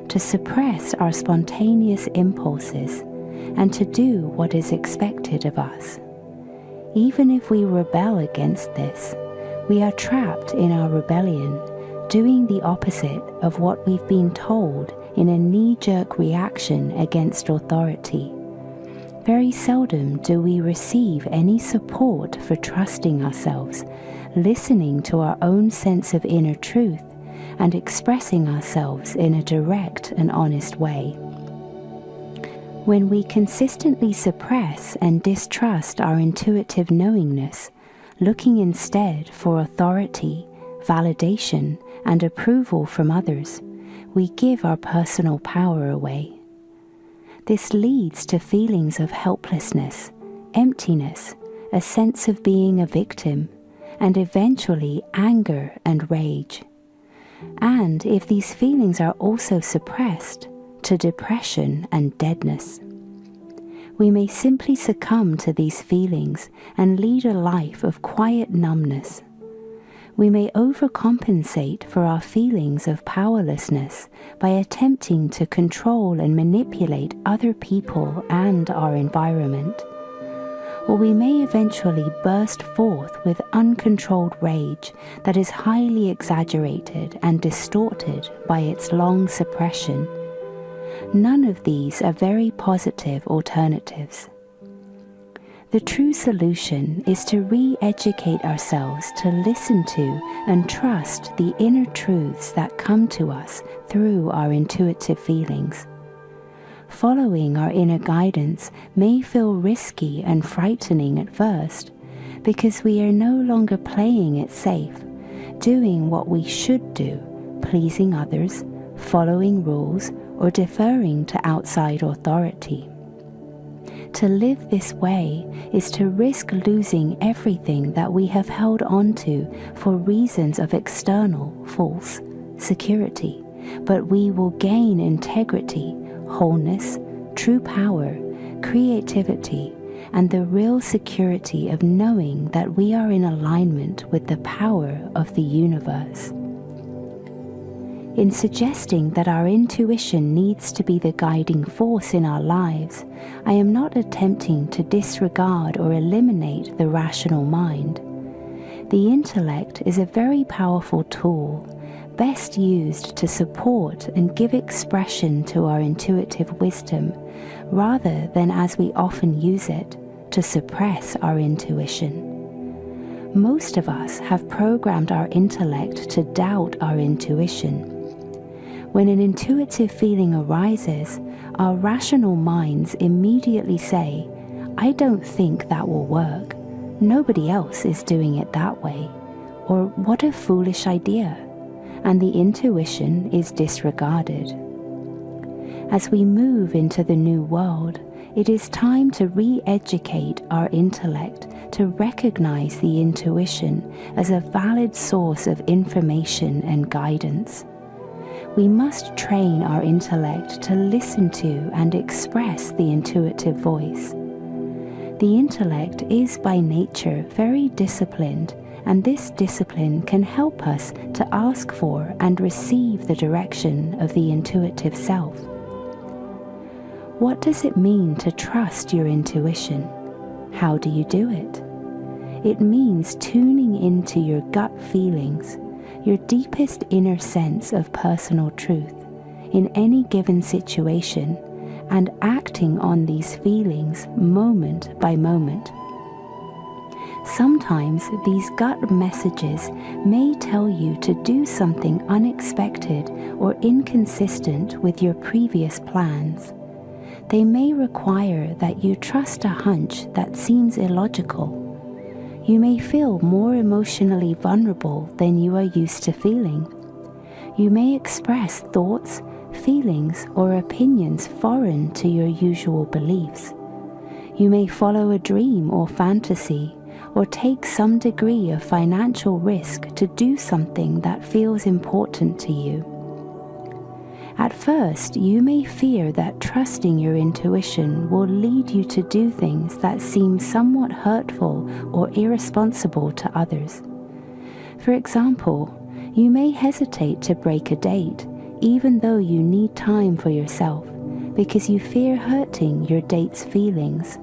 to suppress our spontaneous impulses, and to do what is expected of us. Even if we rebel against this, we are trapped in our rebellion, doing the opposite of what we've been told in a knee-jerk reaction against authority. Very seldom do we receive any support for trusting ourselves, listening to our own sense of inner truth, and expressing ourselves in a direct and honest way. When we consistently suppress and distrust our intuitive knowingness, looking instead for authority, validation, and approval from others, we give our personal power away. This leads to feelings of helplessness, emptiness, a sense of being a victim, and eventually anger and rage. And if these feelings are also suppressed, to depression and deadness. We may simply succumb to these feelings and lead a life of quiet numbness. We may overcompensate for our feelings of powerlessness by attempting to control and manipulate other people and our environment. Or we may eventually burst forth with uncontrolled rage that is highly exaggerated and distorted by its long suppression. None of these are very positive alternatives. The true solution is to re-educate ourselves to listen to and trust the inner truths that come to us through our intuitive feelings. Following our inner guidance may feel risky and frightening at first, because we are no longer playing it safe, doing what we should do, pleasing others, following rules, or deferring to outside authority. To live this way is to risk losing everything that we have held on to for reasons of external, false security, but we will gain integrity, wholeness, true power, creativity, and the real security of knowing that we are in alignment with the power of the universe. In suggesting that our intuition needs to be the guiding force in our lives, I am not attempting to disregard or eliminate the rational mind. The intellect is a very powerful tool, best used to support and give expression to our intuitive wisdom, rather than, as we often use it, to suppress our intuition. Most of us have programmed our intellect to doubt our intuition. When an intuitive feeling arises, our rational minds immediately say, "I don't think that will work. Nobody else is doing it that way." Or, "What a foolish idea." And the intuition is disregarded. As we move into the new world, it is time to re-educate our intellect to recognize the intuition as a valid source of information and guidance. We must train our intellect to listen to and express the intuitive voice. The intellect is by nature very disciplined, and this discipline can help us to ask for and receive the direction of the intuitive self. What does it mean to trust your intuition? How do you do it? It means tuning into your gut feelings, your deepest inner sense of personal truth in any given situation, and acting on these feelings moment by moment. Sometimes these gut messages may tell you to do something unexpected or inconsistent with your previous plans. They may require that you trust a hunch that seems illogical. You may feel more emotionally vulnerable than you are used to feeling. You may express thoughts, feelings, or opinions foreign to your usual beliefs. You may follow a dream or fantasy, or take some degree of financial risk to do something that feels important to you. At first, you may fear that trusting your intuition will lead you to do things that seem somewhat hurtful or irresponsible to others. For example, you may hesitate to break a date, even though you need time for yourself, because you fear hurting your date's feelings.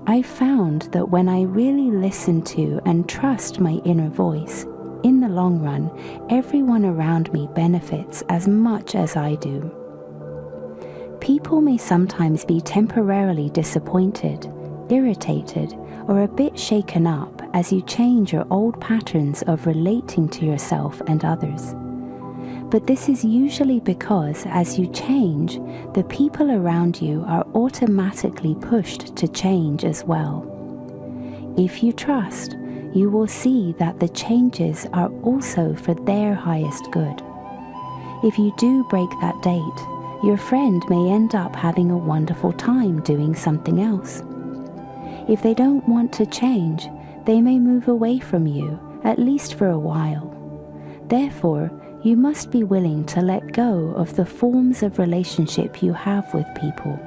I found that when I really listen to and trust my inner voice, in the long run, everyone around me benefits as much as I do. People may sometimes be temporarily disappointed, irritated, or a bit shaken up as you change your old patterns of relating to yourself and others. But this is usually because as you change, the people around you are automatically pushed to change as well. If you trust, you will see that the changes are also for their highest good. If you do break that date, your friend may end up having a wonderful time doing something else. If they don't want to change, they may move away from you, at least for a while. Therefore, you must be willing to let go of the forms of relationship you have with people.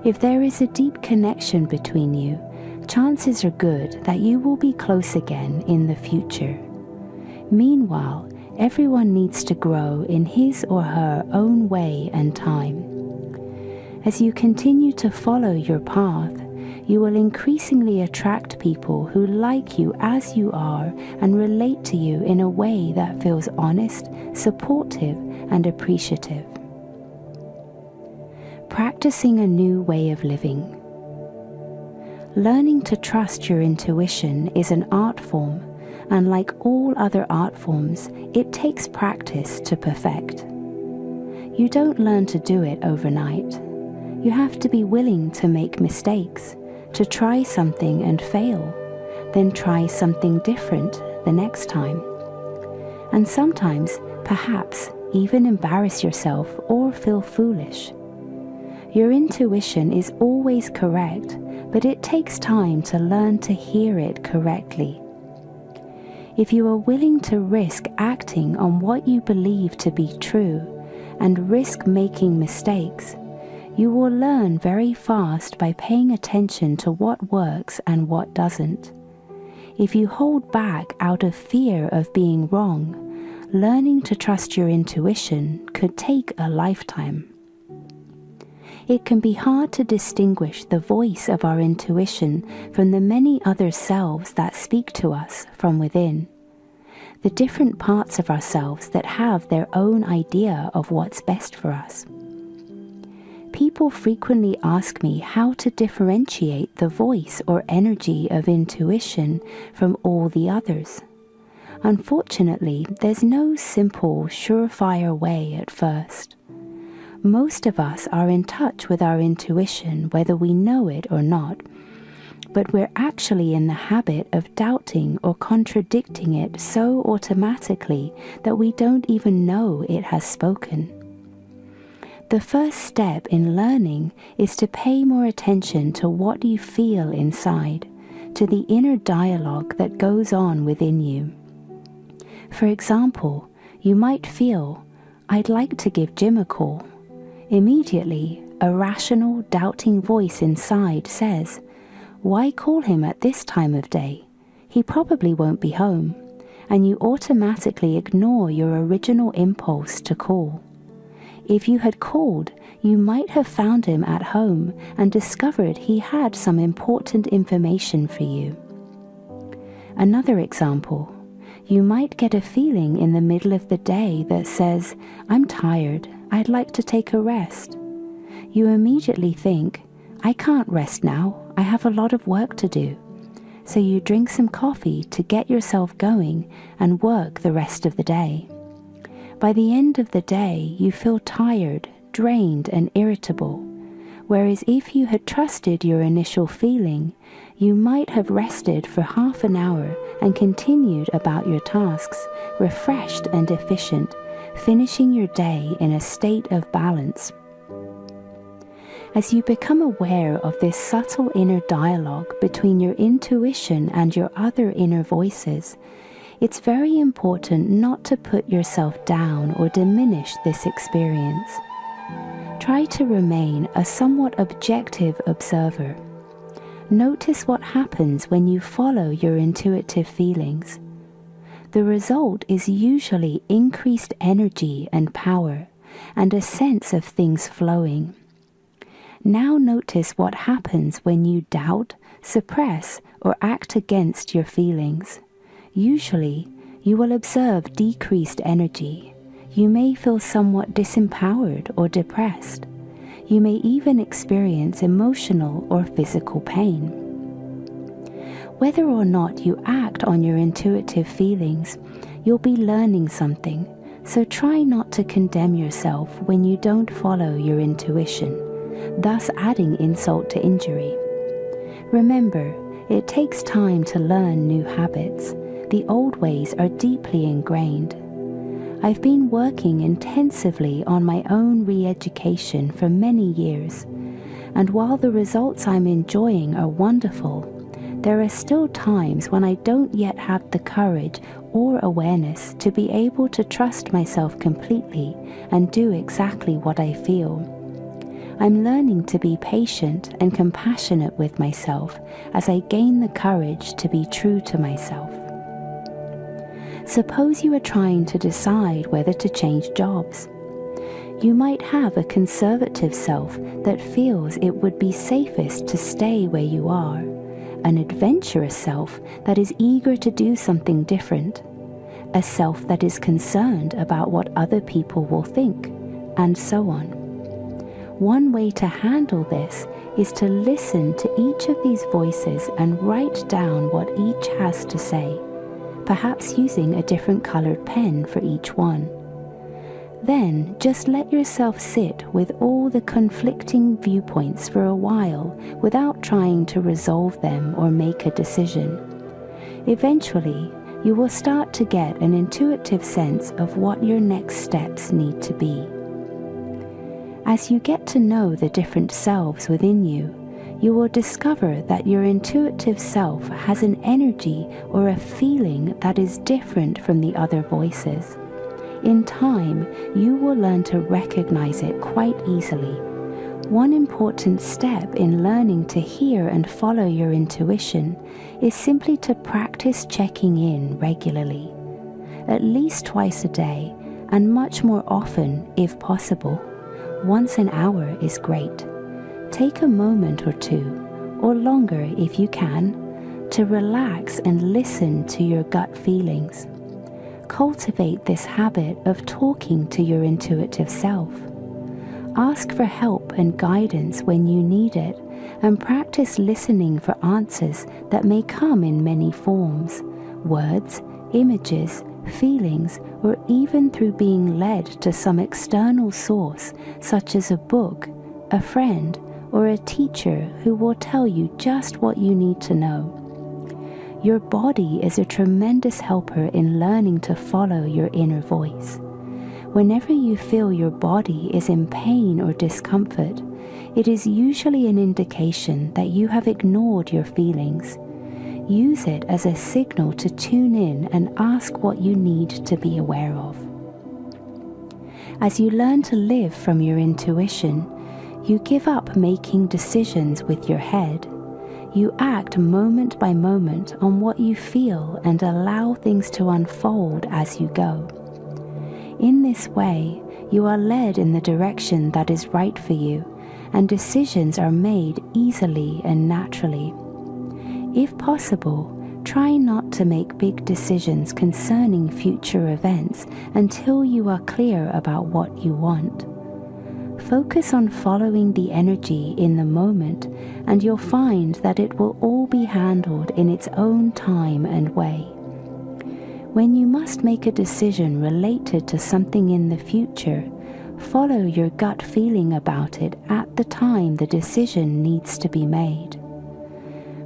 If there is a deep connection between you, chances are good that you will be close again in the future. Meanwhile, everyone needs to grow in his or her own way and time. As you continue to follow your path, you will increasingly attract people who like you as you are and relate to you in a way that feels honest, supportive, and appreciative. Practicing a new way of living. Learning to trust your intuition is an art form, and like all other art forms, it takes practice to perfect. You don't learn to do it overnight. You have to be willing to make mistakes, to try something and fail, then try something different the next time. And sometimes, perhaps, even embarrass yourself or feel foolish. Your intuition is always correct, but it takes time to learn to hear it correctly. If you are willing to risk acting on what you believe to be true and risk making mistakes, you will learn very fast by paying attention to what works and what doesn't. If you hold back out of fear of being wrong, learning to trust your intuition could take a lifetime. It can be hard to distinguish the voice of our intuition from the many other selves that speak to us from within. The different parts of ourselves that have their own idea of what's best for us. People frequently ask me how to differentiate the voice or energy of intuition from all the others. Unfortunately, there's no simple, surefire way at first. Most of us are in touch with our intuition whether we know it or not, but we're actually in the habit of doubting or contradicting it so automatically that we don't even know it has spoken. The first step in learning is to pay more attention to what you feel inside, to the inner dialogue that goes on within you. For example, you might feel, "I'd like to give Jim a call." Immediately, a rational, doubting voice inside says, "Why call him at this time of day? He probably won't be home," and you automatically ignore your original impulse to call. If you had called, you might have found him at home and discovered he had some important information for you. Another example, you might get a feeling in the middle of the day that says, "I'm tired, I'd like to take a rest." You immediately think, "I can't rest now, I have a lot of work to do." So you drink some coffee to get yourself going and work the rest of the day. By the end of the day, you feel tired, drained, and irritable. Whereas if you had trusted your initial feeling, you might have rested for half an hour and continued about your tasks, refreshed and efficient, finishing your day in a state of balance. As you become aware of this subtle inner dialogue between your intuition and your other inner voices, it's very important not to put yourself down or diminish this experience. Try to remain a somewhat objective observer. Notice what happens when you follow your intuitive feelings. The result is usually increased energy and power, and a sense of things flowing. Now notice what happens when you doubt, suppress, or act against your feelings. Usually, you will observe decreased energy. You may feel somewhat disempowered or depressed. You may even experience emotional or physical pain. Whether or not you act on your intuitive feelings, you'll be learning something, so try not to condemn yourself when you don't follow your intuition, thus adding insult to injury. Remember, it takes time to learn new habits. The old ways are deeply ingrained. I've been working intensively on my own re-education for many years, and while the results I'm enjoying are wonderful, there are still times when I don't yet have the courage or awareness to be able to trust myself completely and do exactly what I feel. I'm learning to be patient and compassionate with myself as I gain the courage to be true to myself. Suppose you are trying to decide whether to change jobs. You might have a conservative self that feels it would be safest to stay where you are, an adventurous self that is eager to do something different, a self that is concerned about what other people will think, and so on. One way to handle this is to listen to each of these voices and write down what each has to say, perhaps using a different colored pen for each one. Then just let yourself sit with all the conflicting viewpoints for a while without trying to resolve them or make a decision. Eventually, you will start to get an intuitive sense of what your next steps need to be. As you get to know the different selves within you, you will discover that your intuitive self has an energy or a feeling that is different from the other voices. In time, you will learn to recognize it quite easily. One important step in learning to hear and follow your intuition is simply to practice checking in regularly, at least twice a day, and much more often if possible. Once an hour is great. Take a moment or two, or longer if you can, to relax and listen to your gut feelings. Cultivate this habit of talking to your intuitive self. Ask for help and guidance when you need it, and practice listening for answers that may come in many forms: words, images, feelings, or even through being led to some external source, such as a book, a friend, or a teacher who will tell you just what you need to know. Your body is a tremendous helper in learning to follow your inner voice. Whenever you feel your body is in pain or discomfort, it is usually an indication that you have ignored your feelings. Use it as a signal to tune in and ask what you need to be aware of. As you learn to live from your intuition, you give up making decisions with your head. You act moment by moment on what you feel and allow things to unfold as you go. In this way, you are led in the direction that is right for you, and decisions are made easily and naturally. If possible, try not to make big decisions concerning future events until you are clear about what you want. Focus on following the energy in the moment, and you'll find that it will all be handled in its own time and way. When you must make a decision related to something in the future, follow your gut feeling about it at the time the decision needs to be made.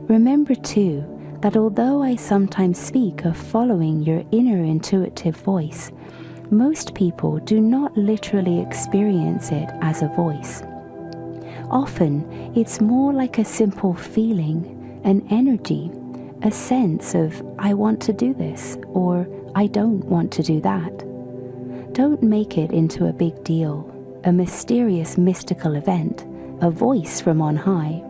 Remember too that although I sometimes speak of following your inner intuitive voice, most people do not literally experience it as a voice. Often, it's more like a simple feeling, an energy, a sense of, I want to do this, or I don't want to do that. Don't make it into a big deal, a mysterious mystical event, a voice from on high.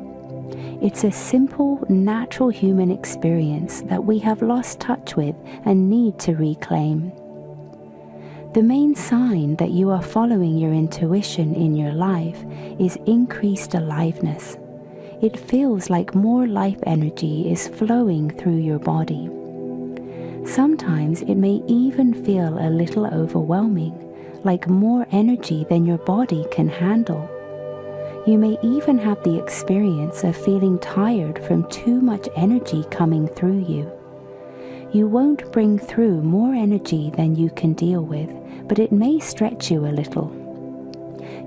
It's a simple, natural human experience that we have lost touch with and need to reclaim. The main sign that you are following your intuition in your life is increased aliveness. It feels like more life energy is flowing through your body. Sometimes it may even feel a little overwhelming, like more energy than your body can handle. You may even have the experience of feeling tired from too much energy coming through you. You won't bring through more energy than you can deal with, but it may stretch you a little.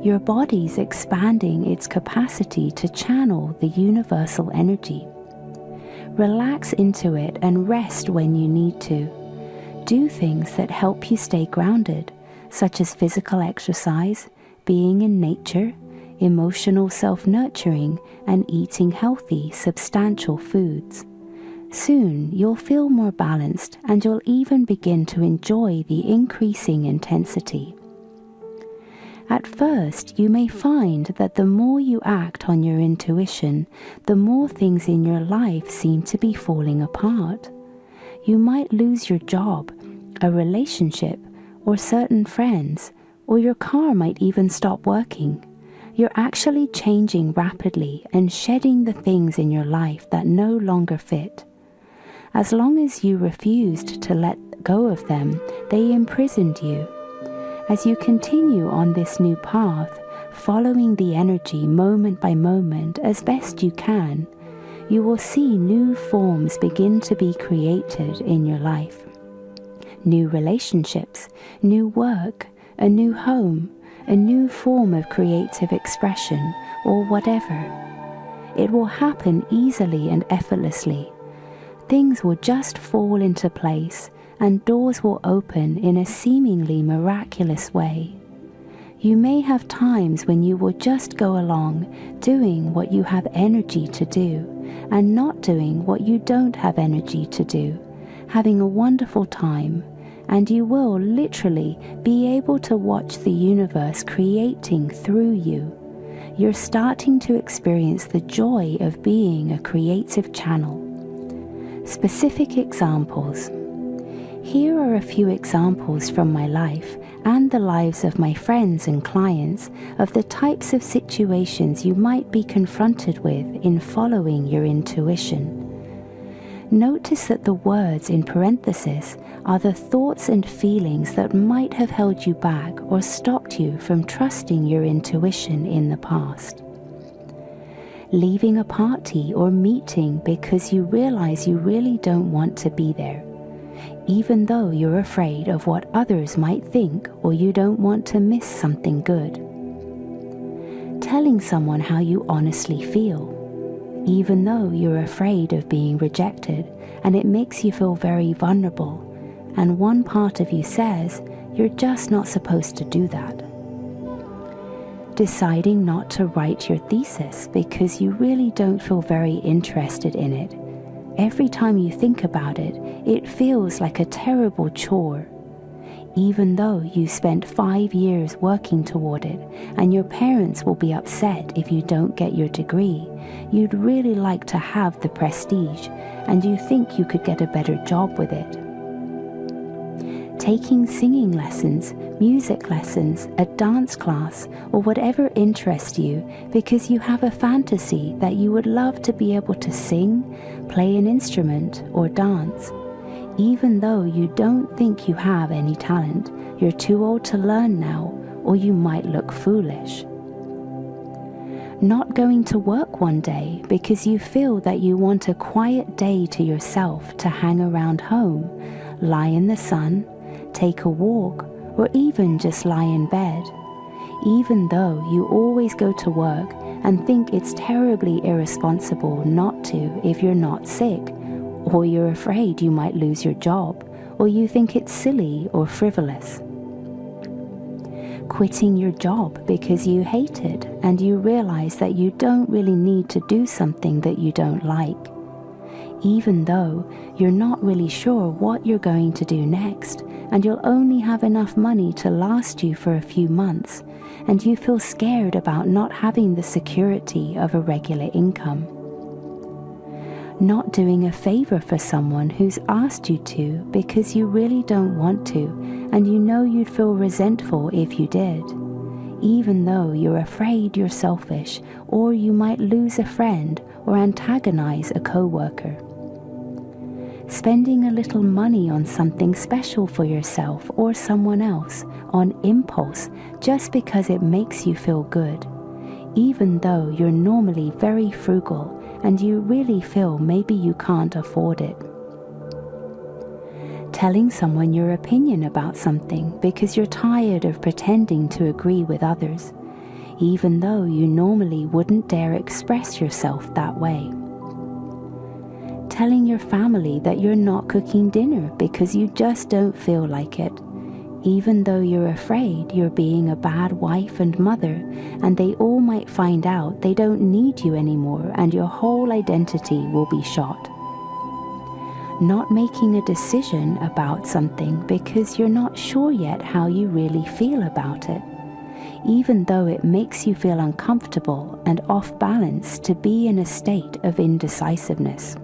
Your body's expanding its capacity to channel the universal energy. Relax into it and rest when you need to. Do things that help you stay grounded, such as physical exercise, being in nature, emotional self-nurturing, and eating healthy, substantial foods. Soon, you'll feel more balanced, and you'll even begin to enjoy the increasing intensity. At first, you may find that the more you act on your intuition, the more things in your life seem to be falling apart. You might lose your job, a relationship, or certain friends, or your car might even stop working. You're actually changing rapidly and shedding the things in your life that no longer fit. As long as you refused to let go of them, they imprisoned you. As you continue on this new path, following the energy moment by moment as best you can, you will see new forms begin to be created in your life. New relationships, new work, a new home, a new form of creative expression, or whatever. It will happen easily and effortlessly. Things will just fall into place, and doors will open in a seemingly miraculous way. You may have times when you will just go along doing what you have energy to do, and not doing what you don't have energy to do, having a wonderful time, and you will literally be able to watch the universe creating through you. You're starting to experience the joy of being a creative channel. Specific examples. Here are a few examples from my life and the lives of my friends and clients of the types of situations you might be confronted with in following your intuition. Notice that the words in parenthesis are the thoughts and feelings that might have held you back or stopped you from trusting your intuition in the past. Leaving a party or meeting because you realize you really don't want to be there, even though you're afraid of what others might think or you don't want to miss something good. Telling someone how you honestly feel, even though you're afraid of being rejected and it makes you feel very vulnerable, and one part of you says you're just not supposed to do that. Deciding not to write your thesis because you really don't feel very interested in it. Every time you think about it, it feels like a terrible chore. Even though you spent 5 years working toward it, and your parents will be upset if you don't get your degree, you'd really like to have the prestige, and you think you could get a better job with it. Taking singing lessons, music lessons, a dance class, or whatever interests you because you have a fantasy that you would love to be able to sing, play an instrument, or dance. Even though you don't think you have any talent, you're too old to learn now, or you might look foolish. Not going to work one day because you feel that you want a quiet day to yourself to hang around home, lie in the sun, take a walk, or even just lie in bed, even though you always go to work and think it's terribly irresponsible not to if you're not sick, or you're afraid you might lose your job, or you think it's silly or frivolous. Quitting your job because you hate it and you realize that you don't really need to do something that you don't like, even though you're not really sure what you're going to do next, and you'll only have enough money to last you for a few months, and you feel scared about not having the security of a regular income. Not doing a favor for someone who's asked you to because you really don't want to, and you know you'd feel resentful if you did, even though you're afraid you're selfish, or you might lose a friend or antagonize a co-worker. Spending a little money on something special for yourself or someone else on impulse just because it makes you feel good, even though you're normally very frugal and you really feel maybe you can't afford it. Telling someone your opinion about something because you're tired of pretending to agree with others, even though you normally wouldn't dare express yourself that way. Telling your family that you're not cooking dinner because you just don't feel like it, even though you're afraid you're being a bad wife and mother, and they all might find out they don't need you anymore and your whole identity will be shot. Not making a decision about something because you're not sure yet how you really feel about it, even though it makes you feel uncomfortable and off balance to be in a state of indecisiveness.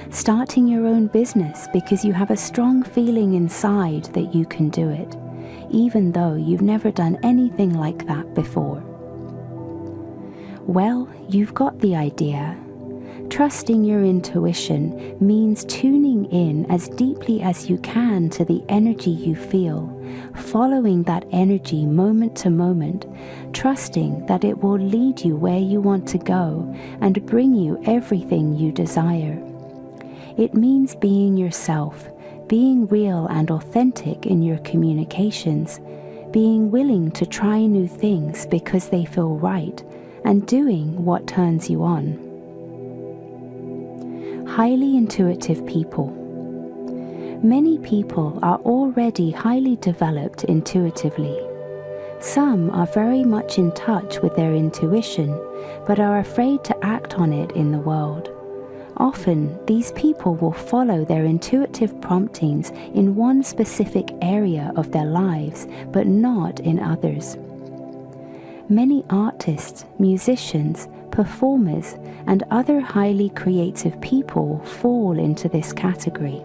Starting your own business because you have a strong feeling inside that you can do it, even though you've never done anything like that before. Well, you've got the idea. Trusting your intuition means tuning in as deeply as you can to the energy you feel, following that energy moment to moment, trusting that it will lead you where you want to go and bring you everything you desire. It means being yourself, being real and authentic in your communications, being willing to try new things because they feel right, and doing what turns you on. Highly intuitive people. Many people are already highly developed intuitively. Some are very much in touch with their intuition, but are afraid to act on it in the world. Often, these people will follow their intuitive promptings in one specific area of their lives, but not in others. Many artists, musicians, performers, and other highly creative people fall into this category.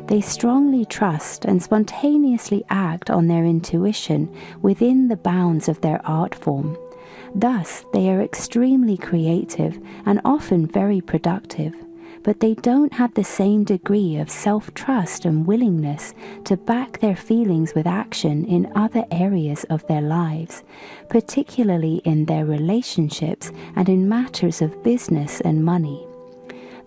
They strongly trust and spontaneously act on their intuition within the bounds of their art form. Thus, they are extremely creative and often very productive, but they don't have the same degree of self-trust and willingness to back their feelings with action in other areas of their lives, particularly in their relationships and in matters of business and money.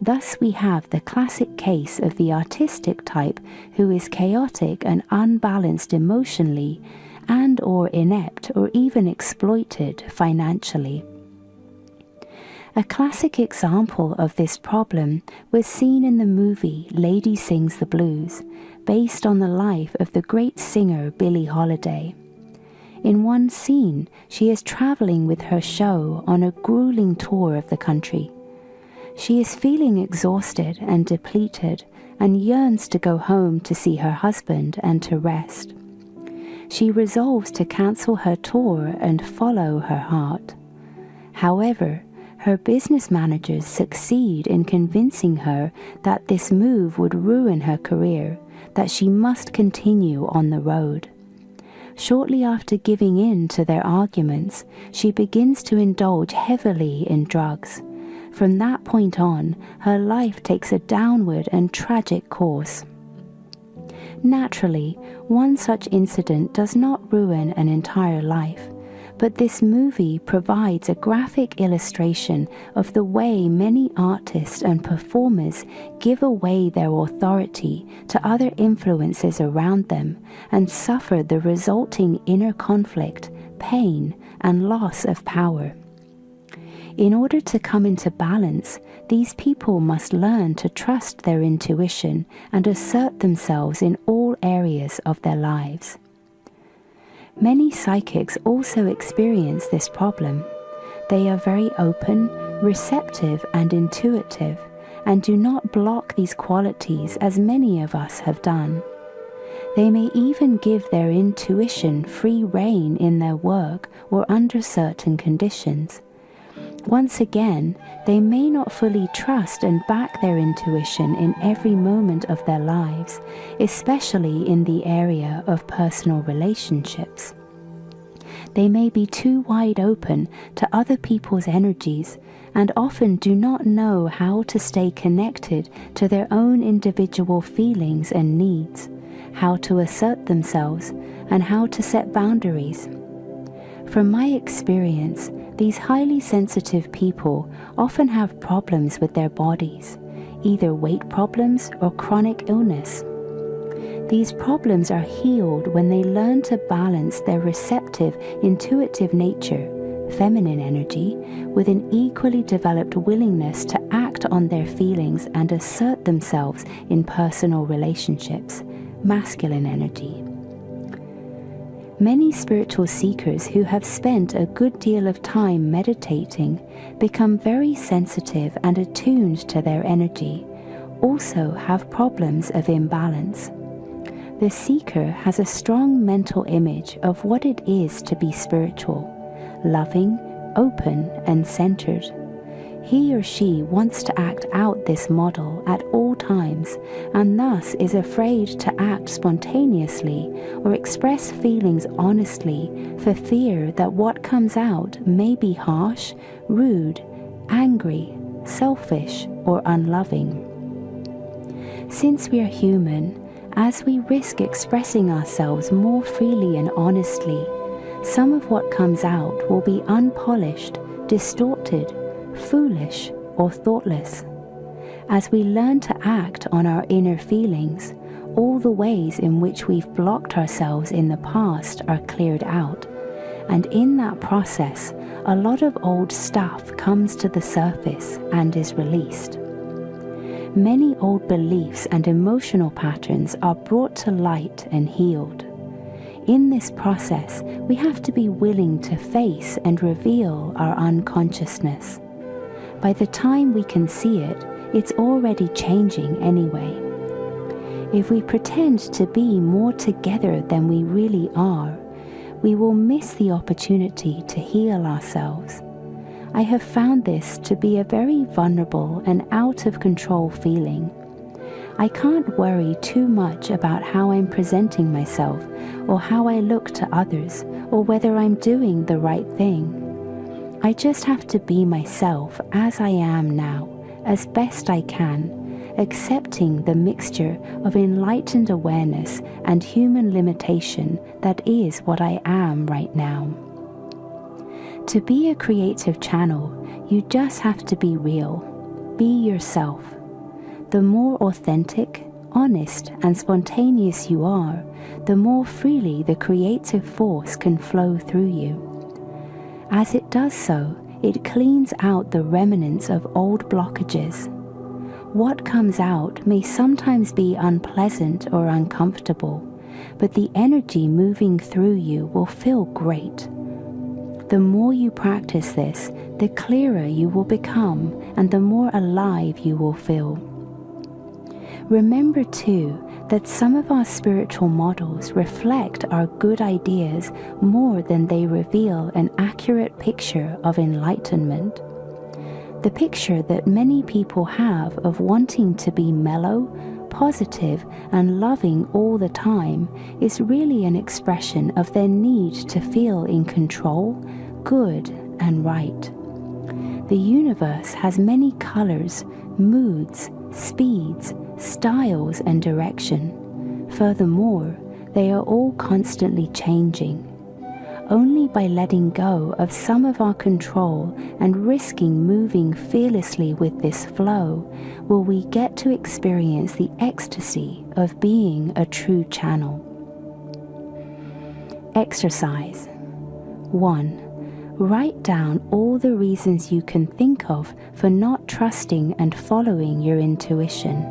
Thus we have the classic case of the artistic type who is chaotic and unbalanced emotionally, and or inept or even exploited financially. A classic example of this problem was seen in the movie Lady Sings the Blues, based on the life of the great singer Billie Holiday. In one scene, she is traveling with her show on a grueling tour of the country. She is feeling exhausted and depleted and yearns to go home to see her husband and to rest. She resolves to cancel her tour and follow her heart. However, her business managers succeed in convincing her that this move would ruin her career, that she must continue on the road. Shortly after giving in to their arguments, she begins to indulge heavily in drugs. From that point on, her life takes a downward and tragic course. Naturally, one such incident does not ruin an entire life, but this movie provides a graphic illustration of the way many artists and performers give away their authority to other influences around them and suffer the resulting inner conflict, pain, and loss of power. In order to come into balance, these people must learn to trust their intuition and assert themselves in all areas of their lives. Many psychics also experience this problem. They are very open, receptive, and intuitive, and do not block these qualities as many of us have done. They may even give their intuition free rein in their work or under certain conditions. Once again, they may not fully trust and back their intuition in every moment of their lives, especially in the area of personal relationships. They may be too wide open to other people's energies and often do not know how to stay connected to their own individual feelings and needs, how to assert themselves, and how to set boundaries. From my experience, these highly sensitive people often have problems with their bodies, either weight problems or chronic illness. These problems are healed when they learn to balance their receptive, intuitive nature, feminine energy, with an equally developed willingness to act on their feelings and assert themselves in personal relationships, masculine energy. Many spiritual seekers who have spent a good deal of time meditating become very sensitive and attuned to their energy, also have problems of imbalance. The seeker has a strong mental image of what it is to be spiritual, loving, open, and centered. He or she wants to act out this model at all times, and thus is afraid to act spontaneously or express feelings honestly for fear that what comes out may be harsh, rude, angry, selfish, or unloving. Since we are human, as we risk expressing ourselves more freely and honestly, some of what comes out will be unpolished, distorted, foolish, or thoughtless. As we learn to act on our inner feelings, all the ways in which we've blocked ourselves in the past are cleared out, and in that process, a lot of old stuff comes to the surface and is released. Many old beliefs and emotional patterns are brought to light and healed. In this process, we have to be willing to face and reveal our unconsciousness. By the time we can see it, it's already changing anyway. If we pretend to be more together than we really are, we will miss the opportunity to heal ourselves. I have found this to be a very vulnerable and out of control feeling. I can't worry too much about how I'm presenting myself, or how I look to others, or whether I'm doing the right thing. I just have to be myself as I am now, as best I can, accepting the mixture of enlightened awareness and human limitation that is what I am right now. To be a creative channel, you just have to be real. Be yourself. The more authentic, honest, and spontaneous you are, the more freely the creative force can flow through you. As it does so, it cleans out the remnants of old blockages. What comes out may sometimes be unpleasant or uncomfortable, but the energy moving through you will feel great. The more you practice this, the clearer you will become and the more alive you will feel. Remember too that some of our spiritual models reflect our good ideas more than they reveal an accurate picture of enlightenment. The picture that many people have of wanting to be mellow, positive, and loving all the time is really an expression of their need to feel in control, good, and right. The universe has many colors, moods, speeds, styles, and direction. Furthermore, they are all constantly changing. Only by letting go of some of our control and risking moving fearlessly with this flow will we get to experience the ecstasy of being a true channel. Exercise. 1. Write down all the reasons you can think of for not trusting and following your intuition.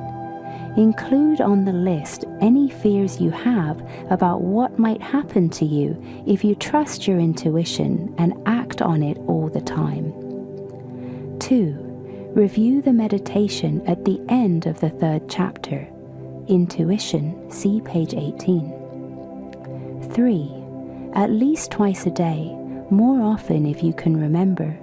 Include on the list any fears you have about what might happen to you if you trust your intuition and act on it all the time. 2. Review the meditation at the end of the 3rd chapter. Intuition, see page 18. 3. At least twice a day, more often if you can remember,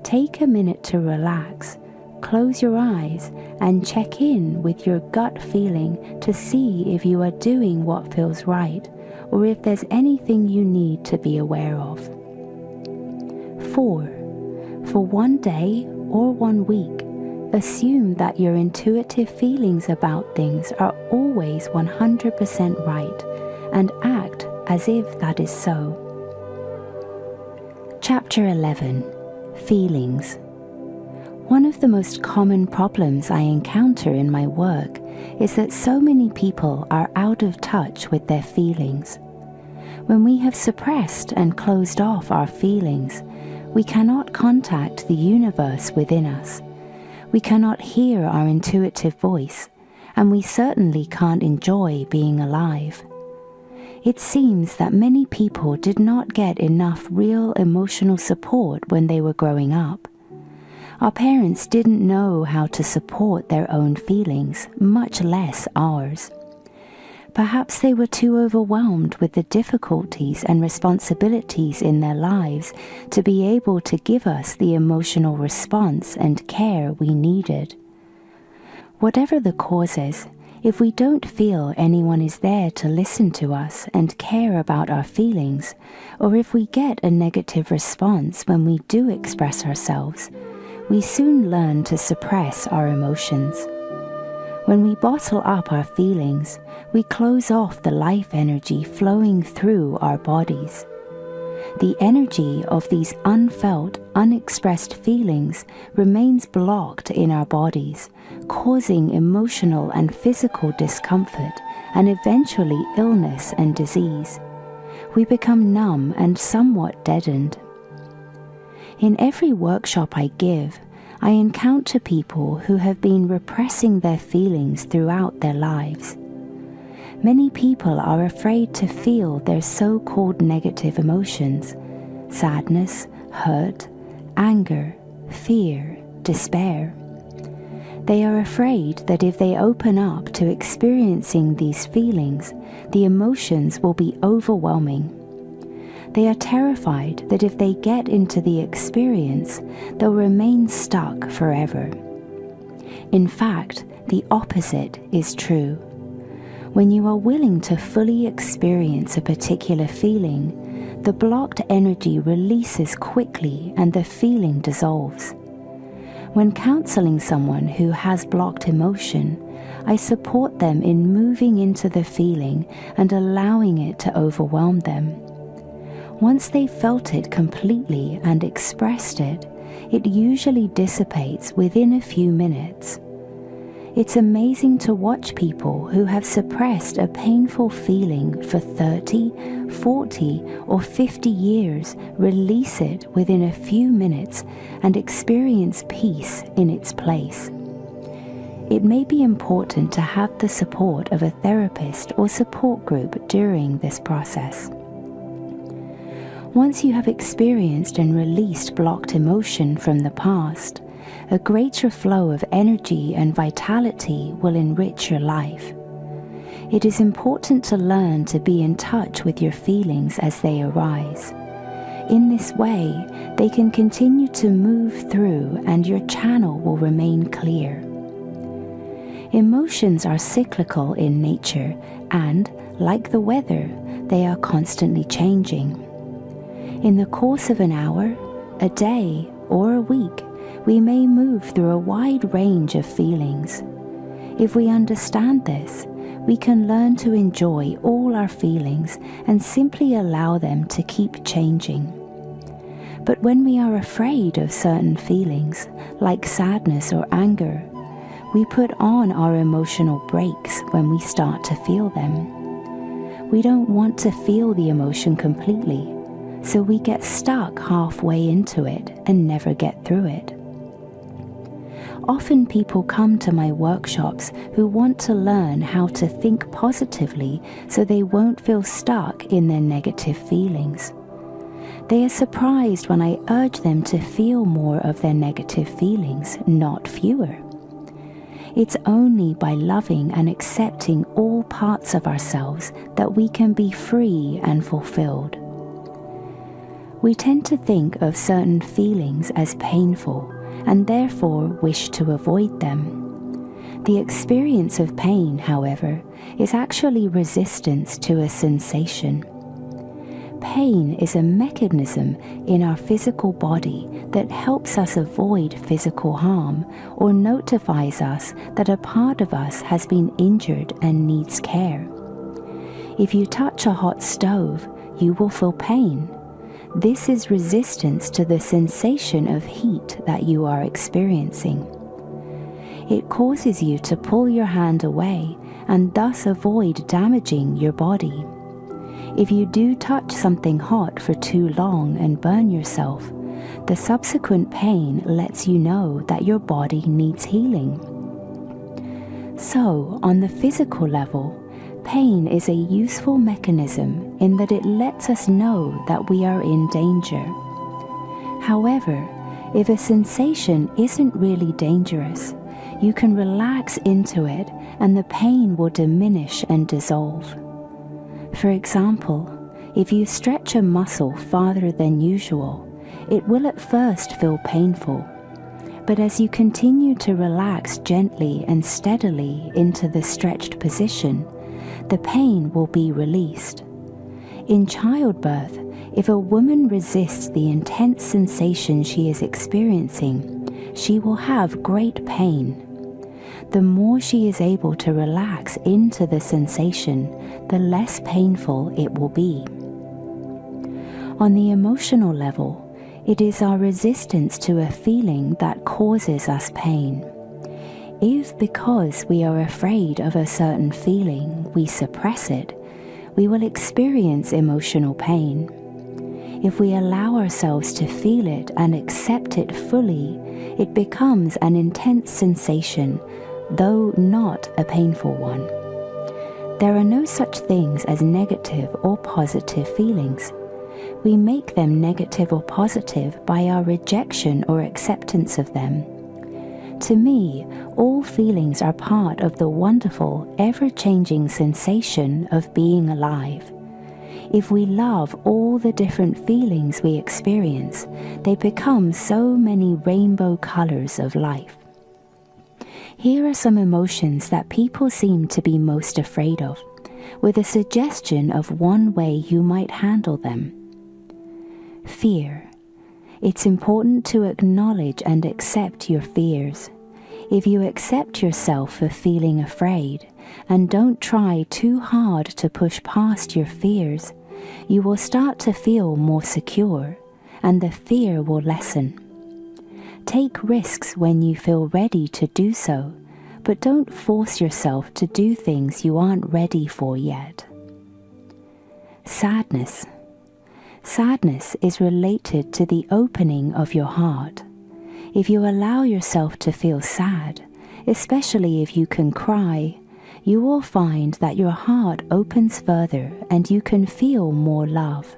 take a minute to relax. Close your eyes and check in with your gut feeling to see if you are doing what feels right or if there's anything you need to be aware of. 4. For one day or 1 week, assume that your intuitive feelings about things are always 100% right and act as if that is so. Chapter 11. Feelings. One of the most common problems I encounter in my work is that so many people are out of touch with their feelings. When we have suppressed and closed off our feelings, we cannot contact the universe within us. We cannot hear our intuitive voice, and we certainly can't enjoy being alive. It seems that many people did not get enough real emotional support when they were growing up. Our parents didn't know how to support their own feelings, much less ours. Perhaps they were too overwhelmed with the difficulties and responsibilities in their lives to be able to give us the emotional response and care we needed. Whatever the causes, if we don't feel anyone is there to listen to us and care about our feelings, or if we get a negative response when we do express ourselves, we soon learn to suppress our emotions. When we bottle up our feelings, we close off the life energy flowing through our bodies. The energy of these unfelt, unexpressed feelings remains blocked in our bodies, causing emotional and physical discomfort and eventually illness and disease. We become numb and somewhat deadened. In every workshop I give, I encounter people who have been repressing their feelings throughout their lives. Many people are afraid to feel their so-called negative emotions: sadness, hurt, anger, fear, despair. They are afraid that if they open up to experiencing these feelings, the emotions will be overwhelming. They are terrified that if they get into the experience, they'll remain stuck forever. In fact, the opposite is true. When you are willing to fully experience a particular feeling, the blocked energy releases quickly and the feeling dissolves. When counseling someone who has blocked emotion, I support them in moving into the feeling and allowing it to overwhelm them. Once they've felt it completely and expressed it, it usually dissipates within a few minutes. It's amazing to watch people who have suppressed a painful feeling for 30, 40, or 50 years release it within a few minutes and experience peace in its place. It may be important to have the support of a therapist or support group during this process. Once you have experienced and released blocked emotion from the past, a greater flow of energy and vitality will enrich your life. It is important to learn to be in touch with your feelings as they arise. In this way, they can continue to move through and your channel will remain clear. Emotions are cyclical in nature and, like the weather, they are constantly changing. In the course of an hour, a day, or a week, we may move through a wide range of feelings. If we understand this, we can learn to enjoy all our feelings and simply allow them to keep changing. But when we are afraid of certain feelings, like sadness or anger, we put on our emotional brakes when we start to feel them. We don't want to feel the emotion completely, so we get stuck halfway into it and never get through it. Often people come to my workshops who want to learn how to think positively so they won't feel stuck in their negative feelings. They are surprised when I urge them to feel more of their negative feelings, not fewer. It's only by loving and accepting all parts of ourselves that we can be free and fulfilled. We tend to think of certain feelings as painful and therefore wish to avoid them. The experience of pain, however, is actually resistance to a sensation. Pain is a mechanism in our physical body that helps us avoid physical harm or notifies us that a part of us has been injured and needs care. If you touch a hot stove, you will feel pain. This is resistance to the sensation of heat that you are experiencing. It causes you to pull your hand away and thus avoid damaging your body. If you do touch something hot for too long and burn yourself, the subsequent pain lets you know that your body needs healing. So, on the physical level, pain is a useful mechanism in that it lets us know that we are in danger. However, if a sensation isn't really dangerous, you can relax into it and the pain will diminish and dissolve. For example, if you stretch a muscle farther than usual, it will at first feel painful. But as you continue to relax gently and steadily into the stretched position, the pain will be released. In childbirth, if a woman resists the intense sensation she is experiencing, she will have great pain. The more she is able to relax into the sensation, the less painful it will be. On the emotional level, it is our resistance to a feeling that causes us pain. If because we are afraid of a certain feeling, we suppress it, we will experience emotional pain. If we allow ourselves to feel it and accept it fully, it becomes an intense sensation, though not a painful one. There are no such things as negative or positive feelings. We make them negative or positive by our rejection or acceptance of them. To me, all feelings are part of the wonderful, ever-changing sensation of being alive. If we love all the different feelings we experience, they become so many rainbow colors of life. Here are some emotions that people seem to be most afraid of, with a suggestion of one way you might handle them. Fear. It's important to acknowledge and accept your fears. If you accept yourself for feeling afraid and don't try too hard to push past your fears, you will start to feel more secure, and the fear will lessen. Take risks when you feel ready to do so, but don't force yourself to do things you aren't ready for yet. Sadness. Sadness is related to the opening of your heart. If you allow yourself to feel sad, especially if you can cry, you will find that your heart opens further and you can feel more love.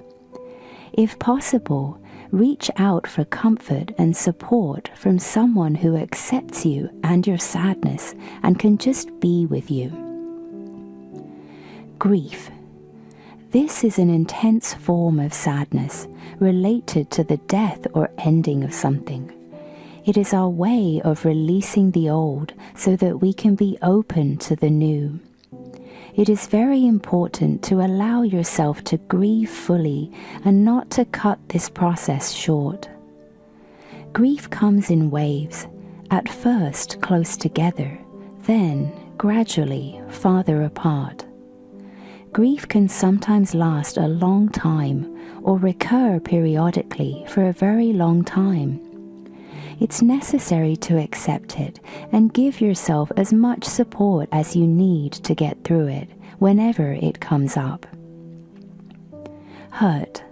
If possible, reach out for comfort and support from someone who accepts you and your sadness and can just be with you. Grief. This is an intense form of sadness related to the death or ending of something. It is our way of releasing the old so that we can be open to the new. It is very important to allow yourself to grieve fully and not to cut this process short. Grief comes in waves, at first close together, then gradually farther apart. Grief can sometimes last a long time or recur periodically for a very long time. It's necessary to accept it and give yourself as much support as you need to get through it whenever it comes up. Hurt.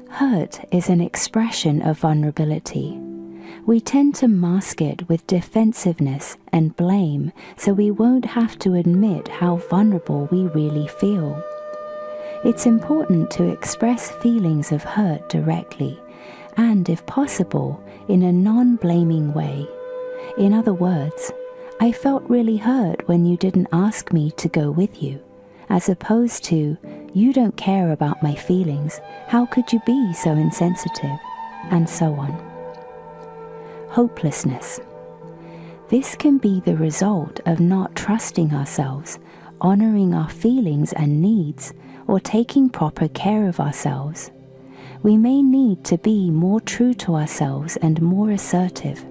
Hurt is an expression of vulnerability. We tend to mask it with defensiveness and blame so we won't have to admit how vulnerable we really feel. It's important to express feelings of hurt directly and, if possible, in a non-blaming way. In other words, I felt really hurt when you didn't ask me to go with you, as opposed to, you don't care about my feelings, how could you be so insensitive, and so on. Hopelessness. This can be the result of not trusting ourselves, honoring our feelings and needs, or taking proper care of ourselves. We may need to be more true to ourselves and more assertive.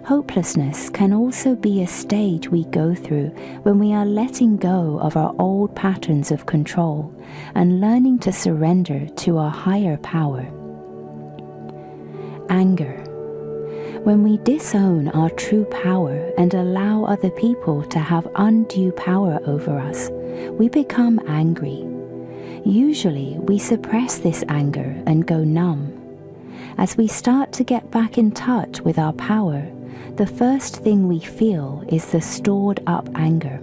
Hopelessness can also be a stage we go through when we are letting go of our old patterns of control and learning to surrender to our higher power. Anger. When we disown our true power and allow other people to have undue power over us, we become angry. Usually, we suppress this anger and go numb. As we start to get back in touch with our power, the first thing we feel is the stored up anger.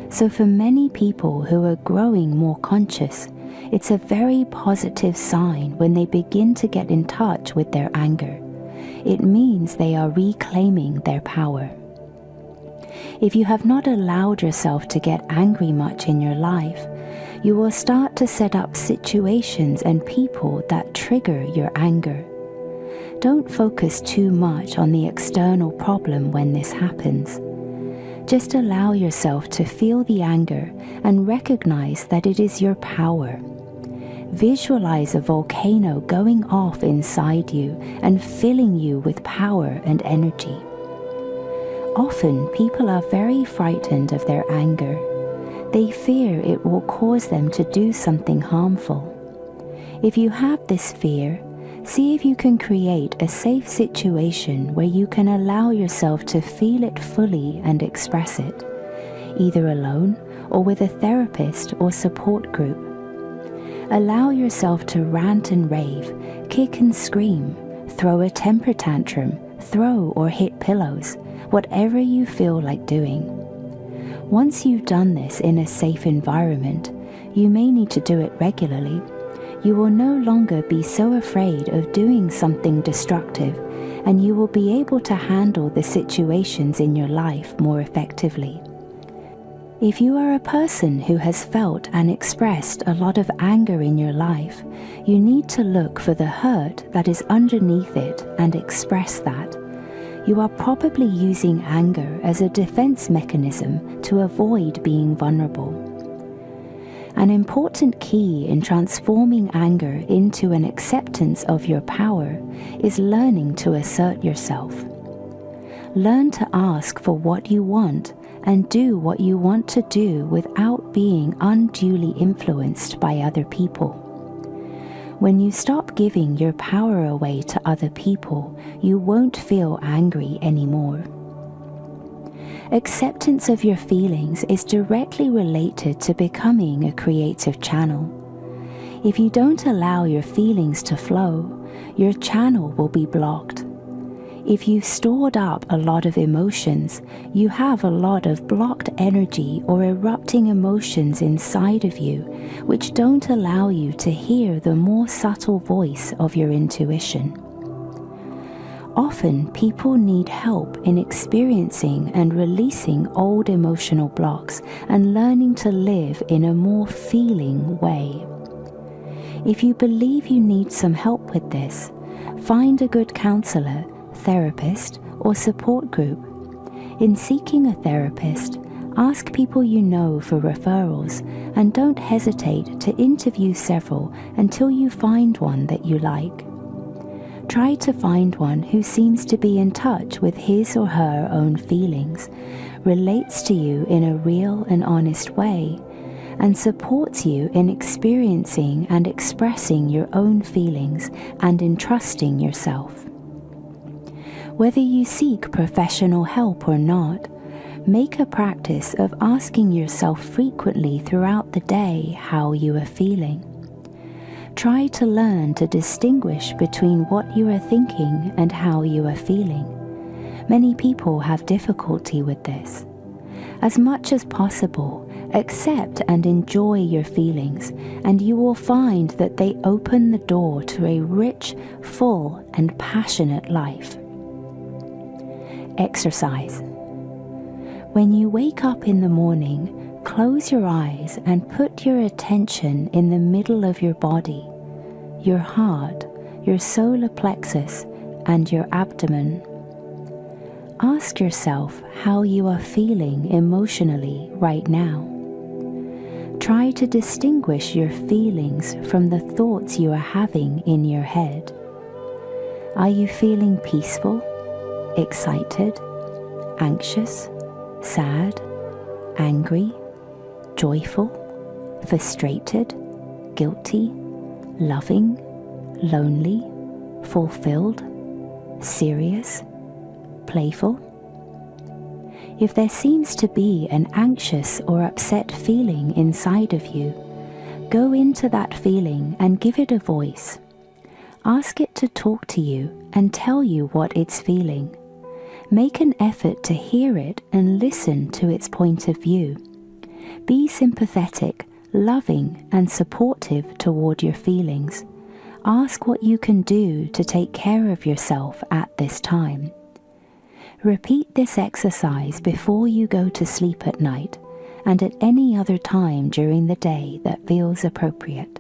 So for many people who are growing more conscious, it's a very positive sign when they begin to get in touch with their anger. It means they are reclaiming their power. If you have not allowed yourself to get angry much in your life, you will start to set up situations and people that trigger your anger. Don't focus too much on the external problem when this happens. Just allow yourself to feel the anger and recognize that it is your power. Visualize a volcano going off inside you and filling you with power and energy. Often, people are very frightened of their anger. They fear it will cause them to do something harmful. If you have this fear, see if you can create a safe situation where you can allow yourself to feel it fully and express it, either alone or with a therapist or support group. Allow yourself to rant and rave, kick and scream, throw a temper tantrum, throw or hit pillows, whatever you feel like doing. Once you've done this in a safe environment, you may need to do it regularly. You will no longer be so afraid of doing something destructive, and you will be able to handle the situations in your life more effectively. If you are a person who has felt and expressed a lot of anger in your life, you need to look for the hurt that is underneath it and express that. You are probably using anger as a defense mechanism to avoid being vulnerable. An important key in transforming anger into an acceptance of your power is learning to assert yourself. Learn to ask for what you want and do what you want to do without being unduly influenced by other people. When you stop giving your power away to other people, you won't feel angry anymore. Acceptance of your feelings is directly related to becoming a creative channel. If you don't allow your feelings to flow, your channel will be blocked. If you've stored up a lot of emotions, you have a lot of blocked energy or erupting emotions inside of you, which don't allow you to hear the more subtle voice of your intuition. Often, people need help in experiencing and releasing old emotional blocks and learning to live in a more feeling way. If you believe you need some help with this, find a good counselor, therapist, or support group. In seeking a therapist, ask people you know for referrals and don't hesitate to interview several until you find one that you like. Try to find one who seems to be in touch with his or her own feelings, relates to you in a real and honest way, and supports you in experiencing and expressing your own feelings and in trusting yourself. Whether you seek professional help or not, make a practice of asking yourself frequently throughout the day how you are feeling. Try to learn to distinguish between what you are thinking and how you are feeling. Many people have difficulty with this. As much as possible, accept and enjoy your feelings, and you will find that they open the door to a rich, full, and passionate life. Exercise. When you wake up in the morning, close your eyes and put your attention in the middle of your body, your heart, your solar plexus, and your abdomen. Ask yourself how you are feeling emotionally right now. Try to distinguish your feelings from the thoughts you are having in your head. Are you feeling peaceful, excited, anxious, sad, angry, joyful, frustrated, guilty, loving, lonely, fulfilled, serious, playful? If there seems to be an anxious or upset feeling inside of you, go into that feeling and give it a voice. Ask it to talk to you and tell you what it's feeling. Make an effort to hear it and listen to its point of view. Be sympathetic, loving, and supportive toward your feelings. Ask what you can do to take care of yourself at this time. Repeat this exercise before you go to sleep at night and at any other time during the day that feels appropriate.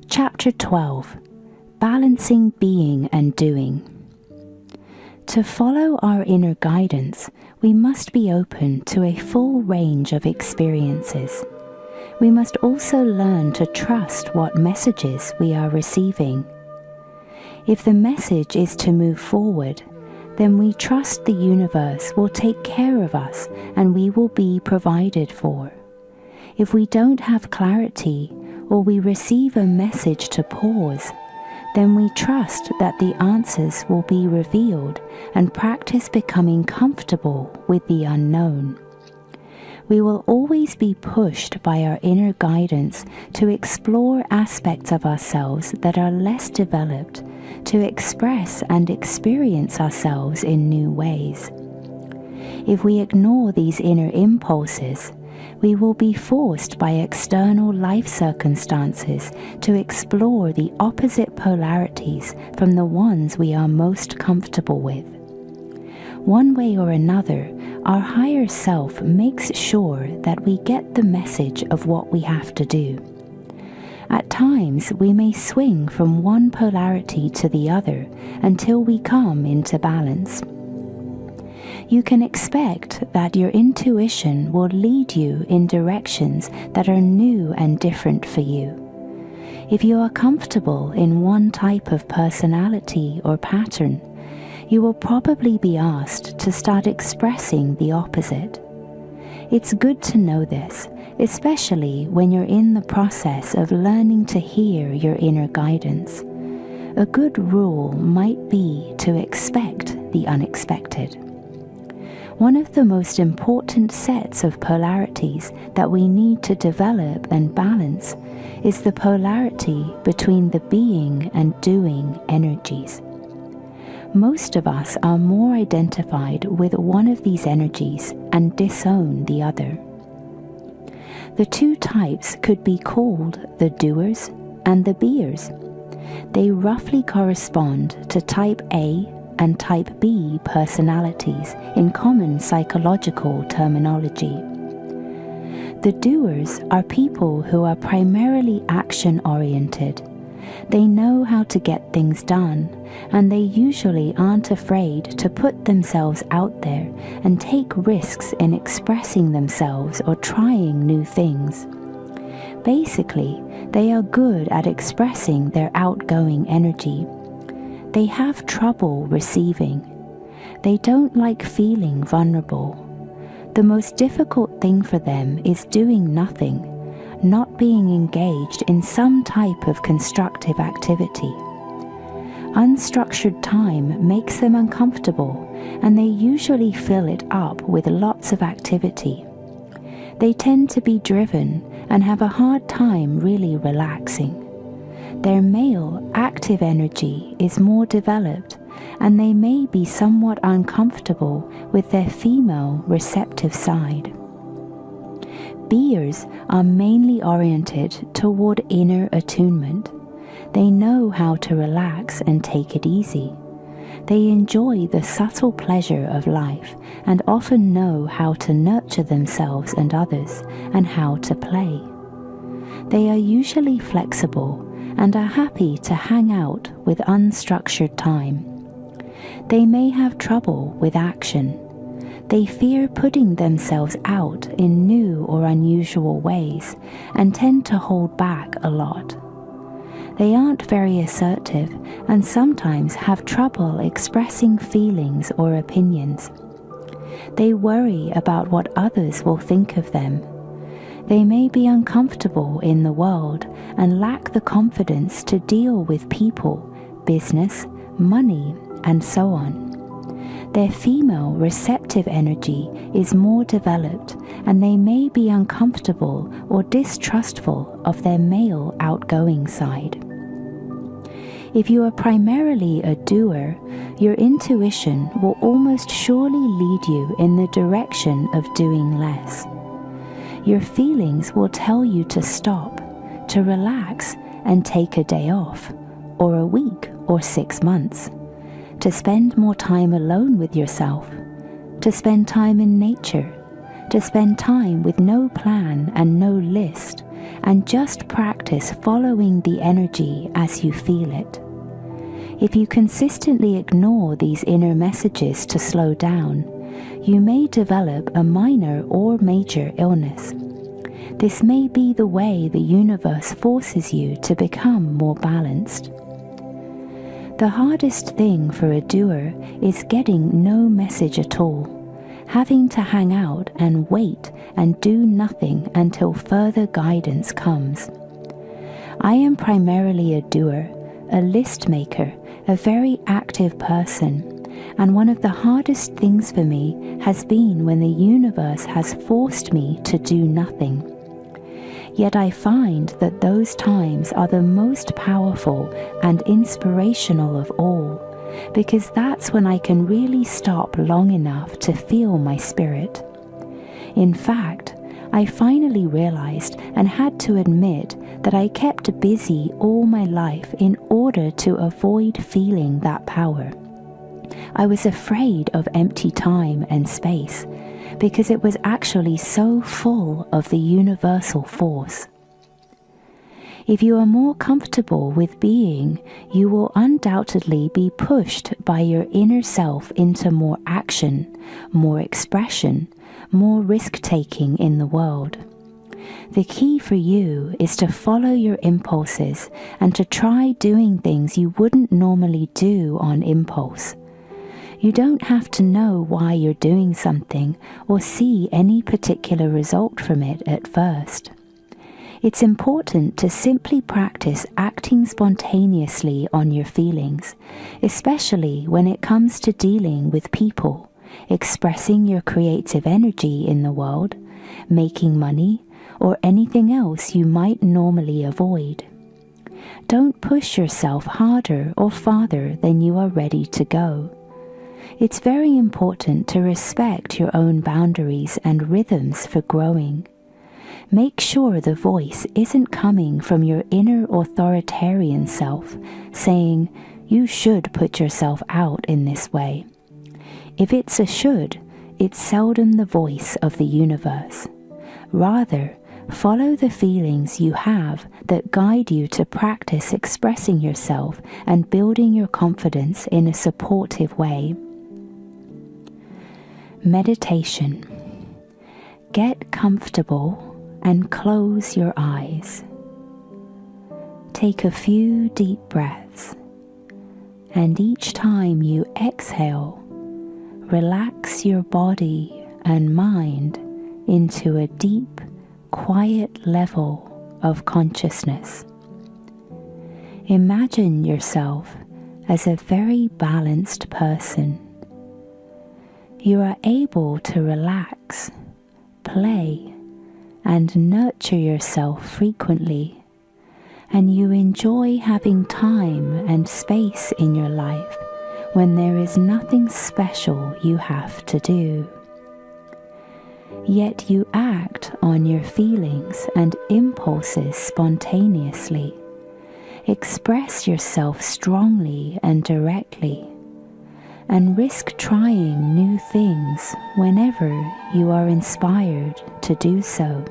Chapter 12. Balancing Being and Doing. To follow our inner guidance, we must be open to a full range of experiences. We must also learn to trust what messages we are receiving. If the message is to move forward, then we trust the universe will take care of us and we will be provided for. If we don't have clarity, or we receive a message to pause, then we trust that the answers will be revealed and practice becoming comfortable with the unknown. We will always be pushed by our inner guidance to explore aspects of ourselves that are less developed, to express and experience ourselves in new ways. If we ignore these inner impulses, we will be forced by external life circumstances to explore the opposite polarities from the ones we are most comfortable with. One way or another, our higher self makes sure that we get the message of what we have to do. At times, we may swing from one polarity to the other until we come into balance. You can expect that your intuition will lead you in directions that are new and different for you. If you are comfortable in one type of personality or pattern, you will probably be asked to start expressing the opposite. It's good to know this, especially when you're in the process of learning to hear your inner guidance. A good rule might be to expect the unexpected. One of the most important sets of polarities that we need to develop and balance is the polarity between the being and doing energies. Most of us are more identified with one of these energies and disown the other. The two types could be called the doers and the beers. They roughly correspond to type A and type B personalities in common psychological terminology. The doers are people who are primarily action-oriented. They know how to get things done, and they usually aren't afraid to put themselves out there and take risks in expressing themselves or trying new things. Basically, they are good at expressing their outgoing energy. They have trouble receiving. They don't like feeling vulnerable. The most difficult thing for them is doing nothing, not being engaged in some type of constructive activity. Unstructured time makes them uncomfortable, and they usually fill it up with lots of activity. They tend to be driven and have a hard time really relaxing. Their male active energy is more developed, and they may be somewhat uncomfortable with their female receptive side. Beers are mainly oriented toward inner attunement. They know how to relax and take it easy. They enjoy the subtle pleasure of life and often know how to nurture themselves and others and how to play. They are usually flexible and are happy to hang out with unstructured time. They may have trouble with action. They fear putting themselves out in new or unusual ways and tend to hold back a lot. They aren't very assertive and sometimes have trouble expressing feelings or opinions. They worry about what others will think of them. They may be uncomfortable in the world and lack the confidence to deal with people, business, money, and so on. Their female receptive energy is more developed, and they may be uncomfortable or distrustful of their male outgoing side. If you are primarily a doer, your intuition will almost surely lead you in the direction of doing less. Your feelings will tell you to stop, to relax and take a day off, or a week or 6 months, to spend more time alone with yourself, to spend time in nature, to spend time with no plan and no list, and just practice following the energy as you feel it. If you consistently ignore these inner messages to slow down, you may develop a minor or major illness. This may be the way the universe forces you to become more balanced. The hardest thing for a doer is getting no message at all, having to hang out and wait and do nothing until further guidance comes. I am primarily a doer, a list maker, a very active person, and one of the hardest things for me has been when the universe has forced me to do nothing. Yet I find that those times are the most powerful and inspirational of all, because that's when I can really stop long enough to feel my spirit. In fact, I finally realized and had to admit that I kept busy all my life in order to avoid feeling that power. I was afraid of empty time and space because it was actually so full of the universal force. If you are more comfortable with being, you will undoubtedly be pushed by your inner self into more action, more expression, more risk-taking in the world. The key for you is to follow your impulses and to try doing things you wouldn't normally do on impulse. You don't have to know why you're doing something or see any particular result from it at first. It's important to simply practice acting spontaneously on your feelings, especially when it comes to dealing with people, expressing your creative energy in the world, making money, or anything else you might normally avoid. Don't push yourself harder or farther than you are ready to go. It's very important to respect your own boundaries and rhythms for growing. Make sure the voice isn't coming from your inner authoritarian self, saying, "You should put yourself out in this way." If it's a should, it's seldom the voice of the universe. Rather, follow the feelings you have that guide you to practice expressing yourself and building your confidence in a supportive way. Meditation. Get comfortable and close your eyes. Take a few deep breaths, and each time you exhale, relax your body and mind into a deep, quiet level of consciousness. Imagine yourself as a very balanced person. You are able to relax, play, and nurture yourself frequently, and you enjoy having time and space in your life when there is nothing special you have to do. Yet you act on your feelings and impulses spontaneously. Express yourself strongly and directly, and risk trying new things whenever you are inspired to do so.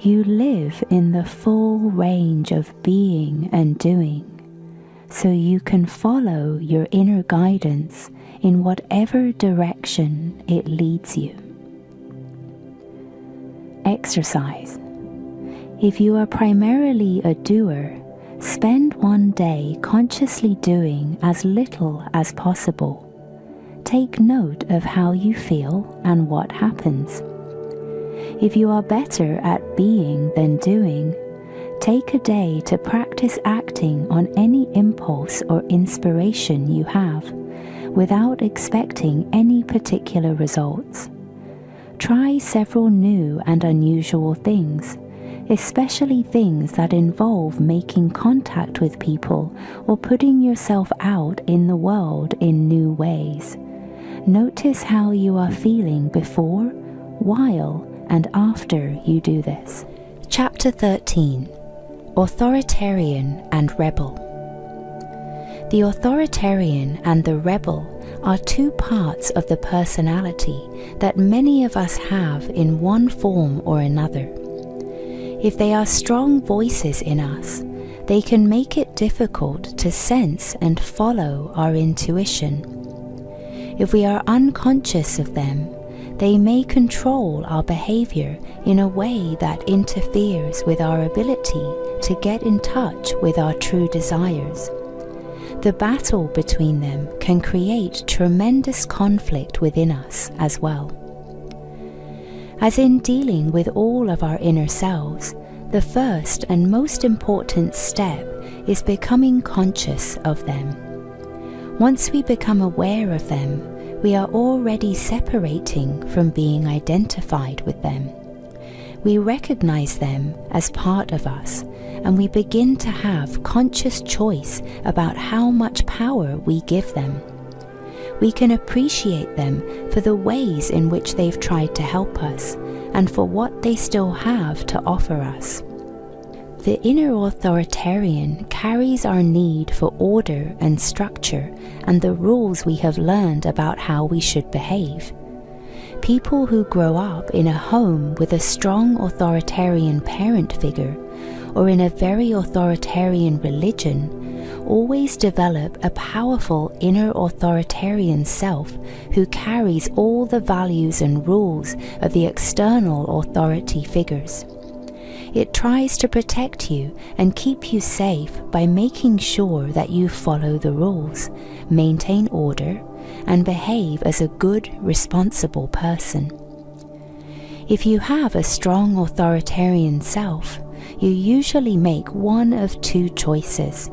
You live in the full range of being and doing, so you can follow your inner guidance in whatever direction it leads you. Exercise. If you are primarily a doer, spend one day consciously doing as little as possible. Take note of how you feel and what happens. If you are better at being than doing, take a day to practice acting on any impulse or inspiration you have, without expecting any particular results. Try several new and unusual things, especially things that involve making contact with people or putting yourself out in the world in new ways. Notice how you are feeling before, while, and after you do this. Chapter 13. Authoritarian and Rebel. The authoritarian and the rebel are two parts of the personality that many of us have in one form or another. If they are strong voices in us, they can make it difficult to sense and follow our intuition. If we are unconscious of them, They may control our behavior in a way that interferes with our ability to get in touch with our true desires. The battle between them can create tremendous conflict within us as well. As in dealing with all of our inner selves, the first and most important step is becoming conscious of them. Once we become aware of them, we are already separating from being identified with them. We recognize them as part of us, and we begin to have conscious choice about how much power we give them. We can appreciate them for the ways in which they've tried to help us, and for what they still have to offer us. The inner authoritarian carries our need for order and structure and the rules we have learned about how we should behave. People who grow up in a home with a strong authoritarian parent figure, or in a very authoritarian religion, always develop a powerful inner authoritarian self who carries all the values and rules of the external authority figures. It tries to protect you and keep you safe by making sure that you follow the rules, maintain order, and behave as a good, responsible person. If you have a strong authoritarian self, you usually make one of two choices.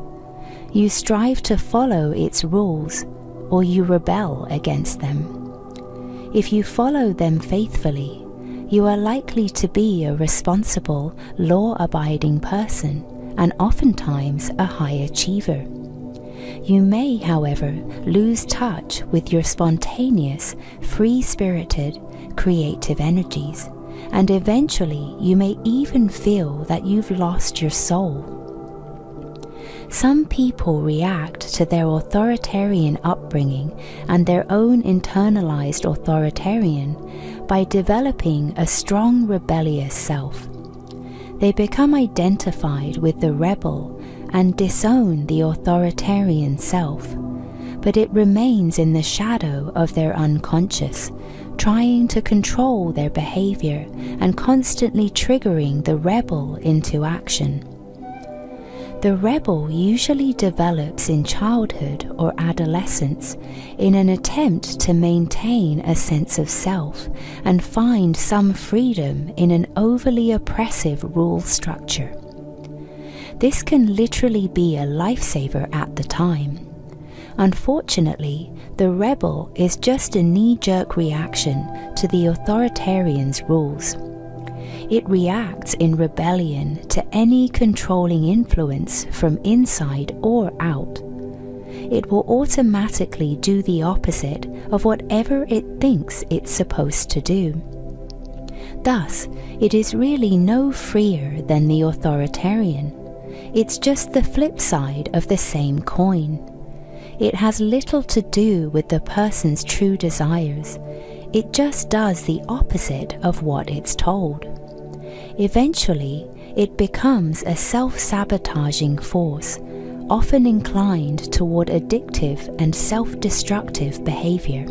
You strive to follow its rules, or you rebel against them. If you follow them faithfully, you are likely to be a responsible, law-abiding person, and oftentimes a high achiever. You may, however, lose touch with your spontaneous, free-spirited, creative energies, and eventually you may even feel that you've lost your soul. Some people react to their authoritarian upbringing and their own internalized authoritarian by developing a strong rebellious self. They become identified with the rebel and disown the authoritarian self, but it remains in the shadow of their unconscious, trying to control their behavior and constantly triggering the rebel into action. The rebel usually develops in childhood or adolescence in an attempt to maintain a sense of self and find some freedom in an overly oppressive rule structure. This can literally be a lifesaver at the time. Unfortunately, the rebel is just a knee-jerk reaction to the authoritarian's rules. It reacts in rebellion to any controlling influence from inside or out. It will automatically do the opposite of whatever it thinks it's supposed to do. Thus, it is really no freer than the authoritarian. It's just the flip side of the same coin. It has little to do with the person's true desires. It just does the opposite of what it's told. Eventually, it becomes a self-sabotaging force, often inclined toward addictive and self-destructive behavior.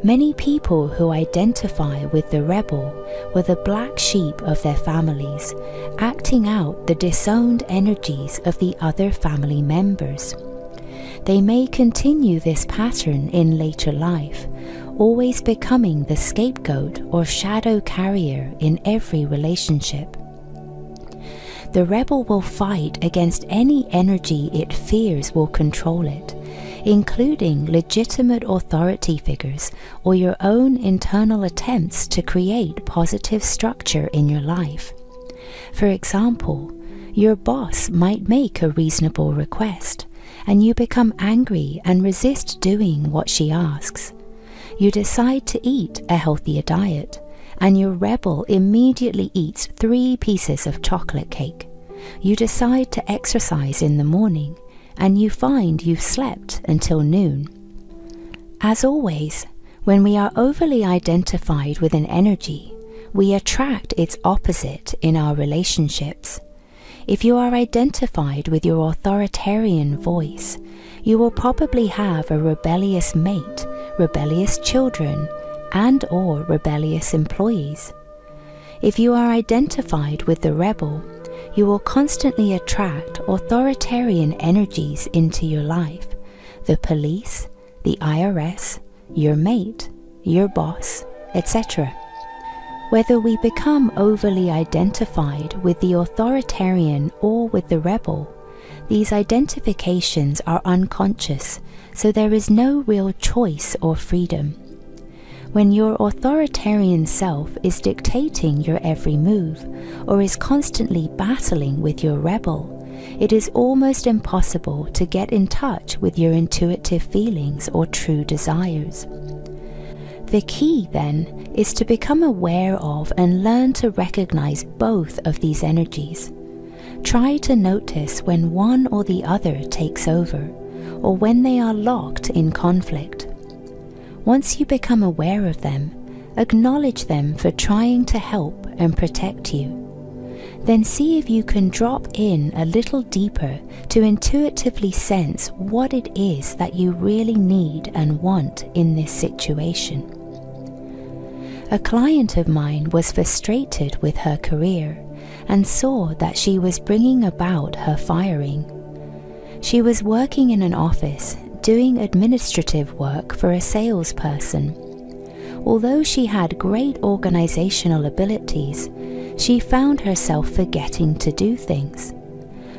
Many people who identify with the rebel were the black sheep of their families, acting out the disowned energies of the other family members. They may continue this pattern in later life, always becoming the scapegoat or shadow carrier in every relationship. The rebel will fight against any energy it fears will control it, including legitimate authority figures or your own internal attempts to create positive structure in your life. For example, your boss might make a reasonable request, and you become angry and resist doing what she asks. You decide to eat a healthier diet, and your rebel immediately eats 3 pieces of chocolate cake. You decide to exercise in the morning, and you find you've slept until noon. As always, when we are overly identified with an energy, we attract its opposite in our relationships. If you are identified with your authoritarian voice, you will probably have a rebellious mate, rebellious children, and/or rebellious employees. If you are identified with the rebel, you will constantly attract authoritarian energies into your life: the police, the IRS, your mate, your boss, etc. Whether we become overly identified with the authoritarian or with the rebel, these identifications are unconscious, so there is no real choice or freedom. When your authoritarian self is dictating your every move, or is constantly battling with your rebel, it is almost impossible to get in touch with your intuitive feelings or true desires. The key, then, is to become aware of and learn to recognize both of these energies. Try to notice when one or the other takes over, or when they are locked in conflict. Once you become aware of them, acknowledge them for trying to help and protect you. Then see if you can drop in a little deeper to intuitively sense what it is that you really need and want in this situation. A client of mine was frustrated with her career and saw that she was bringing about her firing. She was working in an office, doing administrative work for a salesperson. Although she had great organizational abilities, she found herself forgetting to do things.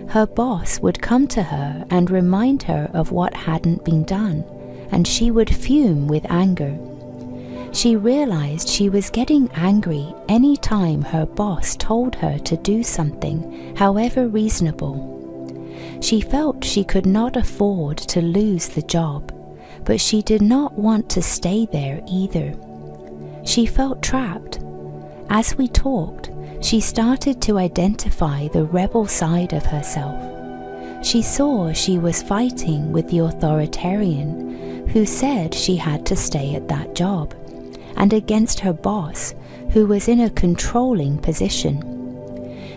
Her boss would come to her and remind her of what hadn't been done, and she would fume with anger. She realized she was getting angry any time her boss told her to do something, however reasonable. She felt she could not afford to lose the job, but she did not want to stay there either. She felt trapped. As we talked, she started to identify the rebel side of herself. She saw she was fighting with the authoritarian, who said she had to stay at that job, and against her boss, who was in a controlling position.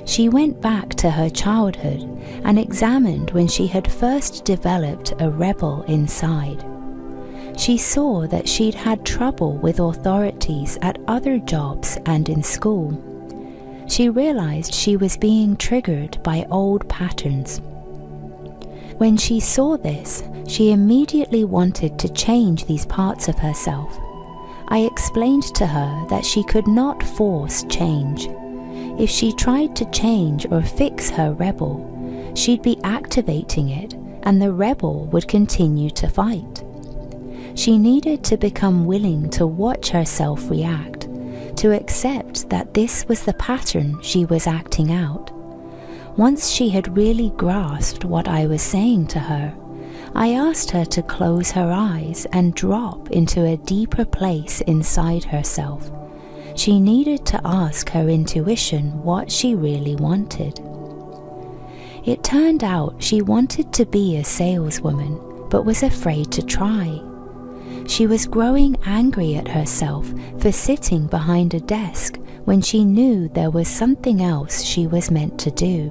She went back to her childhood and examined when she had first developed a rebel inside. She saw that she'd had trouble with authorities at other jobs and in school. She realized she was being triggered by old patterns. When she saw this, she immediately wanted to change these parts of herself. I explained to her that she could not force change. If she tried to change or fix her rebel, she'd be activating it, and the rebel would continue to fight. She needed to become willing to watch herself react, to accept that this was the pattern she was acting out. Once she had really grasped what I was saying to her, I asked her to close her eyes and drop into a deeper place inside herself. She needed to ask her intuition what she really wanted. It turned out she wanted to be a saleswoman, but was afraid to try. She was growing angry at herself for sitting behind a desk when she knew there was something else she was meant to do.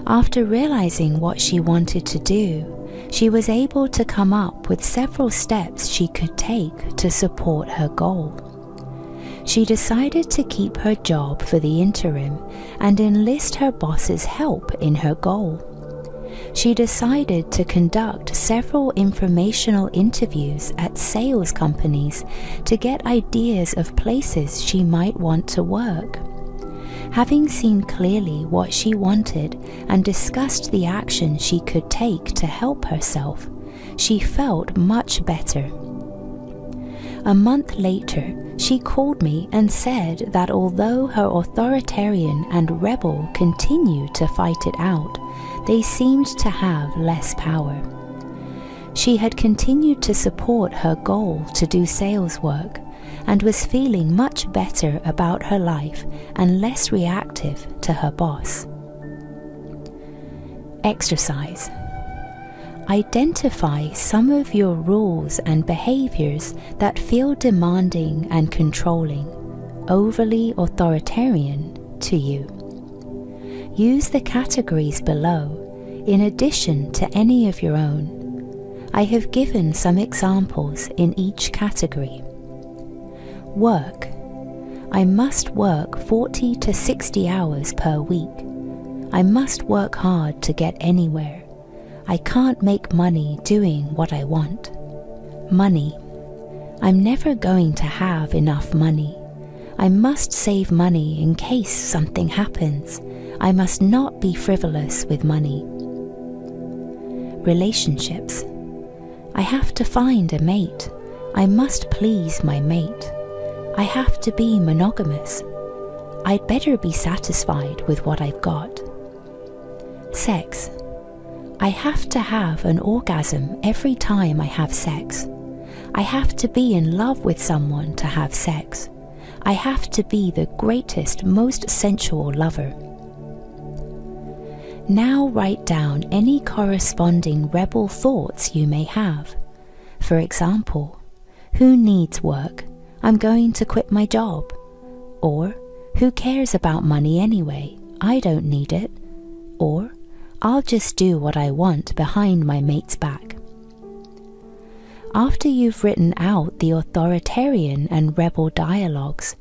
After realizing what she wanted to do, she was able to come up with several steps she could take to support her goal. She decided to keep her job for the interim and enlist her boss's help in her goal. She decided to conduct several informational interviews at sales companies to get ideas of places she might want to work. Having seen clearly what she wanted and discussed the action she could take to help herself, she felt much better. A month later, she called me and said that although her authoritarian and rebel continued to fight it out, they seemed to have less power. She had continued to support her goal to do sales work and was feeling much better about her life and less reactive to her boss. Exercise. Identify some of your rules and behaviors that feel demanding and controlling, overly authoritarian to you. Use the categories below, in addition to any of your own. I have given some examples in each category. Work. I must work 40 to 60 hours per week. I must work hard to get anywhere. I can't make money doing what I want. Money. I'm never going to have enough money. I must save money in case something happens. I must not be frivolous with money. Relationships. I have to find a mate. I must please my mate. I have to be monogamous. I'd better be satisfied with what I've got. Sex. I have to have an orgasm every time I have sex. I have to be in love with someone to have sex. I have to be the greatest, most sensual lover. Now write down any corresponding rebel thoughts you may have. For example, who needs work? I'm going to quit my job. Or, who cares about money anyway? I don't need it. Or, I'll just do what I want behind my mate's back. After you've written out the authoritarian and rebel dialogues,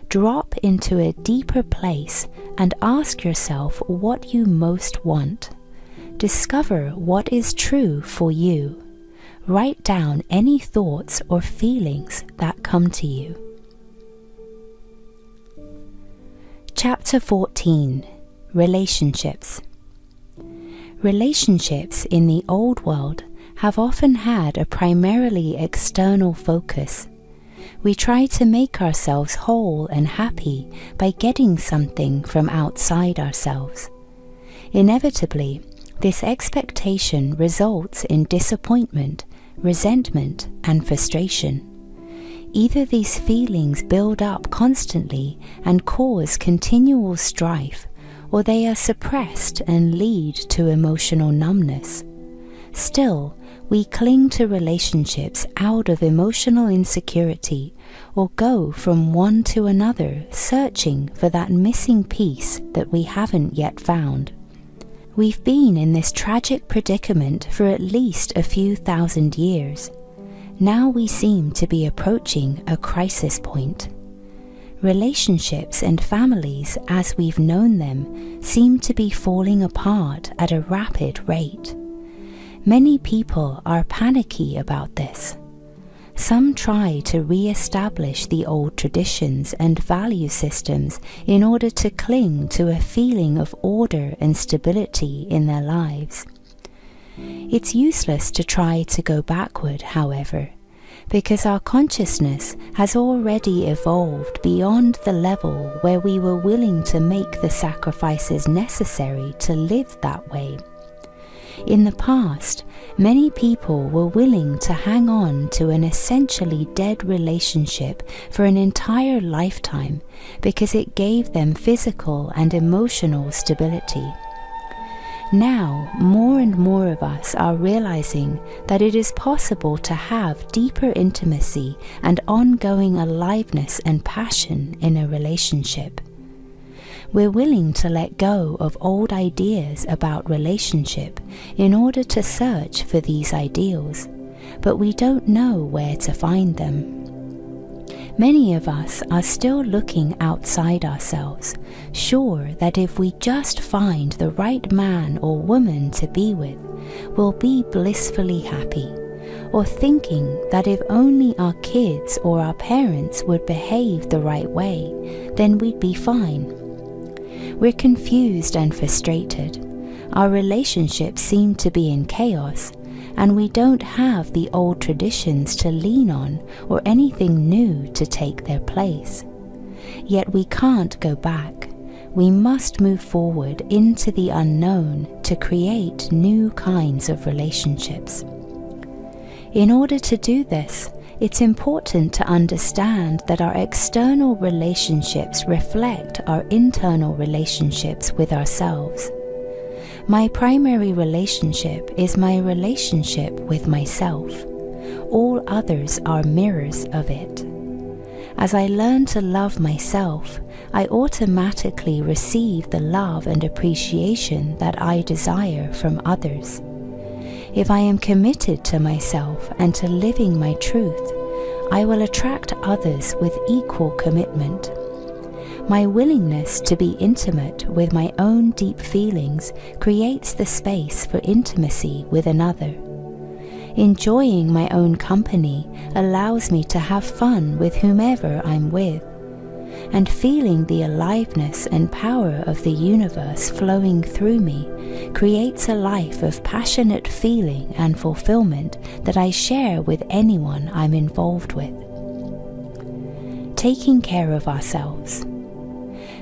drop into a deeper place and ask yourself what you most want. Discover what is true for you. Write down any thoughts or feelings that come to you. Chapter 14. Relationships. Relationships in the old world have often had a primarily external focus. We try to make ourselves whole and happy by getting something from outside ourselves. Inevitably, this expectation results in disappointment, resentment, and frustration. Either these feelings build up constantly and cause continual strife, or they are suppressed and lead to emotional numbness. Still, we cling to relationships out of emotional insecurity or go from one to another searching for that missing piece that we haven't yet found. We've been in this tragic predicament for at least a few thousand years. Now we seem to be approaching a crisis point. Relationships and families as we've known them seem to be falling apart at a rapid rate. Many people are panicky about this. Some try to re-establish the old traditions and value systems in order to cling to a feeling of order and stability in their lives. It's useless to try to go backward, however, because our consciousness has already evolved beyond the level where we were willing to make the sacrifices necessary to live that way. In the past, many people were willing to hang on to an essentially dead relationship for an entire lifetime because it gave them physical and emotional stability. Now, more and more of us are realizing that it is possible to have deeper intimacy and ongoing aliveness and passion in a relationship. We're willing to let go of old ideas about relationship in order to search for these ideals, but we don't know where to find them. Many of us are still looking outside ourselves, sure that if we just find the right man or woman to be with, we'll be blissfully happy, or thinking that if only our kids or our parents would behave the right way, then we'd be fine. We're confused and frustrated. Our relationships seem to be in chaos, and we don't have the old traditions to lean on or anything new to take their place. Yet we can't go back. We must move forward into the unknown to create new kinds of relationships. In order to do this, it's important to understand that our external relationships reflect our internal relationships with ourselves. My primary relationship is my relationship with myself. All others are mirrors of it. As I learn to love myself, I automatically receive the love and appreciation that I desire from others. If I am committed to myself and to living my truth, I will attract others with equal commitment. My willingness to be intimate with my own deep feelings creates the space for intimacy with another. Enjoying my own company allows me to have fun with whomever I'm with, and feeling the aliveness and power of the universe flowing through me creates a life of passionate feeling and fulfillment that I share with anyone I'm involved with. Taking care of ourselves.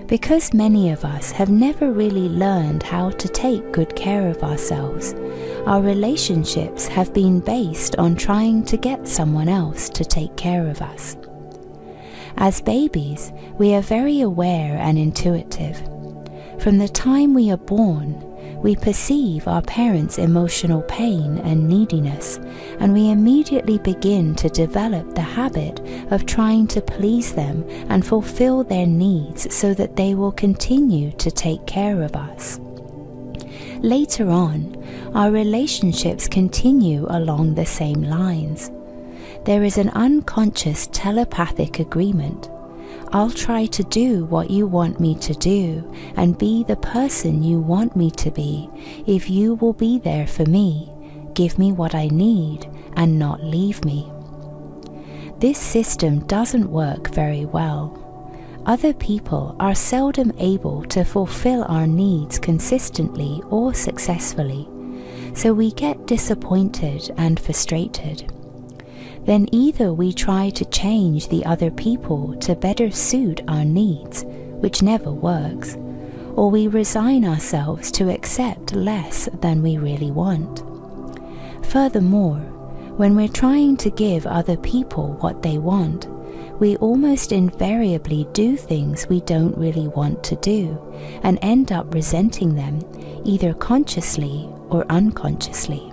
Because many of us have never really learned how to take good care of ourselves, our relationships have been based on trying to get someone else to take care of us. As babies, we are very aware and intuitive. From the time we are born, we perceive our parents' emotional pain and neediness, and we immediately begin to develop the habit of trying to please them and fulfill their needs so that they will continue to take care of us. Later on, our relationships continue along the same lines. There is an unconscious telepathic agreement. I'll try to do what you want me to do and be the person you want me to be if you will be there for me, give me what I need, and not leave me. This system doesn't work very well. Other people are seldom able to fulfill our needs consistently or successfully, so we get disappointed and frustrated. Then either we try to change the other people to better suit our needs, which never works, or we resign ourselves to accept less than we really want. Furthermore, when we're trying to give other people what they want, we almost invariably do things we don't really want to do and end up resenting them, either consciously or unconsciously.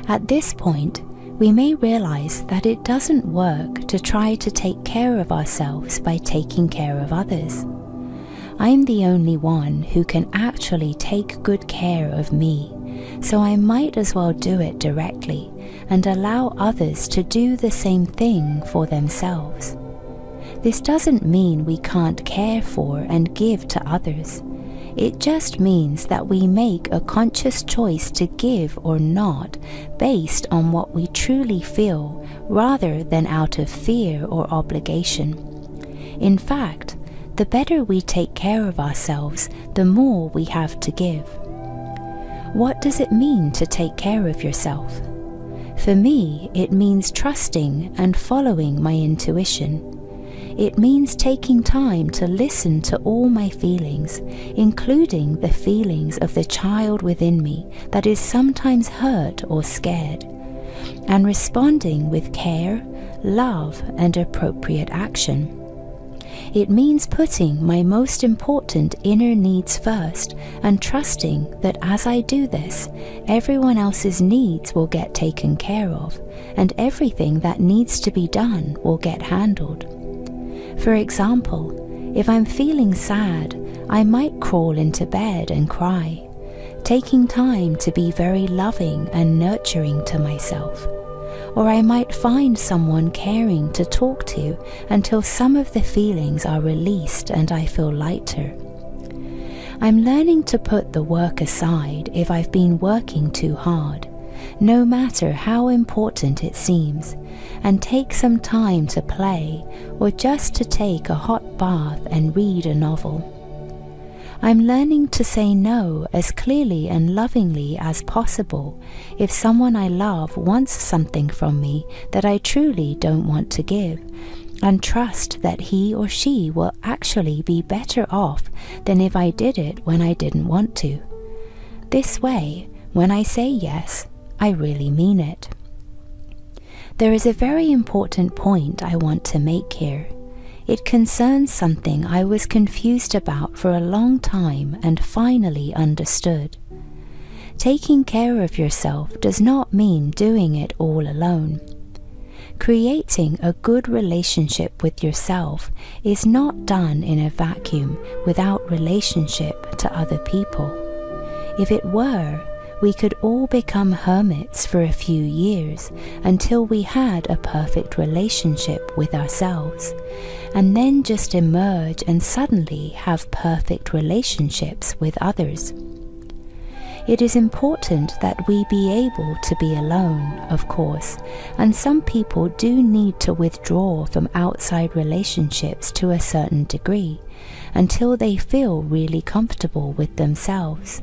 At this point, we may realize that it doesn't work to try to take care of ourselves by taking care of others. I'm the only one who can actually take good care of me, so I might as well do it directly and allow others to do the same thing for themselves. This doesn't mean we can't care for and give to others. It just means that we make a conscious choice to give or not based on what we truly feel rather than out of fear or obligation. In fact, the better we take care of ourselves, the more we have to give. What does it mean to take care of yourself? For me, it means trusting and following my intuition. It means taking time to listen to all my feelings, including the feelings of the child within me that is sometimes hurt or scared, and responding with care, love, and appropriate action. It means putting my most important inner needs first and trusting that as I do this, everyone else's needs will get taken care of, and everything that needs to be done will get handled. For example, if I'm feeling sad, I might crawl into bed and cry, taking time to be very loving and nurturing to myself. Or I might find someone caring to talk to until some of the feelings are released and I feel lighter. I'm learning to put the work aside if I've been working too hard, no matter how important it seems, and take some time to play or just to take a hot bath and read a novel. I'm learning to say no as clearly and lovingly as possible if someone I love wants something from me that I truly don't want to give, and trust that he or she will actually be better off than if I did it when I didn't want to. This way, when I say yes, I really mean it. There is a very important point I want to make here. It concerns something I was confused about for a long time and finally understood. Taking care of yourself does not mean doing it all alone. Creating a good relationship with yourself is not done in a vacuum without relationship to other people. If it were, We could all become hermits for a few years until we had a perfect relationship with ourselves, and then just emerge and suddenly have perfect relationships with others. It is important that we be able to be alone, of course, and some people do need to withdraw from outside relationships to a certain degree until they feel really comfortable with themselves.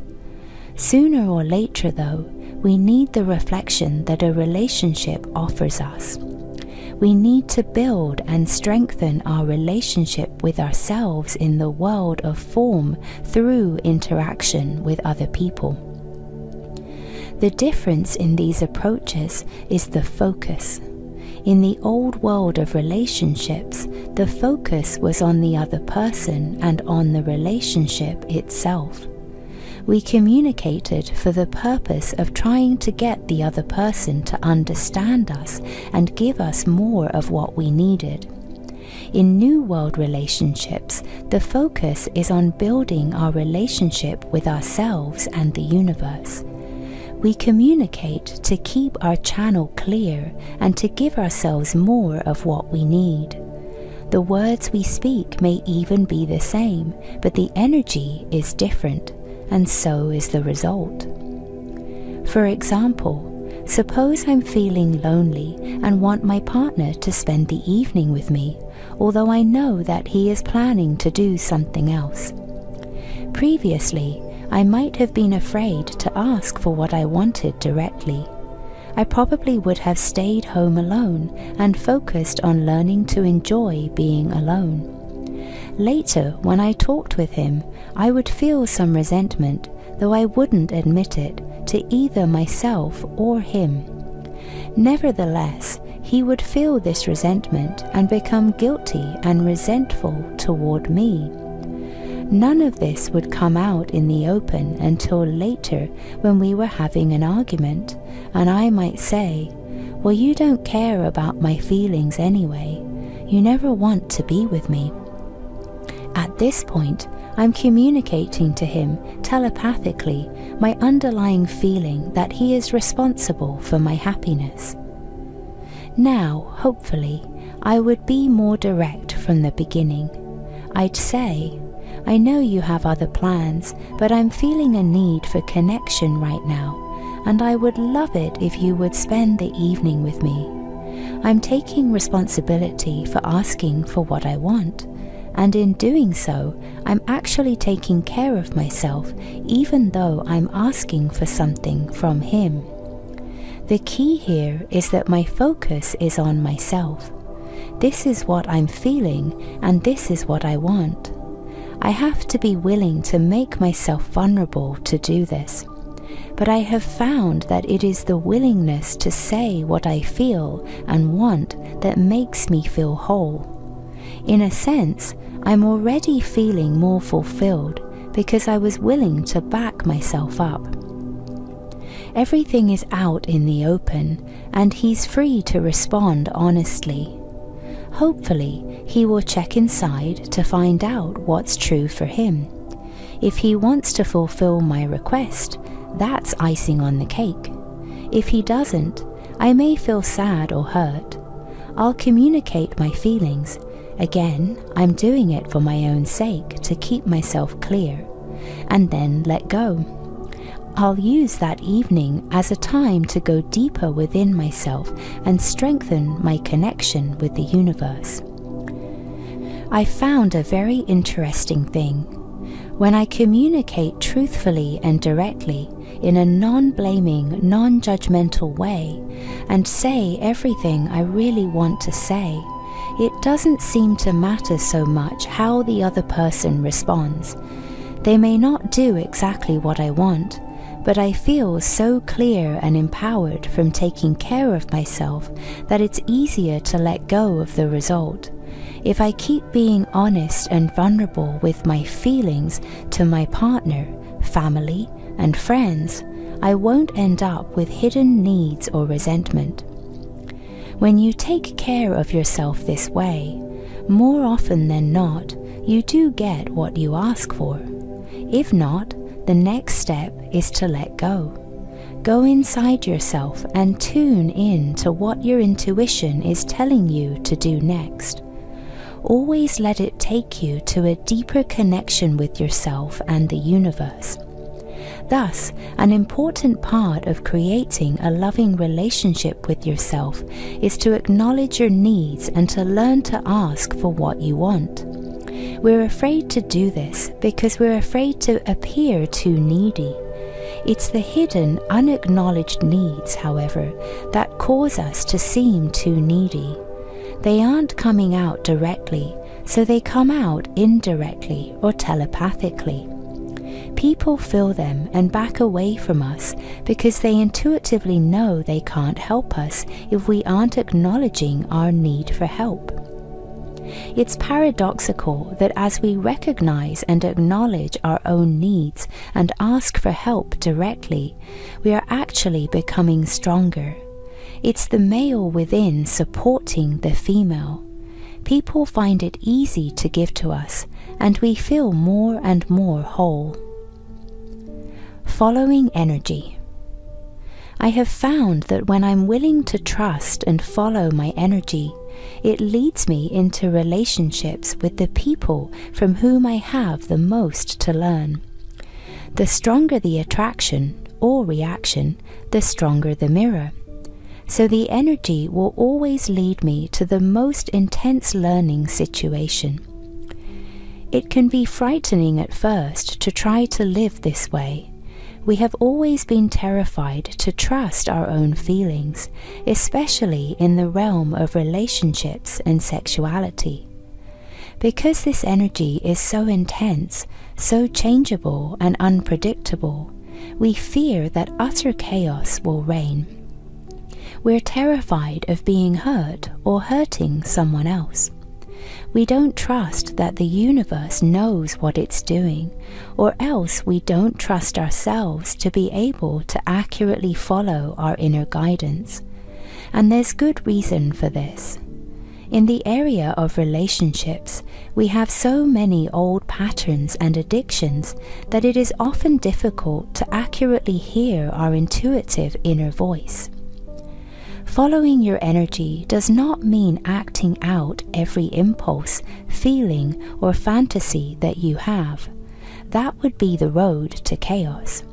Sooner or later, though, we need the reflection that a relationship offers us. We need to build and strengthen our relationship with ourselves in the world of form through interaction with other people. The difference in these approaches is the focus. In the old world of relationships, the focus was on the other person and on the relationship itself. We communicated for the purpose of trying to get the other person to understand us and give us more of what we needed. In New World relationships, the focus is on building our relationship with ourselves and the universe. We communicate to keep our channel clear and to give ourselves more of what we need. The words we speak may even be the same, but the energy is different, and so is the result. For example, suppose I'm feeling lonely and want my partner to spend the evening with me, although I know that he is planning to do something else. Previously, I might have been afraid to ask for what I wanted directly. I probably would have stayed home alone and focused on learning to enjoy being alone. Later, when I talked with him, I would feel some resentment, though I wouldn't admit it, to either myself or him. Nevertheless, he would feel this resentment and become guilty and resentful toward me. None of this would come out in the open until later when we were having an argument, and I might say, "Well, you don't care about my feelings anyway. You never want to be with me." At this point, I'm communicating to him telepathically my underlying feeling that he is responsible for my happiness. Now, hopefully, I would be more direct from the beginning. I'd say, "I know you have other plans, but I'm feeling a need for connection right now, and I would love it if you would spend the evening with me. I'm taking responsibility for asking for what I want, and in doing so, I'm actually taking care of myself, even though I'm asking for something from him." The key here is that my focus is on myself. This is what I'm feeling, and this is what I want. I have to be willing to make myself vulnerable to do this. But I have found that it is the willingness to say what I feel and want that makes me feel whole. In a sense, I'm already feeling more fulfilled because I was willing to back myself up. Everything is out in the open, and he's free to respond honestly. Hopefully, he will check inside to find out what's true for him. If he wants to fulfill my request, that's icing on the cake. If he doesn't, I may feel sad or hurt. I'll communicate my feelings. Again, I'm doing it for my own sake to keep myself clear, and then let go. I'll use that evening as a time to go deeper within myself and strengthen my connection with the universe. I found a very interesting thing. When I communicate truthfully and directly, in a non-blaming, non-judgmental way, and say everything I really want to say, it doesn't seem to matter so much how the other person responds. They may not do exactly what I want, but I feel so clear and empowered from taking care of myself that it's easier to let go of the result. If I keep being honest and vulnerable with my feelings to my partner, family, and friends, I won't end up with hidden needs or resentment. When you take care of yourself this way, more often than not, you do get what you ask for. If not, the next step is to let go. Go inside yourself and tune in to what your intuition is telling you to do next. Always let it take you to a deeper connection with yourself and the universe. Thus, an important part of creating a loving relationship with yourself is to acknowledge your needs and to learn to ask for what you want. We're afraid to do this because we're afraid to appear too needy. It's the hidden, unacknowledged needs, however, that cause us to seem too needy. They aren't coming out directly, so they come out indirectly or telepathically. People feel them and back away from us because they intuitively know they can't help us if we aren't acknowledging our need for help. It's paradoxical that as we recognize and acknowledge our own needs and ask for help directly, we are actually becoming stronger. It's the male within supporting the female. People find it easy to give to us, and we feel more and more whole. Following energy. I have found that when I'm willing to trust and follow my energy, it leads me into relationships with the people from whom I have the most to learn. The stronger the attraction or reaction, the stronger the mirror. So the energy will always lead me to the most intense learning situation. It can be frightening at first to try to live this way. We have always been terrified to trust our own feelings, especially in the realm of relationships and sexuality. Because this energy is so intense, so changeable and unpredictable, we fear that utter chaos will reign. We're terrified of being hurt or hurting someone else. We don't trust that the universe knows what it's doing, or else we don't trust ourselves to be able to accurately follow our inner guidance. And there's good reason for this. In the area of relationships, we have so many old patterns and addictions that it is often difficult to accurately hear our intuitive inner voice. Following your energy does not mean acting out every impulse, feeling, or fantasy that you have. That would be the road to chaos.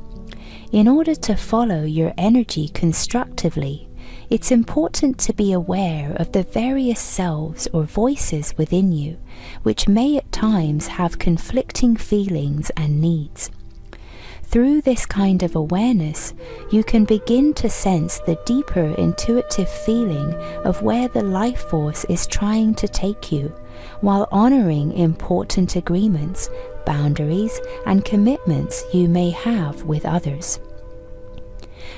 In order to follow your energy constructively, it's important to be aware of the various selves or voices within you, which may at times have conflicting feelings and needs. Through this kind of awareness, you can begin to sense the deeper intuitive feeling of where the life force is trying to take you, while honoring important agreements, boundaries, and commitments you may have with others.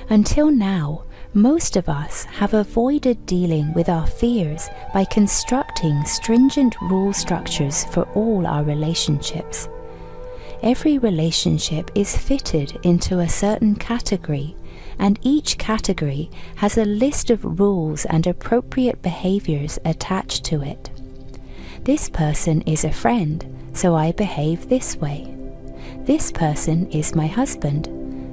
Until now, most of us have avoided dealing with our fears by constructing stringent rule structures for all our relationships. Every relationship is fitted into a certain category, and each category has a list of rules and appropriate behaviors attached to it. This person is a friend, so I behave this way. This person is my husband,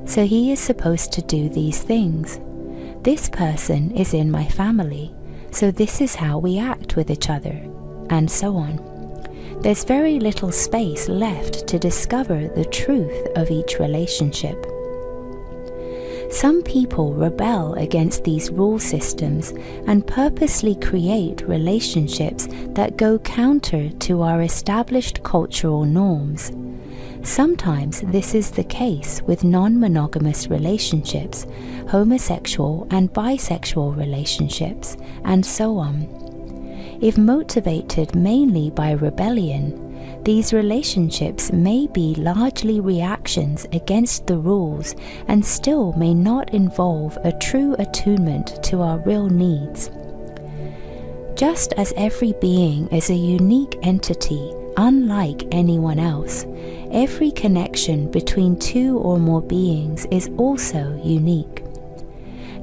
so he is supposed to do these things. This person is in my family, so this is how we act with each other, and so on. There's very little space left to discover the truth of each relationship. Some people rebel against these rule systems and purposely create relationships that go counter to our established cultural norms. Sometimes this is the case with non-monogamous relationships, homosexual and bisexual relationships, and so on. If motivated mainly by rebellion, these relationships may be largely reactions against the rules and still may not involve a true attunement to our real needs. Just as every being is a unique entity, unlike anyone else, every connection between two or more beings is also unique.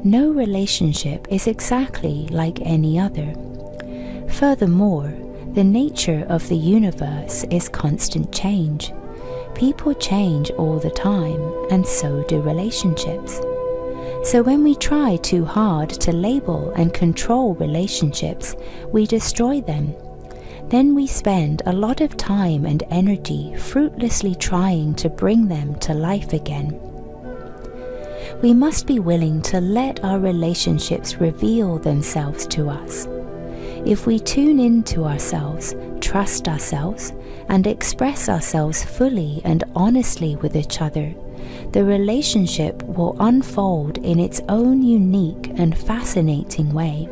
No relationship is exactly like any other. Furthermore, the nature of the universe is constant change. People change all the time, and so do relationships. So when we try too hard to label and control relationships, we destroy them. Then we spend a lot of time and energy fruitlessly trying to bring them to life again. We must be willing to let our relationships reveal themselves to us. If we tune into ourselves, trust ourselves, and express ourselves fully and honestly with each other, the relationship will unfold in its own unique and fascinating way.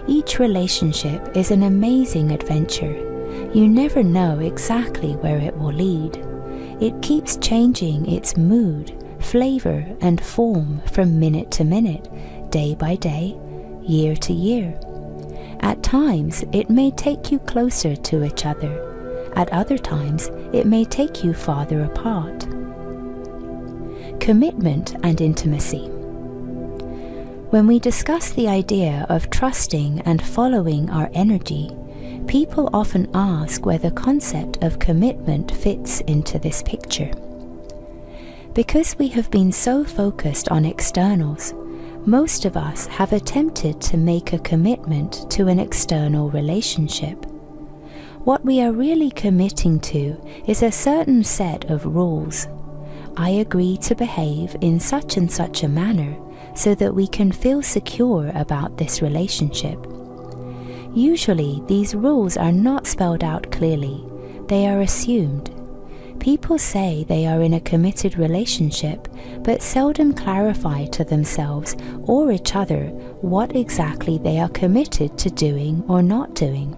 Each relationship is an amazing adventure. You never know exactly where it will lead. It keeps changing its mood, flavor, and form from minute to minute, day by day, year to year. At times, it may take you closer to each other. At other times, it may take you farther apart. Commitment and intimacy. When we discuss the idea of trusting and following our energy, people often ask where the concept of commitment fits into this picture. Because we have been so focused on externals, most of us have attempted to make a commitment to an external relationship. What we are really committing to is a certain set of rules. I agree to behave in such and such a manner so that we can feel secure about this relationship. Usually, these rules are not spelled out clearly. They are assumed. People say they are in a committed relationship, but seldom clarify to themselves or each other what exactly they are committed to doing or not doing.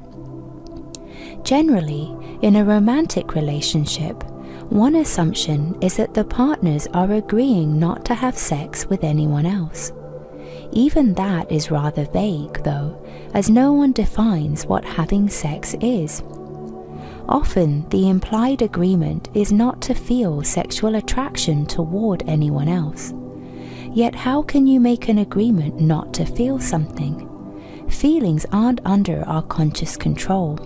Generally, in a romantic relationship, one assumption is that the partners are agreeing not to have sex with anyone else. Even that is rather vague, though, as no one defines what having sex is. Often, the implied agreement is not to feel sexual attraction toward anyone else. Yet how can you make an agreement not to feel something? Feelings aren't under our conscious control.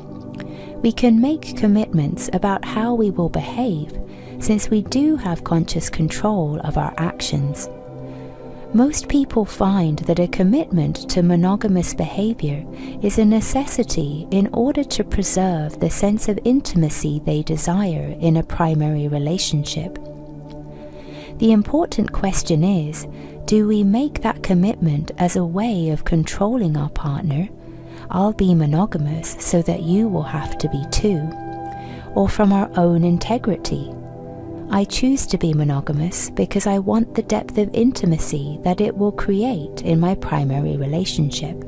We can make commitments about how we will behave, since we do have conscious control of our actions. Most people find that a commitment to monogamous behavior is a necessity in order to preserve the sense of intimacy they desire in a primary relationship. The important question is, do we make that commitment as a way of controlling our partner? I'll be monogamous so that you will have to be too. Or from our own integrity? I choose to be monogamous because I want the depth of intimacy that it will create in my primary relationship.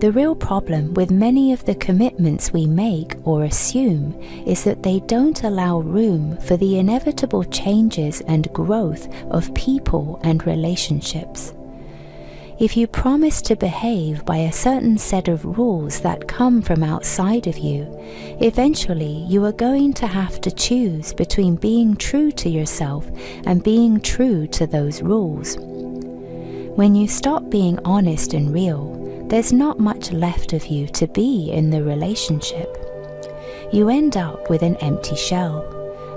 The real problem with many of the commitments we make or assume is that they don't allow room for the inevitable changes and growth of people and relationships. If you promise to behave by a certain set of rules that come from outside of you, eventually you are going to have to choose between being true to yourself and being true to those rules. When you stop being honest and real, there's not much left of you to be in the relationship. You end up with an empty shell,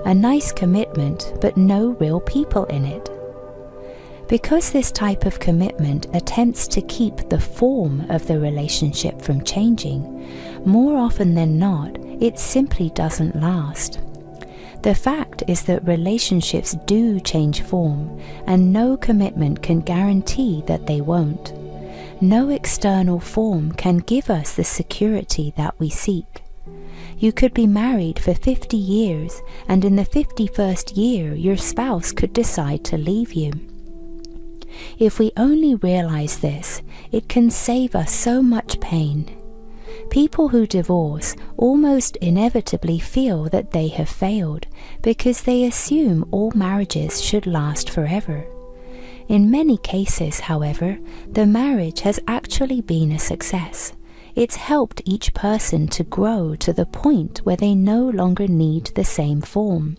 a nice commitment but no real people in it. Because this type of commitment attempts to keep the form of the relationship from changing, more often than not, it simply doesn't last. The fact is that relationships do change form, and no commitment can guarantee that they won't. No external form can give us the security that we seek. You could be married for 50 years, and in the 51st year your spouse could decide to leave you. If we only realize this, it can save us so much pain. People who divorce almost inevitably feel that they have failed because they assume all marriages should last forever. In many cases, however, the marriage has actually been a success. It's helped each person to grow to the point where they no longer need the same form.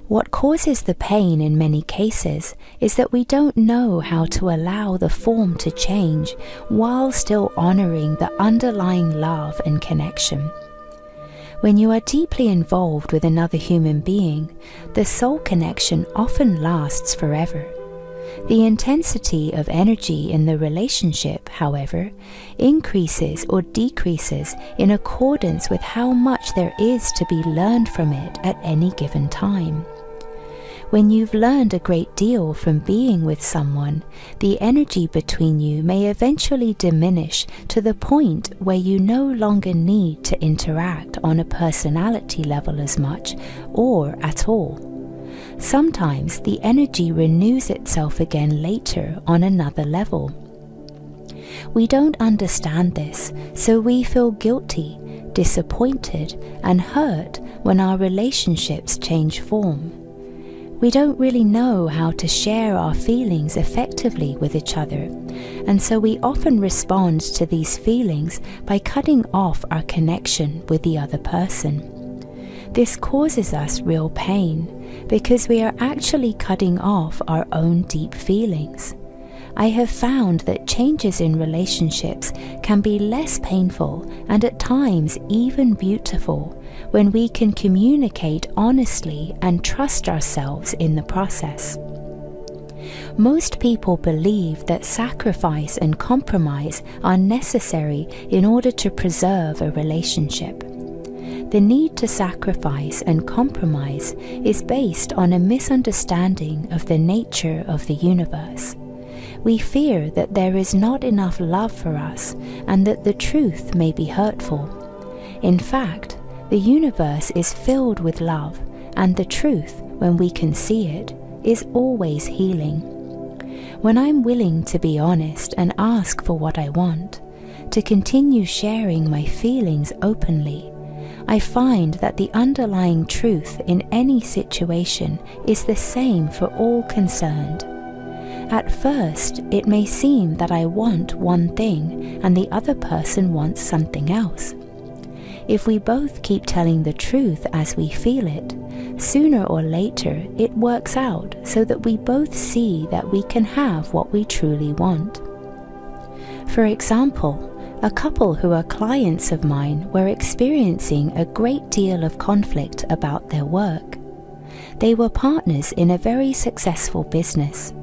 What causes the pain in many cases is that we don't know how to allow the form to change while still honoring the underlying love and connection. When you are deeply involved with another human being, the soul connection often lasts forever. The intensity of energy in the relationship, however, increases or decreases in accordance with how much there is to be learned from it at any given time. When you've learned a great deal from being with someone, the energy between you may eventually diminish to the point where you no longer need to interact on a personality level as much, or at all. Sometimes the energy renews itself again later on another level. We don't understand this, so we feel guilty, disappointed, and hurt when our relationships change form. We don't really know how to share our feelings effectively with each other, and so we often respond to these feelings by cutting off our connection with the other person. This causes us real pain, because we are actually cutting off our own deep feelings. I have found that changes in relationships can be less painful and at times even beautiful when we can communicate honestly and trust ourselves in the process. Most people believe that sacrifice and compromise are necessary in order to preserve a relationship. The need to sacrifice and compromise is based on a misunderstanding of the nature of the universe. We fear that there is not enough love for us and that the truth may be hurtful. In fact, the universe is filled with love, and the truth, when we can see it, is always healing. When I'm willing to be honest and ask for what I want, to continue sharing my feelings openly, I find that the underlying truth in any situation is the same for all concerned. At first, it may seem that I want one thing and the other person wants something else. If we both keep telling the truth as we feel it, sooner or later it works out so that we both see that we can have what we truly want. For example, a couple who are clients of mine were experiencing a great deal of conflict about their work. They were partners in a very successful business.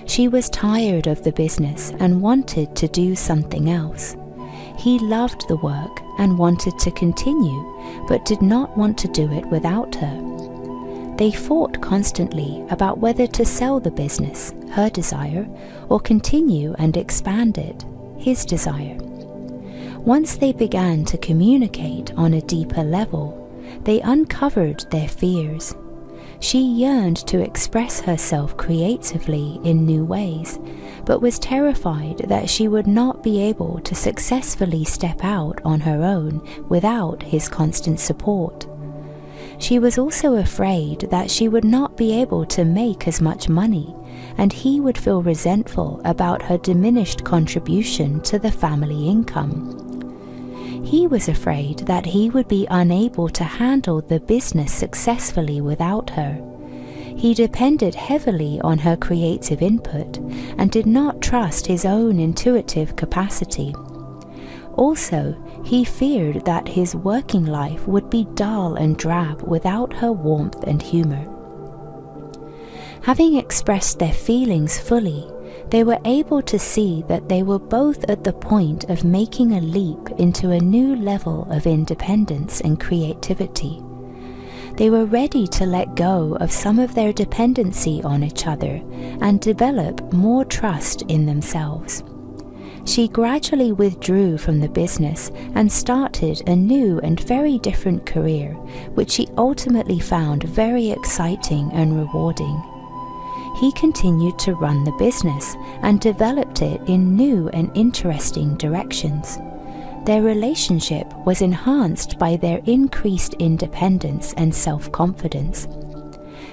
She was tired of the business and wanted to do something else. He loved the work and wanted to continue, but did not want to do it without her. They fought constantly about whether to sell the business, her desire, or continue and expand it, his desire. Once they began to communicate on a deeper level, they uncovered their fears. She yearned to express herself creatively in new ways, but was terrified that she would not be able to successfully step out on her own without his constant support. She was also afraid that she would not be able to make as much money, and he would feel resentful about her diminished contribution to the family income. He was afraid that he would be unable to handle the business successfully without her. He depended heavily on her creative input and did not trust his own intuitive capacity. Also, he feared that his working life would be dull and drab without her warmth and humor. Having expressed their feelings fully, they were able to see that they were both at the point of making a leap into a new level of independence and creativity. They were ready to let go of some of their dependency on each other and develop more trust in themselves. She gradually withdrew from the business and started a new and very different career, which she ultimately found very exciting and rewarding. He continued to run the business and developed it in new and interesting directions. Their relationship was enhanced by their increased independence and self-confidence.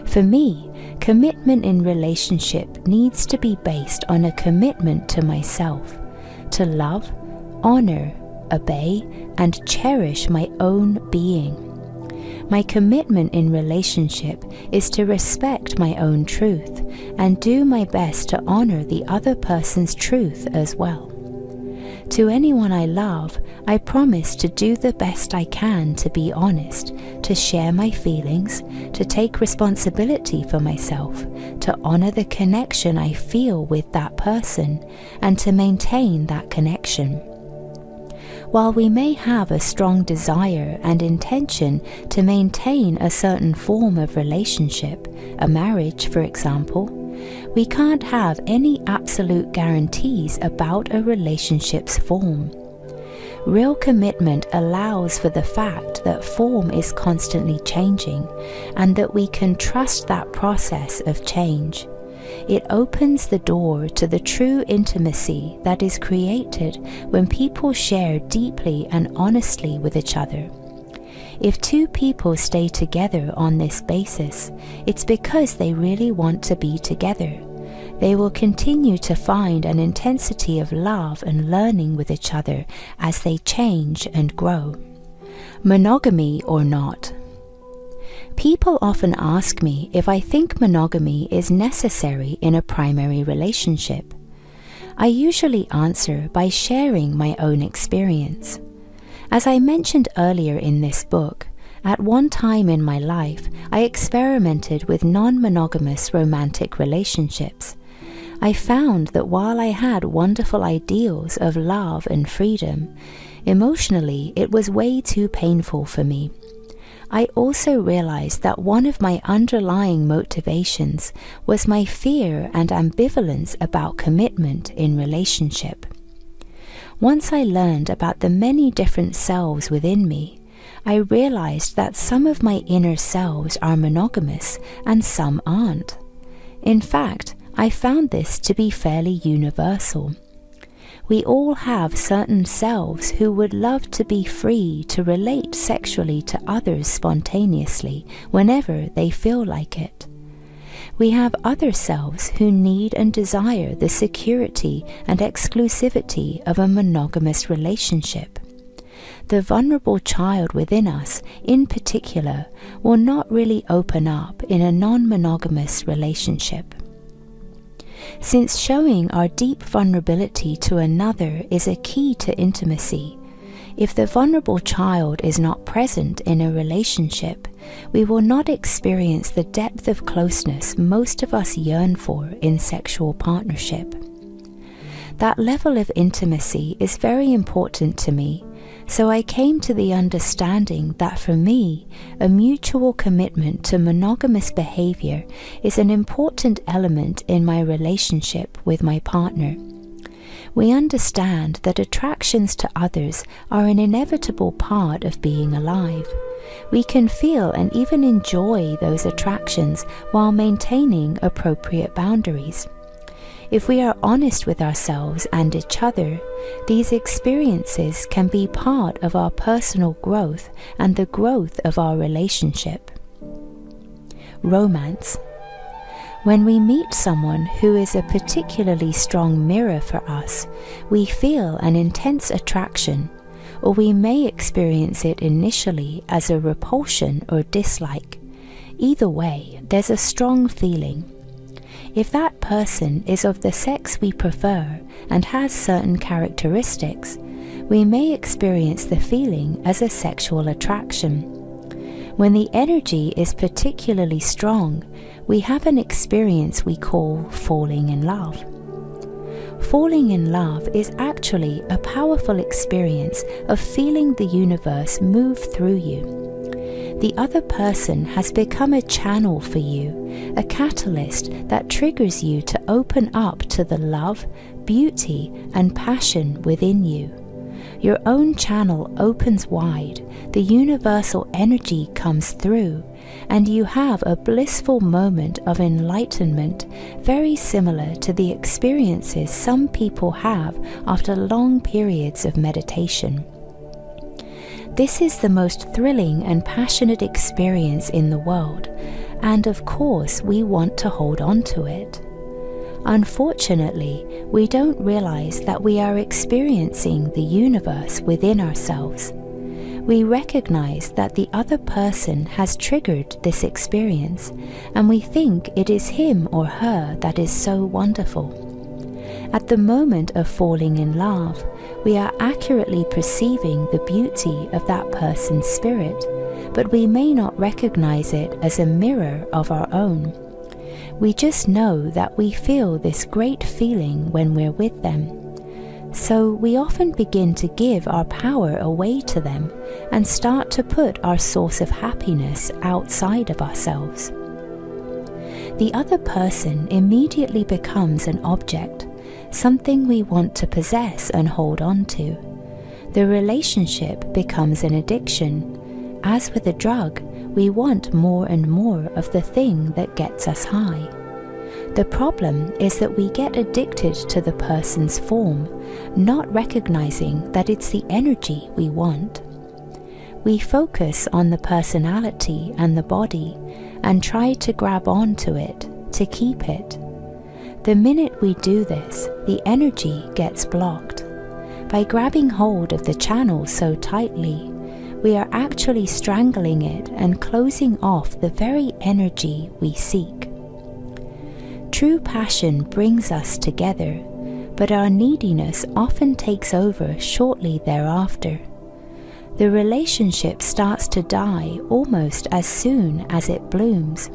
For me, commitment in relationship needs to be based on a commitment to myself, to love, honor, obey, and cherish my own being. My commitment in relationship is to respect my own truth and do my best to honor the other person's truth as well. To anyone I love, I promise to do the best I can to be honest, to share my feelings, to take responsibility for myself, to honor the connection I feel with that person, and to maintain that connection. While we may have a strong desire and intention to maintain a certain form of relationship, a marriage for example, we can't have any absolute guarantees about a relationship's form. Real commitment allows for the fact that form is constantly changing and that we can trust that process of change. It opens the door to the true intimacy that is created when people share deeply and honestly with each other. If two people stay together on this basis, it's because they really want to be together. They will continue to find an intensity of love and learning with each other as they change and grow. Monogamy or not? People often ask me if I think monogamy is necessary in a primary relationship. I usually answer by sharing my own experience. As I mentioned earlier in this book, at one time in my life, I experimented with non-monogamous romantic relationships. I found that while I had wonderful ideals of love and freedom, emotionally it was way too painful for me. I also realized that one of my underlying motivations was my fear and ambivalence about commitment in relationship. Once I learned about the many different selves within me, I realized that some of my inner selves are monogamous and some aren't. In fact, I found this to be fairly universal. We all have certain selves who would love to be free to relate sexually to others spontaneously whenever they feel like it. We have other selves who need and desire the security and exclusivity of a monogamous relationship. The vulnerable child within us, in particular, will not really open up in a non-monogamous relationship. Since showing our deep vulnerability to another is a key to intimacy, if the vulnerable child is not present in a relationship, we will not experience the depth of closeness most of us yearn for in sexual partnership. That level of intimacy is very important to me, so I came to the understanding that for me, a mutual commitment to monogamous behavior is an important element in my relationship with my partner. We understand that attractions to others are an inevitable part of being alive. We can feel and even enjoy those attractions while maintaining appropriate boundaries. If we are honest with ourselves and each other, these experiences can be part of our personal growth and the growth of our relationship. Romance. When we meet someone who is a particularly strong mirror for us, we feel an intense attraction, or we may experience it initially as a repulsion or dislike. Either way, there's a strong feeling. If that person is of the sex we prefer and has certain characteristics, we may experience the feeling as a sexual attraction. When the energy is particularly strong, we have an experience we call falling in love. Falling in love is actually a powerful experience of feeling the universe move through you. The other person has become a channel for you, a catalyst that triggers you to open up to the love, beauty, and passion within you. Your own channel opens wide, the universal energy comes through, and you have a blissful moment of enlightenment very similar to the experiences some people have after long periods of meditation. This is the most thrilling and passionate experience in the world, and of course we want to hold on to it. Unfortunately, we don't realize that we are experiencing the universe within ourselves. We recognize that the other person has triggered this experience, and we think it is him or her that is so wonderful. At the moment of falling in love, we are accurately perceiving the beauty of that person's spirit, but we may not recognize it as a mirror of our own. We just know that we feel this great feeling when we're with them. So we often begin to give our power away to them and start to put our source of happiness outside of ourselves. The other person immediately becomes an object, something we want to possess and hold on to. The relationship becomes an addiction. As with a drug, we want more and more of the thing that gets us high. The problem is that we get addicted to the person's form, not recognizing that it's the energy we want. We focus on the personality and the body and try to grab onto it, to keep it. The minute we do this, the energy gets blocked. By grabbing hold of the channel so tightly, we are actually strangling it and closing off the very energy we seek. True passion brings us together, but our neediness often takes over shortly thereafter. The relationship starts to die almost as soon as it blooms.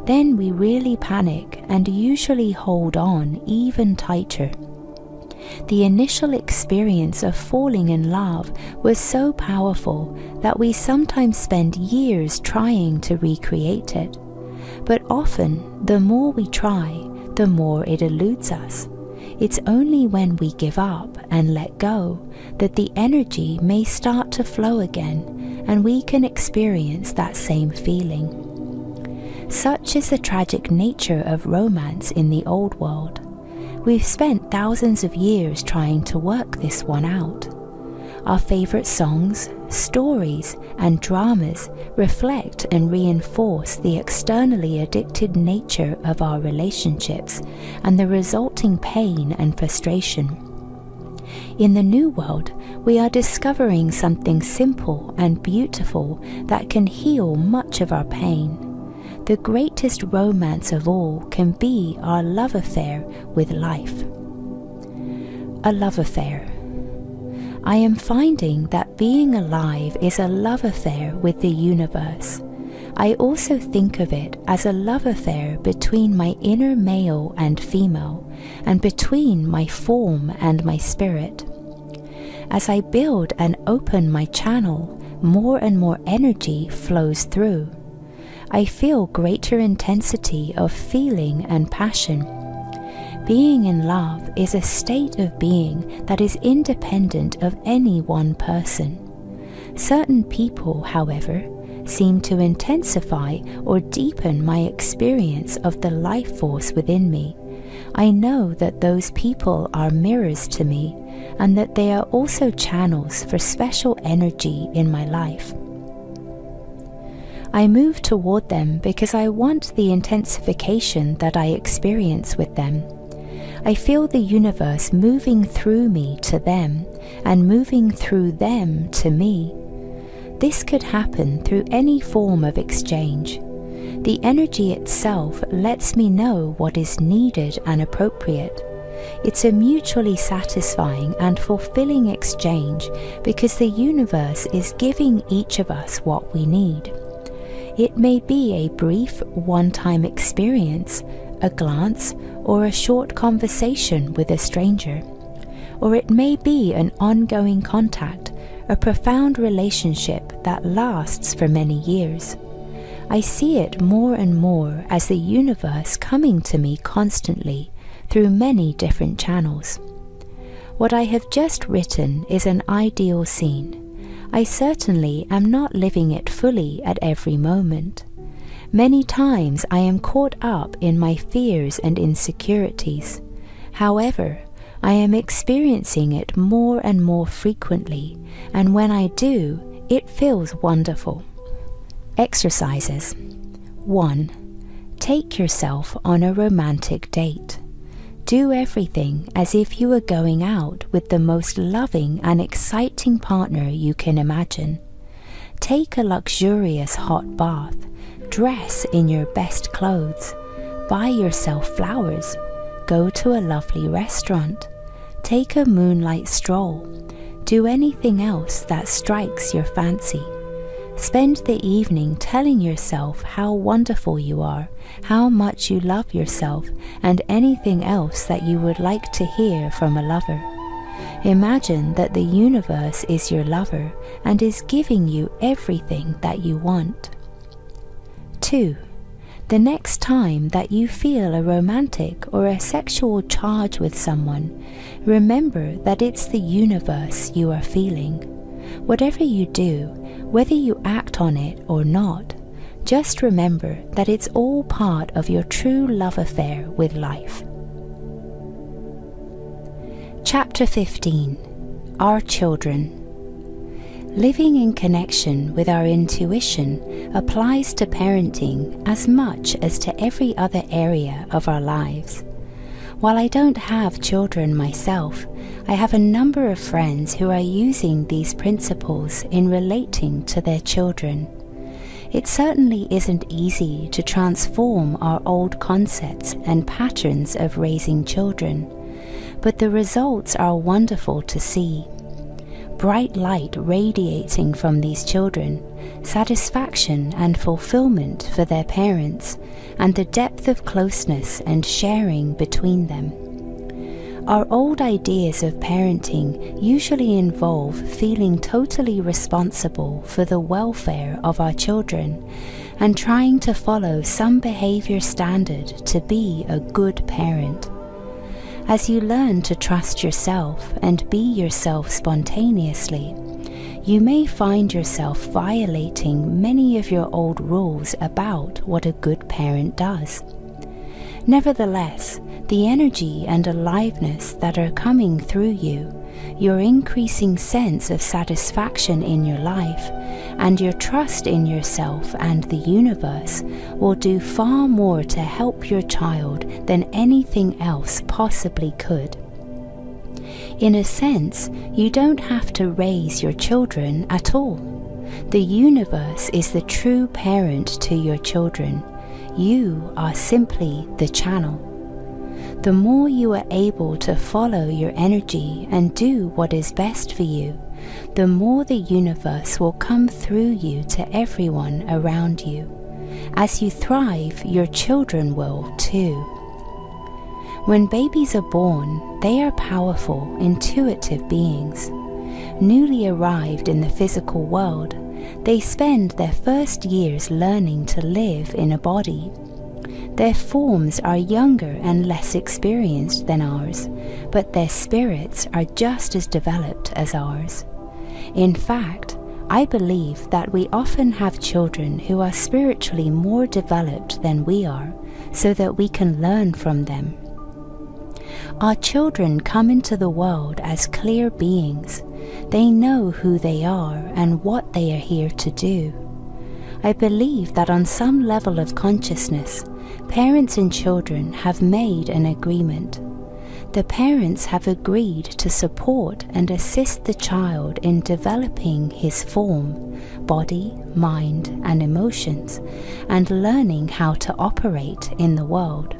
Then we really panic and usually hold on even tighter. The initial experience of falling in love was so powerful that we sometimes spend years trying to recreate it. But often, the more we try, the more it eludes us. It's only when we give up and let go that the energy may start to flow again and we can experience that same feeling. Such is the tragic nature of romance in the old world. We've spent thousands of years trying to work this one out. Our favorite songs, stories, and dramas reflect and reinforce the externally addicted nature of our relationships and the resulting pain and frustration. In the new world, we are discovering something simple and beautiful that can heal much of our pain. The greatest romance of all can be our love affair with life. A love affair. I am finding that being alive is a love affair with the universe. I also think of it as a love affair between my inner male and female, and between my form and my spirit. As I build and open my channel, more and more energy flows through. I feel greater intensity of feeling and passion. Being in love is a state of being that is independent of any one person. Certain people, however, seem to intensify or deepen my experience of the life force within me. I know that those people are mirrors to me and that they are also channels for special energy in my life. I move toward them because I want the intensification that I experience with them. I feel the universe moving through me to them and moving through them to me. This could happen through any form of exchange. The energy itself lets me know what is needed and appropriate. It's a mutually satisfying and fulfilling exchange because the universe is giving each of us what we need. It may be a brief, one-time experience, a glance, or a short conversation with a stranger. Or it may be an ongoing contact, a profound relationship that lasts for many years. I see it more and more as the universe coming to me constantly through many different channels. What I have just written is an ideal scene. I certainly am not living it fully at every moment. Many times I am caught up in my fears and insecurities. However, I am experiencing it more and more frequently, and when I do, it feels wonderful. Exercises. 1. Take yourself on a romantic date. Do everything as if you were going out with the most loving and exciting partner you can imagine. Take a luxurious hot bath. Dress in your best clothes. Buy yourself flowers. go to a lovely restaurant, take a moonlight stroll, do anything else that strikes your fancy. Spend the evening telling yourself how wonderful you are, how much you love yourself, and anything else that you would like to hear from a lover. Imagine that the universe is your lover and is giving you everything that you want. 2. The next time that you feel a romantic or a sexual charge with someone, remember that it's the universe you are feeling. Whatever you do, whether you act on it or not, just remember that it's all part of your true love affair with life. Chapter 15. Our Children. Living in connection with our intuition applies to parenting as much as to every other area of our lives. While I don't have children myself, I have a number of friends who are using these principles in relating to their children. It certainly isn't easy to transform our old concepts and patterns of raising children, but the results are wonderful to see. Bright light radiating from these children, satisfaction and fulfillment for their parents, and the depth of closeness and sharing between them. Our old ideas of parenting usually involve feeling totally responsible for the welfare of our children and trying to follow some behavior standard to be a good parent. As you learn to trust yourself and be yourself spontaneously, you may find yourself violating many of your old rules about what a good parent does. Nevertheless, the energy and aliveness that are coming through you, your increasing sense of satisfaction in your life, and your trust in yourself and the universe will do far more to help your child than anything else possibly could. In a sense, you don't have to raise your children at all. The universe is the true parent to your children. You are simply the channel. The more you are able to follow your energy and do what is best for you, the more the universe will come through you to everyone around you. As you thrive, your children will too. When babies are born, they are powerful, intuitive beings. Newly arrived in the physical world, they spend their first years learning to live in a body. Their forms are younger and less experienced than ours, but their spirits are just as developed as ours. In fact, I believe that we often have children who are spiritually more developed than we are, so that we can learn from them. Our children come into the world as clear beings. They know who they are and what they are here to do. I believe that on some level of consciousness, parents and children have made an agreement. The parents have agreed to support and assist the child in developing his form, body, mind, and emotions, and learning how to operate in the world.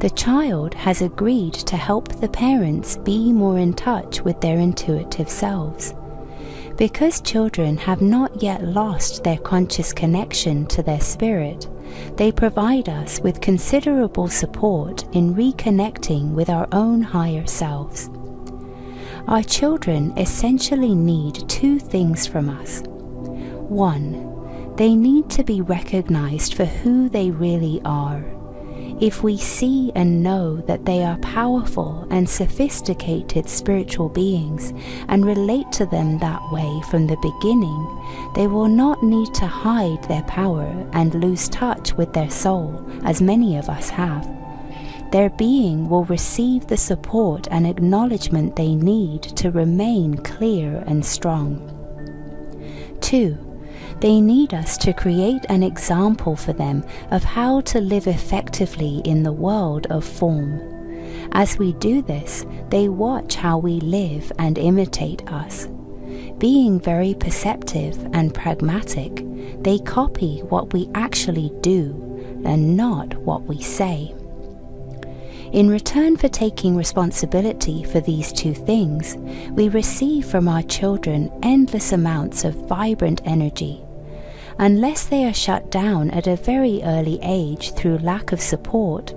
The child has agreed to help the parents be more in touch with their intuitive selves. Because children have not yet lost their conscious connection to their spirit, they provide us with considerable support in reconnecting with our own higher selves. Our children essentially need two things from us. 1, they need to be recognized for who they really are. If we see and know that they are powerful and sophisticated spiritual beings and relate to them that way from the beginning, they will not need to hide their power and lose touch with their soul, as many of us have. Their being will receive the support and acknowledgement they need to remain clear and strong. 2, they need us to create an example for them of how to live effectively in the world of form. As we do this, they watch how we live and imitate us. Being very perceptive and pragmatic, they copy what we actually do and not what we say. In return for taking responsibility for these two things, we receive from our children endless amounts of vibrant energy. Unless they are shut down at a very early age through lack of support,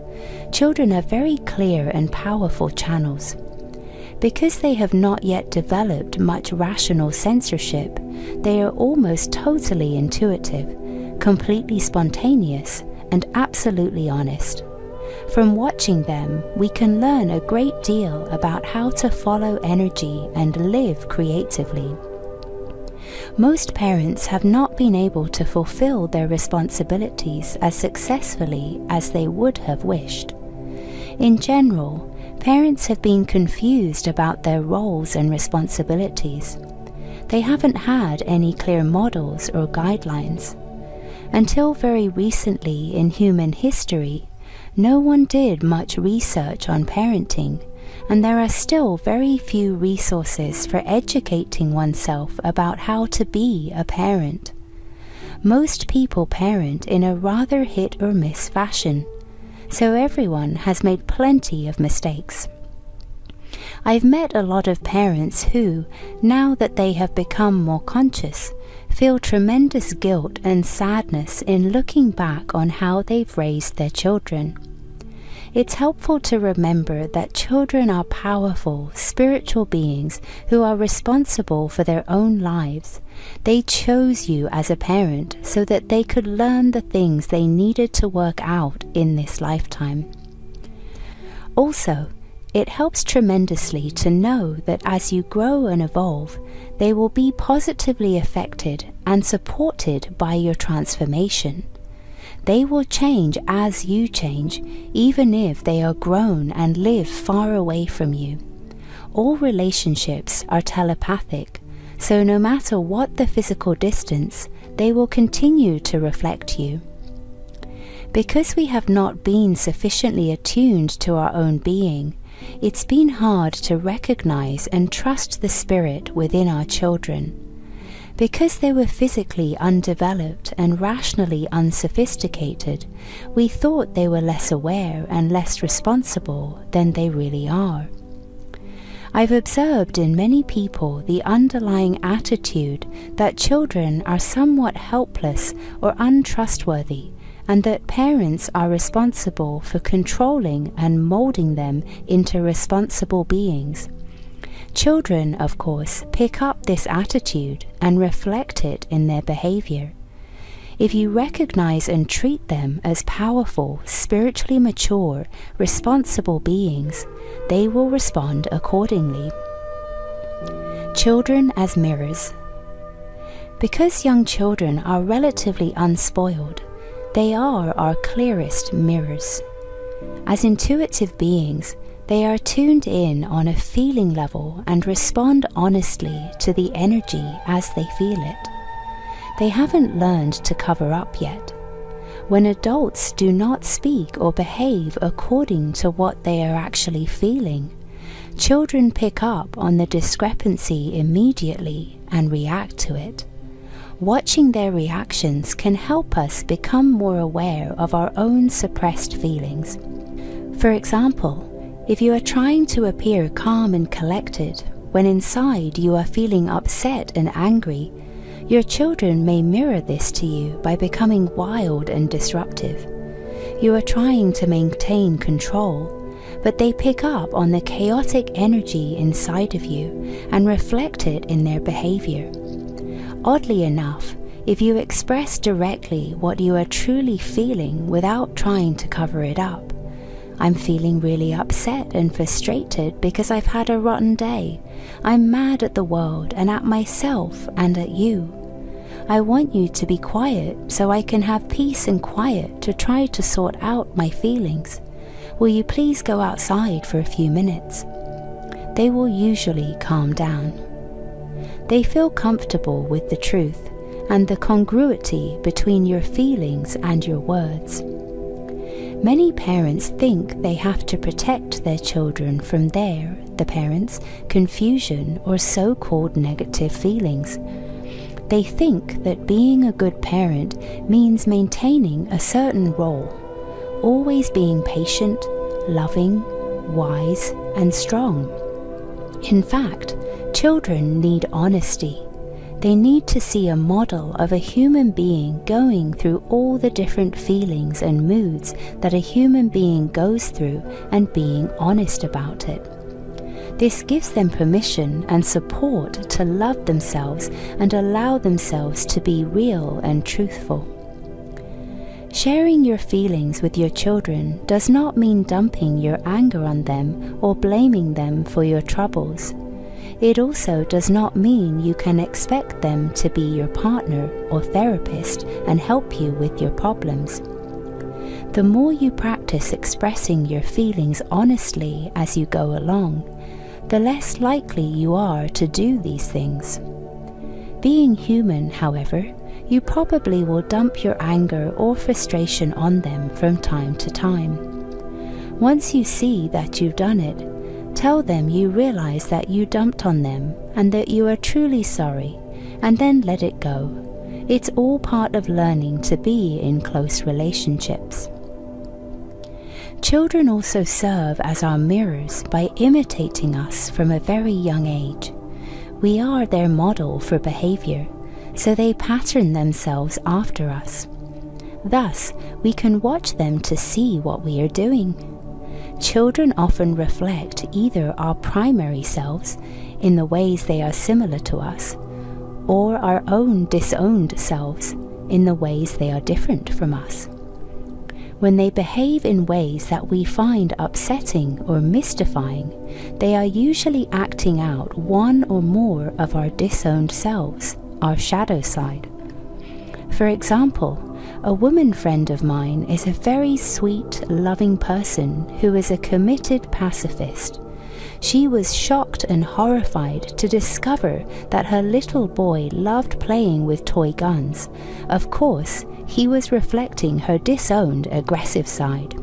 children are very clear and powerful channels. Because they have not yet developed much rational censorship, they are almost totally intuitive, completely spontaneous, and absolutely honest. From watching them, we can learn a great deal about how to follow energy and live creatively. Most parents have not been able to fulfill their responsibilities as successfully as they would have wished. In general, parents have been confused about their roles and responsibilities. They haven't had any clear models or guidelines. Until very recently in human history, no one did much research on parenting, and there are still very few resources for educating oneself about how to be a parent. Most people parent in a rather hit or miss fashion, so everyone has made plenty of mistakes. I've met a lot of parents who, now that they have become more conscious, feel tremendous guilt and sadness in looking back on how they've raised their children. It's helpful to remember that children are powerful, spiritual beings who are responsible for their own lives. They chose you as a parent so that they could learn the things they needed to work out in this lifetime. Also, it helps tremendously to know that as you grow and evolve, they will be positively affected and supported by your transformation. They will change as you change, even if they are grown and live far away from you. All relationships are telepathic, so no matter what the physical distance, they will continue to reflect you. Because we have not been sufficiently attuned to our own being, it's been hard to recognize and trust the spirit within our children. Because they were physically undeveloped and rationally unsophisticated, we thought they were less aware and less responsible than they really are. I've observed in many people the underlying attitude that children are somewhat helpless or untrustworthy, and that parents are responsible for controlling and molding them into responsible beings. Children, of course, pick up this attitude and reflect it in their behavior. If you recognize and treat them as powerful, spiritually mature, responsible beings, they will respond accordingly. Children as mirrors. Because young children are relatively unspoiled, they are our clearest mirrors. As intuitive beings, they are tuned in on a feeling level and respond honestly to the energy as they feel it. They haven't learned to cover up yet. When adults do not speak or behave according to what they are actually feeling, children pick up on the discrepancy immediately and react to it. Watching their reactions can help us become more aware of our own suppressed feelings. For example, if you are trying to appear calm and collected, when inside you are feeling upset and angry, your children may mirror this to you by becoming wild and disruptive. You are trying to maintain control, but they pick up on the chaotic energy inside of you and reflect it in their behavior. Oddly enough, if you express directly what you are truly feeling without trying to cover it up, I'm feeling really upset and frustrated because I've had a rotten day. I'm mad at the world and at myself and at you. I want you to be quiet so I can have peace and quiet to try to sort out my feelings. Will you please go outside for a few minutes? They will usually calm down. They feel comfortable with the truth and the congruity between your feelings and your words. Many parents think they have to protect their children from the parents' confusion or so-called negative feelings. They think that being a good parent means maintaining a certain role, always being patient, loving, wise, and strong. In fact, children need honesty. They need to see a model of a human being going through all the different feelings and moods that a human being goes through and being honest about it. This gives them permission and support to love themselves and allow themselves to be real and truthful. Sharing your feelings with your children does not mean dumping your anger on them or blaming them for your troubles. It also does not mean you can expect them to be your partner or therapist and help you with your problems. The more you practice expressing your feelings honestly as you go along, the less likely you are to do these things. Being human, however, you probably will dump your anger or frustration on them from time to time. Once you see that you've done it, tell them you realize that you dumped on them and that you are truly sorry, and then let it go. It's all part of learning to be in close relationships. Children also serve as our mirrors by imitating us from a very young age. We are their model for behavior, so they pattern themselves after us. Thus, we can watch them to see what we are doing. Children often reflect either our primary selves, in the ways they are similar to us, or our own disowned selves, in the ways they are different from us. When they behave in ways that we find upsetting or mystifying, they are usually acting out one or more of our disowned selves, our shadow side. For example, a woman friend of mine is a very sweet, loving person who is a committed pacifist. She was shocked and horrified to discover that her little boy loved playing with toy guns. Of course, he was reflecting her disowned, aggressive side.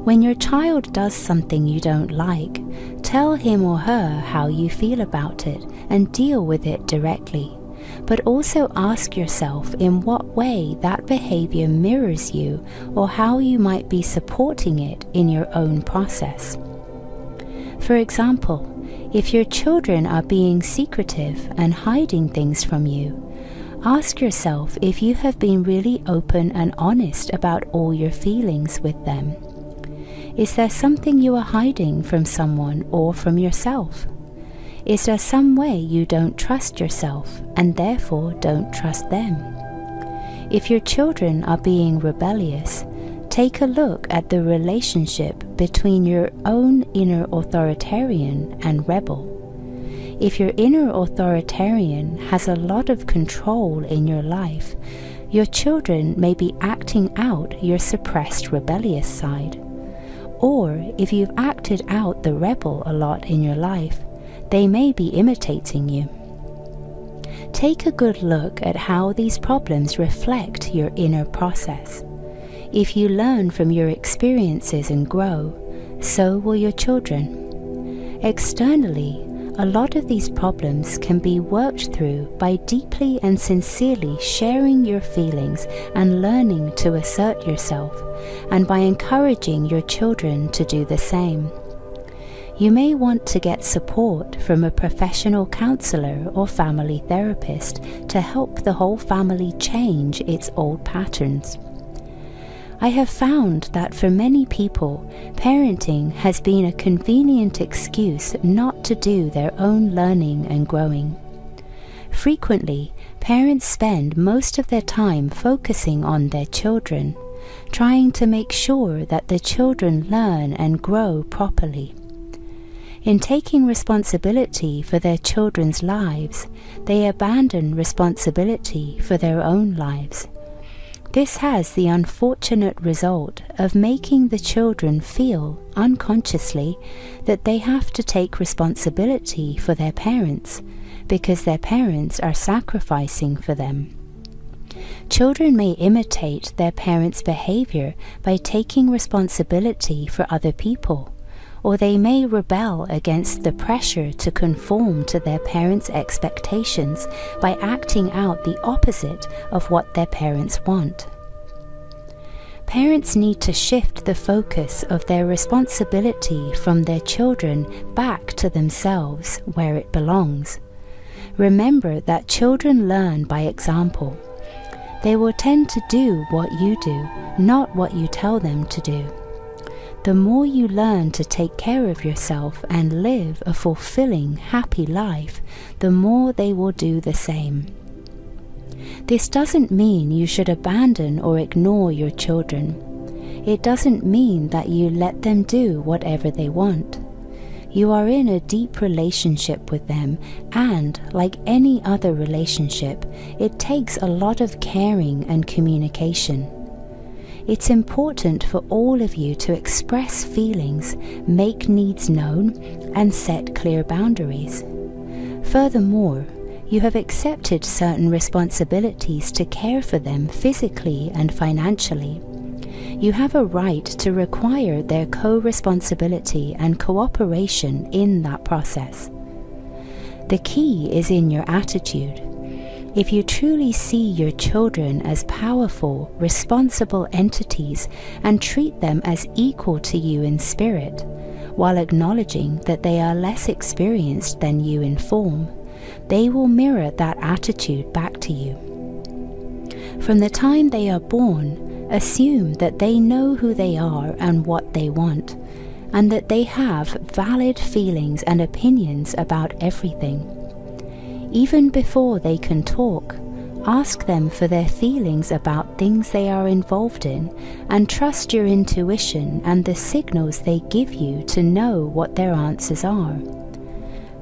When your child does something you don't like, tell him or her how you feel about it and deal with it directly. But also ask yourself in what way that behavior mirrors you or how you might be supporting it in your own process. For example, if your children are being secretive and hiding things from you, ask yourself if you have been really open and honest about all your feelings with them. Is there something you are hiding from someone or from yourself? Is there some way you don't trust yourself and therefore don't trust them? If your children are being rebellious, take a look at the relationship between your own inner authoritarian and rebel. If your inner authoritarian has a lot of control in your life, your children may be acting out your suppressed rebellious side. Or if you've acted out the rebel a lot in your life, they may be imitating you. Take a good look at how these problems reflect your inner process. If you learn from your experiences and grow, so will your children. Externally, a lot of these problems can be worked through by deeply and sincerely sharing your feelings and learning to assert yourself, and by encouraging your children to do the same. You may want to get support from a professional counselor or family therapist to help the whole family change its old patterns. I have found that for many people, parenting has been a convenient excuse not to do their own learning and growing. Frequently, parents spend most of their time focusing on their children, trying to make sure that the children learn and grow properly. In taking responsibility for their children's lives, they abandon responsibility for their own lives. This has the unfortunate result of making the children feel, unconsciously, that they have to take responsibility for their parents, because their parents are sacrificing for them. Children may imitate their parents' behavior by taking responsibility for other people, or they may rebel against the pressure to conform to their parents' expectations by acting out the opposite of what their parents want. Parents need to shift the focus of their responsibility from their children back to themselves, where it belongs. Remember that children learn by example. They will tend to do what you do, not what you tell them to do. The more you learn to take care of yourself and live a fulfilling, happy life, the more they will do the same. This doesn't mean you should abandon or ignore your children. It doesn't mean that you let them do whatever they want. You are in a deep relationship with them, and like any other relationship, it takes a lot of caring and communication. It's important for all of you to express feelings, make needs known, and set clear boundaries. Furthermore, you have accepted certain responsibilities to care for them physically and financially. You have a right to require their co-responsibility and cooperation in that process. The key is in your attitude. If you truly see your children as powerful, responsible entities and treat them as equal to you in spirit, while acknowledging that they are less experienced than you in form, they will mirror that attitude back to you. From the time they are born, assume that they know who they are and what they want, and that they have valid feelings and opinions about everything. Even before they can talk, ask them for their feelings about things they are involved in, and trust your intuition and the signals they give you to know what their answers are.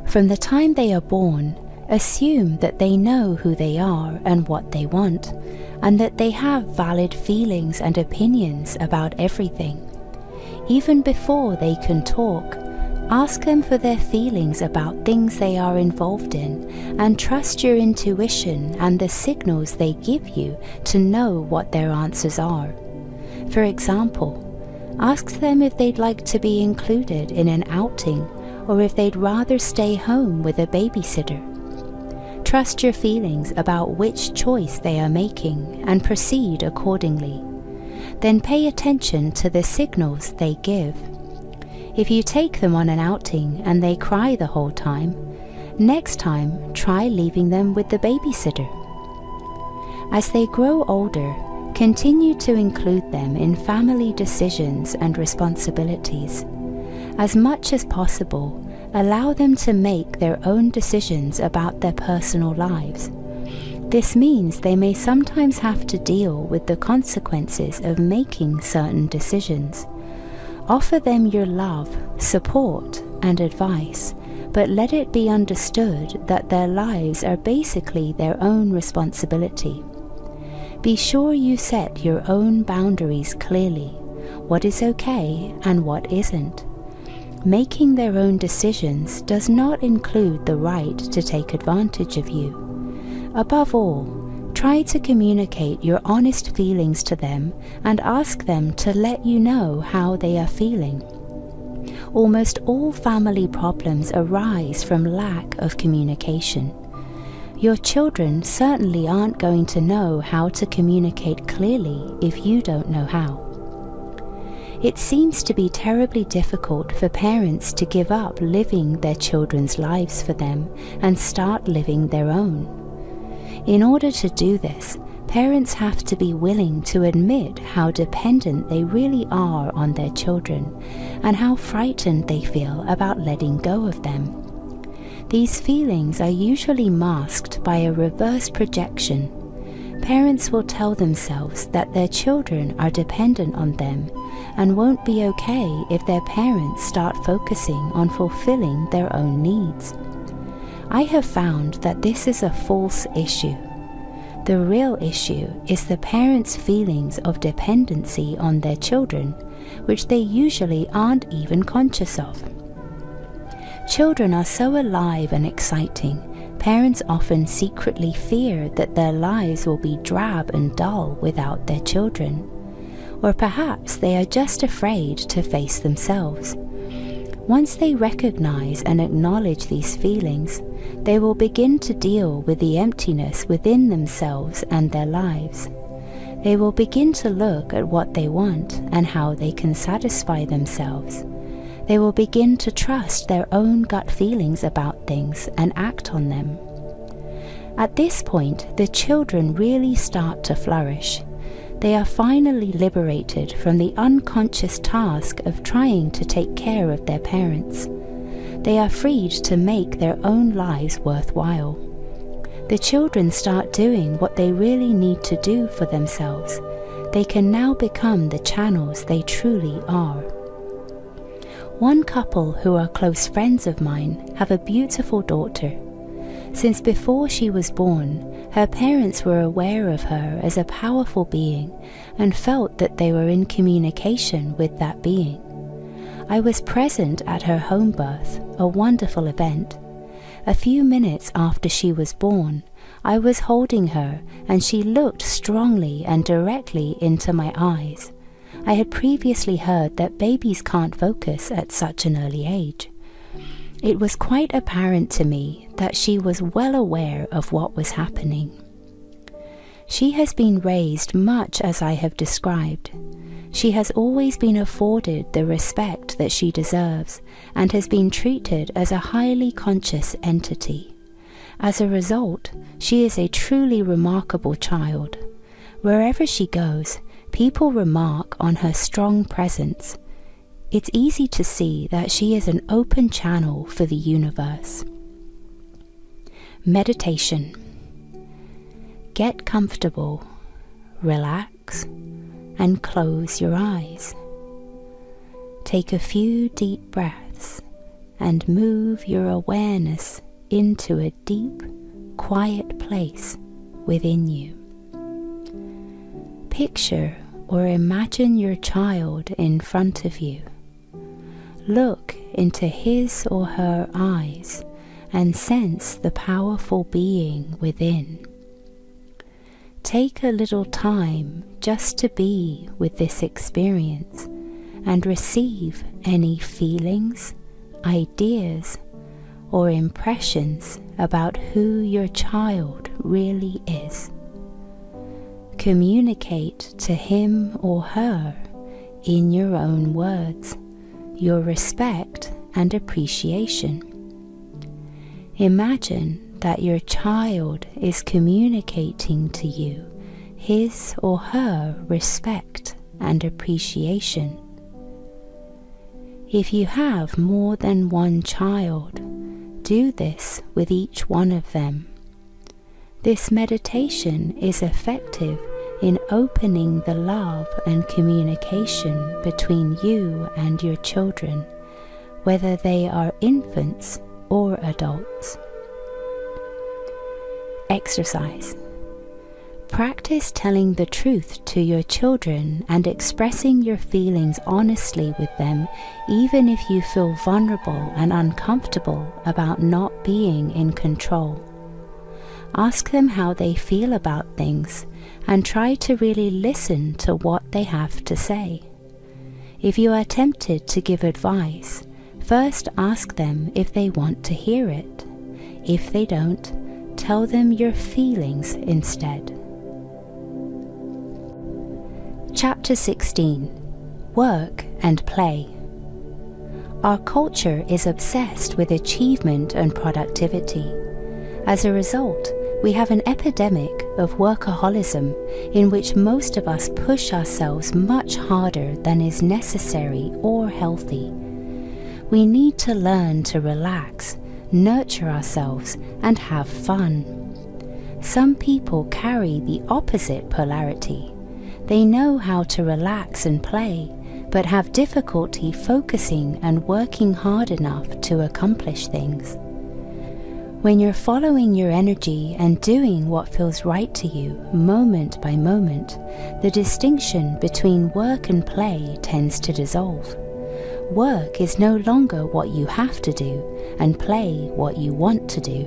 From the time they are born, assume that they know who they are and what they want, and that they have valid feelings and opinions about everything. Even before they can talk, ask them for their feelings about things they are involved in, and trust your intuition and the signals they give you to know what their answers are. For example, ask them if they'd like to be included in an outing, or if they'd rather stay home with a babysitter. Trust your feelings about which choice they are making and proceed accordingly. Then pay attention to the signals they give. If you take them on an outing and they cry the whole time, next time try leaving them with the babysitter. As they grow older, continue to include them in family decisions and responsibilities. As much as possible, allow them to make their own decisions about their personal lives. This means they may sometimes have to deal with the consequences of making certain decisions. Offer them your love, support, and advice, but let it be understood that their lives are basically their own responsibility. Be sure you set your own boundaries clearly, what is okay and what isn't. Making their own decisions does not include the right to take advantage of you. Above all, try to communicate your honest feelings to them and ask them to let you know how they are feeling. Almost all family problems arise from lack of communication. Your children certainly aren't going to know how to communicate clearly if you don't know how. It seems to be terribly difficult for parents to give up living their children's lives for them and start living their own. In order to do this, parents have to be willing to admit how dependent they really are on their children and how frightened they feel about letting go of them. These feelings are usually masked by a reverse projection. Parents will tell themselves that their children are dependent on them and won't be okay if their parents start focusing on fulfilling their own needs. I have found that this is a false issue. The real issue is the parents' feelings of dependency on their children, which they usually aren't even conscious of. Children are so alive and exciting, parents often secretly fear that their lives will be drab and dull without their children. Or perhaps they are just afraid to face themselves. Once they recognize and acknowledge these feelings, they will begin to deal with the emptiness within themselves and their lives. They will begin to look at what they want and how they can satisfy themselves. They will begin to trust their own gut feelings about things and act on them. At this point, the children really start to flourish. They are finally liberated from the unconscious task of trying to take care of their parents. They are freed to make their own lives worthwhile. The children start doing what they really need to do for themselves. They can now become the channels they truly are. One couple who are close friends of mine have a beautiful daughter. Since before she was born, her parents were aware of her as a powerful being and felt that they were in communication with that being. I was present at her home birth, a wonderful event. A few minutes after she was born, I was holding her and she looked strongly and directly into my eyes. I had previously heard that babies can't focus at such an early age. It was quite apparent to me that she was well aware of what was happening. She has been raised much as I have described. She has always been afforded the respect that she deserves and has been treated as a highly conscious entity. As a result, she is a truly remarkable child. Wherever she goes, people remark on her strong presence. It's easy to see that she is an open channel for the universe. Meditation. Get comfortable, relax, and close your eyes. Take a few deep breaths and move your awareness into a deep, quiet place within you. Picture or imagine your child in front of you. Look into his or her eyes and sense the powerful being within. Take a little time just to be with this experience and receive any feelings, ideas, or impressions about who your child really is. Communicate to him or her in your own words your respect and appreciation. Imagine that your child is communicating to you his or her respect and appreciation. If you have more than one child, do this with each one of them. This meditation is effective in opening the love and communication between you and your children, whether they are infants or adults. Exercise. Practice telling the truth to your children and expressing your feelings honestly with them, even if you feel vulnerable and uncomfortable about not being in control. Ask them how they feel about things and try to really listen to what they have to say. If you are tempted to give advice, first ask them if they want to hear it. If they don't, tell them your feelings instead. Chapter 16. Work and Play. Our culture is obsessed with achievement and productivity. As a result, we have an epidemic of workaholism in which most of us push ourselves much harder than is necessary or healthy. We need to learn to relax, nurture ourselves, and have fun. Some people carry the opposite polarity. They know how to relax and play, but have difficulty focusing and working hard enough to accomplish things. When you're following your energy and doing what feels right to you moment by moment, the distinction between work and play tends to dissolve. Work is no longer what you have to do, and play what you want to do.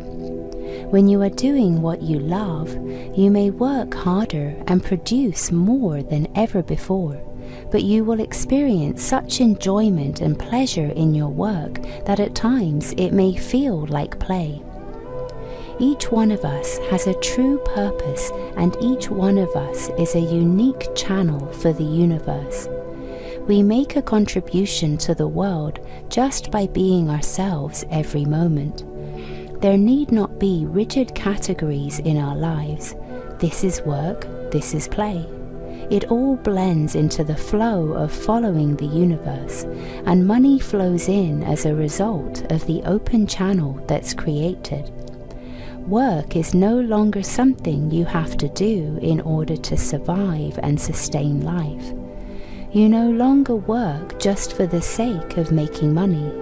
When you are doing what you love, you may work harder and produce more than ever before, but you will experience such enjoyment and pleasure in your work that at times it may feel like play. Each one of us has a true purpose, and each one of us is a unique channel for the universe. We make a contribution to the world just by being ourselves every moment. There need not be rigid categories in our lives. This is work, this is play. It all blends into the flow of following the universe, and money flows in as a result of the open channel that's created. Work is no longer something you have to do in order to survive and sustain life. You no longer work just for the sake of making money.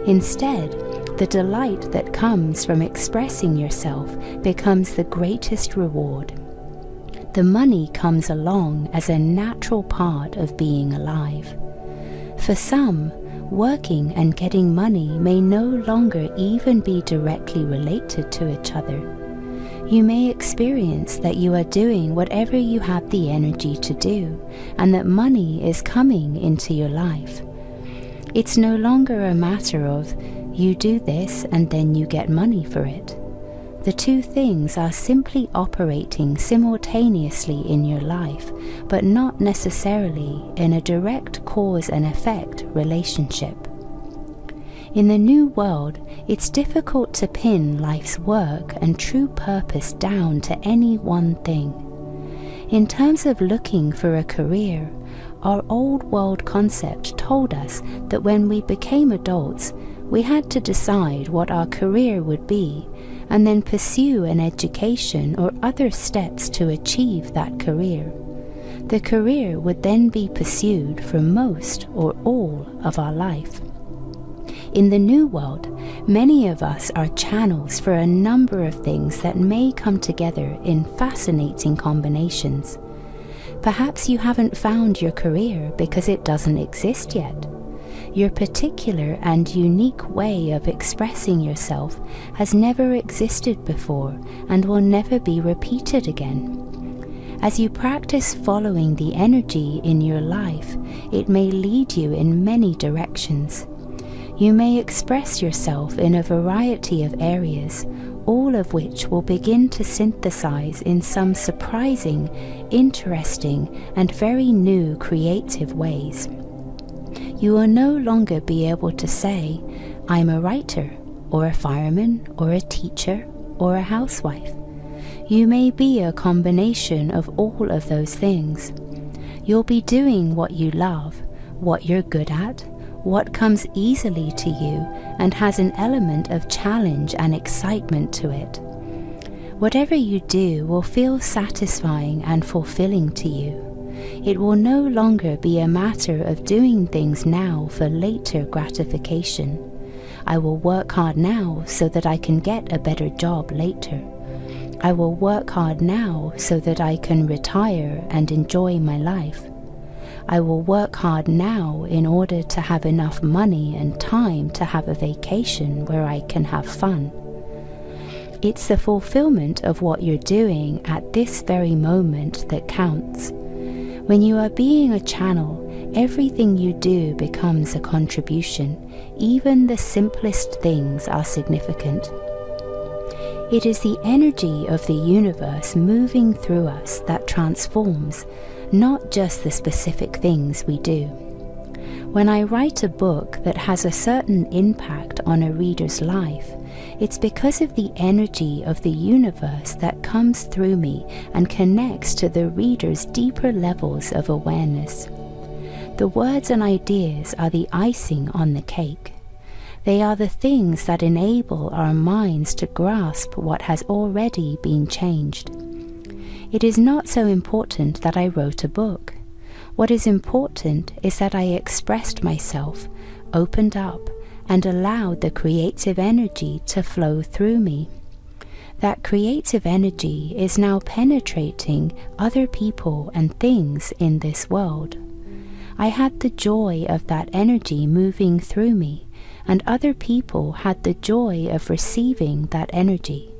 Instead, the delight that comes from expressing yourself becomes the greatest reward. The money comes along as a natural part of being alive. For some, working and getting money may no longer even be directly related to each other. You may experience that you are doing whatever you have the energy to do, and that money is coming into your life. It's no longer a matter of you do this and then you get money for it. The two things are simply operating simultaneously in your life, but not necessarily in a direct cause and effect relationship. In the new world, it's difficult to pin life's work and true purpose down to any one thing. In terms of looking for a career, our old world concept told us that when we became adults, we had to decide what our career would be, and then pursue an education or other steps to achieve that career. The career would then be pursued for most or all of our life. In the new world, many of us are channels for a number of things that may come together in fascinating combinations. Perhaps you haven't found your career because it doesn't exist yet. Your particular and unique way of expressing yourself has never existed before and will never be repeated again. As you practice following the energy in your life, it may lead you in many directions. You may express yourself in a variety of areas, all of which will begin to synthesize in some surprising, interesting, and very new creative ways. You will no longer be able to say, I'm a writer, or a fireman, or a teacher, or a housewife. You may be a combination of all of those things. You'll be doing what you love, what you're good at, what comes easily to you and has an element of challenge and excitement to it. Whatever you do will feel satisfying and fulfilling to you. It will no longer be a matter of doing things now for later gratification. I will work hard now so that I can get a better job later. I will work hard now so that I can retire and enjoy my life. I will work hard now in order to have enough money and time to have a vacation where I can have fun. It's the fulfillment of what you're doing at this very moment that counts. When you are being a channel, everything you do becomes a contribution. Even the simplest things are significant. It is the energy of the universe moving through us that transforms, not just the specific things we do. When I write a book that has a certain impact on a reader's life, it's because of the energy of the universe that comes through me and connects to the reader's deeper levels of awareness. The words and ideas are the icing on the cake. They are the things that enable our minds to grasp what has already been changed. It is not so important that I wrote a book. What is important is that I expressed myself, opened up, and allowed the creative energy to flow through me. That creative energy is now penetrating other people and things in this world. I had the joy of that energy moving through me, and other people had the joy of receiving that energy.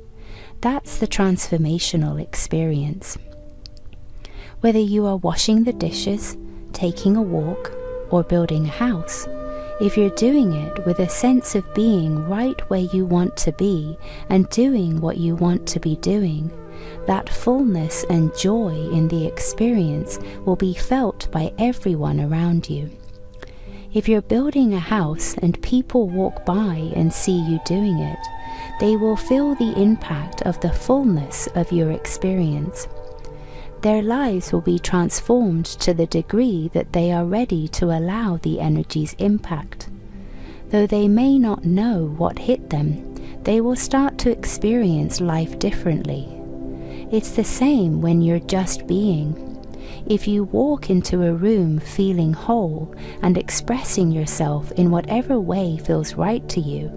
That's the transformational experience. Whether you are washing the dishes, taking a walk, or building a house, If you're doing it with a sense of being right where you want to be and doing what you want to be doing, that fullness and joy in the experience will be felt by everyone around you. If you're building a house and people walk by and see you doing it, they will feel the impact of the fullness of your experience. Their lives will be transformed to the degree that they are ready to allow the energy's impact. Though they may not know what hit them, they will start to experience life differently. It's the same when you're just being. If you walk into a room feeling whole and expressing yourself in whatever way feels right to you,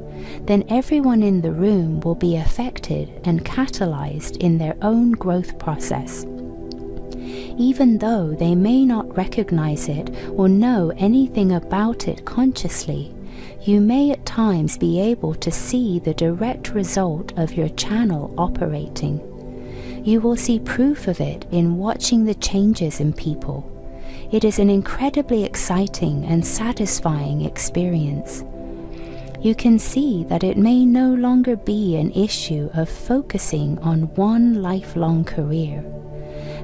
then everyone in the room will be affected and catalyzed in their own growth process. Even though they may not recognize it or know anything about it consciously, you may at times be able to see the direct result of your channel operating. You will see proof of it in watching the changes in people. It is an incredibly exciting and satisfying experience. You can see that it may no longer be an issue of focusing on one lifelong career.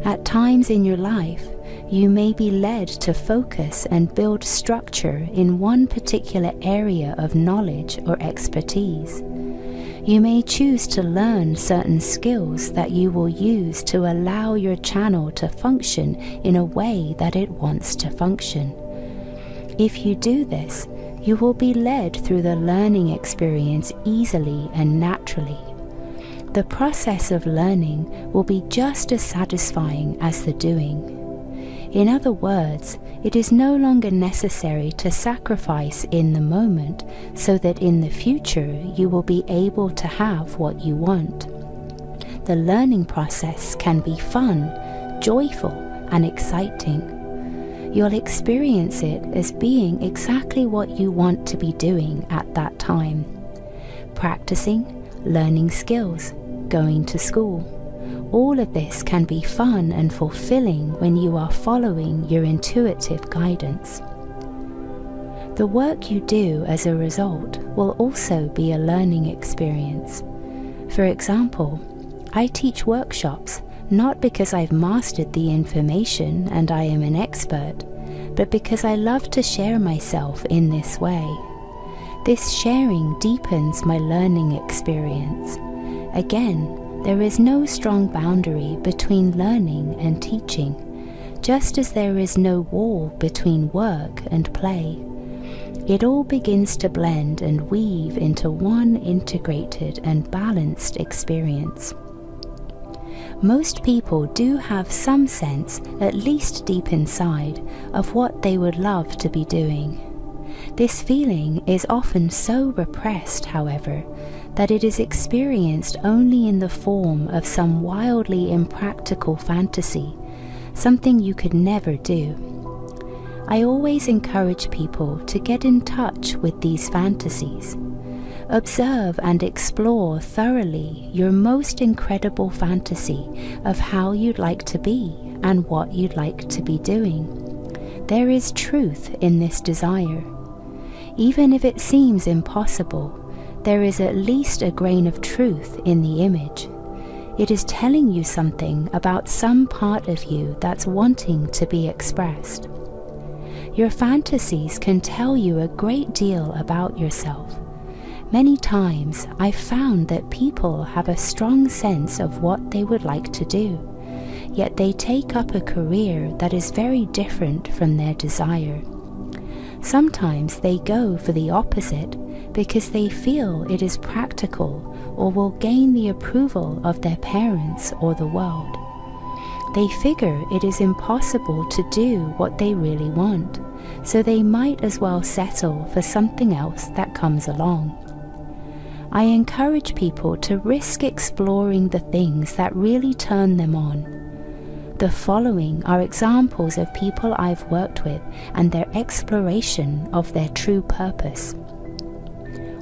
At times in your life, you may be led to focus and build structure in one particular area of knowledge or expertise. You may choose to learn certain skills that you will use to allow your channel to function in a way that it wants to function. If you do this, you will be led through the learning experience easily and naturally. The process of learning will be just as satisfying as the doing. In other words, it is no longer necessary to sacrifice in the moment so that in the future you will be able to have what you want. The learning process can be fun, joyful, and exciting. You'll experience it as being exactly what you want to be doing at that time. Practicing, learning skills, going to school. All of this can be fun and fulfilling when you are following your intuitive guidance. The work you do as a result will also be a learning experience. For example, I teach workshops not because I've mastered the information and I am an expert, but because I love to share myself in this way. This sharing deepens my learning experience. Again, there is no strong boundary between learning and teaching, just as there is no wall between work and play. It all begins to blend and weave into one integrated and balanced experience. Most people do have some sense, at least deep inside, of what they would love to be doing. This feeling is often so repressed, however, that it is experienced only in the form of some wildly impractical fantasy, something you could never do. I always encourage people to get in touch with these fantasies. Observe and explore thoroughly your most incredible fantasy of how you'd like to be and what you'd like to be doing. There is truth in this desire. Even if it seems impossible, there is at least a grain of truth in the image. It is telling you something about some part of you that's wanting to be expressed. Your fantasies can tell you a great deal about yourself. Many times I've found that people have a strong sense of what they would like to do, yet they take up a career that is very different from their desire. Sometimes they go for the opposite because they feel it is practical or will gain the approval of their parents or the world. They figure it is impossible to do what they really want, so they might as well settle for something else that comes along. I encourage people to risk exploring the things that really turn them on. The following are examples of people I've worked with and their exploration of their true purpose.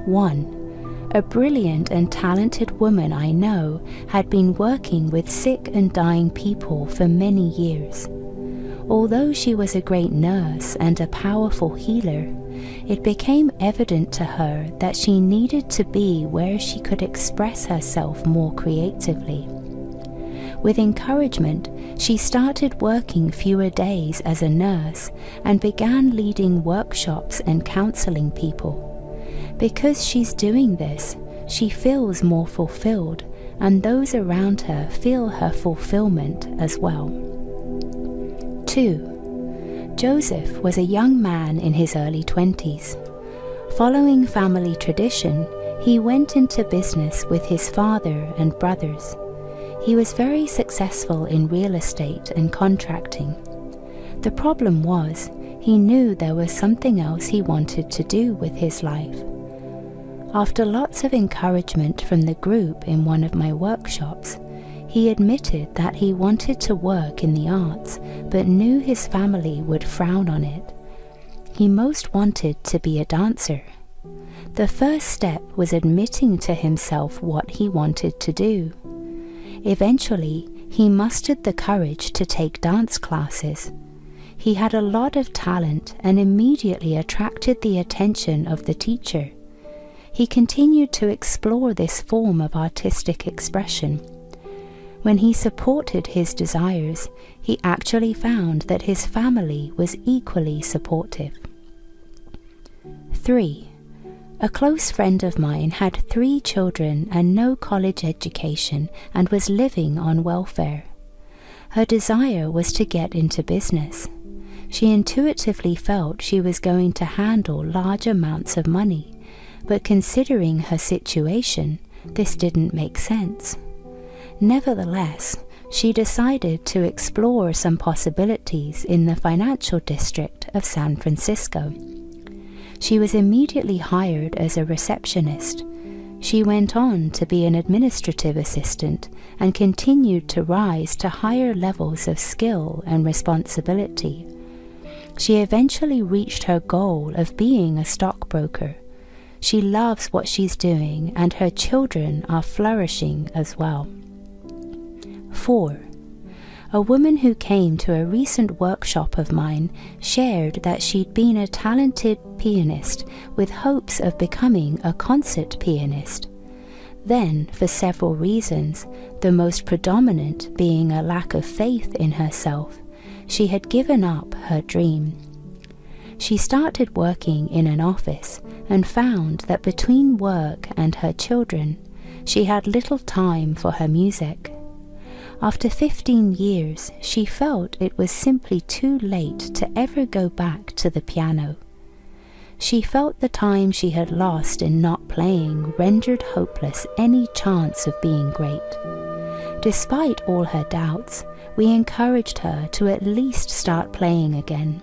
1. A brilliant and talented woman I know had been working with sick and dying people for many years. Although she was a great nurse and a powerful healer, it became evident to her that she needed to be where she could express herself more creatively. With encouragement, she started working fewer days as a nurse and began leading workshops and counseling people. Because she's doing this, she feels more fulfilled, and those around her feel her fulfillment as well. 2. Joseph was a young man in his early 20s. Following family tradition, he went into business with his father and brothers. He was very successful in real estate and contracting. The problem was, he knew there was something else he wanted to do with his life. After lots of encouragement from the group in one of my workshops, he admitted that he wanted to work in the arts, but knew his family would frown on it. He most wanted to be a dancer. The first step was admitting to himself what he wanted to do. Eventually, he mustered the courage to take dance classes. He had a lot of talent and immediately attracted the attention of the teacher. He continued to explore this form of artistic expression. When he supported his desires, he actually found that his family was equally supportive. 3. A close friend of mine had 3 children and no college education and was living on welfare. Her desire was to get into business. She intuitively felt she was going to handle large amounts of money, but considering her situation, this didn't make sense. Nevertheless, she decided to explore some possibilities in the financial district of San Francisco. She was immediately hired as a receptionist. She went on to be an administrative assistant and continued to rise to higher levels of skill and responsibility. She eventually reached her goal of being a stockbroker. She loves what she's doing, and her children are flourishing as well. 4. A woman who came to a recent workshop of mine shared that she'd been a talented pianist with hopes of becoming a concert pianist. Then, for several reasons, the most predominant being a lack of faith in herself, she had given up her dream. She started working in an office and found that between work and her children, she had little time for her music. After 15 years, she felt it was simply too late to ever go back to the piano. She felt the time she had lost in not playing rendered hopeless any chance of being great. Despite all her doubts, we encouraged her to at least start playing again.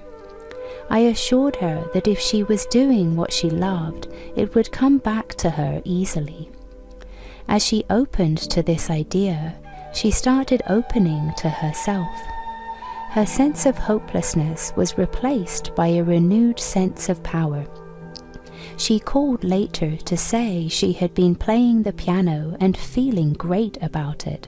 I assured her that if she was doing what she loved, it would come back to her easily. As she opened to this idea, she started opening to herself. Her sense of hopelessness was replaced by a renewed sense of power. She called later to say she had been playing the piano and feeling great about it.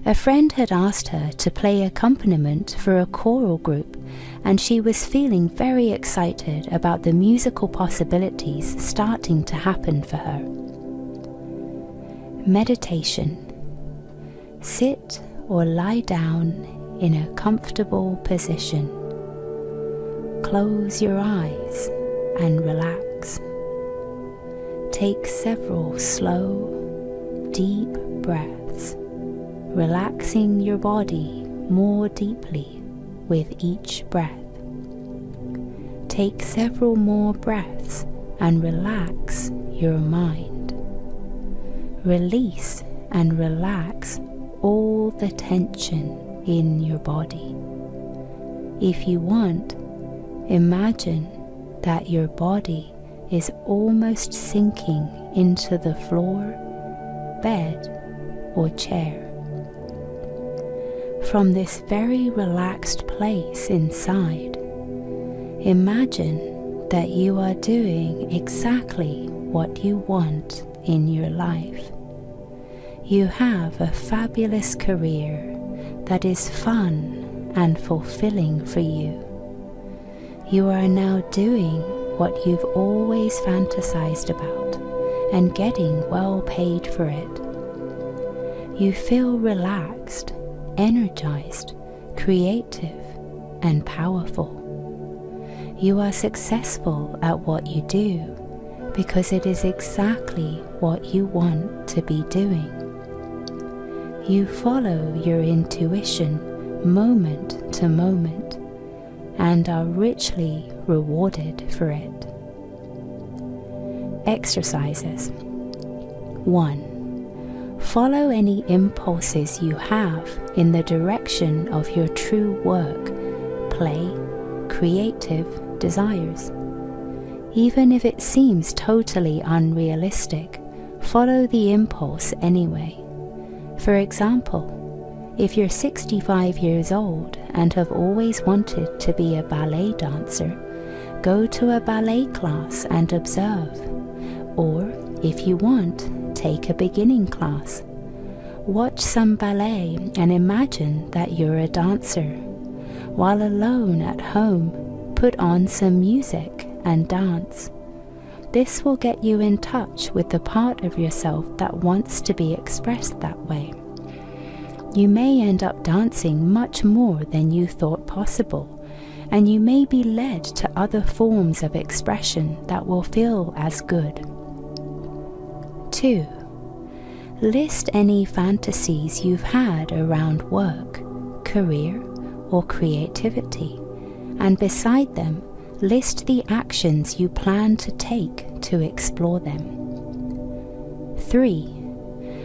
A friend had asked her to play accompaniment for a choral group, and she was feeling very excited about the musical possibilities starting to happen for her. Meditation. Sit or lie down in a comfortable position. Close your eyes and relax. Take several slow, deep breaths, relaxing your body more deeply with each breath. Take several more breaths and relax your mind. Release and relax all the tension in your body. If you want, imagine that your body is almost sinking into the floor, bed, or chair. From this very relaxed place inside, imagine that you are doing exactly what you want in your life. You have a fabulous career that is fun and fulfilling for you. You are now doing what you've always fantasized about and getting well paid for it. You feel relaxed, energized, creative, and powerful. You are successful at what you do because it is exactly what you want to be doing. You follow your intuition moment to moment and are richly rewarded for it. Exercises. 1. Follow any impulses you have in the direction of your true work, play, creative desires. Even if it seems totally unrealistic, follow the impulse anyway. For example, if you're 65 years old and have always wanted to be a ballet dancer, go to a ballet class and observe. Or, if you want, take a beginning class. Watch some ballet and imagine that you're a dancer. While alone at home, put on some music and dance. This will get you in touch with the part of yourself that wants to be expressed that way. You may end up dancing much more than you thought possible, and you may be led to other forms of expression that will feel as good. 2. List any fantasies you've had around work, career, or creativity, and beside them, list the actions you plan to take to explore them. 3.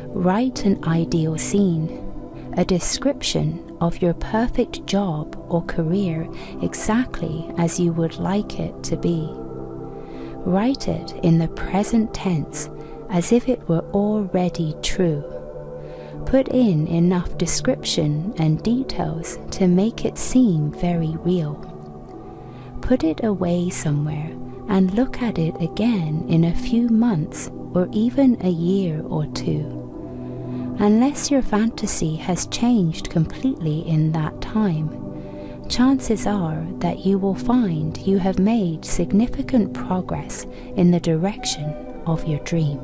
Write an ideal scene, a description of your perfect job or career exactly as you would like it to be. Write it in the present tense as if it were already true. Put in enough description and details to make it seem very real. Put it away somewhere and look at it again in a few months or even a year or two. Unless your fantasy has changed completely in that time, chances are that you will find you have made significant progress in the direction of your dream.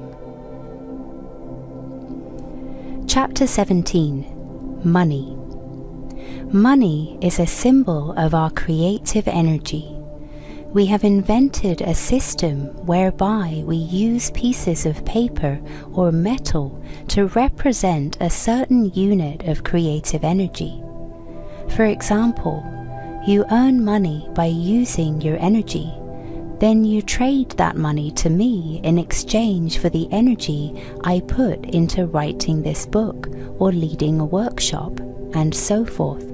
Chapter 17. Money. Money is a symbol of our creative energy. We have invented a system whereby we use pieces of paper or metal to represent a certain unit of creative energy. For example, you earn money by using your energy. Then you trade that money to me in exchange for the energy I put into writing this book or leading a workshop, and so forth.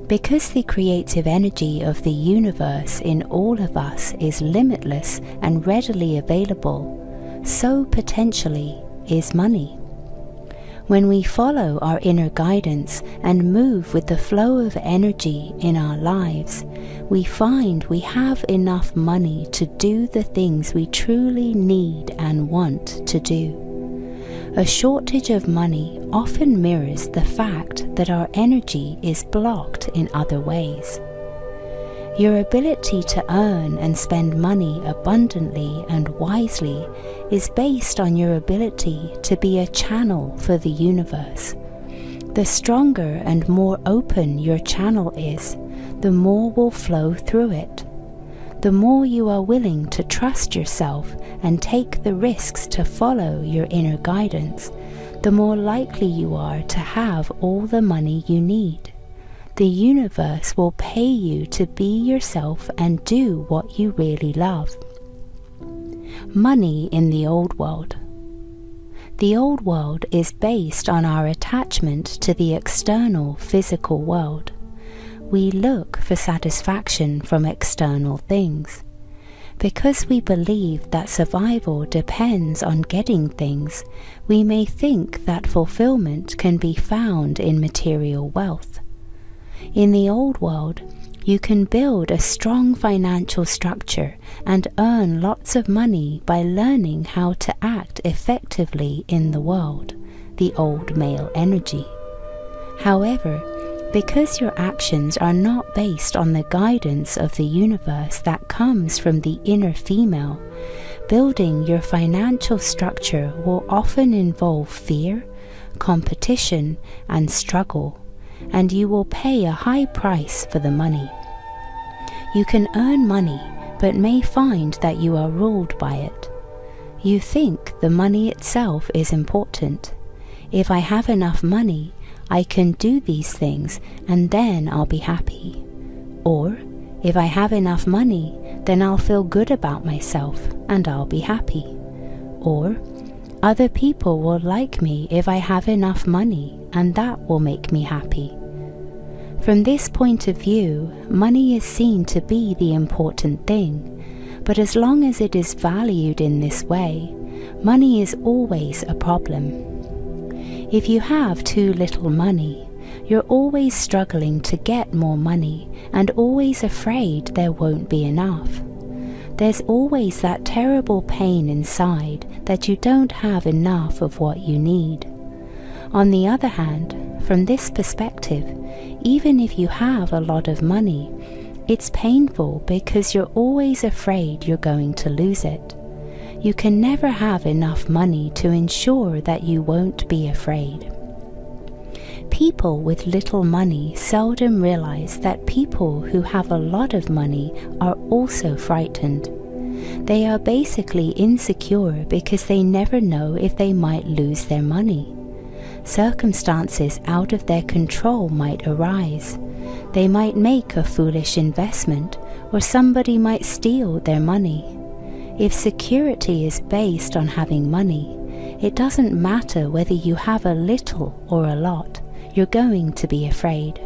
Because the creative energy of the universe in all of us is limitless and readily available, so potentially is money. When we follow our inner guidance and move with the flow of energy in our lives, we find we have enough money to do the things we truly need and want to do. A shortage of money often mirrors the fact that our energy is blocked in other ways. Your ability to earn and spend money abundantly and wisely is based on your ability to be a channel for the universe. The stronger and more open your channel is, the more will flow through it. The more you are willing to trust yourself and take the risks to follow your inner guidance, the more likely you are to have all the money you need. The universe will pay you to be yourself and do what you really love. Money in the old world. The old world is based on our attachment to the external physical world. We look for satisfaction from external things. Because we believe that survival depends on getting things, we may think that fulfillment can be found in material wealth. In the old world, you can build a strong financial structure and earn lots of money by learning how to act effectively in the world, the old male energy. However, Because your actions are not based on the guidance of the universe that comes from the inner female, building your financial structure will often involve fear, competition, and struggle, and you will pay a high price for the money. You can earn money, but may find that you are ruled by it. You think the money itself is important. If I have enough money, I can do these things and then I'll be happy. Or, if I have enough money, then I'll feel good about myself and I'll be happy. Or, other people will like me if I have enough money and that will make me happy. From this point of view, money is seen to be the important thing, but as long as it is valued in this way, money is always a problem. If you have too little money, you're always struggling to get more money and always afraid there won't be enough. There's always that terrible pain inside that you don't have enough of what you need. On the other hand, from this perspective, even if you have a lot of money, it's painful because you're always afraid you're going to lose it. You can never have enough money to ensure that you won't be afraid. People with little money seldom realize that people who have a lot of money are also frightened. They are basically insecure because they never know if they might lose their money. Circumstances out of their control might arise. They might make a foolish investment, or somebody might steal their money. If security is based on having money, it doesn't matter whether you have a little or a lot, you're going to be afraid.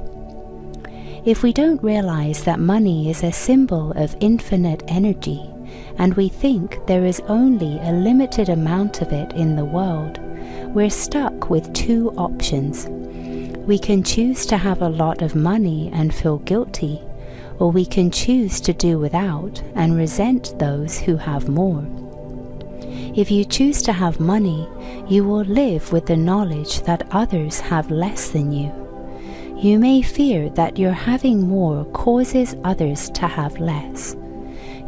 If we don't realize that money is a symbol of infinite energy, and we think there is only a limited amount of it in the world, we're stuck with two options. We can choose to have a lot of money and feel guilty, or we can choose to do without and resent those who have more. If you choose to have money, you will live with the knowledge that others have less than you. You may fear that your having more causes others to have less.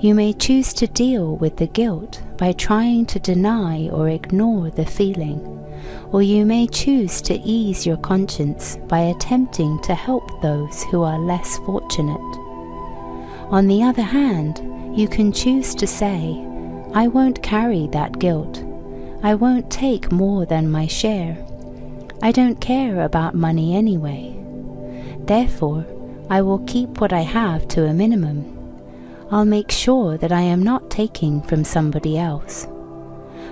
You may choose to deal with the guilt by trying to deny or ignore the feeling, or you may choose to ease your conscience by attempting to help those who are less fortunate. On the other hand, you can choose to say, I won't carry that guilt. I won't take more than my share. I don't care about money anyway. Therefore, I will keep what I have to a minimum. I'll make sure that I am not taking from somebody else.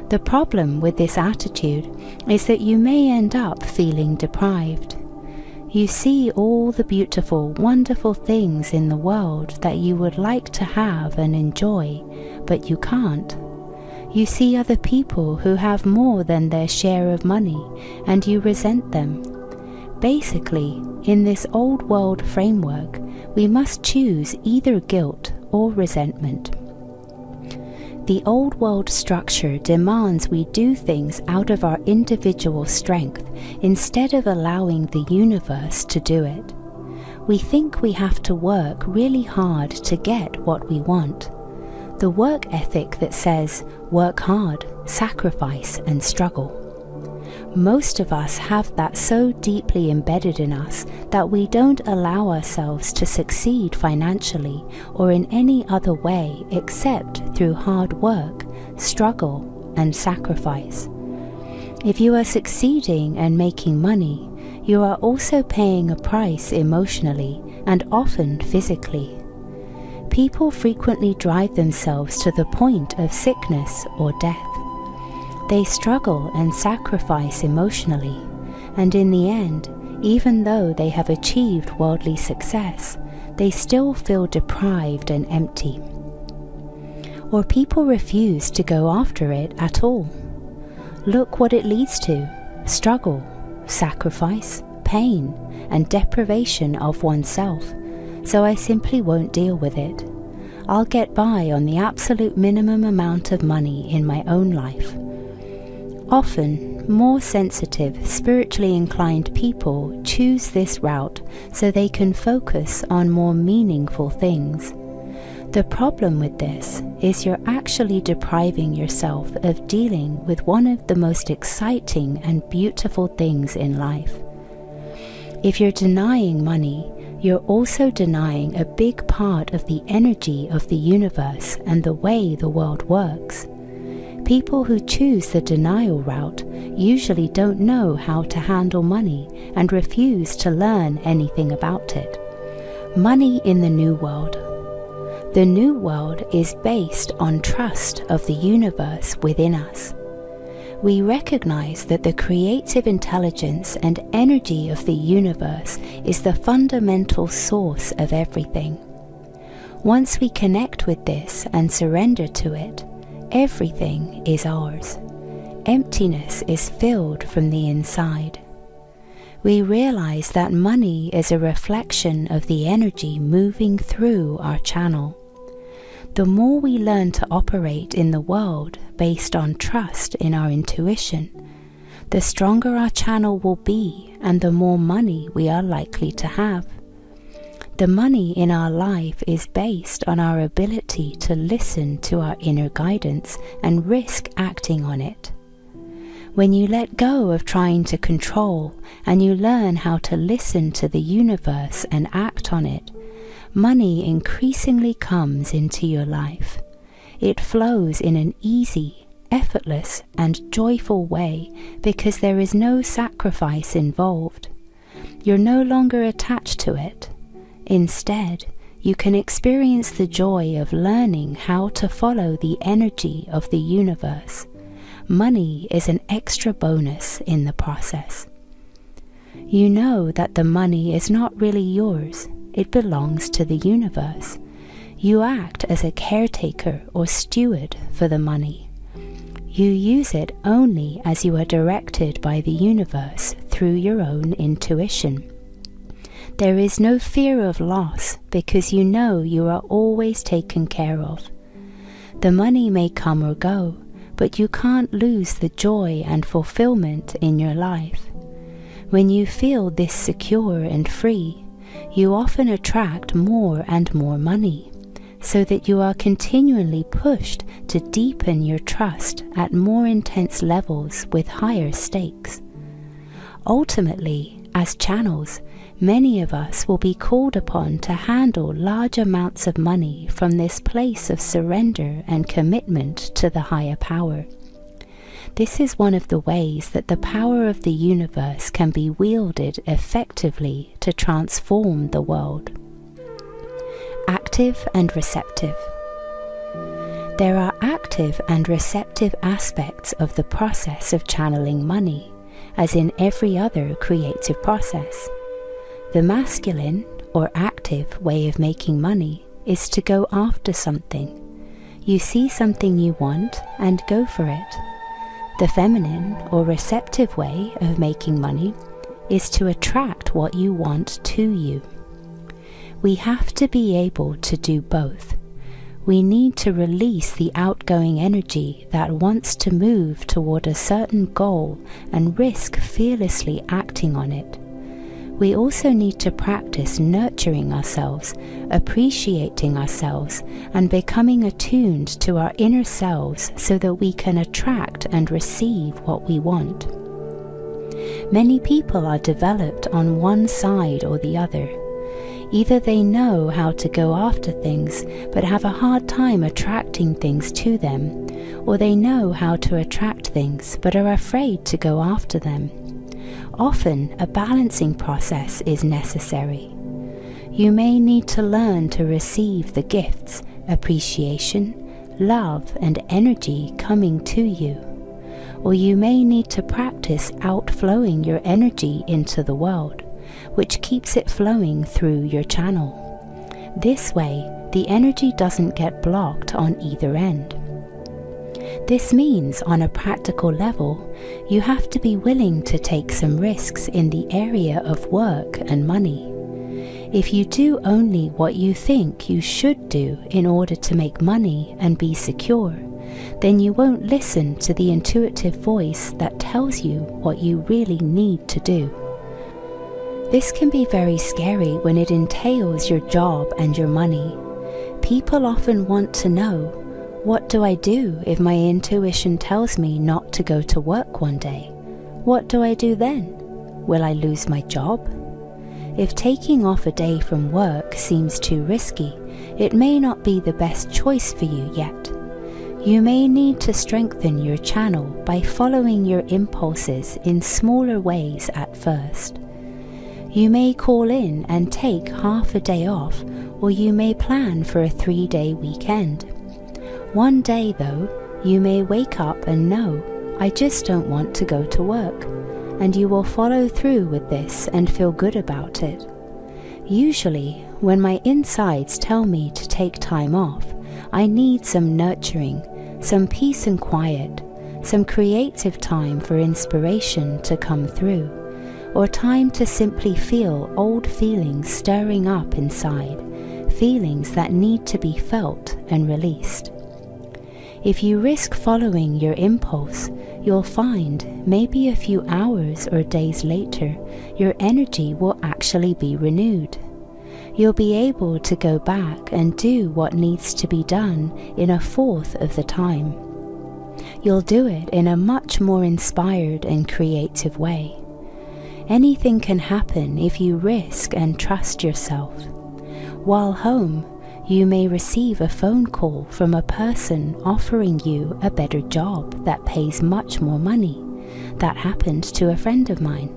The problem with this attitude is that you may end up feeling deprived. You see all the beautiful, wonderful things in the world that you would like to have and enjoy, but you can't. You see other people who have more than their share of money, and you resent them. Basically, in this old world framework, we must choose either guilt or resentment. The old world structure demands we do things out of our individual strength instead of allowing the universe to do it. We think we have to work really hard to get what we want. The work ethic that says, work hard, sacrifice, and struggle. Most of us have that so deeply embedded in us that we don't allow ourselves to succeed financially or in any other way except through hard work, struggle, and sacrifice. If you are succeeding and making money, you are also paying a price emotionally and often physically. People frequently drive themselves to the point of sickness or death. They struggle and sacrifice emotionally, and in the end, even though they have achieved worldly success, they still feel deprived and empty. Or people refuse to go after it at all. Look what it leads to: struggle, sacrifice, pain, and deprivation of oneself. So I simply won't deal with it. I'll get by on the absolute minimum amount of money in my own life. Often, more sensitive, spiritually inclined people choose this route so they can focus on more meaningful things. The problem with this is you're actually depriving yourself of dealing with one of the most exciting and beautiful things in life. If you're denying money, you're also denying a big part of the energy of the universe and the way the world works. People who choose the denial route usually don't know how to handle money and refuse to learn anything about it. Money in the New World. The New World is based on trust of the universe within us. We recognize that the creative intelligence and energy of the universe is the fundamental source of everything. Once we connect with this and surrender to it, everything is ours. Emptiness is filled from the inside. We realize that money is a reflection of the energy moving through our channel. The more we learn to operate in the world based on trust in our intuition, the stronger our channel will be and the more money we are likely to have. The money in our life is based on our ability to listen to our inner guidance and risk acting on it. When you let go of trying to control and you learn how to listen to the universe and act on it, money increasingly comes into your life. It flows in an easy, effortless, and joyful way because there is no sacrifice involved. You're no longer attached to it. Instead, you can experience the joy of learning how to follow the energy of the universe. Money is an extra bonus in the process. You know that the money is not really yours. It belongs to the universe. You act as a caretaker or steward for the money. You use it only as you are directed by the universe through your own intuition. There is no fear of loss because you know you are always taken care of. The money may come or go, but you can't lose the joy and fulfillment in your life. When you feel this secure and free, you often attract more and more money, so that you are continually pushed to deepen your trust at more intense levels with higher stakes. Ultimately, as channels, many of us will be called upon to handle large amounts of money from this place of surrender and commitment to the higher power. This is one of the ways that the power of the universe can be wielded effectively to transform the world. Active and receptive. There are active and receptive aspects of the process of channeling money, as in every other creative process. The masculine, or active, way of making money is to go after something. You see something you want and go for it. The feminine, or receptive way of making money is to attract what you want to you. We have to be able to do both. We need to release the outgoing energy that wants to move toward a certain goal and risk fearlessly acting on it. We also need to practice nurturing ourselves, appreciating ourselves, and becoming attuned to our inner selves so that we can attract and receive what we want. Many people are developed on one side or the other. Either they know how to go after things but have a hard time attracting things to them, or they know how to attract things but are afraid to go after them. Often, a balancing process is necessary. You may need to learn to receive the gifts, appreciation, love, and energy coming to you. Or you may need to practice outflowing your energy into the world, which keeps it flowing through your channel. This way, the energy doesn't get blocked on either end. This means, on a practical level, you have to be willing to take some risks in the area of work and money. If you do only what you think you should do in order to make money and be secure, then you won't listen to the intuitive voice that tells you what you really need to do. This can be very scary when it entails your job and your money. People often want to know, what do I do if my intuition tells me not to go to work one day? What do I do then? Will I lose my job? If taking off a day from work seems too risky, it may not be the best choice for you yet. You may need to strengthen your channel by following your impulses in smaller ways at first. You may call in and take half a day off, or you may plan for a 3-day weekend. One day though, you may wake up and know, I just don't want to go to work, and you will follow through with this and feel good about it. Usually, when my insides tell me to take time off, I need some nurturing, some peace and quiet, some creative time for inspiration to come through, or time to simply feel old feelings stirring up inside, feelings that need to be felt and released. If you risk following your impulse, you'll find maybe a few hours or days later, your energy will actually be renewed. You'll be able to go back and do what needs to be done in 1/4 of the time. You'll do it in a much more inspired and creative way. Anything can happen if you risk and trust yourself. While home, you may receive a phone call from a person offering you a better job that pays much more money. That happened to a friend of mine.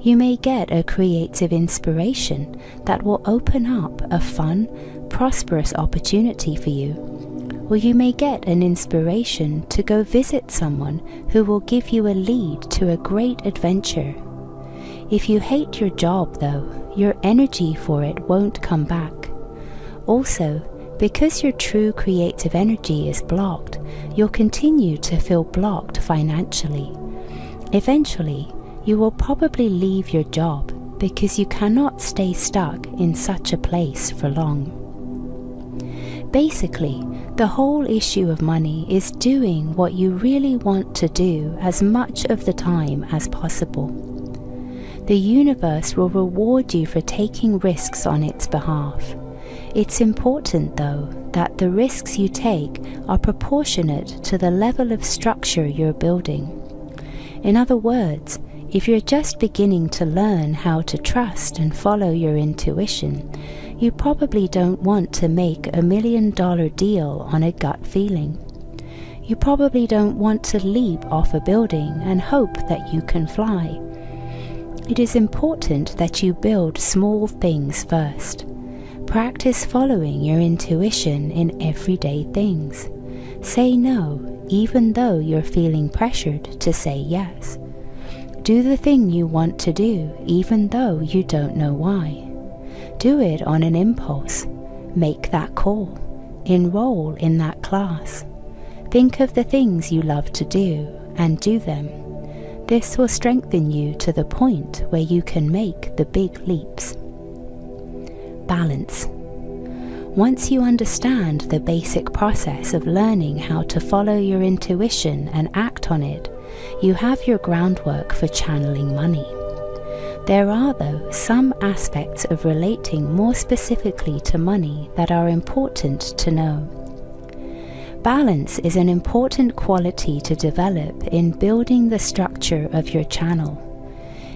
You may get a creative inspiration that will open up a fun, prosperous opportunity for you. Or you may get an inspiration to go visit someone who will give you a lead to a great adventure. If you hate your job though, your energy for it won't come back. Also, because your true creative energy is blocked, you'll continue to feel blocked financially. Eventually, you will probably leave your job because you cannot stay stuck in such a place for long. Basically, the whole issue of money is doing what you really want to do as much of the time as possible. The universe will reward you for taking risks on its behalf. It's important, though, that the risks you take are proportionate to the level of structure you're building. In other words, if you're just beginning to learn how to trust and follow your intuition, you probably don't want to make $1 million deal on a gut feeling. You probably don't want to leap off a building and hope that you can fly. It is important that you build small things first. Practice following your intuition in everyday things. Say no, even though you're feeling pressured to say yes. Do the thing you want to do, even though you don't know why. Do it on an impulse. Make that call. Enroll in that class. Think of the things you love to do and do them. This will strengthen you to the point where you can make the big leaps. Balance. Once you understand the basic process of learning how to follow your intuition and act on it, you have your groundwork for channeling money. There are, though, some aspects of relating more specifically to money that are important to know. Balance is an important quality to develop in building the structure of your channel.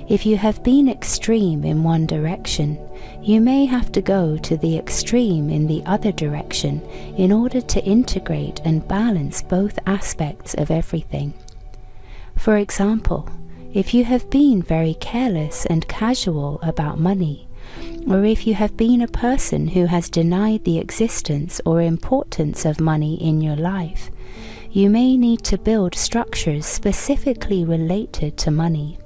If you have been extreme in one direction, you may have to go to the extreme in the other direction in order to integrate and balance both aspects of everything. For example, if you have been very careless and casual about money, or if you have been a person who has denied the existence or importance of money in your life, you may need to build structures specifically related to money.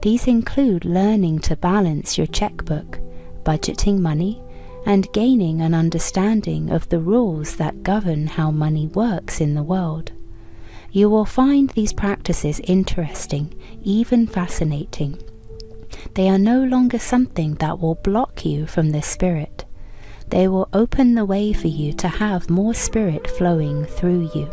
These include learning to balance your checkbook, budgeting money, and gaining an understanding of the rules that govern how money works in the world. You will find these practices interesting, even fascinating. They are no longer something that will block you from the spirit. They will open the way for you to have more spirit flowing through you.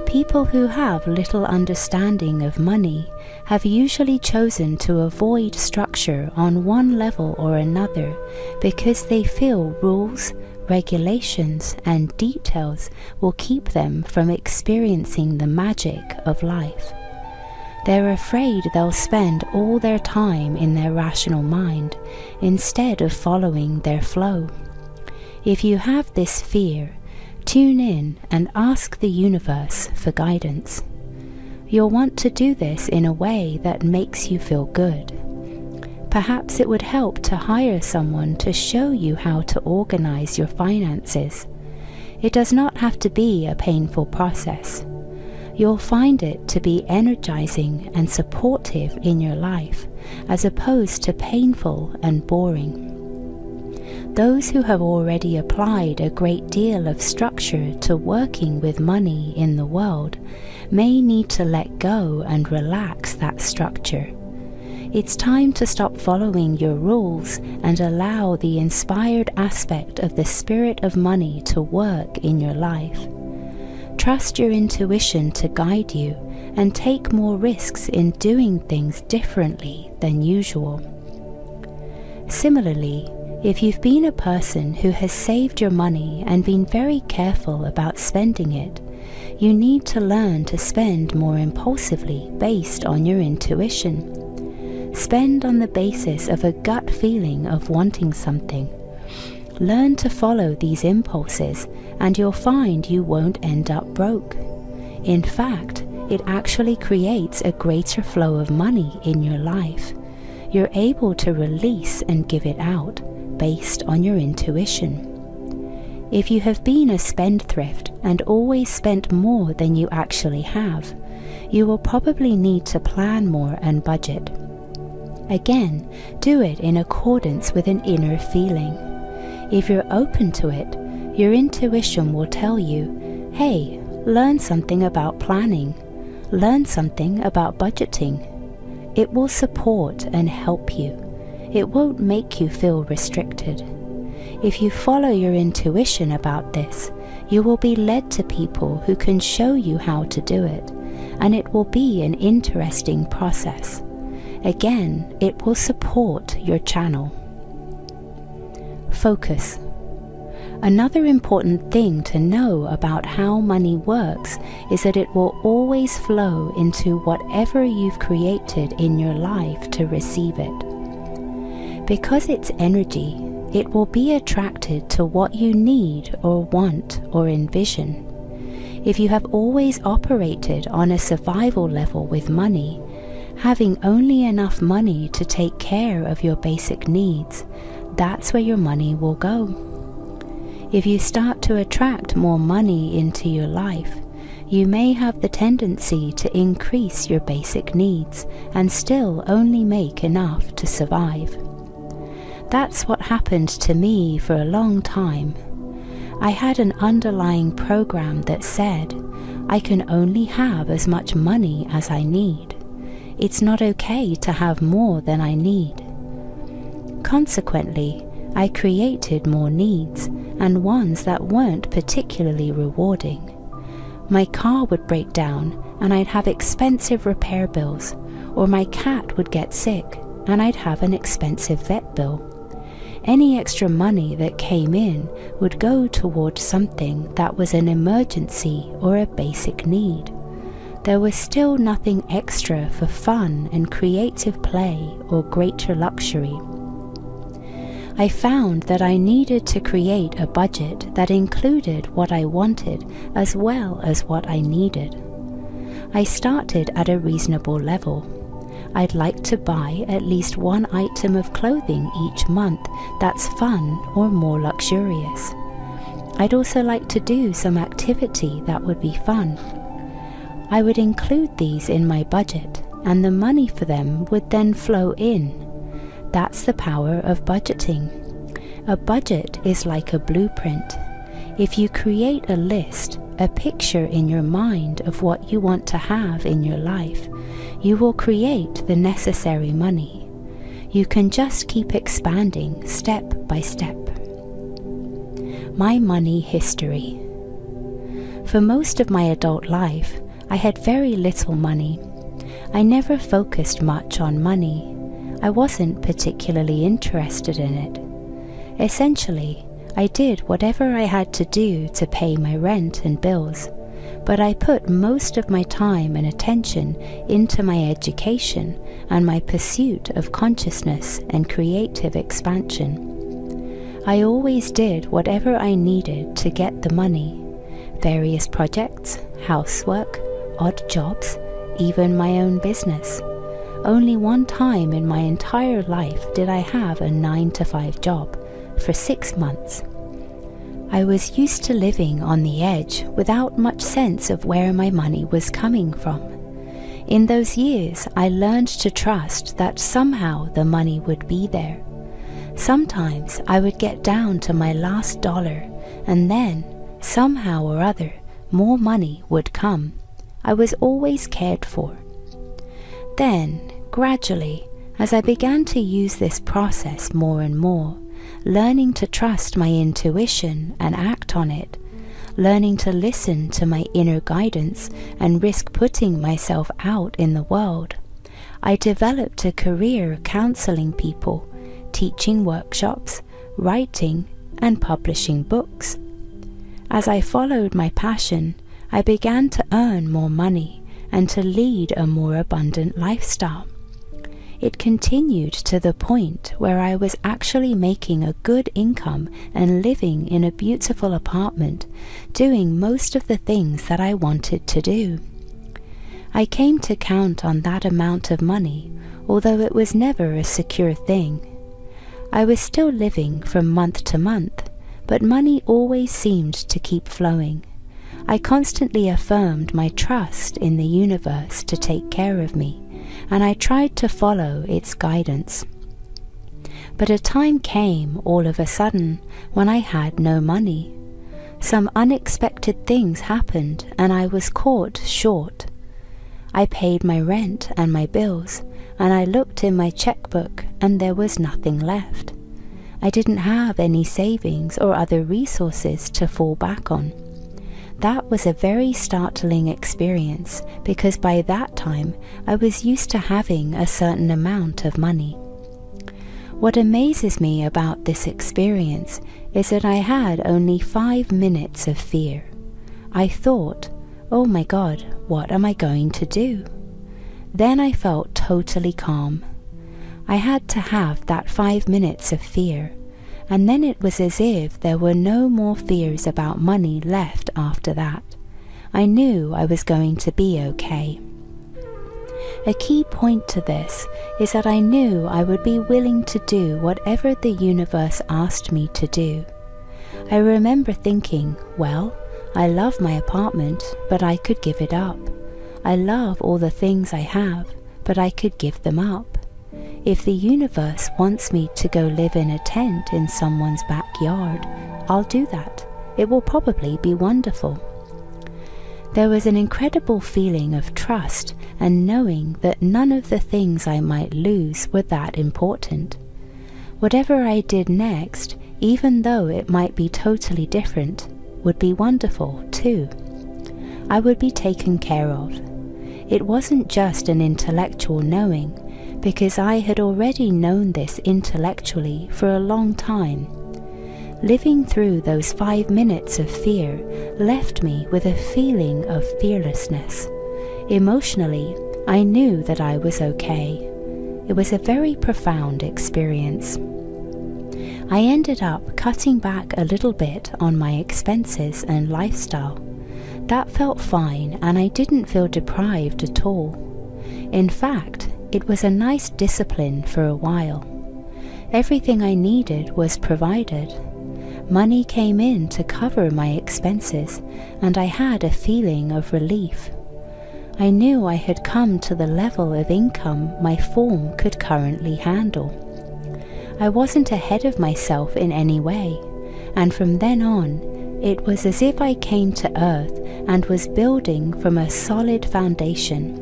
People who have little understanding of money have usually chosen to avoid structure on one level or another because they feel rules, regulations, and details will keep them from experiencing the magic of life. They're afraid they'll spend all their time in their rational mind instead of following their flow. If you have this fear, tune in and ask the universe for guidance. You'll want to do this in a way that makes you feel good. Perhaps it would help to hire someone to show you how to organize your finances. It does not have to be a painful process. You'll find it to be energizing and supportive in your life, as opposed to painful and boring. Those who have already applied a great deal of structure to working with money in the world may need to let go and relax that structure. It's time to stop following your rules and allow the inspired aspect of the spirit of money to work in your life. Trust your intuition to guide you and take more risks in doing things differently than usual. Similarly, if you've been a person who has saved your money and been very careful about spending it, you need to learn to spend more impulsively based on your intuition. Spend on the basis of a gut feeling of wanting something. Learn to follow these impulses and you'll find you won't end up broke. In fact, it actually creates a greater flow of money in your life. You're able to release and give it out based on your intuition. If you have been a spendthrift and always spent more than you actually have, you will probably need to plan more and budget. Again, do it in accordance with an inner feeling. If you're open to it, your intuition will tell you, hey, learn something about planning, learn something about budgeting. It will support and help you. It won't make you feel restricted. If you follow your intuition about this, you will be led to people who can show you how to do it, and it will be an interesting process. Again, it will support your channel. Focus. Another important thing to know about how money works is that it will always flow into whatever you've created in your life to receive it. Because it's energy, it will be attracted to what you need or want or envision. If you have always operated on a survival level with money, having only enough money to take care of your basic needs, that's where your money will go. If you start to attract more money into your life, you may have the tendency to increase your basic needs and still only make enough to survive. That's what happened to me for a long time. I had an underlying program that said, I can only have as much money as I need. It's not okay to have more than I need. Consequently, I created more needs, and ones that weren't particularly rewarding. My car would break down, and I'd have expensive repair bills, or my cat would get sick, and I'd have an expensive vet bill. Any extra money that came in would go towards something that was an emergency or a basic need. There was still nothing extra for fun and creative play or greater luxury. I found that I needed to create a budget that included what I wanted as well as what I needed. I started at a reasonable level. I'd like to buy at least one item of clothing each month that's fun or more luxurious. I'd also like to do some activity that would be fun. I would include these in my budget, and the money for them would then flow in. That's the power of budgeting. A budget is like a blueprint. If you create a list, a picture in your mind of what you want to have in your life, you will create the necessary money. You can just keep expanding step by step. My money history. For most of my adult life, I had very little money. I never focused much on money. I wasn't particularly interested in it. Essentially, I did whatever I had to do to pay my rent and bills, but I put most of my time and attention into my education and my pursuit of consciousness and creative expansion. I always did whatever I needed to get the money. Various projects, housework, odd jobs, even my own business. Only one time in my entire life did I have a 9-to-5 job for 6 months. I was used to living on the edge without much sense of where my money was coming from. In those years, I learned to trust that somehow the money would be there. Sometimes I would get down to my last dollar, and then, somehow or other, more money would come. I was always cared for. Then, gradually, as I began to use this process more and more, learning to trust my intuition and act on it, learning to listen to my inner guidance and risk putting myself out in the world, I developed a career counseling people, teaching workshops, writing, and publishing books. As I followed my passion, I began to earn more money and to lead a more abundant lifestyle. It continued to the point where I was actually making a good income and living in a beautiful apartment, doing most of the things that I wanted to do. I came to count on that amount of money, although it was never a secure thing. I was still living from month to month, but money always seemed to keep flowing. I constantly affirmed my trust in the universe to take care of me, and I tried to follow its guidance. But a time came all of a sudden when I had no money. Some unexpected things happened and I was caught short. I paid my rent and my bills, and I looked in my checkbook and there was nothing left. I didn't have any savings or other resources to fall back on. That was a very startling experience because by that time I was used to having a certain amount of money. What amazes me about this experience is that I had only 5 minutes of fear. I thought, oh my God, what am I going to do? Then I felt totally calm. I had to have that 5 minutes of fear, and then it was as if there were no more fears about money left after that. I knew I was going to be okay. A key point to this is that I knew I would be willing to do whatever the universe asked me to do. I remember thinking, well, I love my apartment, but I could give it up. I love all the things I have, but I could give them up. If the universe wants me to go live in a tent in someone's backyard, I'll do that. It will probably be wonderful. There was an incredible feeling of trust and knowing that none of the things I might lose were that important. Whatever I did next, even though it might be totally different, would be wonderful too. I would be taken care of. It wasn't just an intellectual knowing, because I had already known this intellectually for a long time. Living through those 5 minutes of fear left me with a feeling of fearlessness. Emotionally, I knew that I was okay. It was a very profound experience. I ended up cutting back a little bit on my expenses and lifestyle. That felt fine, and I didn't feel deprived at all. In fact, it was a nice discipline for a while. Everything I needed was provided. Money came in to cover my expenses, and I had a feeling of relief. I knew I had come to the level of income my form could currently handle. I wasn't ahead of myself in any way, and from then on, it was as if I came to earth and was building from a solid foundation.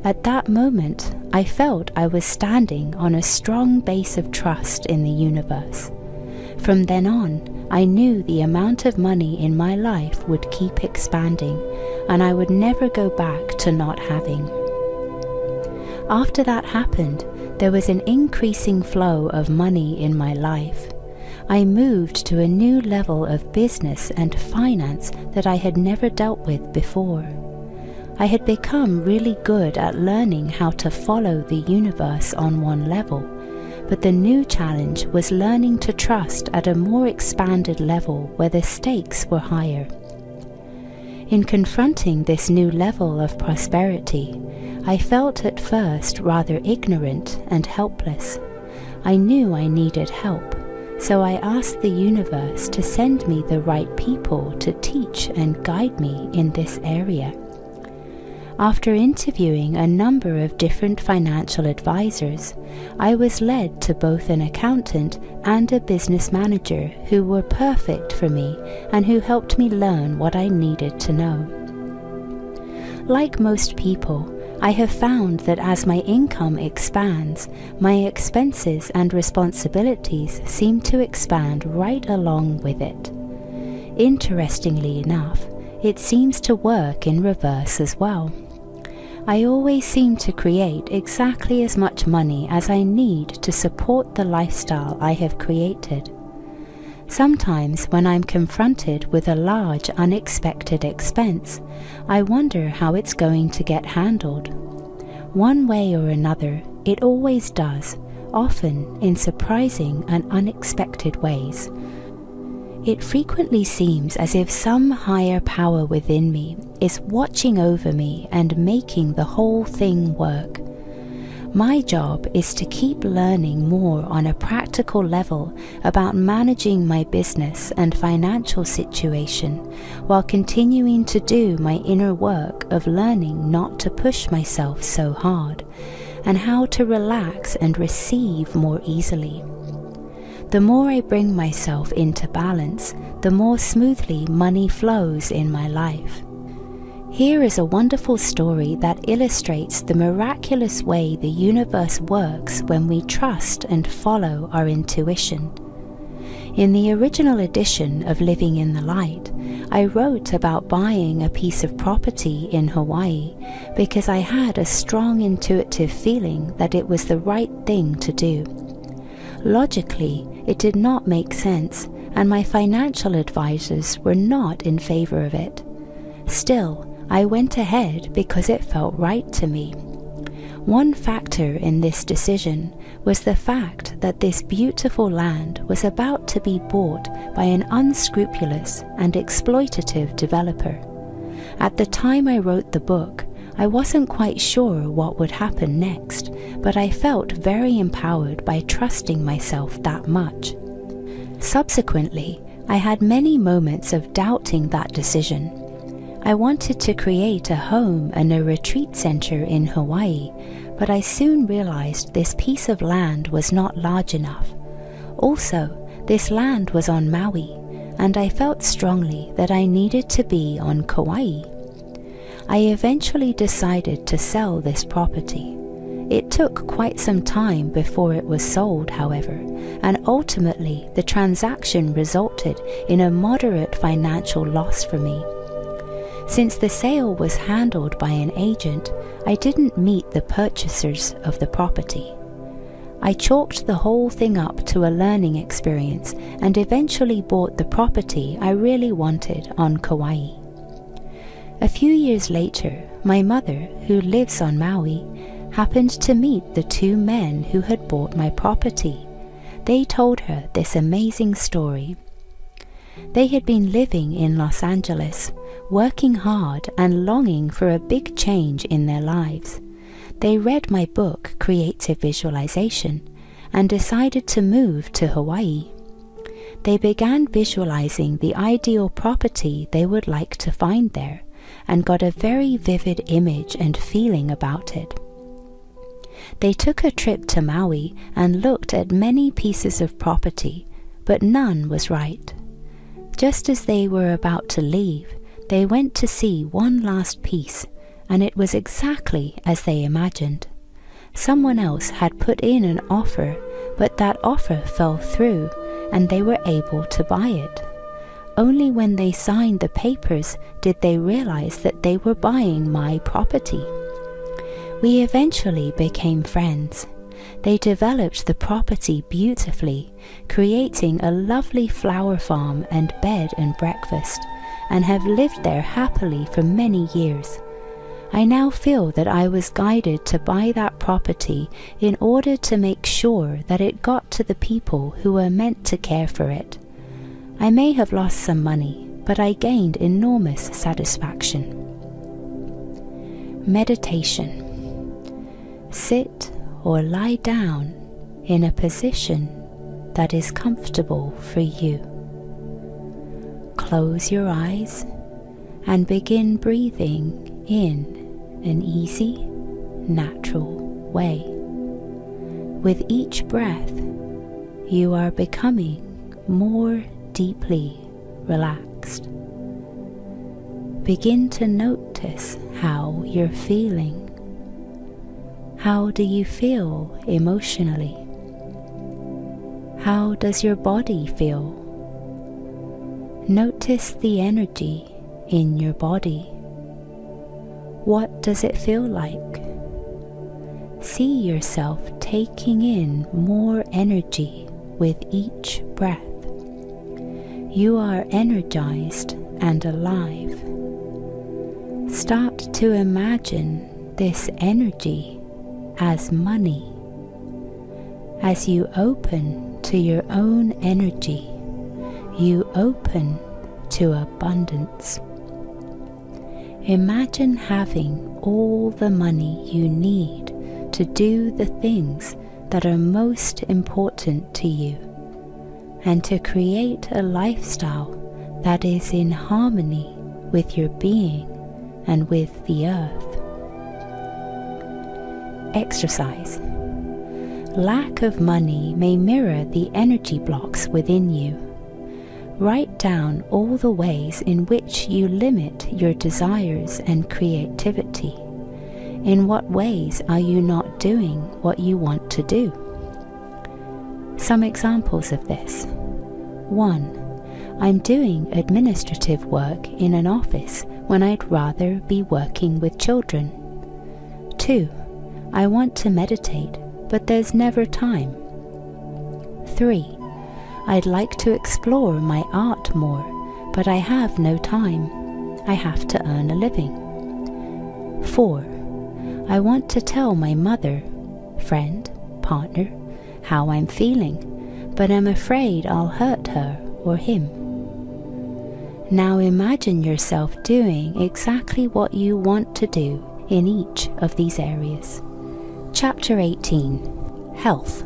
At that moment, I felt I was standing on a strong base of trust in the universe. From then on, I knew the amount of money in my life would keep expanding, and I would never go back to not having. After that happened, there was an increasing flow of money in my life. I moved to a new level of business and finance that I had never dealt with before. I had become really good at learning how to follow the universe on one level, but the new challenge was learning to trust at a more expanded level where the stakes were higher. In confronting this new level of prosperity, I felt at first rather ignorant and helpless. I knew I needed help, so I asked the universe to send me the right people to teach and guide me in this area. After interviewing a number of different financial advisors, I was led to both an accountant and a business manager who were perfect for me and who helped me learn what I needed to know. Like most people, I have found that as my income expands, my expenses and responsibilities seem to expand right along with it. Interestingly enough, it seems to work in reverse as well. I always seem to create exactly as much money as I need to support the lifestyle I have created. Sometimes when I'm confronted with a large unexpected expense, I wonder how it's going to get handled. One way or another, it always does, often in surprising and unexpected ways. It frequently seems as if some higher power within me is watching over me and making the whole thing work. My job is to keep learning more on a practical level about managing my business and financial situation, while continuing to do my inner work of learning not to push myself so hard, and how to relax and receive more easily. The more I bring myself into balance, the more smoothly money flows in my life. Here is a wonderful story that illustrates the miraculous way the universe works when we trust and follow our intuition. In the original edition of Living in the Light, I wrote about buying a piece of property in Hawaii because I had a strong intuitive feeling that it was the right thing to do. Logically, it did not make sense, and my financial advisors were not in favor of it. Still, I went ahead because it felt right to me. One factor in this decision was the fact that this beautiful land was about to be bought by an unscrupulous and exploitative developer. At the time I wrote the book, I wasn't quite sure what would happen next, but I felt very empowered by trusting myself that much. Subsequently, I had many moments of doubting that decision. I wanted to create a home and a retreat center in Hawaii, but I soon realized this piece of land was not large enough. Also, this land was on Maui, and I felt strongly that I needed to be on Kauai. I eventually decided to sell this property. It took quite some time before it was sold, however, and ultimately the transaction resulted in a moderate financial loss for me. Since the sale was handled by an agent, I didn't meet the purchasers of the property. I chalked the whole thing up to a learning experience and eventually bought the property I really wanted on Kauai. A few years later, my mother, who lives on Maui, happened to meet the two men who had bought my property. They told her this amazing story. They had been living in Los Angeles, working hard and longing for a big change in their lives. They read my book, Creative Visualization, and decided to move to Hawaii. They began visualizing the ideal property they would like to find there, and got a very vivid image and feeling about it. They took a trip to Maui and looked at many pieces of property, but none was right. Just as they were about to leave, they went to see one last piece, and it was exactly as they imagined. Someone else had put in an offer, but that offer fell through, and they were able to buy it. Only when they signed the papers did they realize that they were buying my property. We eventually became friends. They developed the property beautifully, creating a lovely flower farm and bed and breakfast, and have lived there happily for many years. I now feel that I was guided to buy that property in order to make sure that it got to the people who were meant to care for it. I may have lost some money, but I gained enormous satisfaction. Meditation. Sit or lie down in a position that is comfortable for you. Close your eyes and begin breathing in an easy, natural way. With each breath, you are becoming more deeply relaxed. Begin to notice how you're feeling. How do you feel emotionally? How does your body feel? Notice the energy in your body. What does it feel like? See yourself taking in more energy with each breath. You are energized and alive. Start to imagine this energy as money. As you open to your own energy, you open to abundance. Imagine having all the money you need to do the things that are most important to you, and to create a lifestyle that is in harmony with your being and with the earth. Exercise. Lack of money may mirror the energy blocks within you. Write down all the ways in which you limit your desires and creativity. In what ways are you not doing what you want to do? Some examples of this. 1. I'm doing administrative work in an office when I'd rather be working with children. 2. I want to meditate, but there's never time. 3. I'd like to explore my art more, but I have no time. I have to earn a living. 4. I want to tell my mother, friend, partner, how I'm feeling, but I'm afraid I'll hurt her or him. Now imagine yourself doing exactly what you want to do in each of these areas. Chapter 18. Health.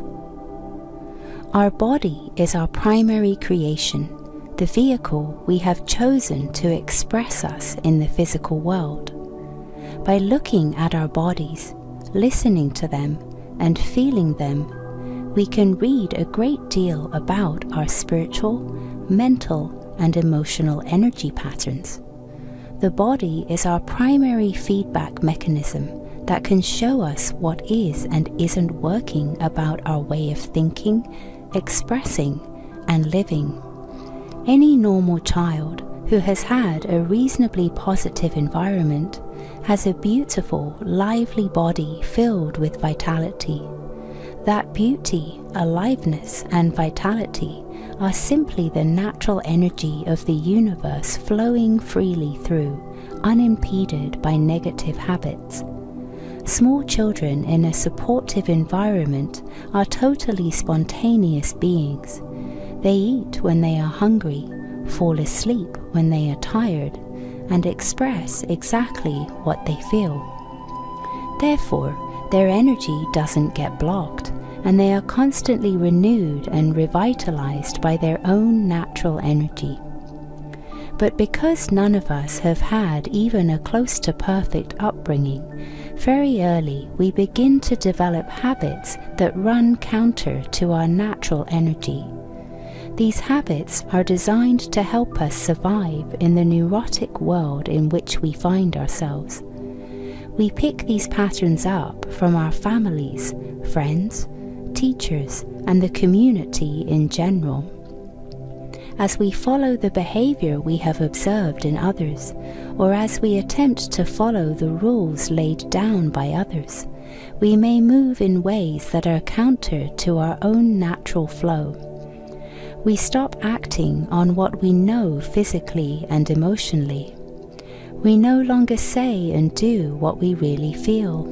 Our body is our primary creation, the vehicle we have chosen to express us in the physical world. By looking at our bodies, listening to them, and feeling them, we can read a great deal about our spiritual, mental, and emotional energy patterns. The body is our primary feedback mechanism that can show us what is and isn't working about our way of thinking, expressing, and living. Any normal child who has had a reasonably positive environment has a beautiful, lively body filled with vitality. That beauty, aliveness, and vitality are simply the natural energy of the universe flowing freely through, unimpeded by negative habits. Small children in a supportive environment are totally spontaneous beings. They eat when they are hungry, fall asleep when they are tired, and express exactly what they feel. Therefore, their energy doesn't get blocked, and they are constantly renewed and revitalized by their own natural energy. But because none of us have had even a close to perfect upbringing, very early we begin to develop habits that run counter to our natural energy. These habits are designed to help us survive in the neurotic world in which we find ourselves. We pick these patterns up from our families, friends, teachers, and the community in general. as we follow the behavior we have observed in others, or as we attempt to follow the rules laid down by others, we may move in ways that are counter to our own natural flow. We stop acting on what we know physically and emotionally. We no longer say and do what we really feel.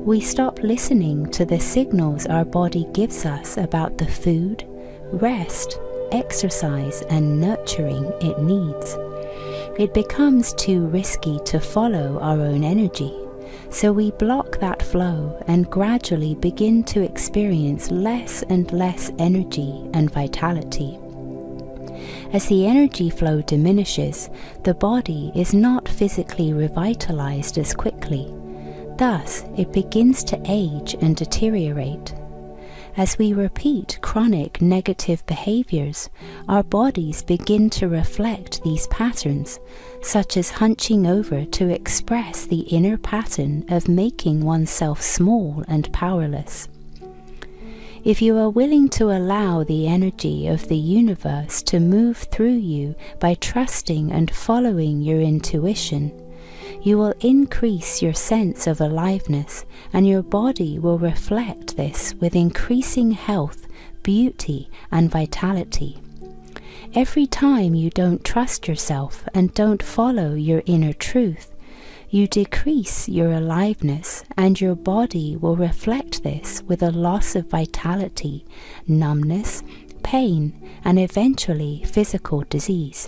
We stop listening to the signals our body gives us about the food, rest, exercise, and nurturing it needs. It becomes too risky to follow our own energy, so we block that flow and gradually begin to experience less and less energy and vitality. As the energy flow diminishes, the body is not physically revitalized as quickly. Thus, it begins to age and deteriorate. As we repeat chronic negative behaviors, our bodies begin to reflect these patterns, such as hunching over to express the inner pattern of making oneself small and powerless. If you are willing to allow the energy of the universe to move through you by trusting and following your intuition, you will increase your sense of aliveness, and your body will reflect this with increasing health, beauty, and vitality. Every time you don't trust yourself and don't follow your inner truth, you decrease your aliveness, and your body will reflect this with a loss of vitality, numbness, pain, and eventually physical disease.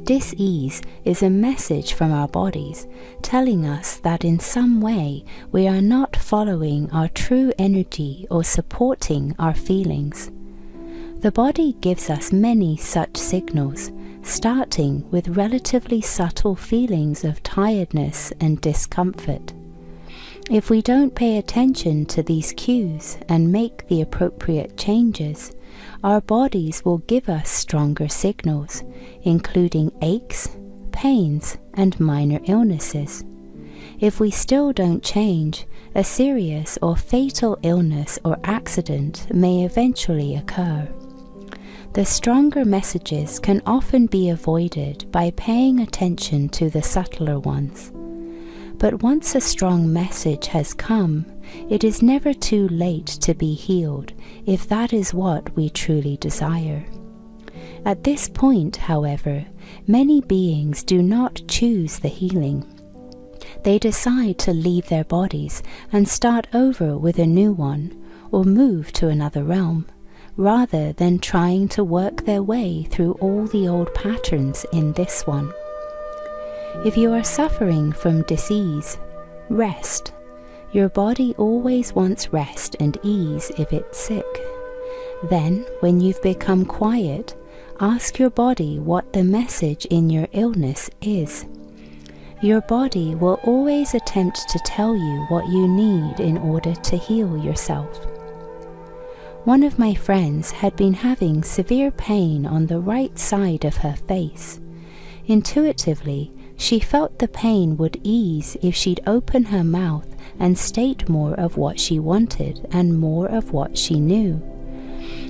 Dis-ease is a message from our bodies telling us that in some way we are not following our true energy or supporting our feelings. The body gives us many such signals, starting with relatively subtle feelings of tiredness and discomfort. If we don't pay attention to these cues and make the appropriate changes, our bodies will give us stronger signals, including aches, pains, and minor illnesses. If we still don't change, a serious or fatal illness or accident may eventually occur. The stronger messages can often be avoided by paying attention to the subtler ones. But once a strong message has come, it is never too late to be healed if that is what we truly desire. At this point, however, many beings do not choose the healing. They decide to leave their bodies and start over with a new one, or move to another realm, rather than trying to work their way through all the old patterns in this one. If you are suffering from disease, rest. Your body always wants rest and ease if it's sick. Then, when you've become quiet, ask your body what the message in your illness is. Your body will always attempt to tell you what you need in order to heal yourself. One of my friends had been having severe pain on the right side of her face. Intuitively, she felt the pain would ease if she'd open her mouth and state more of what she wanted and more of what she knew.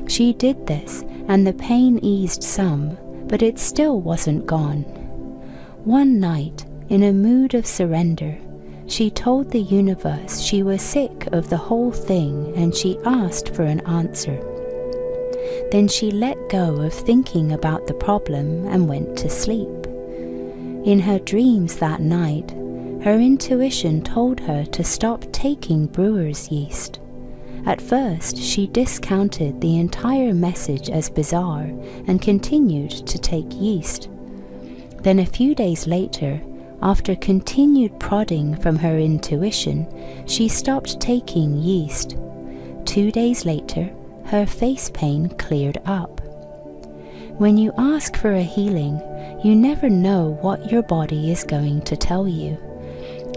She did this, and the pain eased some, but it still wasn't gone. One night, in a mood of surrender, she told the universe she was sick of the whole thing, and she asked for an answer. Then she let go of thinking about the problem and went to sleep. In her dreams that night, her intuition told her to stop taking brewer's yeast. At first, she discounted the entire message as bizarre and continued to take yeast. Then a few days later, after continued prodding from her intuition, she stopped taking yeast. 2 days later, her face pain cleared up. When you ask for a healing, you never know what your body is going to tell you.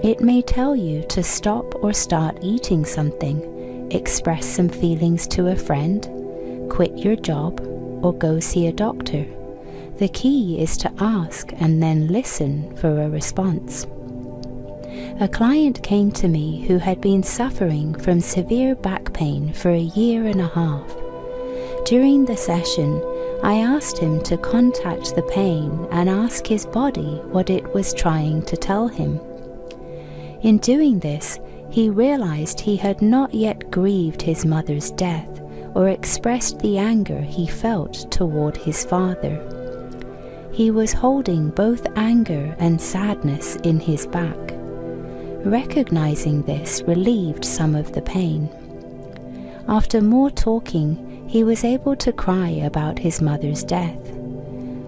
It may tell you to stop or start eating something, express some feelings to a friend, quit your job, or go see a doctor. The key is to ask and then listen for a response. A client came to me who had been suffering from severe back pain for 1.5 years. During the session, I asked him to contact the pain and ask his body what it was trying to tell him. In doing this, he realized he had not yet grieved his mother's death or expressed the anger he felt toward his father. He was holding both anger and sadness in his back. Recognizing this relieved some of the pain. After more talking, he was able to cry about his mother's death.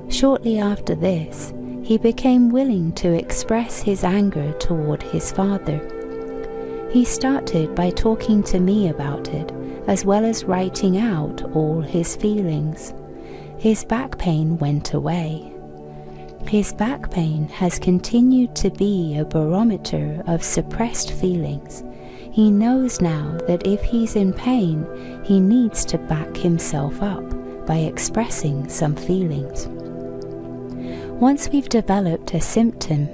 Shortly after this, he became willing to express his anger toward his father. He started by talking to me about it, as well as writing out all his feelings. His back pain went away. His back pain has continued to be a barometer of suppressed feelings. He knows now that if he's in pain, he needs to back himself up by expressing some feelings. Once we've developed a symptom,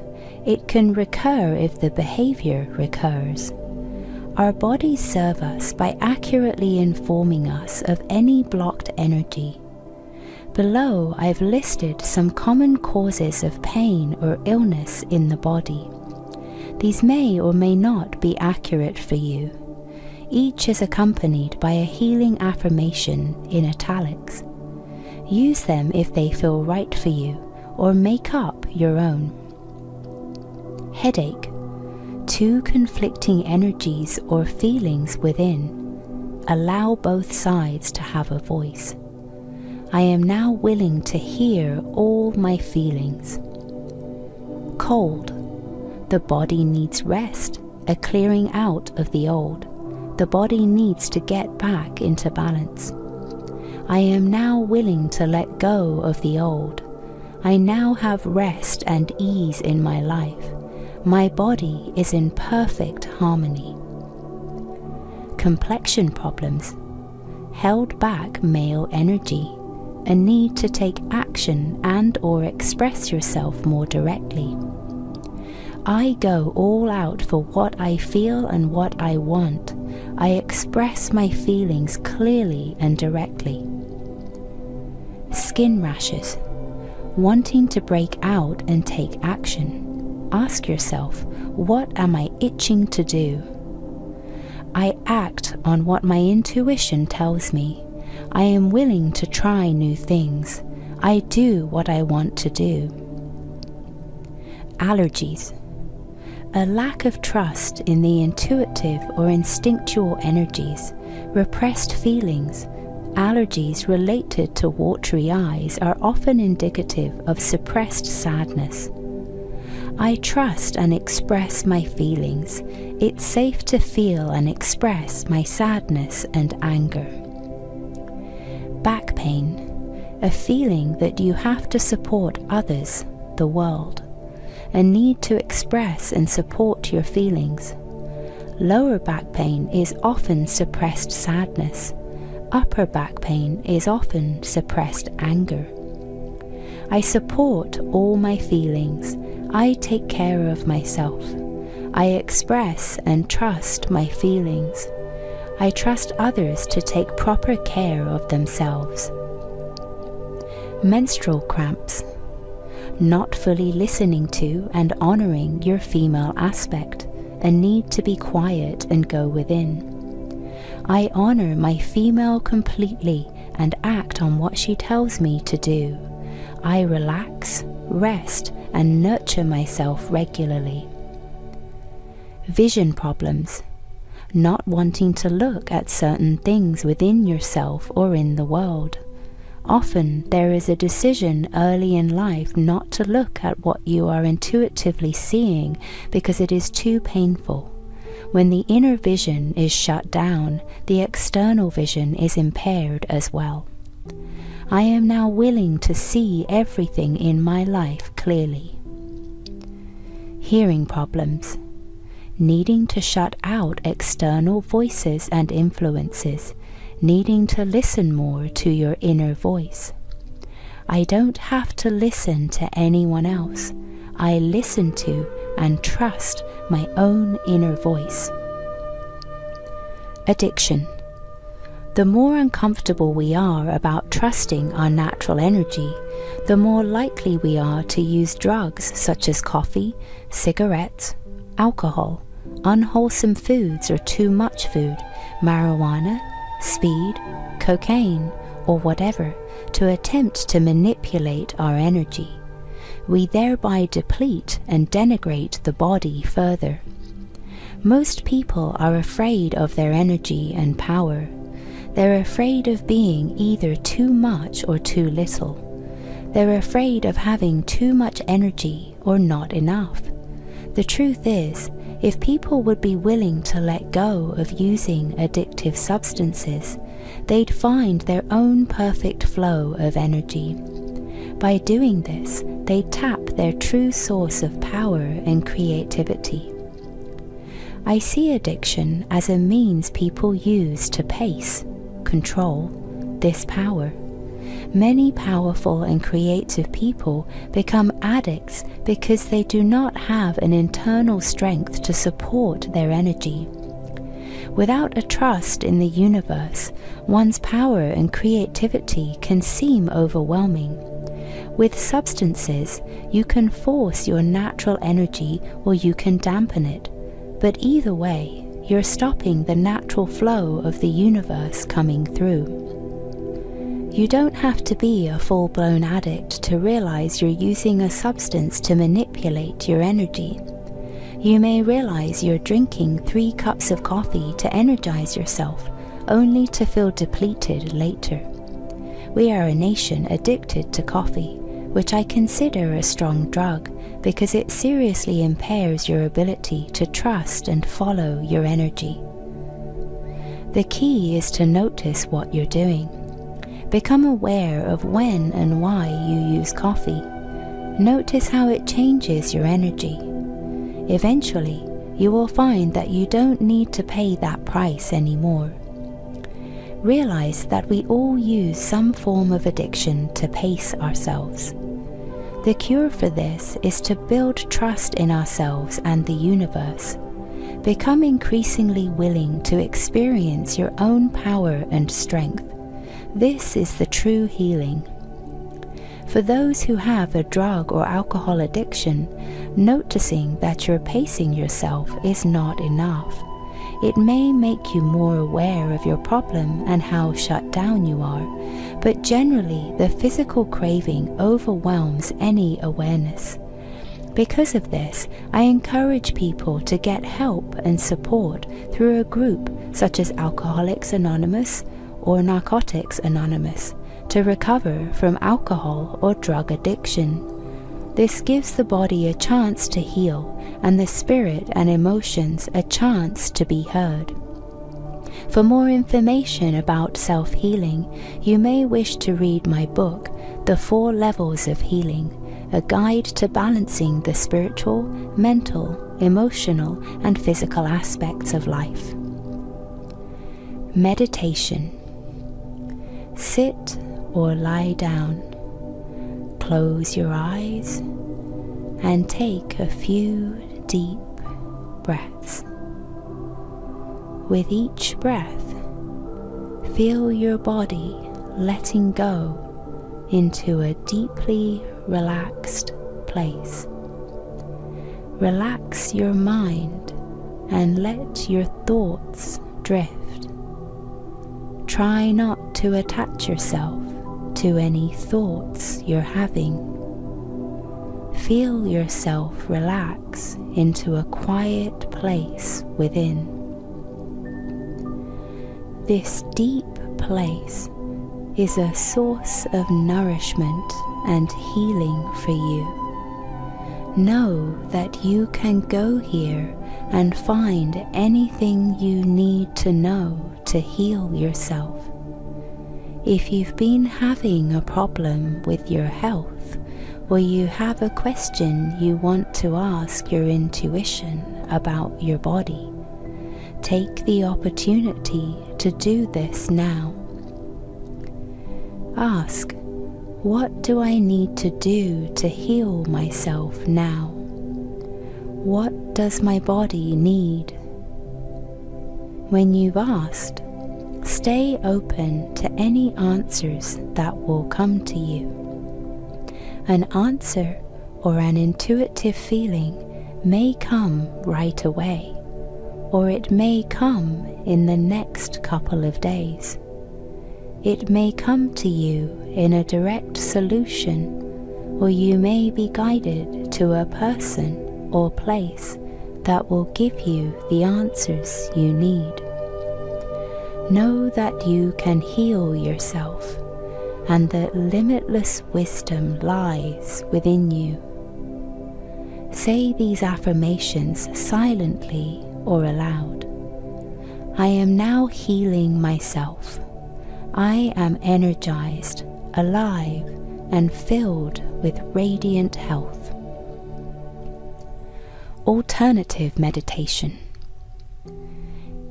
it can recur if the behavior recurs. Our bodies serve us by accurately informing us of any blocked energy. Below, I've listed some common causes of pain or illness in the body. These may or may not be accurate for you. Each is accompanied by a healing affirmation in italics. Use them if they feel right for you, or make up your own. Headache. 2 conflicting energies or feelings within. Allow both sides to have a voice. I am now willing to hear all my feelings. Cold. The body needs rest, a clearing out of the old. The body needs to get back into balance. I am now willing to let go of the old. I now have rest and ease in my life. My body is in perfect harmony. Complexion problems. Held back male energy. A need to take action and or express yourself more directly. I go all out for what I feel and what I want. I express my feelings clearly and directly. Skin rashes. Wanting to break out and take action. Ask yourself, what am I itching to do? I act on what my intuition tells me. I am willing to try new things. I do what I want to do. Allergies. A lack of trust in the intuitive or instinctual energies, repressed feelings. Allergies related to watery eyes are often indicative of suppressed sadness. I trust and express my feelings. It's safe to feel and express my sadness and anger. Back pain, a feeling that you have to support others, the world. A need to express and support your feelings. Lower back pain is often suppressed sadness. Upper back pain is often suppressed anger. I support all my feelings. I take care of myself. I express and trust my feelings. I trust others to take proper care of themselves. Menstrual cramps. Not fully listening to and honoring your female aspect, a need to be quiet and go within. I honor my female completely and act on what she tells me to do. I relax, rest, and nurture myself regularly. Vision problems. Not wanting to look at certain things within yourself or in the world. Often there is a decision early in life not to look at what you are intuitively seeing because it is too painful. When the inner vision is shut down, the external vision is impaired as well. I am now willing to see everything in my life clearly. Hearing problems. Needing to shut out external voices and influences. Needing to listen more to your inner voice. I don't have to listen to anyone else. I listen to and trust my own inner voice. Addiction. The more uncomfortable we are about trusting our natural energy, the more likely we are to use drugs such as coffee, cigarettes, alcohol, unwholesome foods or too much food, marijuana, speed, cocaine, or whatever, to attempt to manipulate our energy. We thereby deplete and denigrate the body further. Most people are afraid of their energy and power. They're afraid of being either too much or too little. They're afraid of having too much energy or not enough. The truth is, if people would be willing to let go of using addictive substances, they'd find their own perfect flow of energy. By doing this, they tap their true source of power and creativity. I see addiction as a means people use to pace, control this power. Many powerful and creative people become addicts because they do not have an internal strength to support their energy. Without a trust in the universe, one's power and creativity can seem overwhelming. With substances, you can force your natural energy or you can dampen it, but either way, you're stopping the natural flow of the universe coming through. You don't have to be a full-blown addict to realize you're using a substance to manipulate your energy. You may realize you're drinking 3 cups of coffee to energize yourself, only to feel depleted later. We are a nation addicted to coffee, which I consider a strong drug because it seriously impairs your ability to trust and follow your energy. The key is to notice what you're doing. Become aware of when and why you use coffee. Notice how it changes your energy. Eventually, you will find that you don't need to pay that price anymore. Realize that we all use some form of addiction to pace ourselves. The cure for this is to build trust in ourselves and the universe. Become increasingly willing to experience your own power and strength. This is the true healing. For those who have a drug or alcohol addiction, noticing that you're pacing yourself is not enough. It may make you more aware of your problem and how shut down you are, but generally the physical craving overwhelms any awareness. Because of this, I encourage people to get help and support through a group such as Alcoholics Anonymous or Narcotics Anonymous to recover from alcohol or drug addiction. This gives the body a chance to heal and the spirit and emotions a chance to be heard. For more information about self-healing, you may wish to read my book, The 4 Levels of Healing, a guide to balancing the spiritual, mental, emotional, and physical aspects of life. Meditation. Sit or lie down. Close your eyes and take a few deep breaths. With each breath, feel your body letting go into a deeply relaxed place. Relax your mind and let your thoughts drift. Try not to attach yourself to any thoughts you're having. Feel yourself relax into a quiet place within. This deep place is a source of nourishment and healing for you. Know that you can go here and find anything you need to know to heal yourself. If you've been having a problem with your health, or you have a question you want to ask your intuition about your body, take the opportunity to do this now. Ask, what do I need to do to heal myself now? What does my body need? When you've asked, Stay open to any answers that will come to you. An answer or an intuitive feeling may come right away, or it may come in the next couple of days. It may come to you in a direct solution, or you may be guided to a person or place that will give you the answers you need. Know that you can heal yourself, and that limitless wisdom lies within you. Say these affirmations silently or aloud. I am now healing myself. I am energized, alive, and filled with radiant health. Alternative meditation.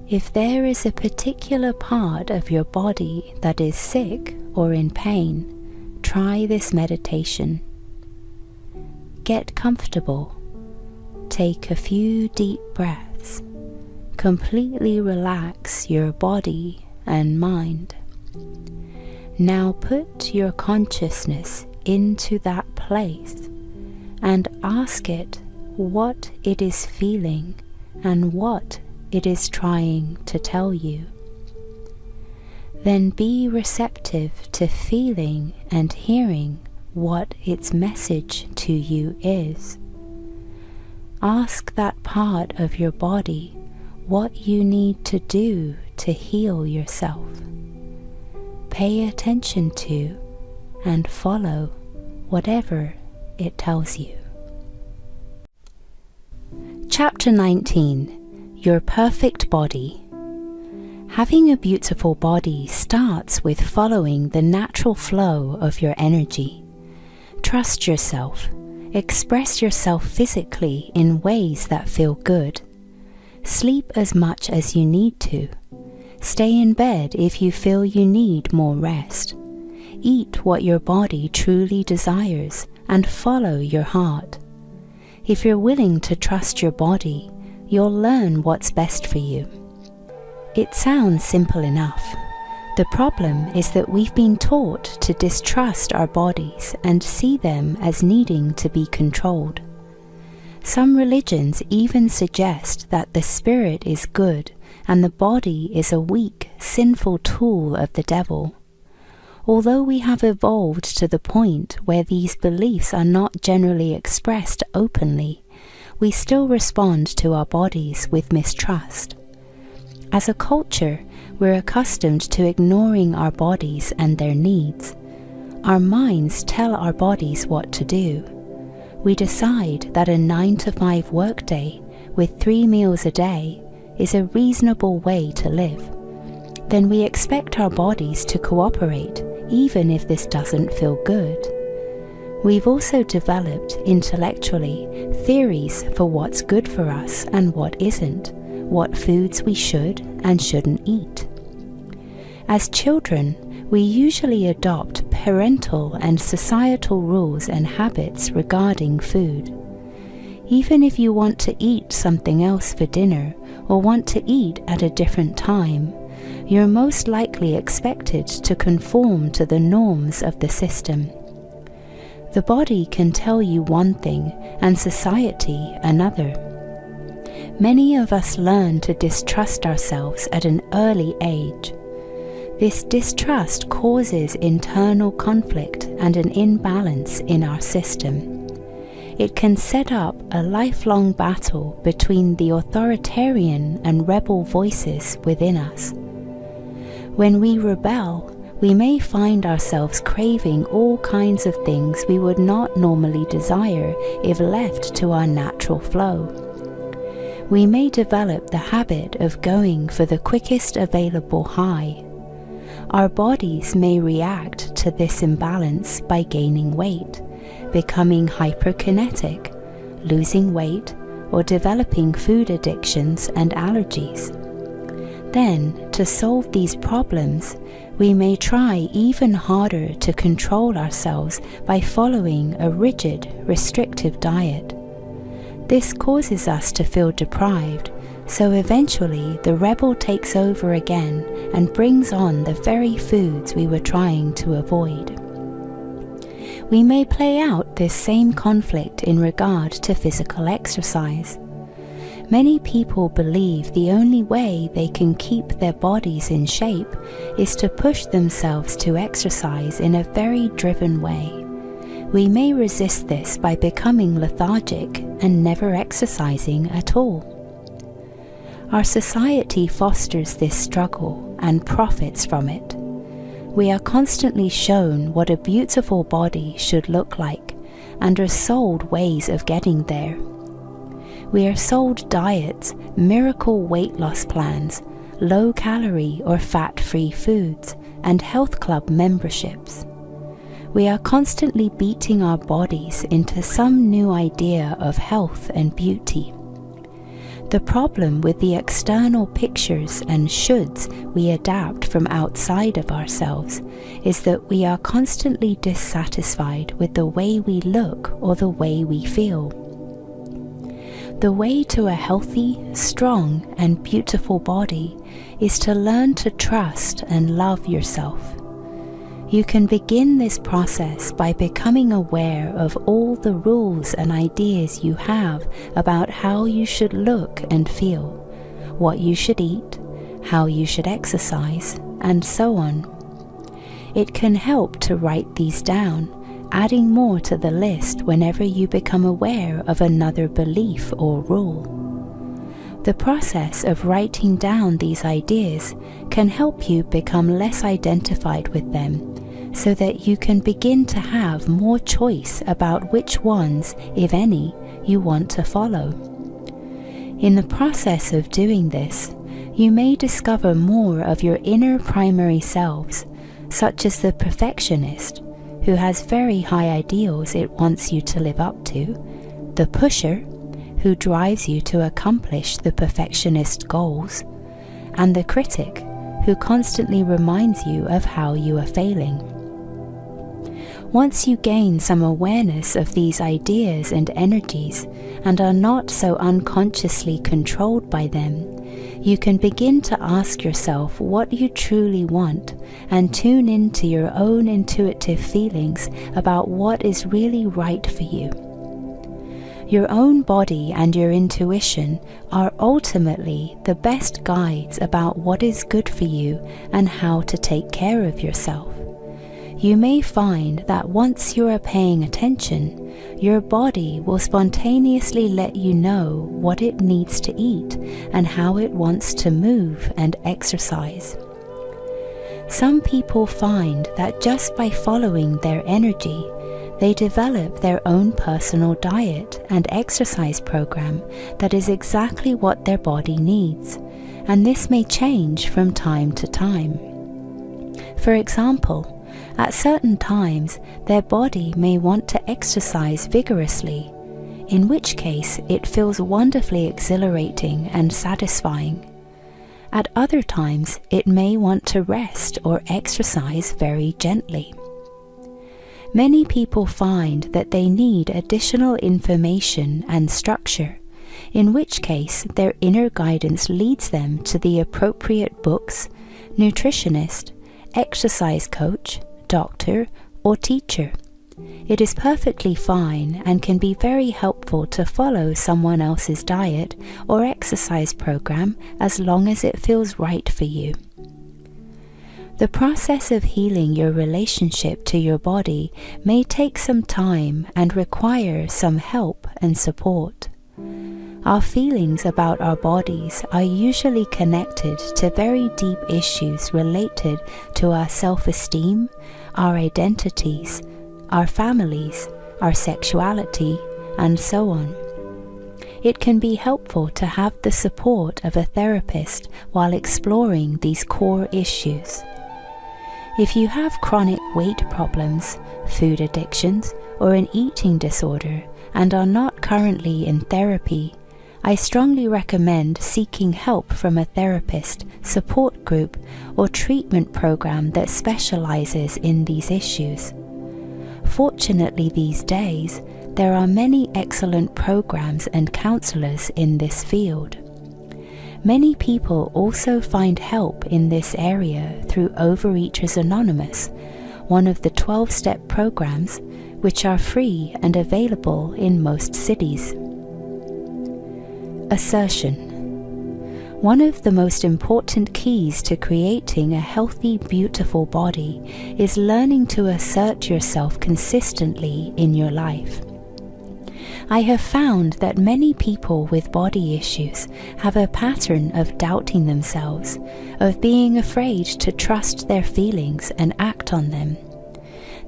If there is a particular part of your body that is sick or in pain, try this meditation. Get comfortable. Take a few deep breaths. Completely relax your body and mind. Now put your consciousness into that place and ask it what it is feeling and what it is trying to tell you. Then be receptive to feeling and hearing what its message to you is. Ask that part of your body what you need to do to heal yourself. Pay attention to and follow whatever it tells you. Chapter 19. Your perfect body. Having a beautiful body starts with following the natural flow of your energy. Trust yourself. Express yourself physically in ways that feel good. Sleep as much as you need to. Stay in bed if you feel you need more rest. Eat what your body truly desires and follow your heart. If you're willing to trust your body, you'll learn what's best for you. It sounds simple enough. The problem is that we've been taught to distrust our bodies and see them as needing to be controlled. Some religions even suggest that the spirit is good and the body is a weak, sinful tool of the devil. Although we have evolved to the point where these beliefs are not generally expressed openly, we still respond to our bodies with mistrust. As a culture, we're accustomed to ignoring our bodies and their needs. Our minds tell our bodies what to do. We decide that a 9-to-5 workday with 3 meals a day is a reasonable way to live. Then we expect our bodies to cooperate, even if this doesn't feel good. We've also developed intellectually theories for what's good for us and what isn't, what foods we should and shouldn't eat. As children, we usually adopt parental and societal rules and habits regarding food. Even if you want to eat something else for dinner or want to eat at a different time, you're most likely expected to conform to the norms of the system. The body can tell you one thing and society another. Many of us learn to distrust ourselves at an early age. This distrust causes internal conflict and an imbalance in our system. It can set up a lifelong battle between the authoritarian and rebel voices within us. When we rebel, we may find ourselves craving all kinds of things we would not normally desire if left to our natural flow. We may develop the habit of going for the quickest available high. Our bodies may react to this imbalance by gaining weight, becoming hyperkinetic, losing weight, or developing food addictions and allergies. Then, to solve these problems, we may try even harder to control ourselves by following a rigid, restrictive diet. This causes us to feel deprived, So eventually the rebel takes over again and brings on the very foods we were trying to avoid. We may play out this same conflict in regard to physical exercise. Many people believe the only way they can keep their bodies in shape is to push themselves to exercise in a very driven way. We may resist this by becoming lethargic and never exercising at all. Our society fosters this struggle and profits from it. We are constantly shown what a beautiful body should look like and are sold ways of getting there. We are sold diets, miracle weight loss plans, low-calorie or fat-free foods, and health club memberships. We are constantly beating our bodies into some new idea of health and beauty. The problem with the external pictures and shoulds we adapt from outside of ourselves is that we are constantly dissatisfied with the way we look or the way we feel. The way to a healthy, strong, and beautiful body is to learn to trust and love yourself. You can begin this process by becoming aware of all the rules and ideas you have about how you should look and feel, what you should eat, how you should exercise, and so on. It can help to write these down, adding more to the list whenever you become aware of another belief or rule. The process of writing down these ideas can help you become less identified with them, so that you can begin to have more choice about which ones, if any, you want to follow. In the process of doing this, you may discover more of your inner primary selves, such as the perfectionist, who has very high ideals it wants you to live up to, the pusher, who drives you to accomplish the perfectionist goals, and the critic, who constantly reminds you of how you are failing. Once you gain some awareness of these ideas and energies and are not so unconsciously controlled by them, you can begin to ask yourself what you truly want and tune into your own intuitive feelings about what is really right for you. Your own body and your intuition are ultimately the best guides about what is good for you and how to take care of yourself. You may find that once you are paying attention, your body will spontaneously let you know what it needs to eat and how it wants to move and exercise. Some people find that just by following their energy, they develop their own personal diet and exercise program that is exactly what their body needs, and this may change from time to time. For example, at certain times, their body may want to exercise vigorously, in which case it feels wonderfully exhilarating and satisfying. At other times, it may want to rest or exercise very gently. Many people find that they need additional information and structure, in which case their inner guidance leads them to the appropriate books, nutritionist, exercise coach, doctor, or teacher. It is perfectly fine and can be very helpful to follow someone else's diet or exercise program as long as it feels right for you. The process of healing your relationship to your body may take some time and require some help and support. Our feelings about our bodies are usually connected to very deep issues related to our self-esteem, our identities, our families, our sexuality, and so on. It can be helpful to have the support of a therapist while exploring these core issues. If you have chronic weight problems, food addictions, or an eating disorder and are not currently in therapy, I strongly recommend seeking help from a therapist, support group, or treatment program that specializes in these issues. Fortunately, these days, there are many excellent programs and counselors in this field. Many people also find help in this area through Overeaters Anonymous, one of the 12-step programs which are free and available in most cities. Assertion. One of the most important keys to creating a healthy, beautiful body is learning to assert yourself consistently in your life. I have found that many people with body issues have a pattern of doubting themselves, of being afraid to trust their feelings and act on them.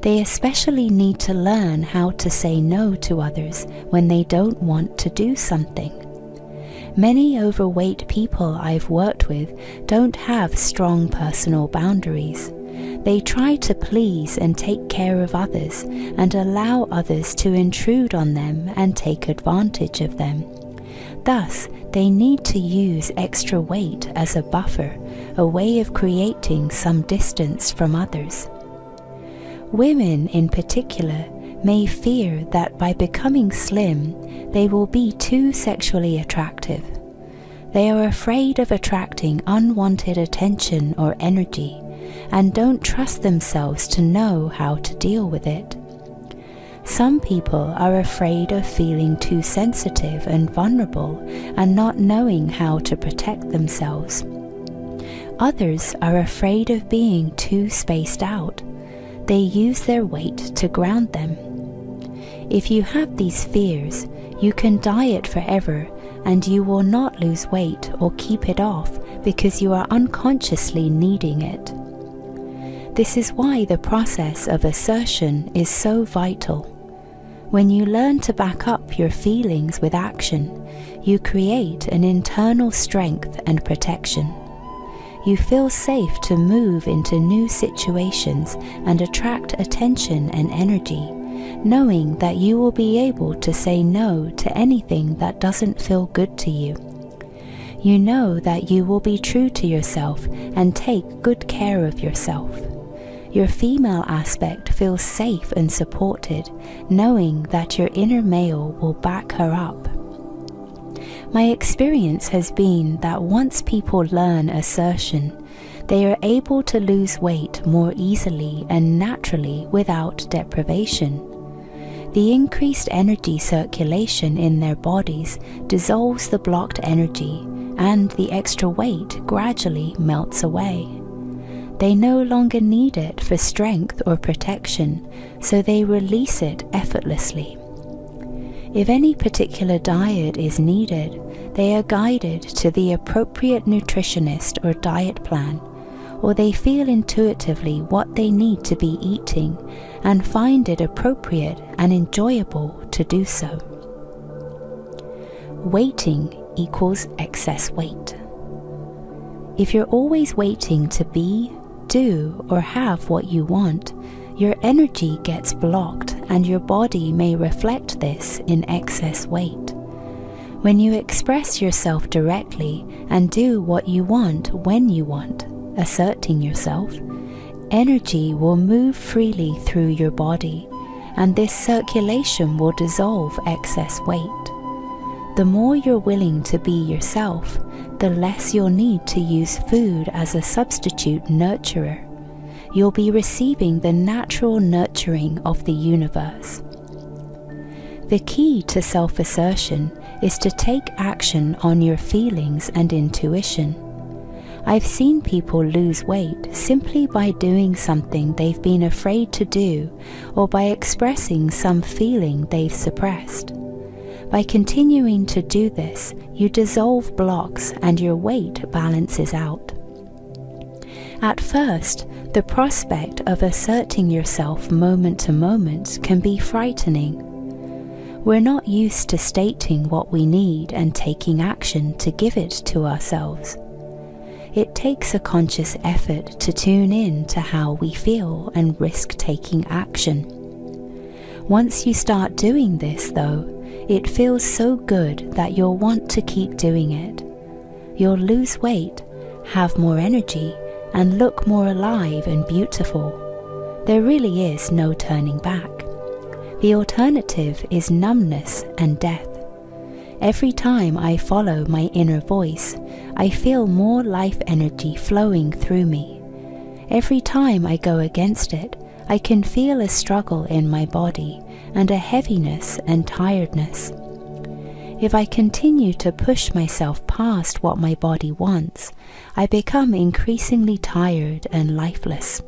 They especially need to learn how to say no to others when they don't want to do something. Many overweight people I've worked with don't have strong personal boundaries. They try to please and take care of others and allow others to intrude on them and take advantage of them. Thus, they need to use extra weight as a buffer, a way of creating some distance from others. Women in particular may fear that by becoming slim, they will be too sexually attractive. They are afraid of attracting unwanted attention or energy, and don't trust themselves to know how to deal with it. Some people are afraid of feeling too sensitive and vulnerable and not knowing how to protect themselves. Others are afraid of being too spaced out. They use their weight to ground them. If you have these fears, you can diet forever and you will not lose weight or keep it off because you are unconsciously needing it. This is why the process of assertion is so vital. When you learn to back up your feelings with action, you create an internal strength and protection. You feel safe to move into new situations and attract attention and energy, knowing that you will be able to say no to anything that doesn't feel good to you. You know that you will be true to yourself and take good care of yourself. Your female aspect feels safe and supported, knowing that your inner male will back her up. My experience has been that once people learn assertion, they are able to lose weight more easily and naturally without deprivation. The increased energy circulation in their bodies dissolves the blocked energy, and the extra weight gradually melts away. They no longer need it for strength or protection, so they release it effortlessly. If any particular diet is needed, they are guided to the appropriate nutritionist or diet plan, or they feel intuitively what they need to be eating and find it appropriate and enjoyable to do so. Waiting equals excess weight. If you're always waiting to be, do, or have what you want, your energy gets blocked and your body may reflect this in excess weight. When you express yourself directly and do what you want when you want, asserting yourself, energy will move freely through your body, and this circulation will dissolve excess weight. The more you're willing to be yourself, the less you'll need to use food as a substitute nurturer. You'll be receiving the natural nurturing of the universe. The key to self-assertion is to take action on your feelings and intuition. I've seen people lose weight simply by doing something they've been afraid to do or by expressing some feeling they've suppressed. By continuing to do this, you dissolve blocks and your weight balances out. At first, the prospect of asserting yourself moment to moment can be frightening. We're not used to stating what we need and taking action to give it to ourselves. It takes a conscious effort to tune in to how we feel and risk taking action. Once you start doing this, though, it feels so good that you'll want to keep doing it. You'll lose weight, have more energy, and look more alive and beautiful. There really is no turning back. The alternative is numbness and death. Every time I follow my inner voice, I feel more life energy flowing through me. Every time I go against it, I can feel a struggle in my body and a heaviness and tiredness. If I continue to push myself past what my body wants, I become increasingly tired and lifeless.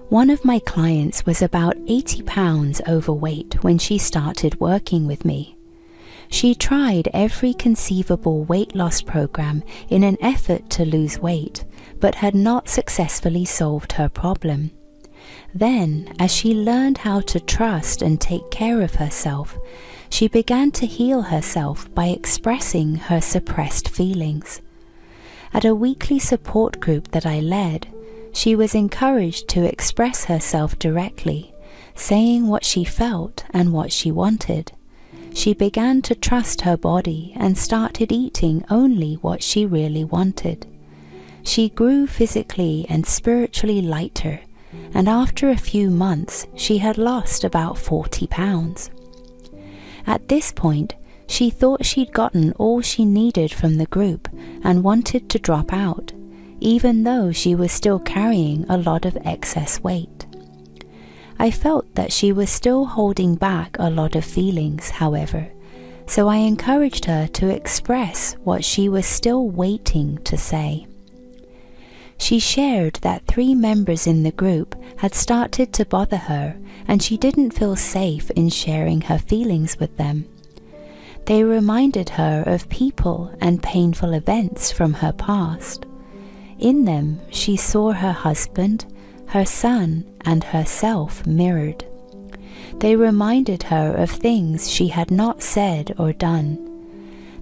One of my clients was about 80 pounds overweight when she started working with me. She tried every conceivable weight loss program in an effort to lose weight, but had not successfully solved her problem. Then, as she learned how to trust and take care of herself, she began to heal herself by expressing her suppressed feelings. At a weekly support group that I led, she was encouraged to express herself directly, saying what she felt and what she wanted. She began to trust her body and started eating only what she really wanted. She grew physically and spiritually lighter, and after a few months she had lost about 40 pounds. At this point, she thought she'd gotten all she needed from the group and wanted to drop out, even though she was still carrying a lot of excess weight. I felt that she was still holding back a lot of feelings, however, so I encouraged her to express what she was still waiting to say. She shared that 3 members in the group had started to bother her and she didn't feel safe in sharing her feelings with them. They reminded her of people and painful events from her past. In them, she saw her husband, her son, and herself mirrored. They reminded her of things she had not said or done.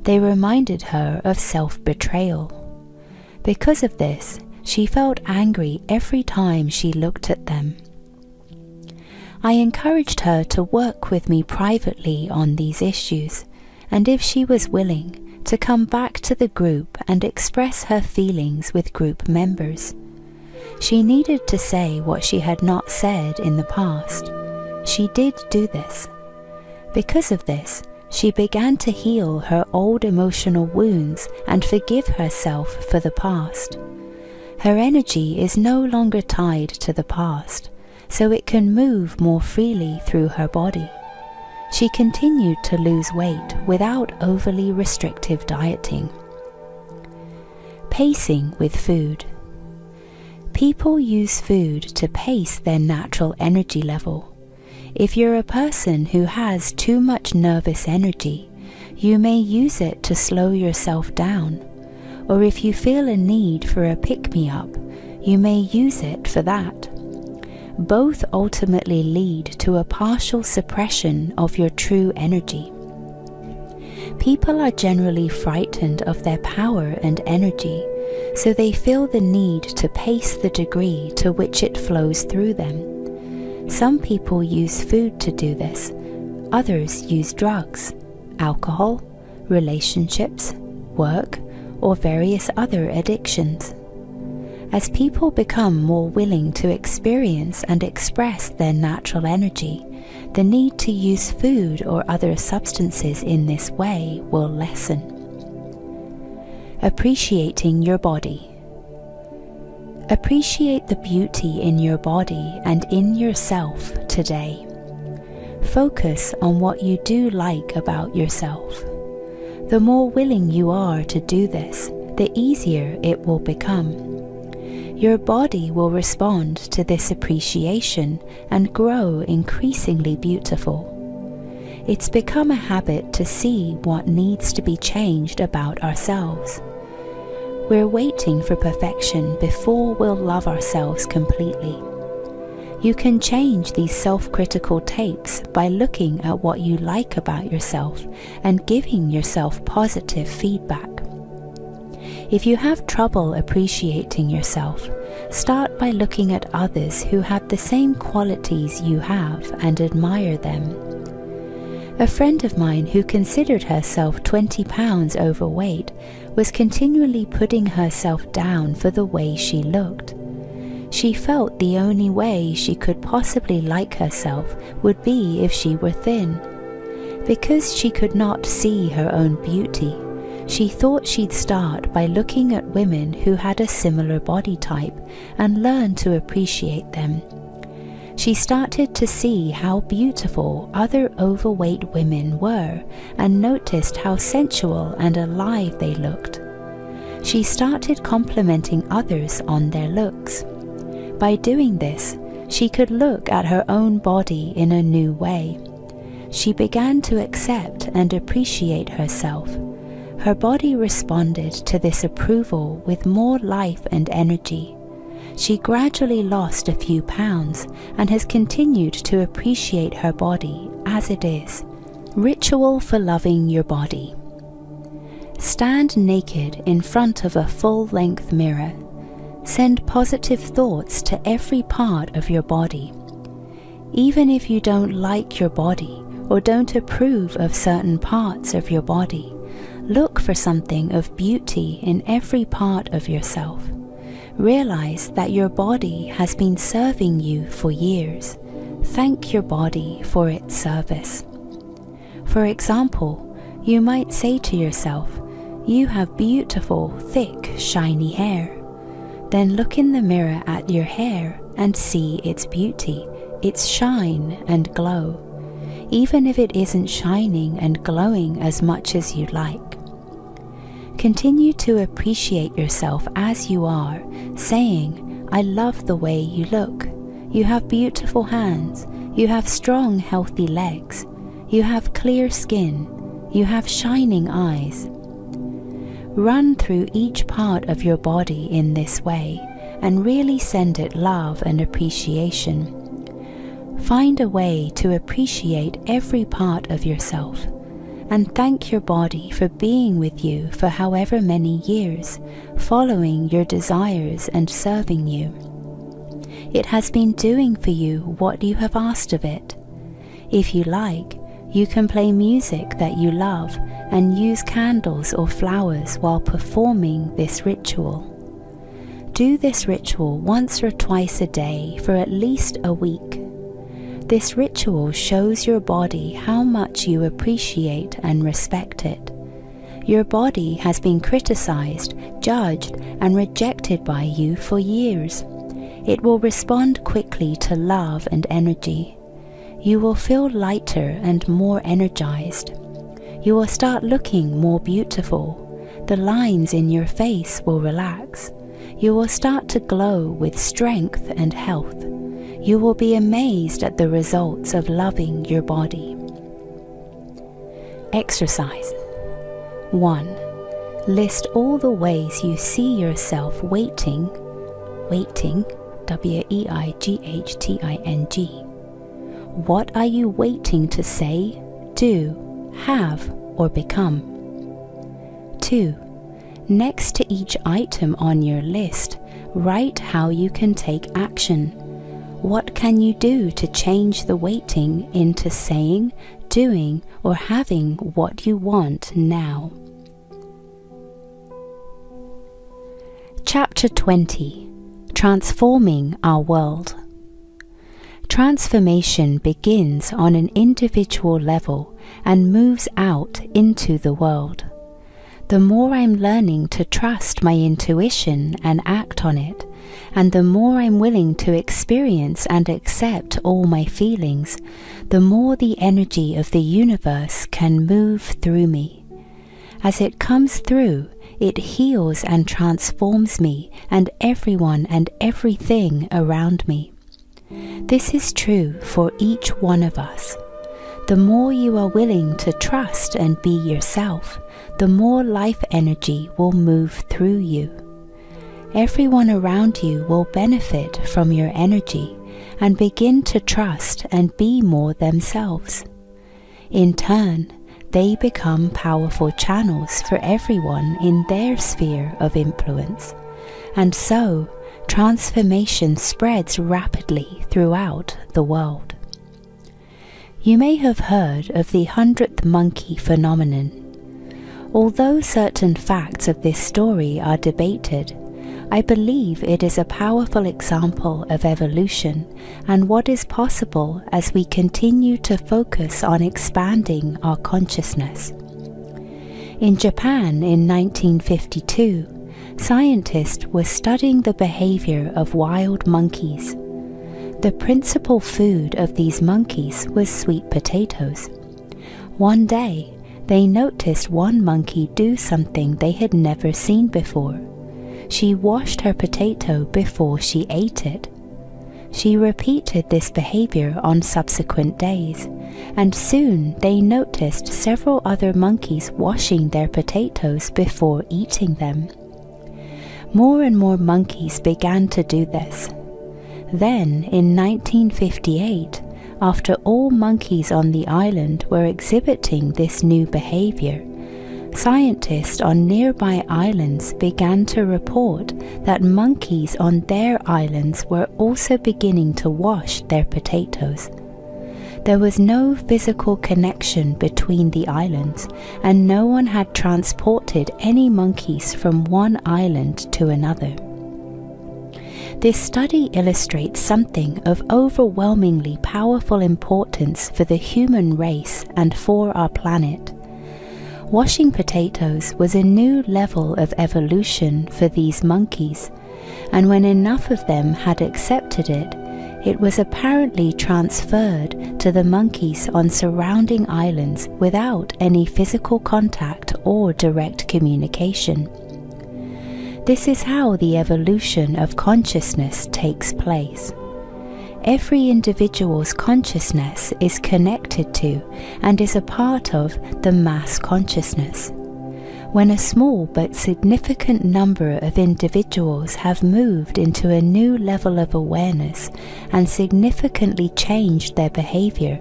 They reminded her of self-betrayal. Because of this, she felt angry every time she looked at them. I encouraged her to work with me privately on these issues, and if she was willing, to come back to the group and express her feelings with group members. She needed to say what she had not said in the past. She did do this. Because of this, she began to heal her old emotional wounds and forgive herself for the past. Her energy is no longer tied to the past, so it can move more freely through her body. She continued to lose weight without overly restrictive dieting. Pacing with food. People use food to pace their natural energy level. If you're a person who has too much nervous energy, you may use it to slow yourself down. Or if you feel a need for a pick-me-up, you may use it for that. Both ultimately lead to a partial suppression of your true energy. People are generally frightened of their power and energy, so they feel the need to pace the degree to which it flows through them. Some people use food to do this. Others use drugs, alcohol, relationships, work, or various other addictions. As people become more willing to experience and express their natural energy, the need to use food or other substances in this way will lessen. Appreciating your body. Appreciate the beauty in your body and in yourself today. Focus on what you do like about yourself. The more willing you are to do this, the easier it will become. Your body will respond to this appreciation and grow increasingly beautiful. It's become a habit to see what needs to be changed about ourselves. We're waiting for perfection before we'll love ourselves completely. You can change these self-critical tapes by looking at what you like about yourself and giving yourself positive feedback. If you have trouble appreciating yourself, start by looking at others who have the same qualities you have and admire them. A friend of mine who considered herself 20 pounds overweight was continually putting herself down for the way she looked. She felt the only way she could possibly like herself would be if she were thin. Because she could not see her own beauty, she thought she'd start by looking at women who had a similar body type and learn to appreciate them. She started to see how beautiful other overweight women were and noticed how sensual and alive they looked. She started complimenting others on their looks. By doing this, she could look at her own body in a new way. She began to accept and appreciate herself. Her body responded to this approval with more life and energy. She gradually lost a few pounds and has continued to appreciate her body as it is. Ritual for loving your body. Stand naked in front of a full-length mirror. Send positive thoughts to every part of your body. Even if you don't like your body or don't approve of certain parts of your body, look for something of beauty in every part of yourself. Realize that your body has been serving you for years. Thank your body for its service. For example, you might say to yourself, "You have beautiful, thick, shiny hair." Then look in the mirror at your hair and see its beauty, its shine and glow, even if it isn't shining and glowing as much as you'd like. Continue to appreciate yourself as you are, saying, "I love the way you look. You have beautiful hands. You have strong, healthy legs. You have clear skin. You have shining eyes." Run through each part of your body in this way and really send it love and appreciation. Find a way to appreciate every part of yourself and thank your body for being with you for however many years, following your desires and serving you. It has been doing for you what you have asked of it. If you like, you can play music that you love and use candles or flowers while performing this ritual. Do this ritual once or twice a day for at least a week. This ritual shows your body how much you appreciate and respect it. Your body has been criticized, judged, and rejected by you for years. It will respond quickly to love and energy. You will feel lighter and more energized. You will start looking more beautiful. The lines in your face will relax. You will start to glow with strength and health. You will be amazed at the results of loving your body. Exercise. 1. List all the ways you see yourself waiting, weighting, W-E-I-G-H-T-I-N-G. What are you waiting to say, do, have, or become? 2. Next to each item on your list, write how you can take action. What can you do to change the waiting into saying, doing, or having what you want now? Chapter 20. Transforming our world. Transformation begins on an individual level and moves out into the world. The more I'm learning to trust my intuition and act on it, and the more I'm willing to experience and accept all my feelings, the more the energy of the universe can move through me. As it comes through, it heals and transforms me and everyone and everything around me. This is true for each one of us. The more you are willing to trust and be yourself, the more life energy will move through you. Everyone around you will benefit from your energy and begin to trust and be more themselves. In turn, they become powerful channels for everyone in their sphere of influence, and so transformation spreads rapidly throughout the world. You may have heard of the 100th monkey phenomenon. Although certain facts of this story are debated, I believe it is a powerful example of evolution and what is possible as we continue to focus on expanding our consciousness. In Japan in 1952, scientists were studying the behavior of wild monkeys. The principal food of these monkeys was sweet potatoes. One day, they noticed one monkey do something they had never seen before. She washed her potato before she ate it. She repeated this behavior on subsequent days, and soon they noticed several other monkeys washing their potatoes before eating them. More and more monkeys began to do this. Then, in 1958, after all monkeys on the island were exhibiting this new behavior, scientists on nearby islands began to report that monkeys on their islands were also beginning to wash their potatoes. There was no physical connection between the islands, and no one had transported any monkeys from one island to another. This study illustrates something of overwhelmingly powerful importance for the human race and for our planet. Washing potatoes was a new level of evolution for these monkeys, and when enough of them had accepted it, it was apparently transferred to the monkeys on surrounding islands without any physical contact or direct communication. This is how the evolution of consciousness takes place. Every individual's consciousness is connected to and is a part of the mass consciousness. When a small but significant number of individuals have moved into a new level of awareness and significantly changed their behavior,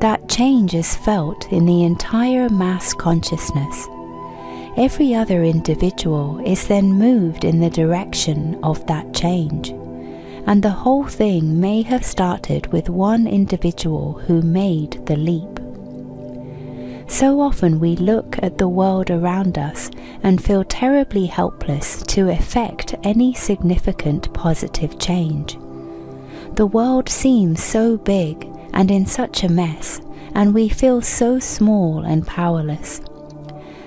that change is felt in the entire mass consciousness. Every other individual is then moved in the direction of that change, and the whole thing may have started with one individual who made the leap. So often we look at the world around us and feel terribly helpless to effect any significant positive change. The world seems so big and in such a mess, and we feel so small and powerless.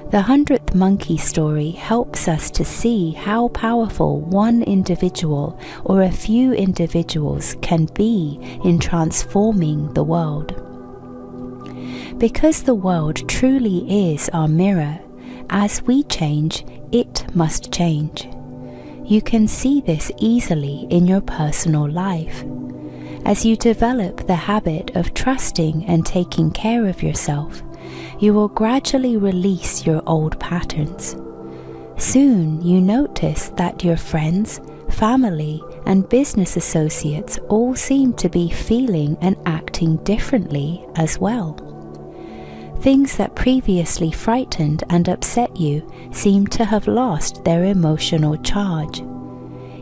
The 100th Monkey story helps us to see how powerful one individual or a few individuals can be in transforming the world. Because the world truly is our mirror, as we change, it must change. You can see this easily in your personal life. As you develop the habit of trusting and taking care of yourself, you will gradually release your old patterns. Soon you notice that your friends, family, and business associates all seem to be feeling and acting differently as well. Things that previously frightened and upset you seem to have lost their emotional charge.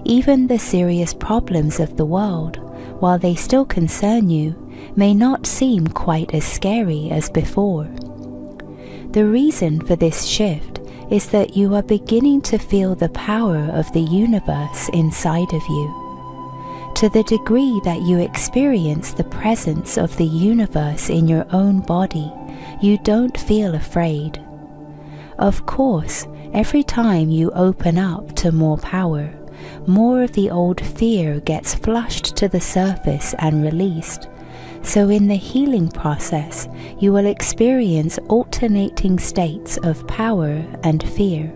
Even the serious problems of the world, while they still concern you, may not seem quite as scary as before. The reason for this shift is that you are beginning to feel the power of the universe inside of you. To the degree that you experience the presence of the universe in your own body, you don't feel afraid. Of course, every time you open up to more power, more of the old fear gets flushed to the surface and released. So in the healing process, you will experience alternating states of power and fear.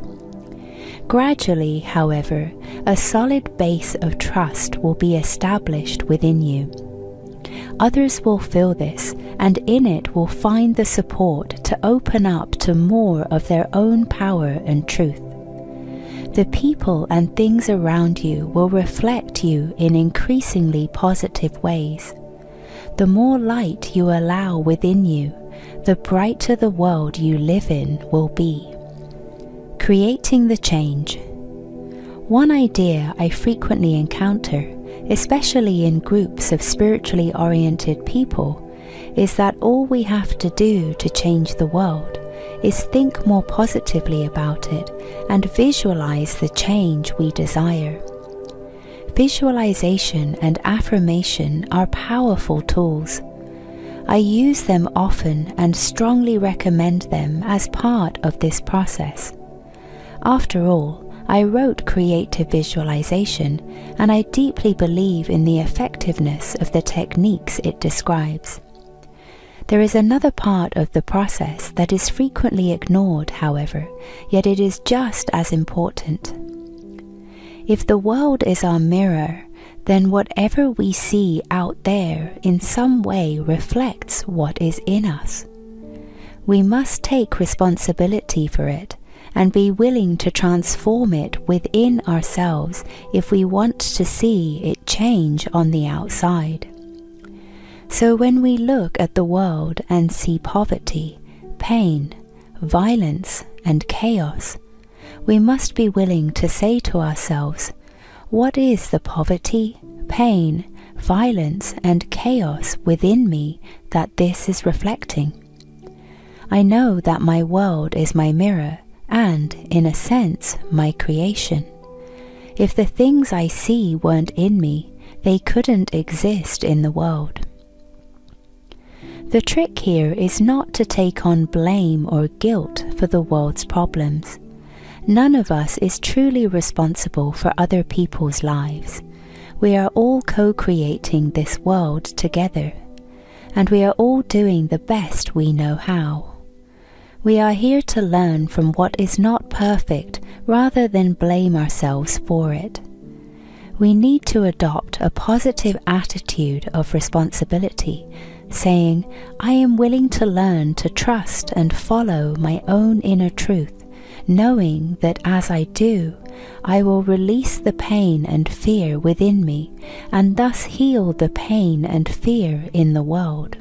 Gradually, however, a solid base of trust will be established within you. Others will feel this, and in it will find the support to open up to more of their own power and truth. The people and things around you will reflect you in increasingly positive ways. The more light you allow within you, the brighter the world you live in will be. Creating the change. One idea I frequently encounter, especially in groups of spiritually oriented people, is that all we have to do to change the world is think more positively about it and visualize the change we desire. Visualization and affirmation are powerful tools. I use them often and strongly recommend them as part of this process. After all, I wrote creative visualization, and I deeply believe in the effectiveness of the techniques it describes. There is another part of the process that is frequently ignored, however, yet it is just as important. If the world is our mirror, then whatever we see out there in some way reflects what is in us. We must take responsibility for it and be willing to transform it within ourselves if we want to see it change on the outside. So when we look at the world and see poverty, pain, violence, and chaos, we must be willing to say to ourselves, what is the poverty, pain, violence, and chaos within me that this is reflecting? I know that my world is my mirror and, in a sense, my creation. If the things I see weren't in me, they couldn't exist in the world. The trick here is not to take on blame or guilt for the world's problems. None of us is truly responsible for other people's lives. We are all co-creating this world together, and we are all doing the best we know how. We are here to learn from what is not perfect rather than blame ourselves for it. We need to adopt a positive attitude of responsibility, saying, I am willing to learn to trust and follow my own inner truth, knowing that as I do, I will release the pain and fear within me, and thus heal the pain and fear in the world.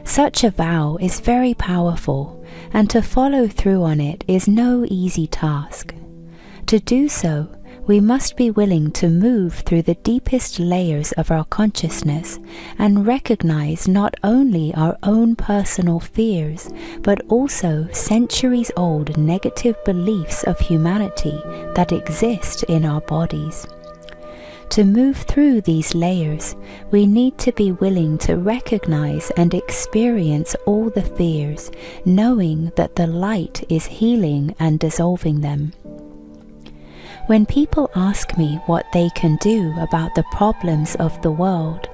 Such a vow is very powerful, and to follow through on it is no easy task. To do so, we must be willing to move through the deepest layers of our consciousness and recognize not only our own personal fears, but also centuries-old negative beliefs of humanity that exist in our bodies. To move through these layers, we need to be willing to recognize and experience all the fears, knowing that the light is healing and dissolving them. When people ask me what they can do about the problems of the world,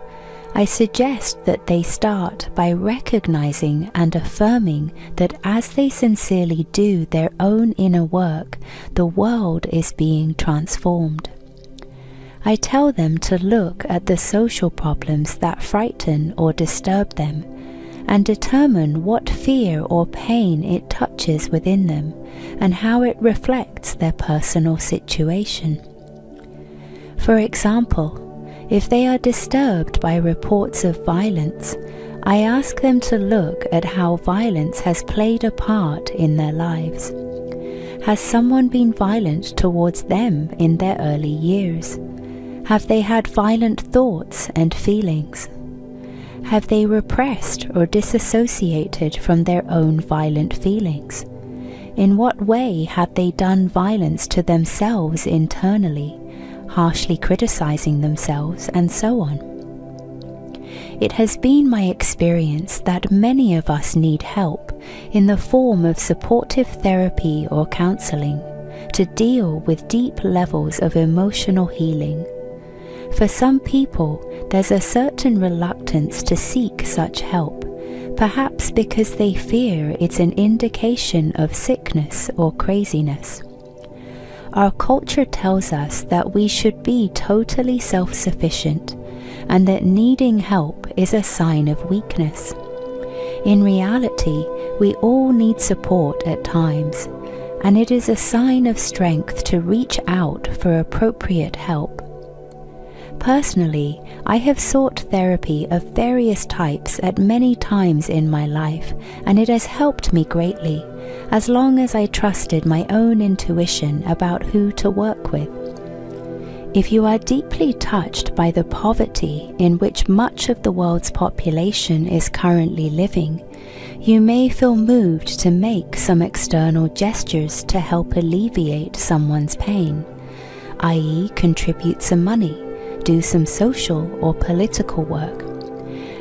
I suggest that they start by recognizing and affirming that as they sincerely do their own inner work, the world is being transformed. I tell them to look at the social problems that frighten or disturb them, and determine what fear or pain it touches within them, and how it reflects their personal situation. For example, if they are disturbed by reports of violence, I ask them to look at how violence has played a part in their lives. Has someone been violent towards them in their early years? Have they had violent thoughts and feelings? Have they repressed or disassociated from their own violent feelings? In what way have they done violence to themselves internally, harshly criticizing themselves, and so on? It has been my experience that many of us need help in the form of supportive therapy or counseling to deal with deep levels of emotional healing. For some people, there's a certain reluctance to seek such help, perhaps because they fear it's an indication of sickness or craziness. Our culture tells us that we should be totally self-sufficient, and that needing help is a sign of weakness. In reality, we all need support at times, and it is a sign of strength to reach out for appropriate help. Personally, I have sought therapy of various types at many times in my life, and it has helped me greatly, as long as I trusted my own intuition about who to work with. If you are deeply touched by the poverty in which much of the world's population is currently living, you may feel moved to make some external gestures to help alleviate someone's pain, i.e., contribute some money, do some social or political work.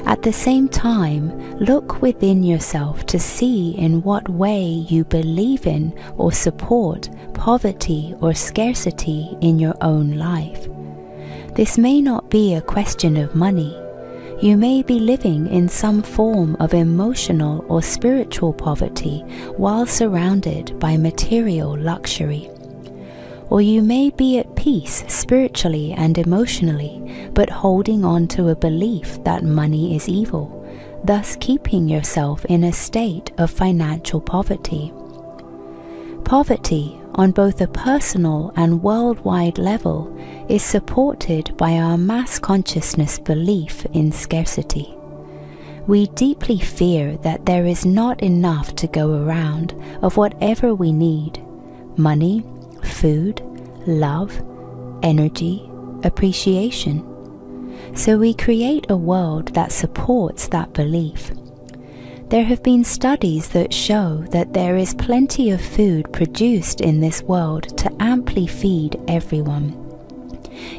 At the same time, look within yourself to see in what way you believe in or support poverty or scarcity in your own life. This may not be a question of money. You may be living in some form of emotional or spiritual poverty while surrounded by material luxury. Or you may be at peace spiritually and emotionally, but holding on to a belief that money is evil, thus keeping yourself in a state of financial poverty. Poverty, on both a personal and worldwide level, is supported by our mass consciousness belief in scarcity. We deeply fear that there is not enough to go around of whatever we need: money, food, love, energy, appreciation. So we create a world that supports that belief. There have been studies that show that there is plenty of food produced in this world to amply feed everyone.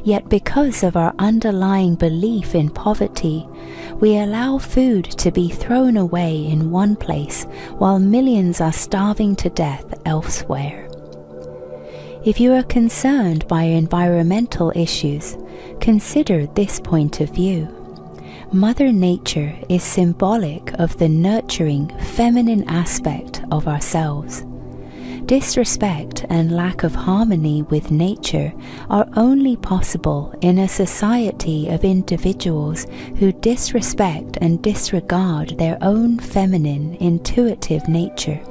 Yet because of our underlying belief in poverty, we allow food to be thrown away in one place while millions are starving to death elsewhere. If you are concerned by environmental issues, consider this point of view. Mother Nature is symbolic of the nurturing feminine aspect of ourselves. Disrespect and lack of harmony with nature are only possible in a society of individuals who disrespect and disregard their own feminine, intuitive nature.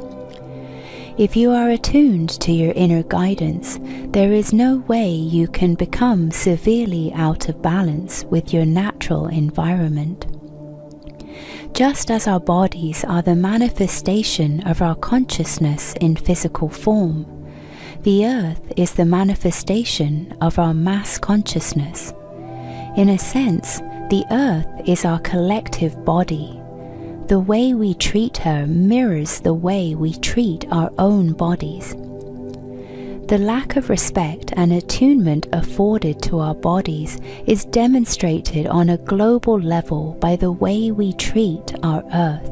If you are attuned to your inner guidance, there is no way you can become severely out of balance with your natural environment. Just as our bodies are the manifestation of our consciousness in physical form, the earth is the manifestation of our mass consciousness. In a sense, the earth is our collective body. The way we treat her mirrors the way we treat our own bodies. The lack of respect and attunement afforded to our bodies is demonstrated on a global level by the way we treat our earth.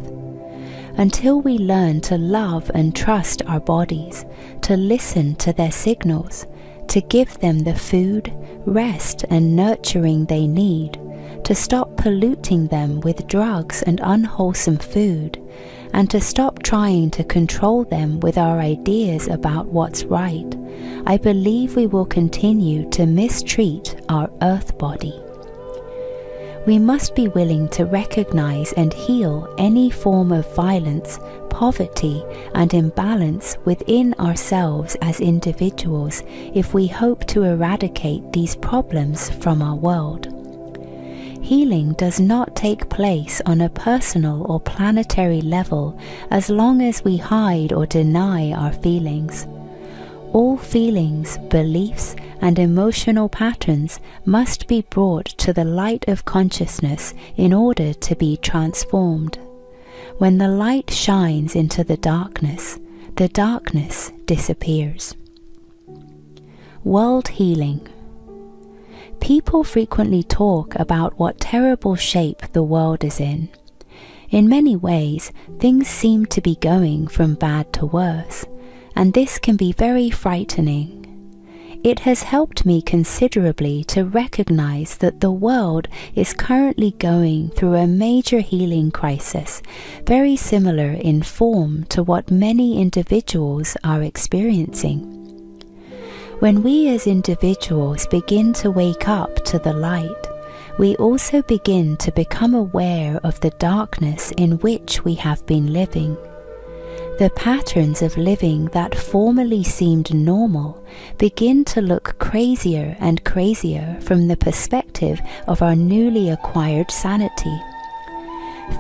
Until we learn to love and trust our bodies, to listen to their signals, to give them the food, rest, and nurturing they need, to stop polluting them with drugs and unwholesome food, and to stop trying to control them with our ideas about what's right, I believe we will continue to mistreat our earth body. We must be willing to recognize and heal any form of violence, poverty, and imbalance within ourselves as individuals if we hope to eradicate these problems from our world. Healing does not take place on a personal or planetary level as long as we hide or deny our feelings. All feelings, beliefs, and emotional patterns must be brought to the light of consciousness in order to be transformed. When the light shines into the darkness disappears. World healing. People frequently talk about what terrible shape the world is in. In many ways, things seem to be going from bad to worse, and this can be very frightening. It has helped me considerably to recognize that the world is currently going through a major healing crisis, very similar in form to what many individuals are experiencing. When we as individuals begin to wake up to the light, we also begin to become aware of the darkness in which we have been living. The patterns of living that formerly seemed normal begin to look crazier and crazier from the perspective of our newly acquired sanity.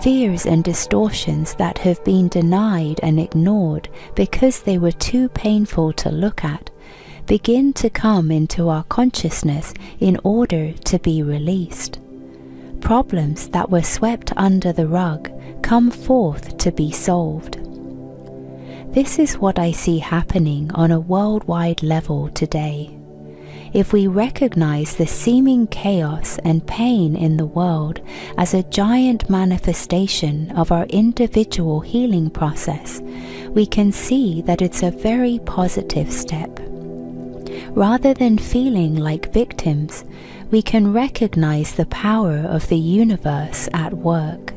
Fears and distortions that have been denied and ignored because they were too painful to look at begin to come into our consciousness in order to be released. Problems that were swept under the rug come forth to be solved. This is what I see happening on a worldwide level today. If we recognize the seeming chaos and pain in the world as a giant manifestation of our individual healing process, we can see that it's a very positive step. Rather than feeling like victims, we can recognize the power of the universe at work.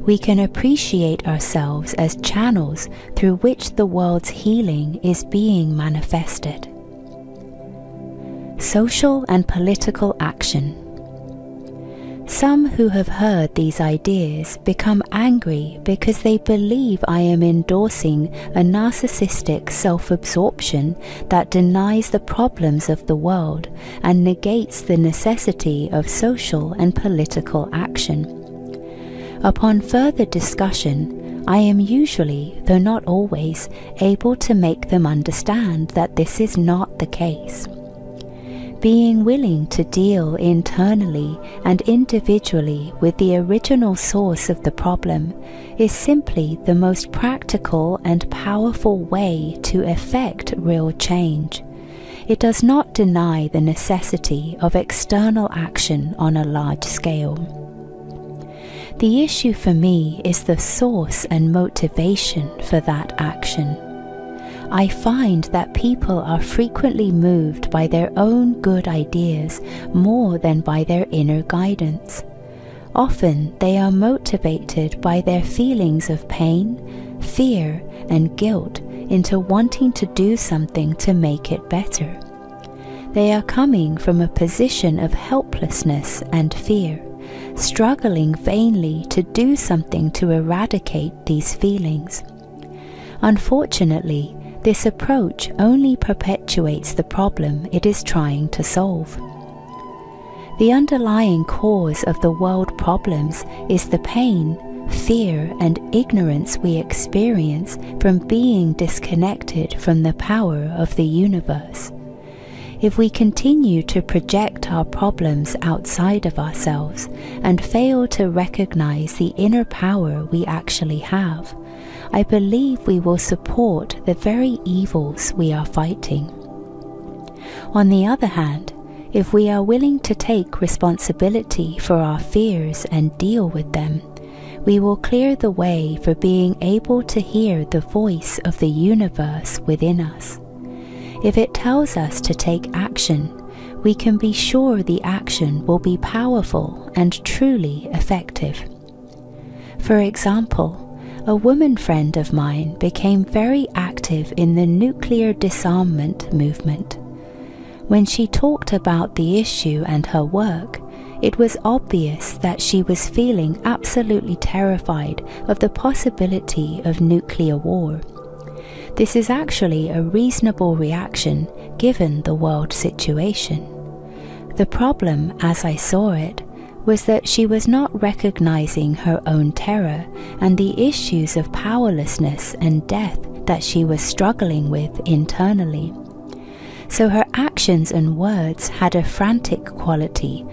We can appreciate ourselves as channels through which the world's healing is being manifested. Social and political action. Some who have heard these ideas become angry because they believe I am endorsing a narcissistic self-absorption that denies the problems of the world and negates the necessity of social and political action. Upon further discussion, I am usually, though not always, able to make them understand that this is not the case. Being willing to deal internally and individually with the original source of the problem is simply the most practical and powerful way to effect real change. It does not deny the necessity of external action on a large scale. The issue for me is the source and motivation for that action. I find that people are frequently moved by their own good ideas more than by their inner guidance. Often they are motivated by their feelings of pain, fear, and guilt into wanting to do something to make it better. They are coming from a position of helplessness and fear, struggling vainly to do something to eradicate these feelings. Unfortunately, this approach only perpetuates the problem it is trying to solve. The underlying cause of the world problems is the pain, fear, and ignorance we experience from being disconnected from the power of the universe. If we continue to project our problems outside of ourselves and fail to recognize the inner power we actually have, I believe we will support the very evils we are fighting. On the other hand, if we are willing to take responsibility for our fears and deal with them, we will clear the way for being able to hear the voice of the universe within us. If it tells us to take action, we can be sure the action will be powerful and truly effective. For example, a woman friend of mine became very active in the nuclear disarmament movement. When she talked about the issue and her work, it was obvious that she was feeling absolutely terrified of the possibility of nuclear war. This is actually a reasonable reaction given the world situation. The problem, as I saw it, was that she was not recognizing her own terror and the issues of powerlessness and death that she was struggling with internally. So her actions and words had a frantic quality,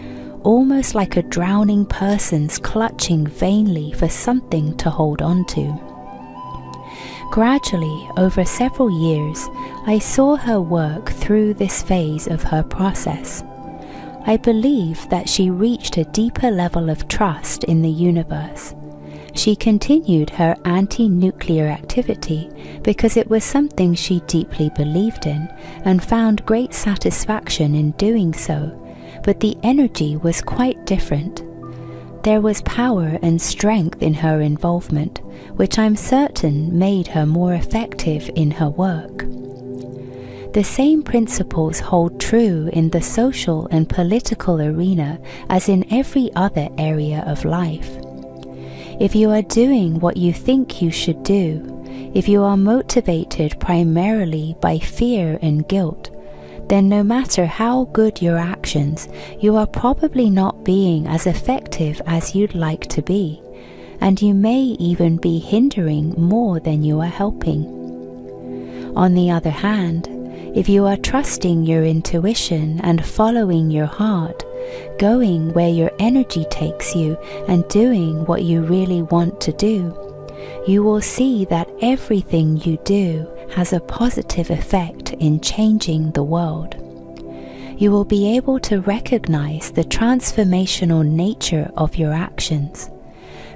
almost like a drowning person's clutching vainly for something to hold on to. Gradually, over several years, I saw her work through this phase of her process. I believe that she reached a deeper level of trust in the universe. She continued her anti-nuclear activity because it was something she deeply believed in and found great satisfaction in doing so, but the energy was quite different. There was power and strength in her involvement, which I'm certain made her more effective in her work. The same principles hold true in the social and political arena as in every other area of life. If you are doing what you think you should do, if you are motivated primarily by fear and guilt, then no matter how good your actions, you are probably not being as effective as you'd like to be, and you may even be hindering more than you are helping. On the other hand, If you are trusting your intuition and following your heart, going where your energy takes you and doing what you really want to do, you will see that everything you do has a positive effect in changing the world. You will be able to recognize the transformational nature of your actions.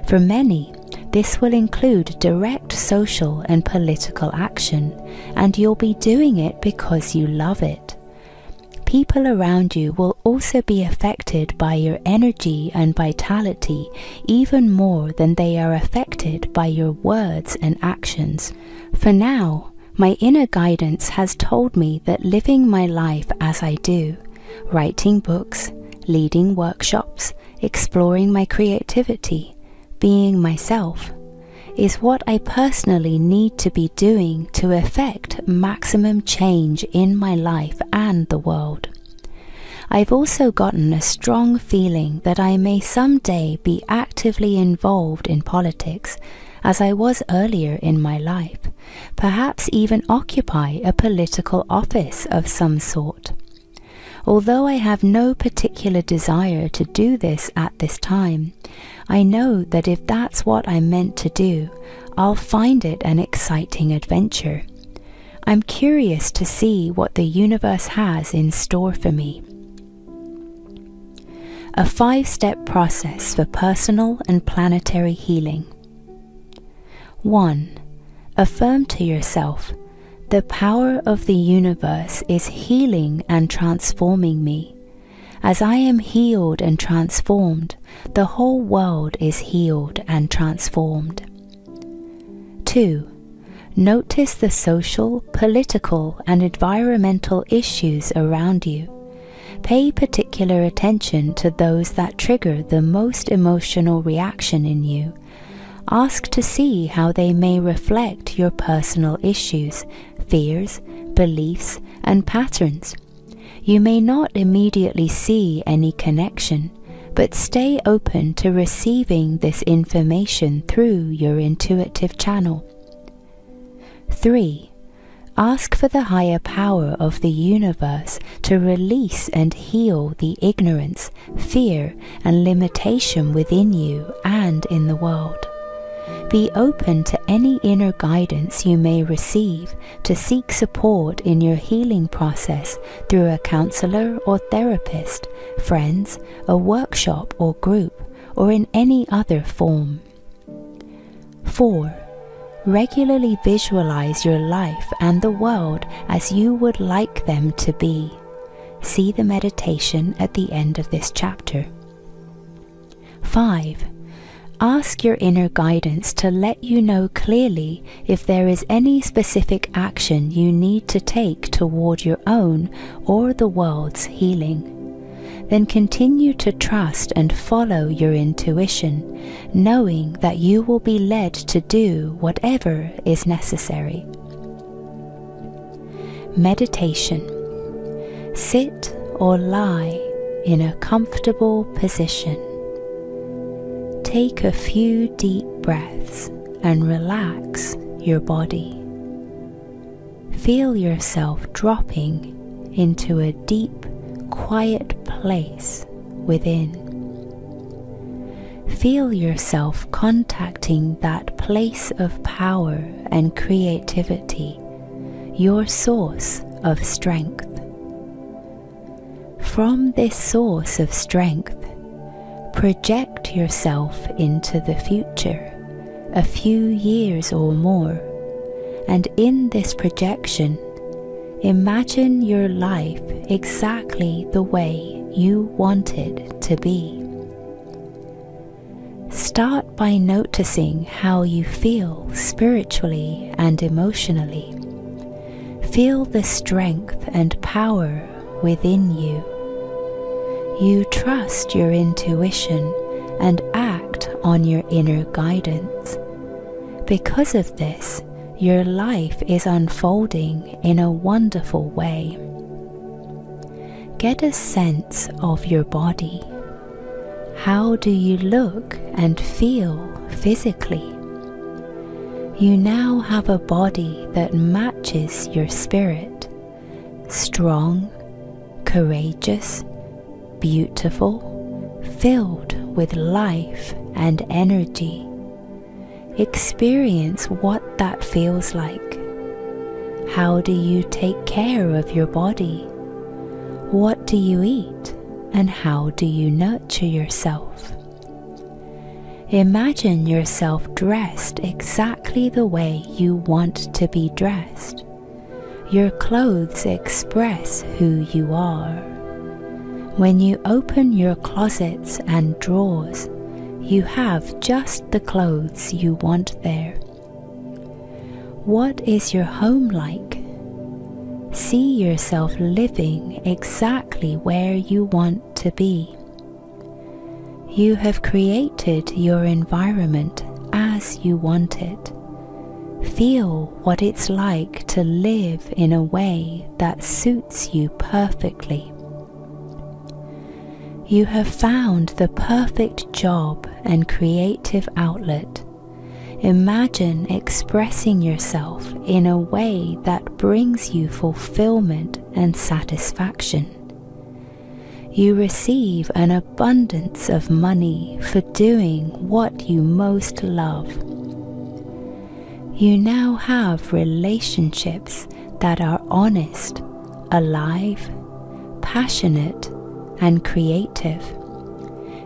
For many, this will include direct social and political action, and you'll be doing it because you love it. People around you will also be affected by your energy and vitality even more than they are affected by your words and actions. For now, my inner guidance has told me that living my life as I do, writing books, leading workshops, exploring my creativity, being myself, is what I personally need to be doing to effect maximum change in my life and the world. I've also gotten a strong feeling that I may someday be actively involved in politics, as I was earlier in my life, perhaps even occupy a political office of some sort. Although I have no particular desire to do this at this time, I know that if that's what I'm meant to do, I'll find it an exciting adventure. I'm curious to see what the universe has in store for me. A 5-step process for personal and planetary healing. 1. Affirm to yourself, the power of the universe is healing and transforming me. As I am healed and transformed, the whole world is healed and transformed. 2. Notice the social, political, and environmental issues around you. Pay particular attention to those that trigger the most emotional reaction in you. Ask to see how they may reflect your personal issues, fears, beliefs, and patterns. You may not immediately see any connection, but stay open to receiving this information through your intuitive channel. 3. Ask for the higher power of the universe to release and heal the ignorance, fear, and limitation within you and in the world. Be open to any inner guidance you may receive to seek support in your healing process through a counselor or therapist, friends, a workshop or group, or in any other form. 4. Regularly visualize your life and the world as you would like them to be. See the meditation at the end of this chapter. 5. Ask your inner guidance to let you know clearly if there is any specific action you need to take toward your own or the world's healing. Then continue to trust and follow your intuition, knowing that you will be led to do whatever is necessary. Meditation. Sit or lie in a comfortable position. Take a few deep breaths and relax your body. Feel yourself dropping into a deep, quiet place within. Feel yourself contacting that place of power and creativity, your source of strength. From this source of strength, project yourself into the future, a few years or more, and in this projection, imagine your life exactly the way you want it to be. Start by noticing how you feel spiritually and emotionally. Feel the strength and power within you. You trust your intuition and act on your inner guidance. Because of this, your life is unfolding in a wonderful way. Get a sense of your body. How do you look and feel physically? You now have a body that matches your spirit. strong, courageous, beautiful, filled with life and energy. Experience what that feels like. How do you take care of your body? What do you eat, and how do you nurture yourself? Imagine yourself dressed exactly the way you want to be dressed. Your clothes express who you are. When you open your closets and drawers, you have just the clothes you want there. What is your home like? See yourself living exactly where you want to be. You have created your environment as you want it. Feel what it's like to live in a way that suits you perfectly. You have found the perfect job and creative outlet. Imagine expressing yourself in a way that brings you fulfillment and satisfaction. You receive an abundance of money for doing what you most love. You now have relationships that are honest, alive, passionate, and creative.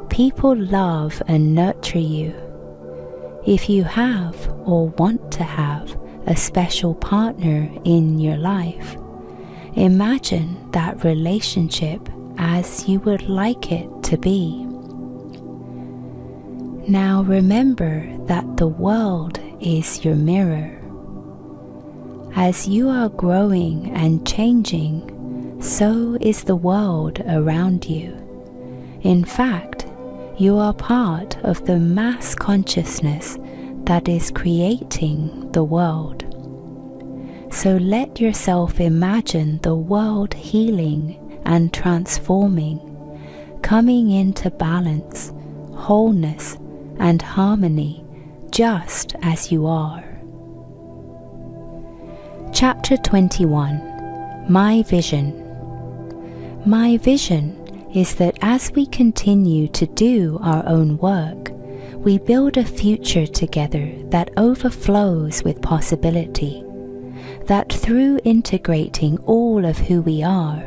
People love and nurture you. If you have or want to have a special partner in your life, imagine that relationship as you would like it to be. Now remember that the world is your mirror. As you are growing and changing, so is the world around you. In fact, you are part of the mass consciousness that is creating the world. So let yourself imagine the world healing and transforming, coming into balance, wholeness, and harmony just as you are. Chapter 21. My Vision. My vision is that as we continue to do our own work, we build a future together that overflows with possibility, that through integrating all of who we are,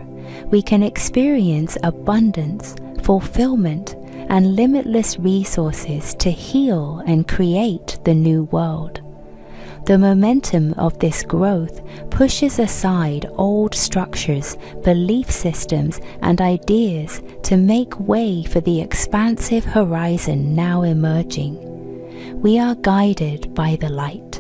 we can experience abundance, fulfillment, and limitless resources to heal and create the new world. The momentum of this growth pushes aside old structures, belief systems, and ideas to make way for the expansive horizon now emerging. We are guided by the light.